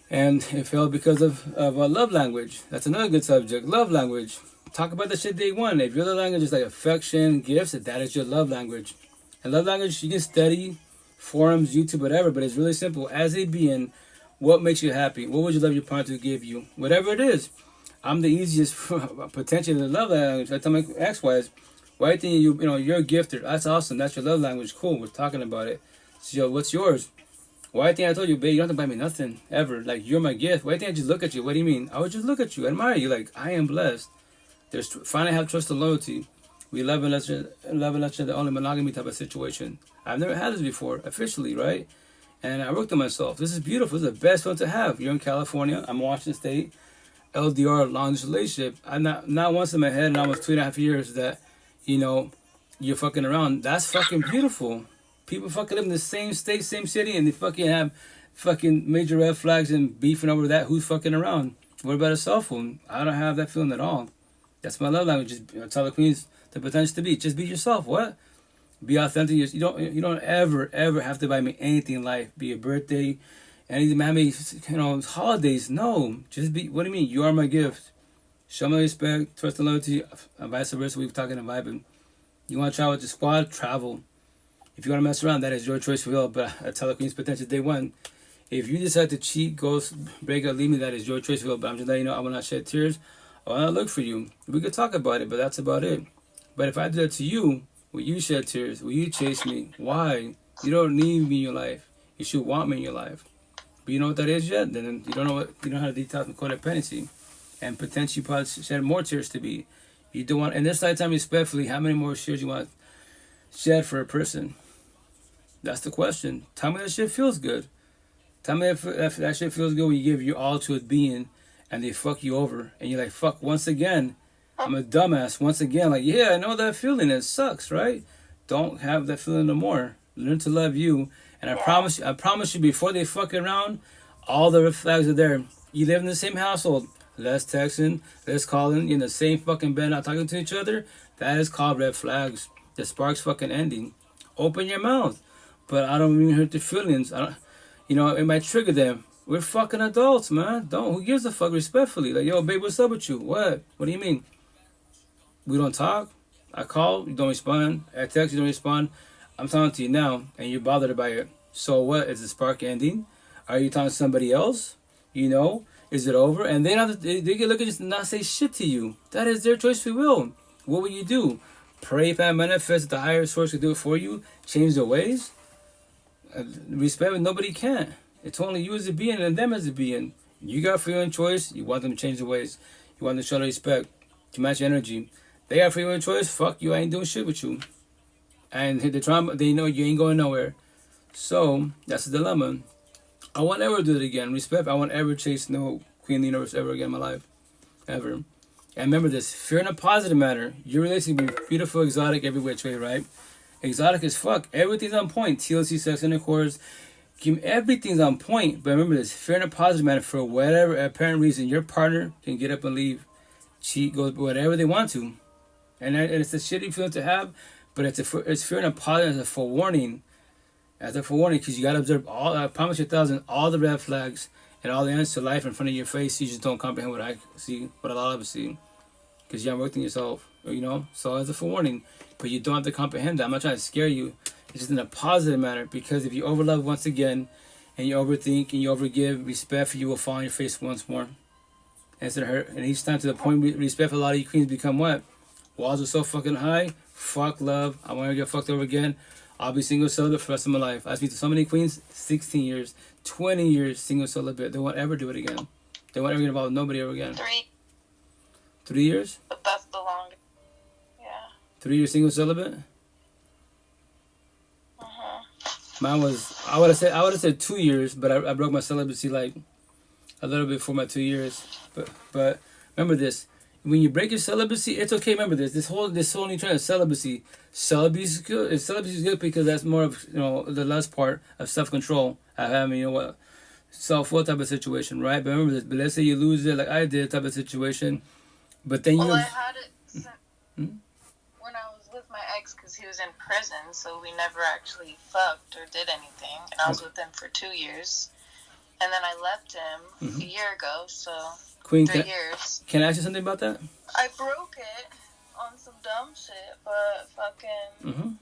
And it failed because of love language. That's another good subject. Love language. talk about the shit day one. If your love language is like affection, gifts, that is your love language. And love language, you can study, forums, YouTube, whatever, but it's really simple. As a being, what makes you happy? What would you love your partner to give you? Whatever it is. I'm the easiest potentially to love language. I tell my ex-wives, why do you think you're a gifter? That's awesome. That's your love language. Cool. We're talking about it. So what's yours? Why do you think I told you, babe, you don't have to buy me nothing ever. Like, you're my gift. Why do you think I just look at you? What do you mean? I would just look at you, admire you. Like, I am blessed. There's finally have trust and loyalty. We love and let you the only monogamy type of situation. I've never had this before, officially, right? And I worked on myself. This is beautiful. This is the best one to have. You're in California. I'm in Washington State. LDR, long distance relationship. I'm not once in my head, and almost 2.5 years that, you're fucking around. That's fucking beautiful. People fucking live in the same state, same city, and they fucking have fucking major red flags and beefing over that. Who's fucking around? What about a cell phone? I don't have that feeling at all. That's my love language. Just tell the queens the potential to be. Just be yourself. What? Be authentic. You don't ever have to buy me anything in life. Be a birthday, anything, maybe holidays. No, just be. What do you mean? You are my gift. Show me respect, trust, and loyalty, and vice versa. We've talking and vibing. You want to travel with the squad? Travel. If you want to mess around, that is your choice for real. But I tell the queens potential day one. If you decide to cheat, ghost, break up, leave me, that is your choice for real. But I'm just letting you know, I will not shed tears. I will not look for you. We could talk about it, but that's about it. But if I do that to you, will you shed tears? Will you chase me? Why? You don't need me in your life. You should want me in your life. But you know what that is yet? Then you don't know how to detox from codependency. And potentially probably shed more tears to be. You don't want, in this lifetime, respectfully, how many more tears you want to shed for a person? That's the question. Tell me that shit feels good. Tell me if that shit feels good when you give your all to a being and they fuck you over. And you're like, fuck, once again, I'm a dumbass. Once again, like, yeah, I know that feeling. It sucks, right? Don't have that feeling no more. Learn to love you. And I promise you, before they fuck around, all the red flags are there. You live in the same household. Less texting, less calling, in the same fucking bed, not talking to each other. That is called red flags. The spark's fucking ending. Open your mouth. But I don't even hurt their feelings. It might trigger them. We're fucking adults, man. Who gives a fuck, respectfully? Like, yo, babe, what's up with you? What? What do you mean? We don't talk? I call, you don't respond. I text, you don't respond. I'm talking to you now, and you're bothered by it. So what? Is the spark ending? Are you talking to somebody else? Is it over? And they can look at you and not say shit to you. That is their choice, free will. What will you do? Pray if I manifest that the higher source can do it for you? Change their ways? Respect, nobody can. It's only you as a being and them as a being. You got free will and choice. You want them to change their ways. You want them to show their respect. To match your energy. They got free will and choice. Fuck you, I ain't doing shit with you. And the trauma, they know you ain't going nowhere. So, that's the dilemma. I won't ever do it again. Respect, I won't ever chase no queen of the universe ever again in my life. Ever. And remember this, fear in a positive manner. Your relationship will be beautiful, exotic, every which way, right? Exotic as fuck. Everything's on point. TLC, sex, intercourse. Everything's on point. But remember this, fear in a positive manner. For whatever apparent reason, your partner can get up and leave. Cheat, go, whatever they want to. And it's a shitty feeling to have. But it's fear in a positive, as a forewarning. As a forewarning, because you got to observe I promise you all the red flags and all the answers to life in front of your face. You just don't comprehend what I see, what a lot of us see. Because you haven't worked on yourself, So as a forewarning, but you don't have to comprehend that. I'm not trying to scare you. It's just in a positive manner. Because if you overlove once again, and you overthink and you overgive, respect for you will fall on your face once more. And it's gonna hurt. And each time to the point, respect for a lot of you queens become what? Walls are so fucking high. Fuck love. I want to get fucked over again. I'll be single celibate for the rest of my life. I speak to so many queens, 16 years, 20 years single celibate. They won't ever do it again. They won't ever get involved with nobody ever again. 3 years? But that's the longest. Yeah. 3 years single celibate? Uh-huh. Mine was, I would have said 2 years, but I broke my celibacy like a little bit before my 2 years. But remember this. When you break your celibacy, it's okay. Remember this. This whole new trend of celibacy. Celibacy is good. Celibacy is good because that's more of the last part of self-control. Having self-will type of situation, right? But remember this. But let's say you lose it, like I did, type of situation. But then I had it when I was with my ex because he was in prison, so we never actually fucked or did anything. And I was with him for 2 years, and then I left him a year ago. So Queen, 3 years. Can I ask you something about that? I broke it on some dumb shit, but fucking...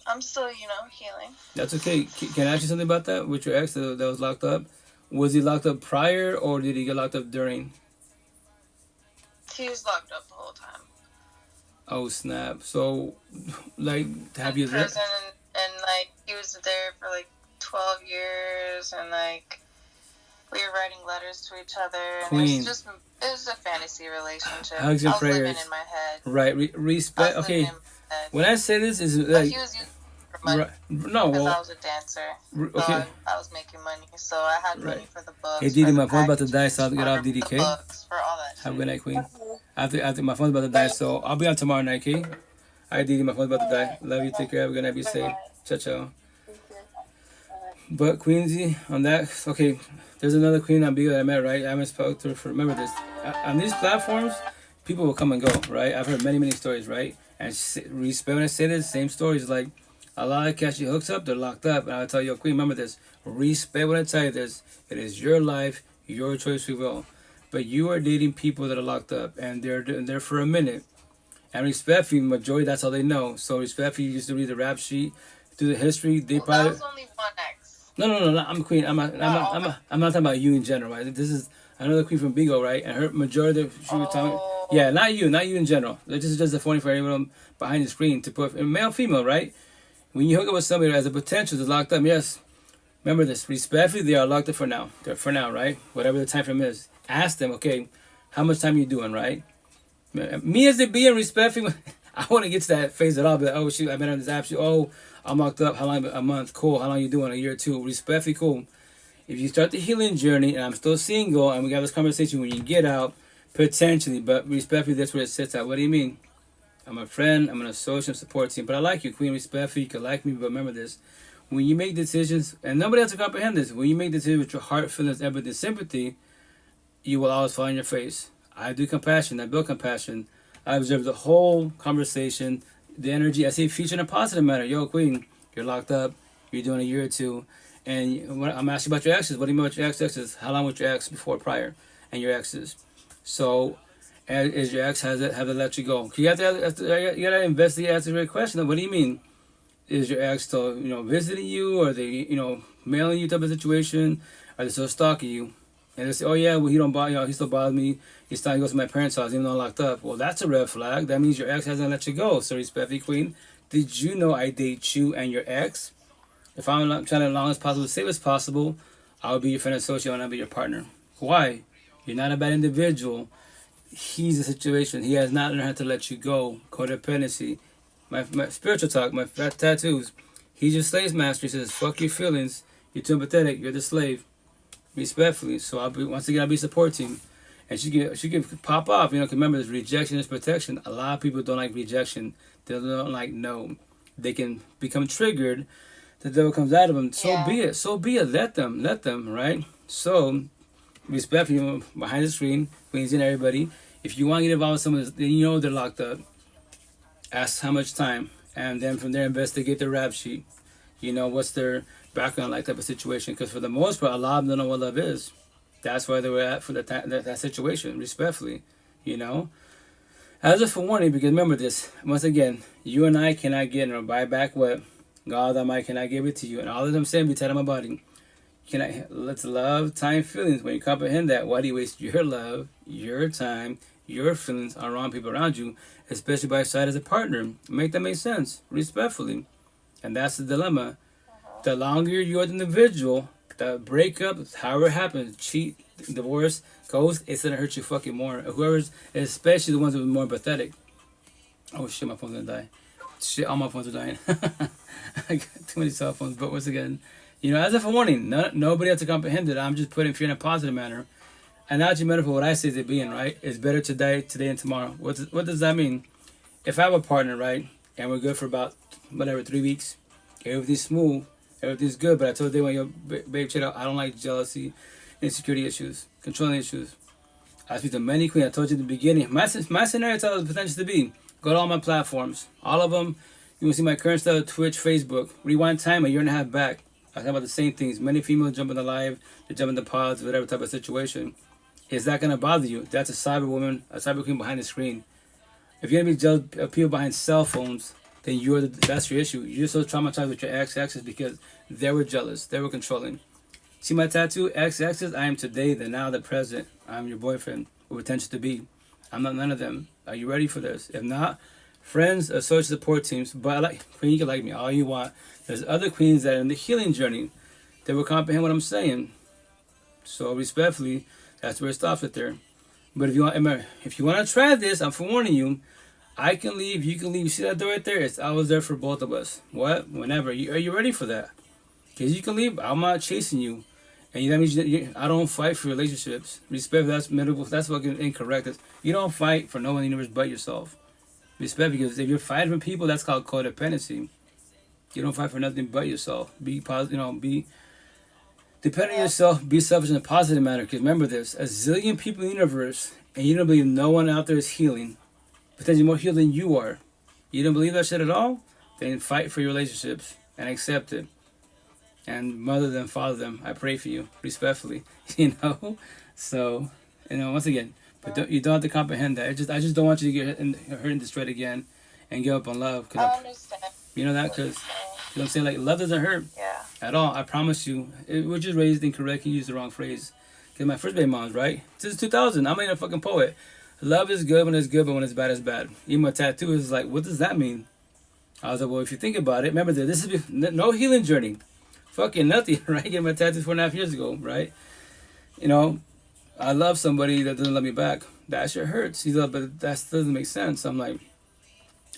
I'm still, healing. That's okay. Can I ask you something about that? With your ex that was locked up? Was he locked up prior, or did he get locked up during? He was locked up the whole time. Oh, snap. So, like, have you... prison, and, like, he was there for, like, 12 years, and, like, we were writing letters to each other, and Queen. it was a fantasy relationship. Hugs and I was prayers. living in my head. Right. Respect. Okay. When I say this, is But like... he was using it for money. Right. No, because well... I was a dancer. Okay. So I was making money, so I had money for the books. Hey, Didi, my phone's about to die, so I have to get off, DDK. DDK. Books, for all that Have a good night, Queen. After my phone's about to die, so I'll be on tomorrow night, okay? All right, Didi, my phone's about to die. Love you, take care, have a good night, be safe. Ciao, ciao. But Queensy, on that, okay, there's another queen on Bigo that I met, right? I haven't spoken to her for, remember this. On these platforms, people will come and go, right? I've heard many stories, right? And respect when I say this, same stories, like, a lot of cats she hooks up, they're locked up. And I'll tell you, Queen, remember this. Respect when I tell you this. It is your life, your choice, we will. But you are dating people that are locked up, and they're there for a minute. And respectfully, majority, that's all they know. So respectfully, you used to read the rap sheet, do the history. They probably... That was only one ex. No. I'm Queen. I'm not talking about you in general, right? This is another Queen from Bigo, right? And her majority, she was telling... Yeah, not you in general. This is just a phony for everyone behind the screen to put male, female, right? When you hook up with somebody that has a potential to locked up, yes. Remember this. Respectfully, they are locked up for now. They're for now, right? Whatever the time frame is. Ask them, okay, how much time are you doing, right? Me as a being respectfully, I want to get to that phase at all. But oh shoot, I've been on this app. Oh, I'm locked up. How long? A month. Cool. How long you doing? A year or two. Respectfully, cool. If you start the healing journey, and I'm still single, and we got this conversation when you get out, potentially, but respectfully, that's where it sits at. What do you mean? I'm a friend. I'm an associate support team, but I like you, Queen. Respectfully, you can like me, but remember this: when you make decisions, and nobody else to comprehend this, when you make decisions with your heart, feelings, empathy, and sympathy, you will always fall on your face. I do compassion. I build compassion. I observe the whole conversation, the energy. I see feature in a positive manner. Yo, Queen, you're locked up. You're doing a year or two. And I'm asking about your exes. What do you mean about your exes? How long was your ex before, prior? And your exes. So, is your ex, have they let you go? You gotta investigate, ask the right question. What do you mean? Is your ex still, visiting you? Or are they, mailing you type of situation? Are they still stalking you? And they say, oh yeah, well he don't bother, he still bothers me. He goes to my parents' house even though I'm locked up. Well, that's a red flag. That means your ex hasn't let you go. So respectfully, Queen, did you know I date you and your ex? If I'm trying to long as possible, safe as possible, I'll be your friend associate and I'll be your partner. Why? You're not a bad individual. He's a situation. He has not learned how to let you go. Codependency. My spiritual talk, my tattoos. He's your slave master. He says, fuck your feelings. You're too empathetic. You're the slave. Respectfully. So I'll be supporting. And she can pop off. Remember, this rejection is protection. A lot of people don't like rejection. They don't like no. They can become triggered. The devil comes out of them. So be it. So be it. Let them. Right? So, respectfully, behind the screen, Queens and everybody, if you want to get involved with someone, then they're locked up. Ask how much time. And then from there, investigate their rap sheet. What's their background like type of situation. Because for the most part, a lot of them don't know what love is. That's why they were at for that situation, respectfully, As a forewarning, because remember this, once again, you and I cannot get or buy back what God Almighty cannot give it to you. And all that I'm saying, be tied on my body. Let's love, time, feelings. When you comprehend that, why do you waste your love, your time, your feelings on wrong people around you, especially by your side as a partner? Make that make sense, respectfully. And that's the dilemma. The longer you are the individual, the breakup, however it happens, cheat, divorce, ghost, it's gonna hurt you fucking more. Whoever's, especially the ones that are more empathetic. Oh shit, my phone's gonna die. Shit, all my phones are dying. I got too many cell phones. But once again, as a forewarning, nobody has to comprehend it. I'm just putting fear in a positive manner. Analogy metaphor, what I say is it being, right? It's better to die today and tomorrow. What does that mean? If I have a partner, right, and we're good for about, 3 weeks, everything's smooth, everything's good, but I told them, yo, babe, chill out. I don't like jealousy, insecurity issues, controlling issues. I speak to many queens. I told you in the beginning. My scenario tells the potential to be. Go to all my platforms. All of them. You will see my current stuff, Twitch, Facebook. Rewind time a year and a half back. I talk about the same things. Many females jump in the live, they jump in the pods, whatever type of situation. Is that going to bother you? That's a cyber woman, a cyber queen behind the screen. If you're going to be jealous of people behind cell phones, then that's your issue. You're so traumatized with your exes because they were jealous. They were controlling. See my tattoo? Exes, I am today, the now, the present. I'm your boyfriend, who intends to be. I'm not none of them. Are you ready for this? If not, friends, social support teams. But queen, you can like me all you want. There's other queens that are in the healing journey that will comprehend what I'm saying. So respectfully, that's where it stops right there. But if you want to try this, I'm forewarning you. I can leave, you can leave. You see that door right there? It's always there for both of us. What? Whenever. Are you ready for that? Because you can leave. I'm not chasing you. And that means I don't fight for relationships. Respect, that's medical. That's fucking incorrect. You don't fight for no one in the universe but yourself. Respect, because if you're fighting for people, that's called codependency. You don't fight for nothing but yourself. Be positive, be dependent on yourself. Be selfish in a positive manner. Because remember this: a zillion people in the universe, and you don't believe no one out there is healing. Potentially more healed than you are. You don't believe that shit at all? Then fight for your relationships and accept it. And mother them, father them. I pray for you, respectfully. So, once again, but you don't have to comprehend that. I just don't want you to get hurt and destroyed again, and give up on love. I understand. You know that, because you know what I'm saying. Like, love doesn't hurt at all. I promise you. We're just raised incorrectly. Use the wrong phrase. Because my first baby mom's right. This is 2000. I'm not even a fucking poet. Love is good when it's good, but when it's bad, it's bad. Even my tattoo is like, what does that mean? I was like, well, if you think about it, remember that this is no healing journey. Fucking nothing, right? Getting my tattoo 4.5 years ago, right? I love somebody that doesn't love me back. That shit hurts. But that doesn't make sense. I'm like,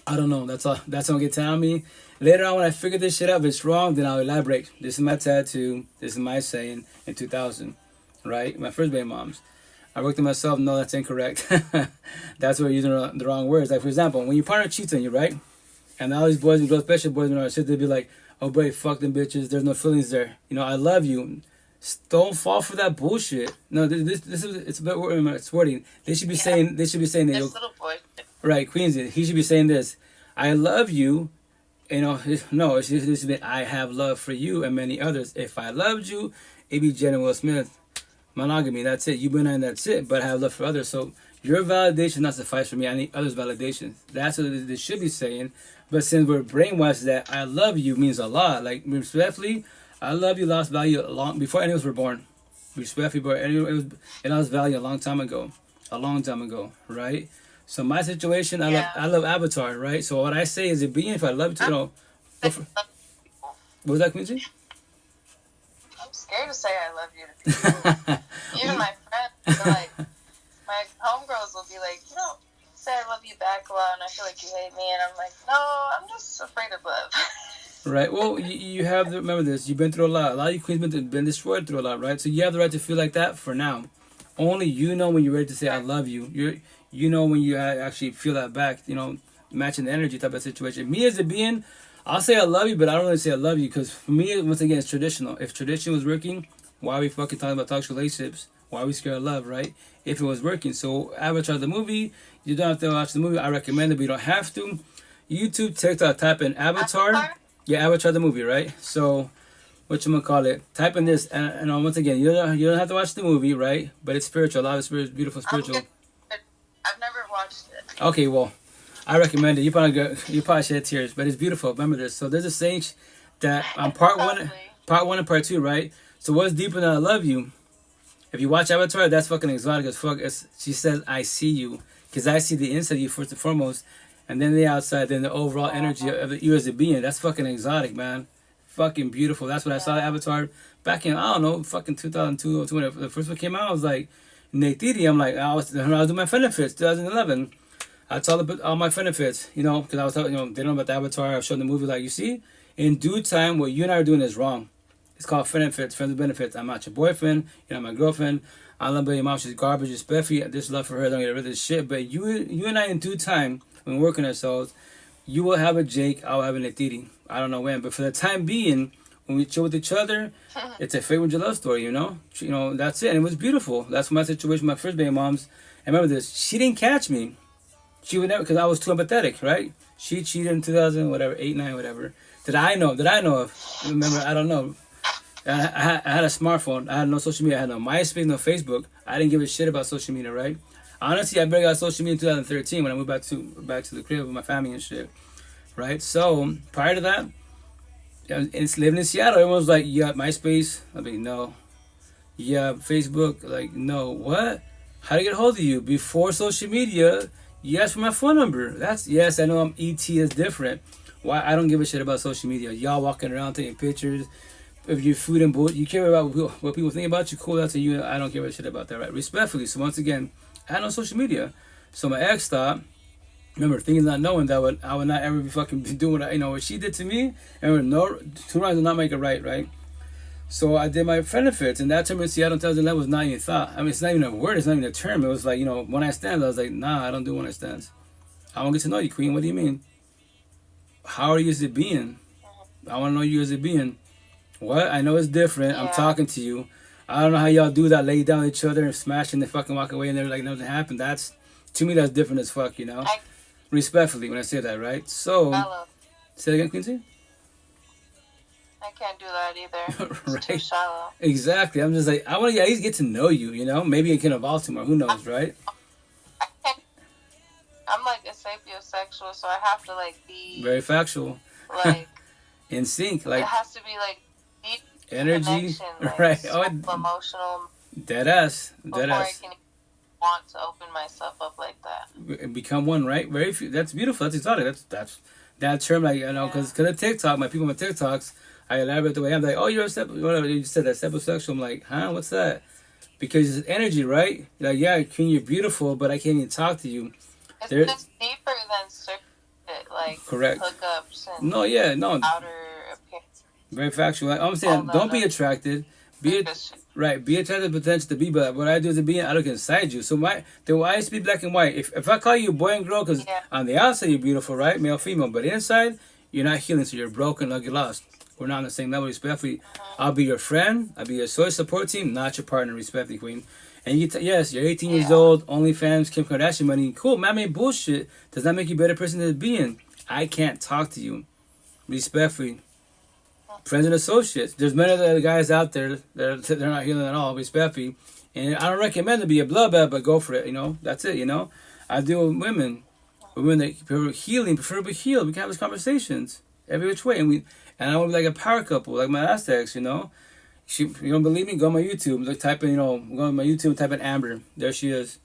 I don't know. That's all get telling me. Later on, when I figure this shit out, if it's wrong, then I'll elaborate. This is my tattoo. This is my saying in 2000, right? My first baby mom's. I worked on myself. No, that's incorrect. That's where you're using the wrong words. Like, for example, when your partner cheats on you, right? And all these boys and girls, especially boys and girls, they'd be like, oh, boy, fuck them bitches. There's no feelings there. I love you. Don't fall for that bullshit. No, this is it's about wording. They should be saying that. This little boy. Right, Queensy. He should be saying this. I love you. No, it should be I have love for you and many others. If I loved you, it'd be Jen and Will Smith. Monogamy, that's it. You've been on, that's it. But I have love for others. So your validation not suffice for me. I need others' validation. That's what they should be saying. But since we're brainwashed that I love you means a lot. Like, respectfully, I love you lost value long before any of us were born. Respectfully, but it lost value a long time ago, right? So my situation, I love Avatar, right? So what I say is, if I love you, what was that, Quincy? I'm scared to say I love you to people. Even my friends, my homegirls will be like, you don't say I love you back a lot, and I feel like you hate me, and I'm like, no, I'm just afraid of love. Right. Well, you have to remember this. You've been through a lot. A lot of you queens been destroyed through a lot, right? So you have the right to feel like that for now. Only you know when you're ready to say I love you. You know when you actually feel that back. Matching the energy type of situation. Me as a being, I'll say I love you, but I don't really say I love you because for me, once again, it's traditional. If tradition was working, why are we fucking talking about toxic relationships? Why are we scared of love, right? If it was working. So Avatar the movie, you don't have to watch the movie. I recommend it, but you don't have to. YouTube, TikTok, type in Avatar. Yeah, Avatar the movie, right? So, whatchamacallit, type in this, and once again, you don't have to watch the movie, right? But it's spiritual. A lot of spiritual, beautiful spiritual. I've never watched it. Okay, well, I recommend it. You probably shed tears, but it's beautiful. Remember this. So there's a saying that on part one and part two, right? So what's deeper than I love you? If you watch Avatar, that's fucking exotic as fuck. She says, I see you. Because I see the inside of you first and foremost. And then the outside, then the overall energy of you as a being. That's fucking exotic, man. Fucking beautiful. That's when I saw Avatar back in, I don't know, fucking 2002 or 20. When the first one came out, I was like, Neytiri. I'm like, I was doing my benefits, 2011. I told all my benefits, because I was telling, they don't know about the Avatar. I showed the movie, like, you see, in due time, what you and I are doing is wrong. It's called benefits, friends with benefits. I'm not your boyfriend, you're not my girlfriend. I love your mom, she's garbage, it's Beffy, this love for her, don't get rid of this shit. But you and I, in due time, when we're working ourselves, you will have a Jake, I will have a Neytiri. I don't know when, but for the time being, when we chill with each other, it's a favorite love story, that's it. And it was beautiful. That's my situation with my first baby moms. And remember this, she didn't catch me. She would never, because I was too empathetic, right? She cheated in 2000, whatever, 8, 9, whatever. Did I know of? Remember, I don't know. I had a smartphone. I had no social media. I had no MySpace, no Facebook. I didn't give a shit about social media, right? Honestly, I barely got social media in 2013 when I moved back to the crib with my family and shit, right? So prior to that, it's living in Seattle. Everyone was like, "You got MySpace?" I mean, no. Yeah, Facebook? Like, no. What? How to get a hold of you? Before social media, you asked for my phone number. Yes, I know I'm ET is different. Why? I don't give a shit about social media. Y'all walking around taking pictures of your food and bullshit. You care about what people think about you? Cool, that's a you. I don't give a shit about that, right? Respectfully. So once again, I had no social media. So my ex thought, remember, things not knowing that I would not ever be fucking doing what she did to me. And no, two wrongs will not make it right? So I did my benefits, and that term in Seattle 2011 was not even thought. I mean, it's not even a word, it's not even a term. It was like, when I stand, I was like, nah, I don't do when I stand. I want to get to know you, Queen. What do you mean? How are you as a being? I want to know you as a being. What? I know it's different. Yeah. I'm talking to you. I don't know how y'all do that, lay down with each other and smash and they fucking walk away and they're like nothing happened. To me, that's different as fuck, Respectfully, when I say that, right? So, say it again, Quincy? I can't do that either. Right. It's too shallow. Exactly. I'm just like, I want to at least get to know you, Maybe it can evolve tomorrow. Who knows, right? I'm like a sapiosexual, so I have to like be very factual. Like in sync. Like it has to be like deep energy. Like, right. Emotional. Dead ass. Before I can want to open myself up like that. And become one, right? Very few. That's beautiful. That's exotic. That's that term, like, because of TikTok, my people on TikToks, I elaborate the way I'm like, oh, you're whatever you said, that sapiosexual. I'm like, huh? What's that? Because it's energy, right? Like, yeah, Queen, you're beautiful, but I can't even talk to you. It's just deeper than circuit, like correct hookups and outer appearance. Very factual. Like, I'm saying, don't be attracted. Be attracted potential to be, but what I do is to be, I look inside you. So the way I used to be black and white. If I call you boy and girl, because on the outside you're beautiful, right? Male, female, but inside you're not healing, so you're broken, like you're lost. We're not on the same level, respectfully. I'll be your friend. I'll be your social support team, not your partner, respectfully, Queen. And yes, you're 18 years old, OnlyFans, Kim Kardashian money. Cool, man, made bullshit. Does that make you a better person to be in? I can't talk to you. Respectfully. Friends and associates. There's many other guys out there that they're not healing at all, respectfully. And I don't recommend to be a bloodbath, but go for it, That's it, I deal with women that prefer healing, preferably healed. We can have these conversations every which way. And I want to be like a power couple, like my last ex, you don't believe me? Go on my YouTube. Like type in, go on my YouTube, type in Amber. There she is.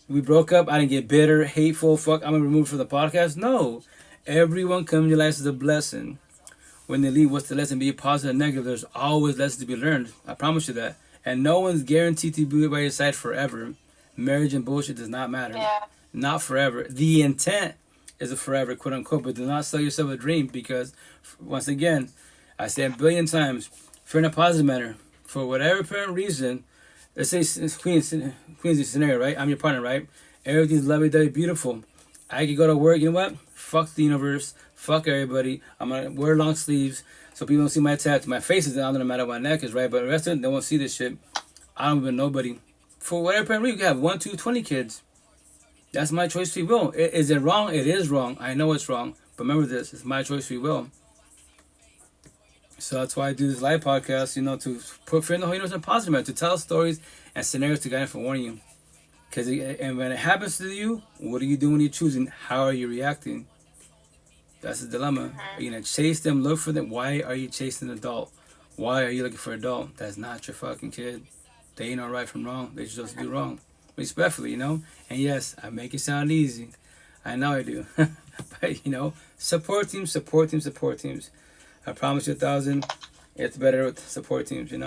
We broke up. I didn't get bitter, hateful. Fuck, I'm gonna remove from the podcast. No, everyone comes in your life as a blessing. When they leave, what's the lesson? Be positive, negative. There's always lessons to be learned. I promise you that. And no one's guaranteed to be by your side forever. Marriage and bullshit does not matter. Yeah. Not forever. The intent is a forever, quote unquote. But do not sell yourself a dream because, once again, I say a billion times. For in a positive manner, for whatever apparent reason, let's say Queen's scenario, right? I'm your partner, right? Everything's lovey-dovey, beautiful. I could go to work, you know what? Fuck the universe, fuck everybody. I'm gonna wear long sleeves so people don't see my tattoo. My face is down, no matter what my neck is, right? But the rest of them, they won't see this shit. I don't even know nobody. For whatever apparent reason, you can have 1, 2, 20 kids. That's my choice, free will. Is it wrong? It is wrong. I know it's wrong. But remember this, it's my choice, free will. So that's why I do this live podcast, to put fear in the whole universe and positive, man, to tell stories and scenarios to guide and forewarn you. And when it happens to you, what are you doing when you're choosing? How are you reacting? That's the dilemma. Are you going to chase them, look for them? Why are you chasing an adult? Why are you looking for an adult? That's not your fucking kid. They ain't know right from wrong. They just do wrong. Respectfully, And yes, I make it sound easy. I know I do. But, support teams. I promise you 1,000. It's better with support teams, And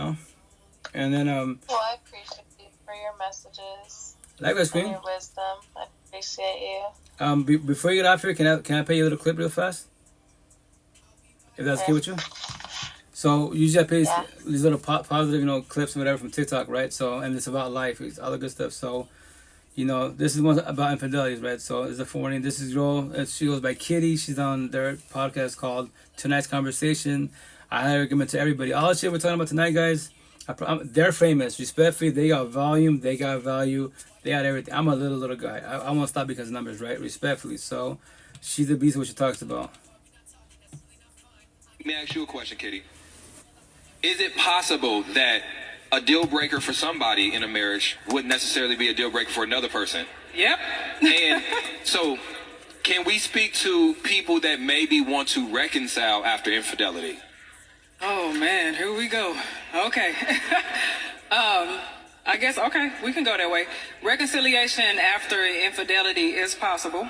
then Well, I appreciate you for your messages. Likewise, Queen. And your wisdom. I appreciate you. Before you get off here, can I play you a little clip real fast? If that's okay with you. So usually I play these little positive, clips and whatever from TikTok, right? So and it's about life, it's all the good stuff. So. This is one about infidelities, right? So it's a forewarning. This is girl. She goes by Kitty. She's on their podcast called Tonight's Conversation. I highly recommend to everybody. All the shit we're talking about tonight, guys, they're famous. Respectfully, they got volume. They got value. They got everything. I'm a little guy. I won't stop because of numbers, right? Respectfully. So she's the beast of what she talks about. Let me ask you a question, Kitty. is it possible that a deal breaker for somebody in a marriage wouldn't necessarily be a deal breaker for another person? Yep. And so, can we speak to people that maybe want to reconcile after infidelity? Oh man, here we go. Okay. I guess, okay, we can go that way. Reconciliation after infidelity is possible.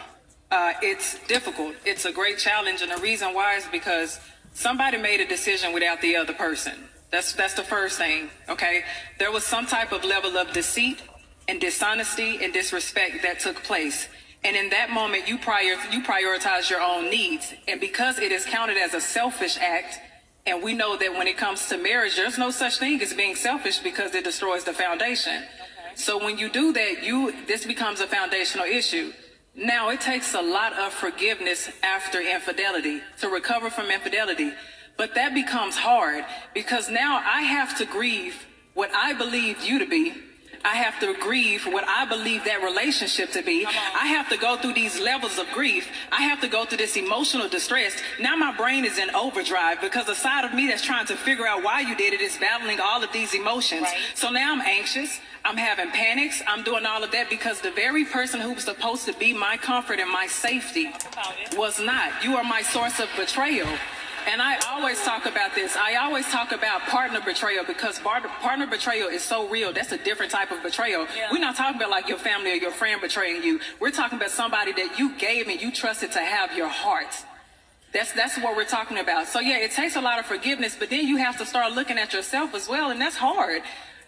It's difficult. It's a great challenge, and the reason why is because somebody made a decision without the other person. That's the first thing, okay? There was some type of level of deceit and dishonesty and disrespect that took place. And in that moment, you prioritize your own needs. And because it is counted as a selfish act, and we know that when it comes to marriage, there's no such thing as being selfish because it destroys the foundation. Okay. So when you do that, this becomes a foundational issue. Now, it takes a lot of forgiveness after infidelity to recover from infidelity. But that becomes hard because now I have to grieve what I believed you to be. I have to grieve what I believe that relationship to be. I have to go through these levels of grief. I have to go through this emotional distress. Now my brain is in overdrive because the side of me that's trying to figure out why you did it is battling all of these emotions. Right. So now I'm anxious. I'm having panics. I'm doing all of that because the very person who was supposed to be my comfort and my safety was not. You are my source of betrayal. And I always talk about this. I always talk about partner betrayal because partner betrayal is so real. That's a different type of betrayal. Yeah. We're not talking about like your family or your friend betraying you. We're talking about somebody that you gave and you trusted to have your heart. That's what we're talking about. So yeah, it takes a lot of forgiveness, but then you have to start looking at yourself as well, and that's hard.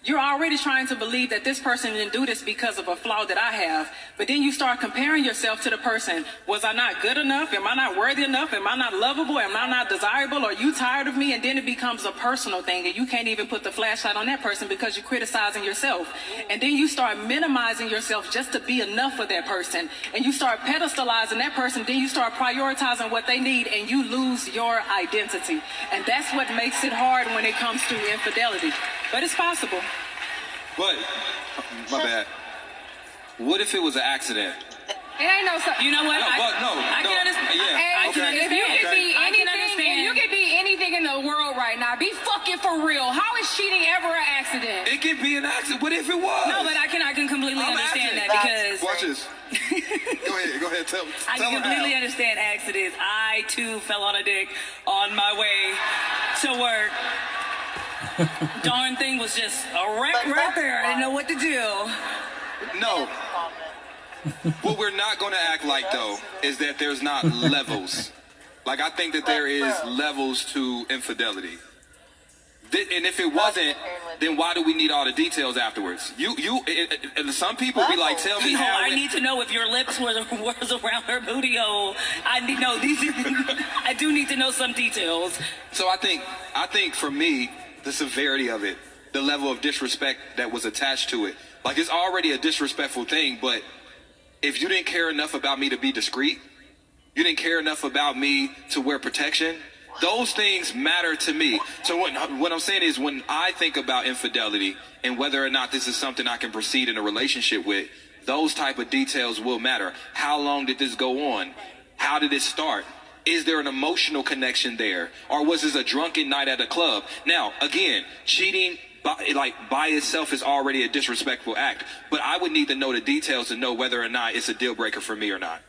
You're already trying to believe that this person didn't do this because of a flaw that I have. But then you start comparing yourself to the person. Was I not good enough? Am I not worthy enough? Am I not lovable? Am I not desirable? Are you tired of me? And then it becomes a personal thing. And you can't even put the flashlight on that person because you're criticizing yourself. And then you start minimizing yourself just to be enough for that person. And you start pedestalizing that person. Then you start prioritizing what they need and you lose your identity. And that's what makes it hard when it comes to infidelity. But it's possible. But, my bad. What if it was an accident? It ain't no. You know what? I can understand. Yeah. Okay. If you can be anything, you can be anything in the world right now. Be fucking for real. How is cheating ever an accident? It can be an accident. What if it was? No, but I can completely understand that because. Watch this. Go ahead. Tell I can completely understand accidents. I too fell on a dick on my way to work. Darn thing was just a wreck right there. I didn't know what to do. No. What we're not going to act like, though, is that there's not levels. Like, I think that there is levels to infidelity. And if it wasn't, then why do we need all the details afterwards? Some people be like, tell me how. I need to know if your lips was around her booty hole. I do need to know some details. So I think for me, the severity of it, the level of disrespect that was attached to it. Like, it's already a disrespectful thing, but if you didn't care enough about me to be discreet, you didn't care enough about me to wear protection, those things matter to me. So what I'm saying is when I think about infidelity and whether or not this is something I can proceed in a relationship with, those type of details will matter. How long did this go on? How did it start? Is there an emotional connection there? Or was this a drunken night at a club? Now, again, cheating by itself is already a disrespectful act. But I would need to know the details to know whether or not it's a deal breaker for me or not.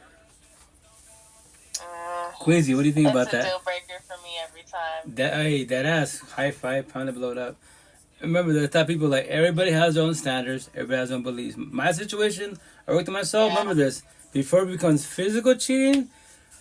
Quincy, what do you think about that? It's a deal breaker for me every time. That ass, high five, pound to blow it up. Remember, the type of people like everybody has their own standards, everybody has their own beliefs. My situation, I worked on myself. Remember this: before it becomes physical cheating,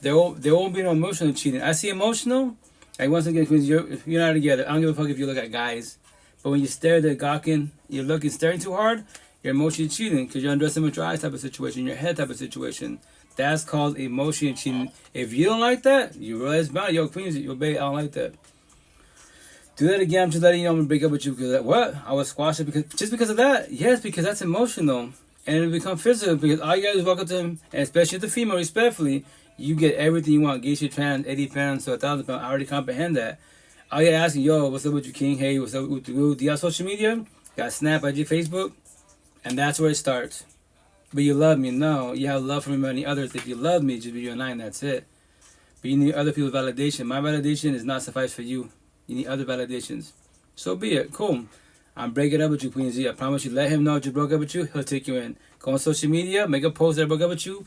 there won't be no emotional cheating. I see emotional. Like once again, because you're not together. I don't give a fuck if you look at guys, but when you stare, they're gawking. You're looking, staring too hard. You're emotionally cheating because you're undressing with your eyes type of situation, your head type of situation. That's called emotional cheating. If you don't like that, you realize about it. Yo, Queens, yo, babe, I don't like that. Do that again. I'm just letting you know I'm gonna break up with you because what? I was squashed it because of that. Yes, because that's emotional, and it become physical because all you gotta do is walk up to him, and especially the female, respectfully, you get everything you want. Get your trans, 80 pounds to 1,000 pounds. I already comprehend that. All you asking, yo, what's up with you, King? Hey, what's up with you? Do you have social media? Got Snap, IG, Facebook, and that's where it starts. But you love me? No, you have love for me more than others. If you love me, just be you and I, and that's it. But you need other people's validation. My validation is not suffice for you. You need other validations. So be it. Cool. I'm breaking up with you, Queen Z. I promise you. Let him know that you broke up with you. He'll take you in. Go on social media. Make a post that I broke up with you.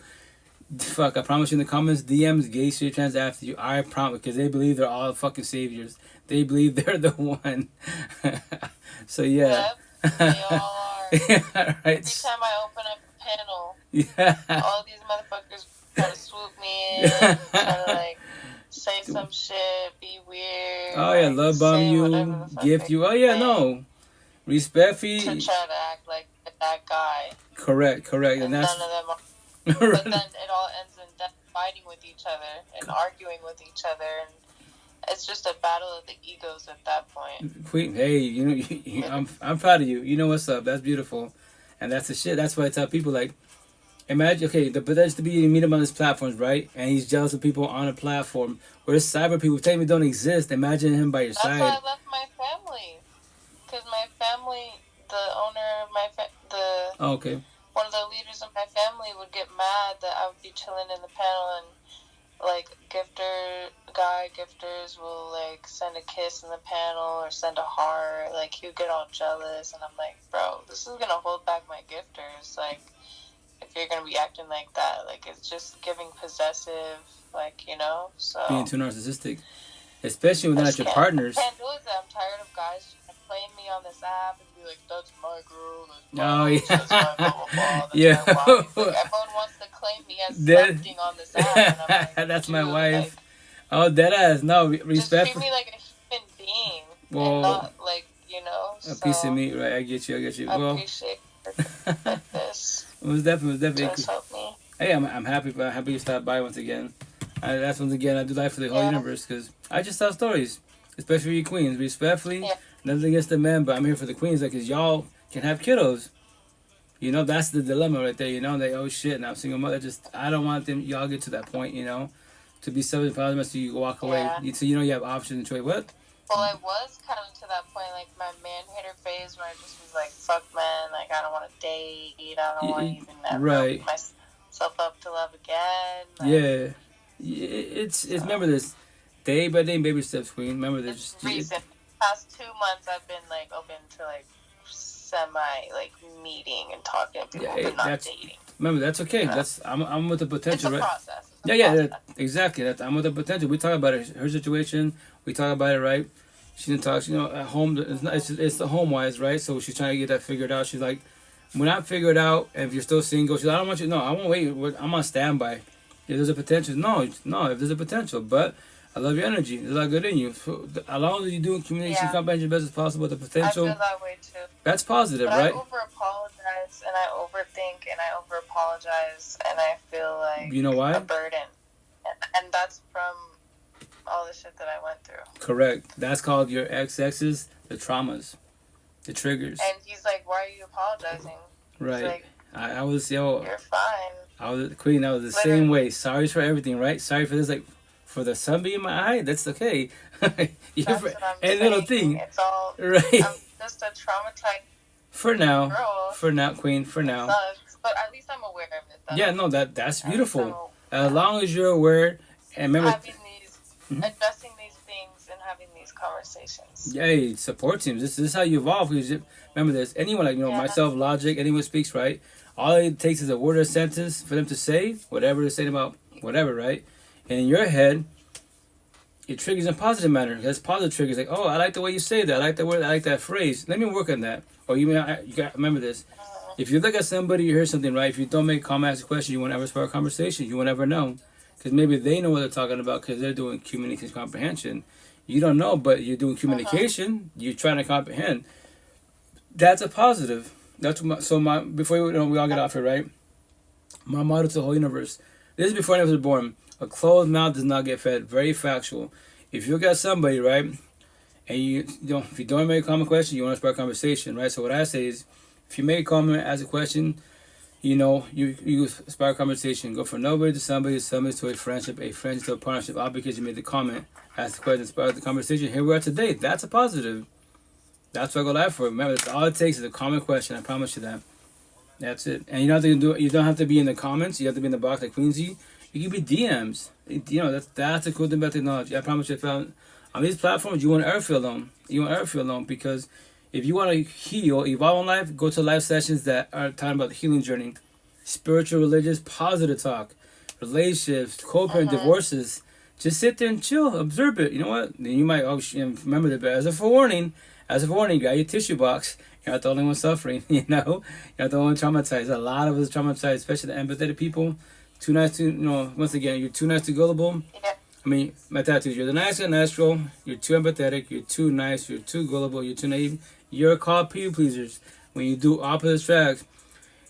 Fuck, I promise you in the comments, DMs, gay, straight, trans after you. I promise, because they believe they're all fucking saviors. They believe they're the one. So yeah. Yep, they all are. Yeah, right. Every time I open up a panel, yeah. all these motherfuckers try to swoop me in, try to like say some shit, be weird. Oh yeah, like, love bomb say whatever you, the fuck gift they you. Oh yeah, say no. Respectfully. to try to act like that guy. Correct. And And that's none of them are. But then it all ends in them fighting with each other and arguing with each other, and it's just a battle of the egos at that point. Queen, hey, you know, I'm proud of you. You know what's up? That's beautiful, and that's the shit. That's why I tell people, like, imagine, okay, the potential to be you meet him on his platforms, right? And he's jealous of people on a platform where there's cyber people technically don't exist. Imagine him by your That's side. why I left my family, because my family, the owner of my Oh, okay. one of the leaders of my family would get mad that I would be chilling in the panel and like gifters will like send a kiss in the panel or send a heart. Like he'd get all jealous, and I'm like, bro, this is gonna hold back my gifters. Like if you're gonna be acting like that, like it's just giving possessive, like, you know. So Being too narcissistic, especially when they're not your partners. I can't do it. I'm tired of guys playing me on this app and be like, that's my girl, that's my Oh host, yeah. that's my blah, blah, blah, that's Yeah. my wife. Like, everyone wants to claim me as something on this app, and I'm like, That's my dude, wife. like, Oh, deadass. No, just respect. treat me like a human being, Well, and not like, you know. a piece of meat, right? I get you. I Well, appreciate it like this. it was definitely. Just help me. Hey, I'm happy. I'm happy you stopped by once again. That's once again I do life for the whole universe, because I just tell stories, especially you queens, respectfully. Yeah. Nothing against the men, but I'm here for the queens, like, cause y'all can have kiddos. You know, that's the dilemma right there. You know, like, oh shit, now I'm single mother. Just I don't want them. Y'all get to that point, you know, to be self-empowered, so you walk away. Yeah. So you know you have options and choice. What? Well, I was kind of to that point, like my man-hater phase, where I just was like, fuck men, like I don't want to date, I don't want to even Right. open myself up to love again. Like, Yeah. It's remember this, day by day baby steps, queen. Remember this. It's recent. Past 2 months, I've been like open to like semi like meeting and talking to people, but not dating. Remember, that's okay. Yeah. That's I'm with the potential, It's a right? process. Exactly. I'm with the potential. We talk about it, her situation. We talk about it, right? She didn't talk. You know, at home, it's the home wise, right? So she's trying to get that figured out. She's like, when I figure it out, and if you're still single, she's like, I don't want you. No, I won't wait. I'm on standby. If there's a potential, no. If there's a potential, but I love your energy. There's a lot good in you. So, as long as you do communication, comprehension, best as possible, the potential. I feel that way too. That's positive, but right? I over-apologize and I overthink and I over-apologize and I feel like you know why? a burden, and that's from all the shit that I went through. Correct. That's called your exes, the traumas, the triggers. And he's like, "Why are you apologizing?" Right. Like, I was you're fine. I was queen. I was the same way. Sorry for everything, right? Sorry for this, like for the sunbeam in my eye. That's okay. That's what I'm saying. Little thing. It's all right. I'm just a traumatized for now. girl. For now, queen. For now. Sucks, but at least I'm aware of it. Yeah. No. That's beautiful. As long as you're aware and remember. Having these, addressing these things and having these conversations. Yeah, support teams. This is how you evolve. Because remember, there's anyone like myself, Logic, anyone speaks, right? All it takes is a word or sentence for them to say whatever they're saying about whatever, right? And in your head, it triggers in a positive manner. That's positive triggers. Like, oh, I like the way you say that. I like the word. I like that phrase. Let me work on that. Or you got remember this. If you look at somebody, you hear something, right? If you don't make a comment, ask a question, you won't ever start a conversation. You won't ever know. Because maybe they know what they're talking about because they're doing communication and comprehension. You don't know, but you're doing communication. You're trying to comprehend. That's a positive. That's before we all get off here, right? My motto to the whole universe. This is before I was born. A closed mouth does not get fed. Very factual. If you got somebody, right, and if you don't make a common question, you want to spark conversation, right? So what I say is, if you make a comment, ask a question, you spark conversation. Go from nobody to somebody to a friendship to a partnership. All because you made the comment, ask the question, spark the conversation. Here we are today. That's a positive. That's what I go live for. Remember, that's all it takes is a common question. I promise you that. That's it. And you don't have to be in the comments. You have to be in the box like Queensy. You can be DMs. That's a cool thing about technology. I promise you, I'm On these platforms, you want to ever feel alone. You won't ever feel alone, because if you want to heal, evolve in life, go to live sessions that are talking about the healing journey. Spiritual, religious, positive talk. Relationships, co-parent, divorces. Just sit there and chill. Observe it. You know what? Then you might remember that. But as a forewarning, you got your tissue box. You're not the only one suffering, you know? You're not the only one traumatized. A lot of us traumatized, especially the empathetic people. Too nice to, once again, you're too nice to gullible. Yeah. I mean, my tattoos. You're the nice and natural. You're too empathetic. You're too nice. You're too gullible. You're too naive. You're called people pleasers. When you do opposite tracks,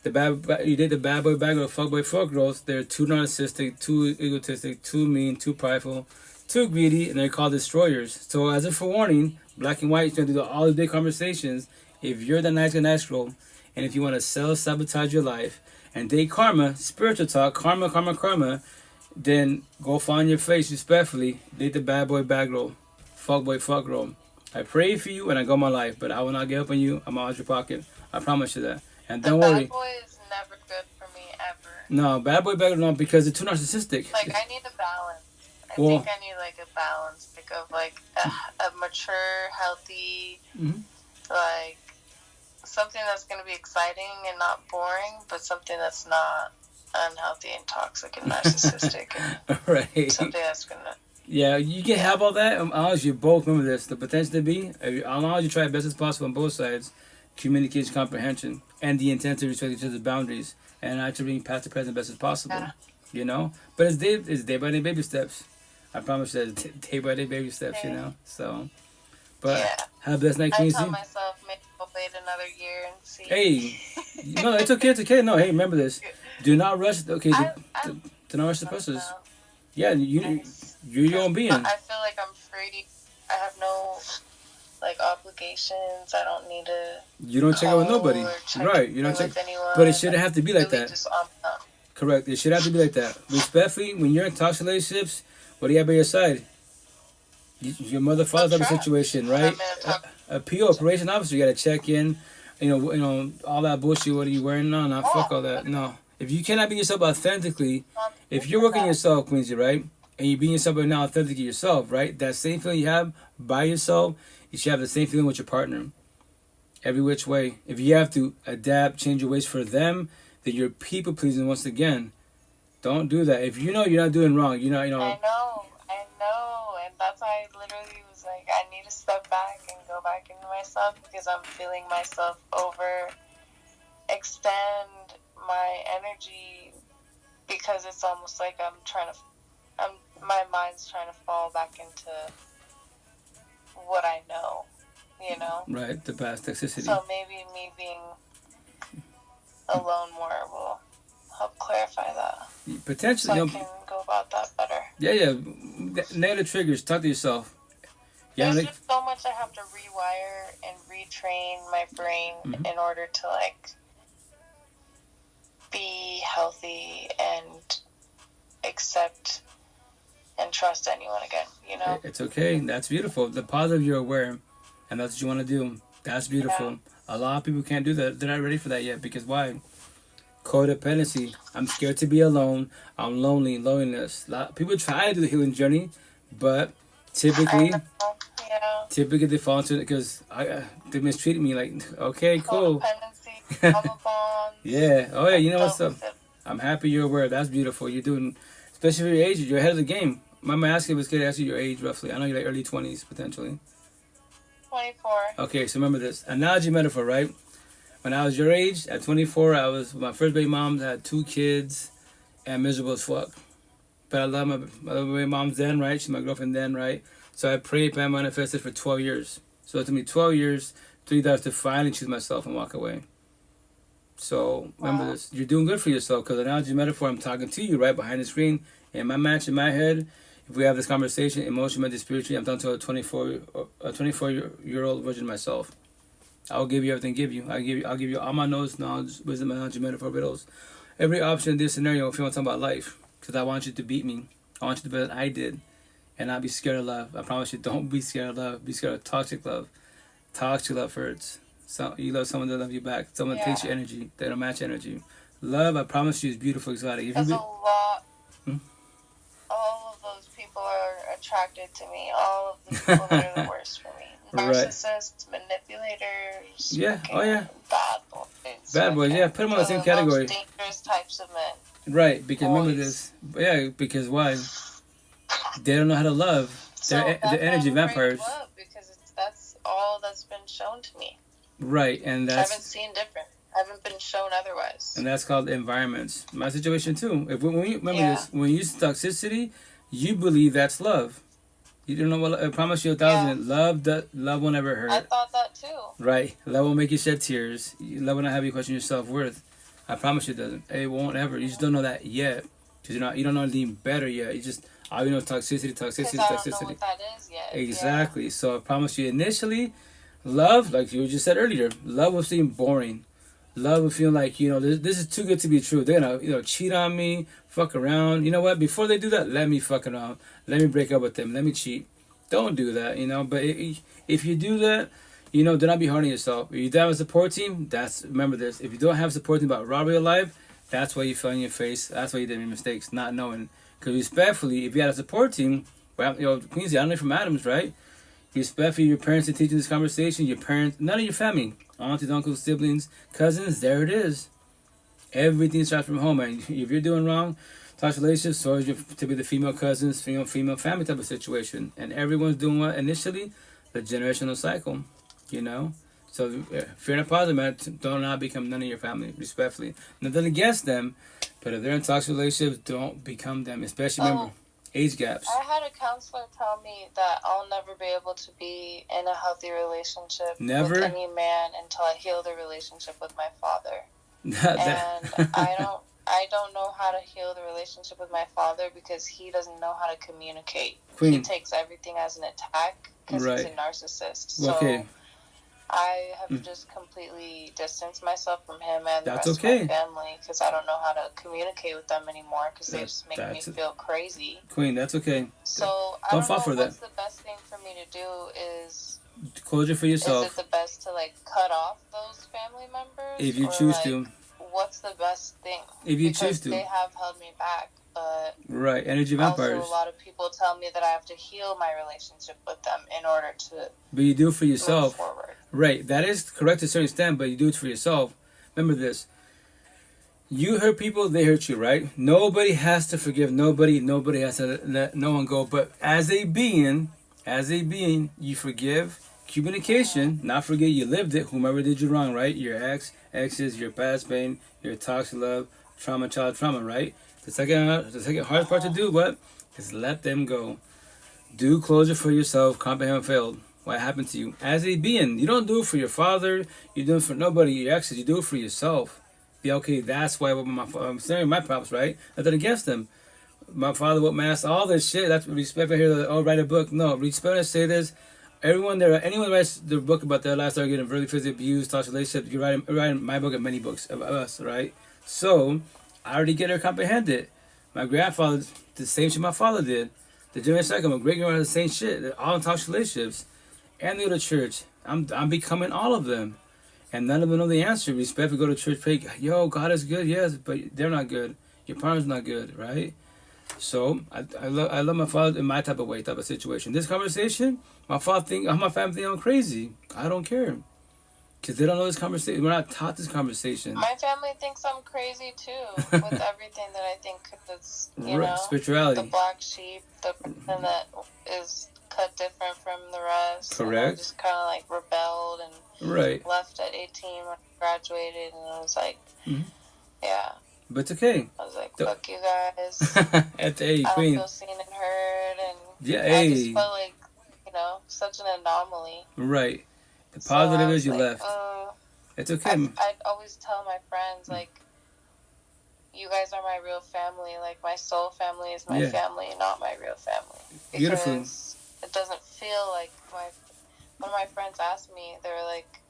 you did the bad boy, bad girl, fuck boy, fuck girls. They're too narcissistic, too egotistic, too mean, too prideful, too greedy, and they're called destroyers. So as a forewarning, black and white, you're going to do all the big conversations. If you're the nice and natural, and if you want to self-sabotage your life and date karma, spiritual talk, karma, then go find your face respectfully. Date the bad boy, bad girl, fuck boy, fuck girl. I pray for you and I go my life, but I will not give up on you. I'm out your pocket. I promise you that. And don't worry. Bad boy is never good for me ever. No, bad boy, bad girl, no, because they're too narcissistic. Like, I need a balance. I think I need, like, a balance. Think of, like, a mature, healthy, like, something that's going to be exciting and not boring, but something that's not unhealthy and toxic and narcissistic. And right. something that's going to... Yeah, you can have all that. As long as you both remember this, the potential to be, as long as you try as best as possible on both sides, communication, comprehension, and the intent to respect each other's boundaries, and actually being past the present best as possible. Yeah. You know? But it's day by day baby steps. I promise you, it's day by day baby steps, you know? So, but have a blessed night, I community. tell myself, maybe I'll wait another year and see. Hey, no, it's okay. No, hey, remember this. Do not rush. Okay, do not rush the process. Yeah, you're your own being. I feel like I'm free. I have no, like, obligations. I don't need to. You don't check out with nobody, right? You don't check. But it shouldn't have to be like that. Correct. It should have to be like that. Respectfully, when you're in toxic relationships, what do you have by your side? Your mother, father type of situation, right? A PO, operation officer, you gotta check in. You know, all that bullshit. What are you wearing? No, fuck all that. No. If you cannot be yourself authentically, if you're working yourself, Quincy, right? And you're being yourself but not authentically yourself, right? That same feeling you have by yourself, you should have the same feeling with your partner. Every which way. If you have to adapt, change your ways for them, then you're people pleasing once again. Don't do that. If you know you're not doing wrong, you know. I know. And that's why I literally was like, I need to step back and go back into myself because I'm feeling myself extend my energy because it's almost like my mind's trying to fall back into what I know, you know? Right, the past toxicity. So maybe me being alone more will help clarify that. Potentially. So I can go about that better. Yeah. Negative triggers. Talk to yourself. There's just so much I have to rewire and retrain my brain in order to, like, be healthy and accept and trust anyone again, you know? It's okay. That's beautiful. The positive, you're aware, and that's what you want to do. That's beautiful. Yeah. A lot of people can't do that. They're not ready for that yet. Because why? Codependency. I'm scared to be alone. I'm lonely. Loneliness. People try to do the healing journey, but typically they fall into it because they mistreated me. Like, okay, cool. Codependency, trauma bonds. Yeah. Oh, yeah. You know what's up? I'm happy you're aware. That's beautiful. You're doing, especially for your age, you're ahead of the game. My asking was scared to ask you your age roughly. I know you're like early 20s potentially. 24. Okay, so remember this. Analogy metaphor, right? When I was your age, at 24, I was with my first baby mom, had 2 kids, and miserable as fuck. But I love my baby mom's then, right? She's my girlfriend then, right? So I prayed and manifested for 12 years. So it took me 12 years, 3 years to finally choose myself and walk away. So remember this. You're doing good for yourself because analogy metaphor, I'm talking to you right behind the screen. In my match, in my head, if we have this conversation, emotionally, mentally, spiritually, I'm talking to a 24-year-old version of myself. I'll give you everything. I'll give you all my notes, knowledge, wisdom, analogy, metaphor, riddles. Every option in this scenario, if you want to talk about life, because I want you to beat me. I want you to be better than I did, and not be scared of love. I promise you, don't be scared of love. Be scared of toxic love. Toxic love hurts. So you love someone that love you back. Someone takes your energy. They don't match energy. Love, I promise you, is beautiful, exotic. There's a lot. All of those people people are attracted to me. All of the people that are the worst for me. Narcissists, manipulators. Yeah. Oh yeah. Bad boys. Bad boys. Yeah. Put them on the same category. Most dangerous types of men. Right. Because remember this. Yeah. Because why? They don't know how to love. They're energy vampires. Love because that's all that's been shown to me. Right, and that's... I haven't seen different. I haven't been shown otherwise. And that's called environments. My situation too. When you remember this, when you use toxicity, you believe that's love. You don't know what I promise you 1,000. Love will never hurt. I thought that too. Right. Love will make you shed tears. Love will not have you question your self-worth. I promise you it doesn't. It won't ever. You just don't know that yet. Because you don't know anything better yet. You just, all you know is toxicity. I don't know what that is yet. Exactly. Yeah. So I promise you initially, love, like you just said earlier, love will seem boring. Love will feel like, this is too good to be true. They're going to, cheat on me, fuck around. You know what? Before they do that, let me fuck around. Let me break up with them. Let me cheat. Don't do that, But if you do that, do not be hard on yourself. If you don't have a support team, remember this. If you don't have a support team about rob real life, that's why you fell on your face. That's why you did mistakes, not knowing. Because respectfully, if you had a support team, Quincy, I don't know from Adams, right? Respectfully, your parents are teaching this conversation. Your parents, none of your family, aunties, uncles, siblings, cousins, there it is. Everything starts from home. And if you're doing wrong, toxic relationships, so is to be the female cousins, female family type of situation. And everyone's doing what initially? The generational cycle, So if you're in a positive man, do not become none of your family, respectfully. Nothing against them, but if they're in toxic relationships, don't become them. Especially, remember, age gaps. I had a counselor tell me that I'll never be able to be in a healthy relationship with any man until I heal the relationship with my father. And I don't know how to heal the relationship with my father because he doesn't know how to communicate. Queen. He takes everything as an attack because he's a narcissist. So I have just completely distanced myself from him and the rest of my family because I don't know how to communicate with them anymore because they just make me feel crazy. Queen, that's okay. So I don't fall for what's the best thing for me to do is... Closure for yourself. Is it the best to cut off those family members? If you choose to. What's the best thing? If you choose to. They have held me back, but... Right, energy vampires. Also, a lot of people tell me that I have to heal my relationship with them in order to... But you do it for yourself. Move forward. Right, that is correct to a certain extent, but you do it for yourself. Remember this. You hurt people, they hurt you, right? Nobody has to forgive nobody. Nobody has to let no one go. But as a being, you forgive. Communication, not forget you lived it. Whomever did you wrong, right? Your exes, your past pain, your toxic love, trauma, child trauma, right? The second hardest part to do, what? Is let them go. Do closure for yourself. Comprehend failed. What happened to you? As a being, you don't do it for your father. You do it for nobody. Your exes. You do it for yourself. Be okay. That's why I'm saying my problems, right? Nothing against them. My father would mask all this shit. That's respect. I hear write a book. No, respect. I say this. Anyone writes the book about their life started getting really physically abused, toxic relationships, you're writing my book and many books of us, right? So, I already get her comprehended. My grandfather, the same shit my father did. The generation cycle, my great-grandmother, the same shit. They're all in toxic relationships. And they go to church. I'm becoming all of them. And none of them know the answer. Respect, we go to church, pray, yo, God is good, yes, but they're not good. Your partner's not good, right? So, I love my father in my type of situation. This conversation, my family think I'm crazy. I don't care. Because they don't know this conversation. We're not taught this conversation. My family thinks I'm crazy, too, with everything that I think is, spirituality. The black sheep, the person that is cut different from the rest. Correct. And I just kind of, rebelled and left at 18 when I graduated, and I was like, yeah. But it's okay. I was like, fuck you guys. At the age, I queen. don't feel seen and heard, and I just felt like, such an anomaly. Right. The positive is you left. It's okay. I'd always tell my friends, you guys are my real family. My soul family is my family, not my real family. Because beautiful. It doesn't feel like one of my friends asked me, they were like,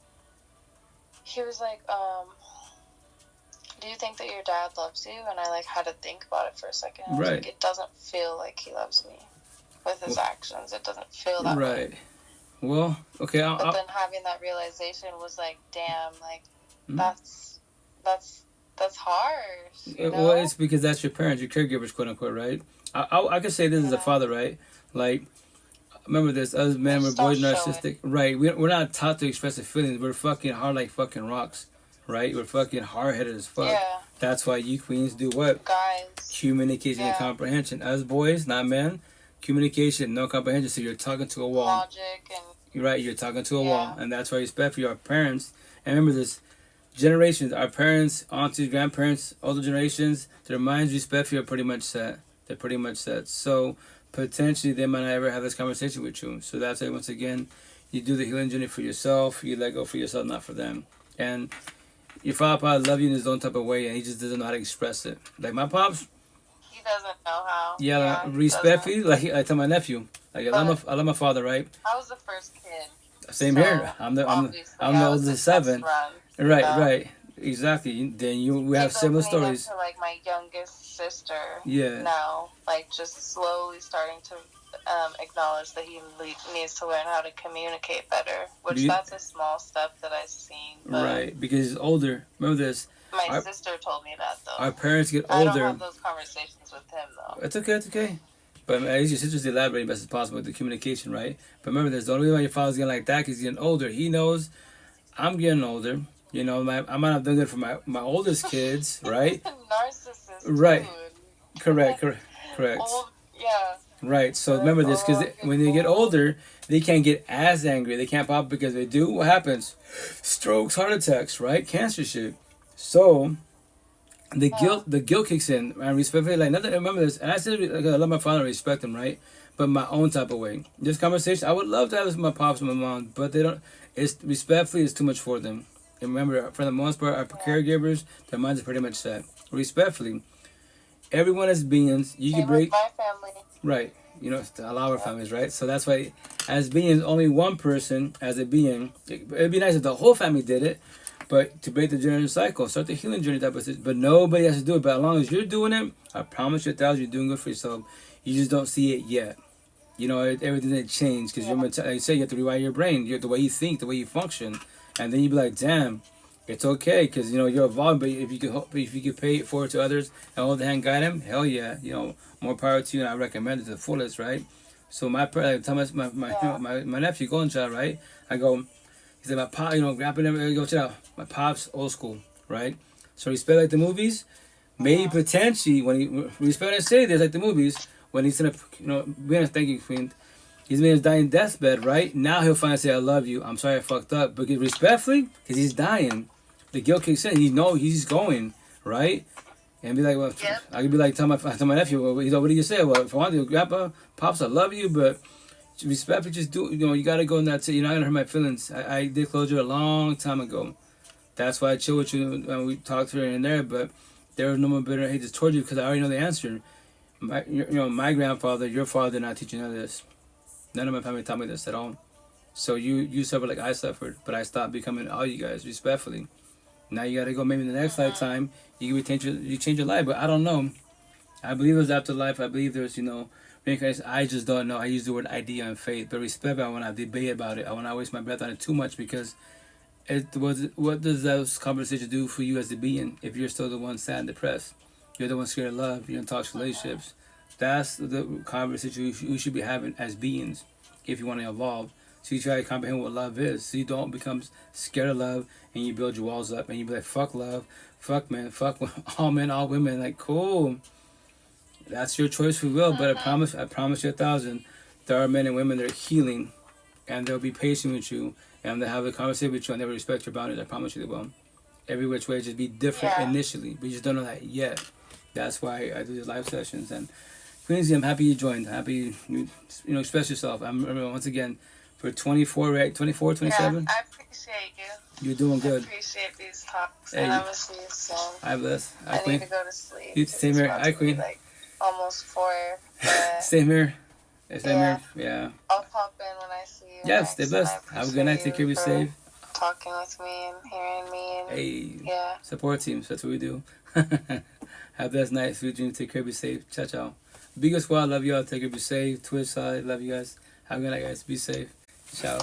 he was like, do you think that your dad loves you? And I had to think about it for a second. I was like, it doesn't feel like he loves me with his actions. It doesn't feel that way. Right. Well, okay. But then having that realization was like, damn, that's harsh. Well, it's because that's your parents, your caregivers, quote unquote, right? I could say this as a father, right? Like, remember this, us men, we're boys narcissistic. Right, we're not taught to express the feelings. We're fucking hard like fucking rocks, right? We're fucking hard-headed as fuck. Yeah. That's why you queens do what? Guys. Communication and comprehension. Us boys, not men, communication, no comprehension. So you're talking to a wall. Logic and... Right, you're talking to a wall. And that's why respect for your parents. And remember this, generations, our parents, aunties, grandparents, older generations, their minds respect for you are pretty much set. They're pretty much set. So potentially they might not ever have this conversation with you. So that's why, once again, you do the healing journey for yourself. You let go for yourself, not for them. And your father probably love you in his own type of way, and he just doesn't know how to express it. Like my pops. He doesn't know how. Yeah, respectfully, like I tell my nephew, like I love my father, right? I was the first kid. Same here. I'm the oldest of 7. Right. Exactly. Then we have similar stories. To, like, my youngest sister. Yeah. Now, like, just slowly starting to acknowledge that he needs to learn how to communicate better. Which that's a small step that I've seen. Right, because he's older. Remember this. My sister told me that though. Our parents get older. I don't have those conversations with him though. It's okay. But at least your sister's elaborating best as possible with the communication, right? But remember this, the only reason why your father's getting like that is he's getting older. He knows I'm getting older. You know, I might have done good for my oldest kids, right? Narcissist. Right. Dude. Correct. Old, yeah. Right. So remember this, because when they get older, they can't get as angry. They can't pop because they do. What happens? Strokes, heart attacks, right? Cancer shit. So the guilt kicks in. And respectfully, like nothing. Remember this. And I said, like, I love my father, and respect him, right? But my own type of way. This conversation, I would love to have this with my pops and my mom, but they don't. It's respectfully, it's too much for them. And remember, for the most part, our caregivers, their minds are pretty much set. Respectfully, everyone as beings, you can break. My family. Right. You know, a lot of our families, right? So that's why, as beings, only one person as a being. It'd be nice if the whole family did it, but to break the generational cycle, start the healing journey type of thing. But nobody has to do it. But as long as you're doing it, I promise you 1,000, you're doing good for yourself. You just don't see it yet. You know, everything that changed because like you say, you have to rewire your brain, the way you think, the way you function, and then you be like, damn, it's okay because you know you're evolving. But if you could pay it forward to others and hold the hand, guide them, hell yeah, you know, more power to you. And I recommend it to the fullest, right? So my nephew going child, right? I go, he said my pop, you know, grandpa never go child. My pop's old school, right? So respect like the movies, maybe potentially when he respect and say this like the movies. When he's in a, you know, be honest, thank you, Queen. He's in his dying deathbed, right? Now he'll finally say, I love you. I'm sorry I fucked up. But respectfully, because he's dying. The guilt kicks in. He knows he's going, right? And be like, well, I could be like, tell my nephew, well, what do you say? Well, if I want to, Grandpa, Pops, I love you, but respectfully, just do, you know, you got to go in that, you're not going to hurt my feelings. I did closure a long time ago. That's why I chill with you and we talked here and there, but there was no more bitter hatred towards you because I already know the answer. My grandfather, your father did not teach you none of this. None of my family taught me this at all. So you suffered like I suffered, but I stopped becoming all you guys respectfully. Now you gotta go. Maybe in the next lifetime you change your life, but I don't know. I believe there's afterlife. I believe there's reincarnation. I just don't know. I use the word idea and faith, but respect. I want to debate about it. I want to waste my breath on it too much because what does those conversations do for you as a being if you're still the one sad and depressed? You're the one scared of love. You're in toxic relationships. That's the conversation we should be having as beings if you want to evolve. So you try to comprehend what love is. So you don't become scared of love and you build your walls up and you be like, fuck love, fuck men, fuck all men, all women. Like, cool. That's your choice for will. But I promise you 1,000, there are men and women that are healing and they'll be patient with you and they'll have a conversation with you and they will respect your boundaries. I promise you they will. Every which way just be different initially. But you just don't know that yet. That's why I do these live sessions. And Quincy, I'm happy you joined. Happy you express yourself. I'm once again for 24, right? 24, 27? Yeah, I appreciate you. You're doing good. I appreciate these talks. And I'm going to see you soon. Hi, bless. Hi, I Queen. need to go to sleep. Same here. Hi, Queen. Like almost 4. Same here. Same here. Yeah. I'll pop in when I see you. Yeah, stay blessed. Have a good night. Take care of you. Safe. Talking with me and hearing me. And, hey. Support teams. That's what we do. Have a blessed night. Sweet dreams. Take care of you. Safe. Ciao, ciao. Bigo Squad. Love y'all. Take care of you. Safe. Twitch side. Love you guys. Have a good night, guys. Be safe. Ciao.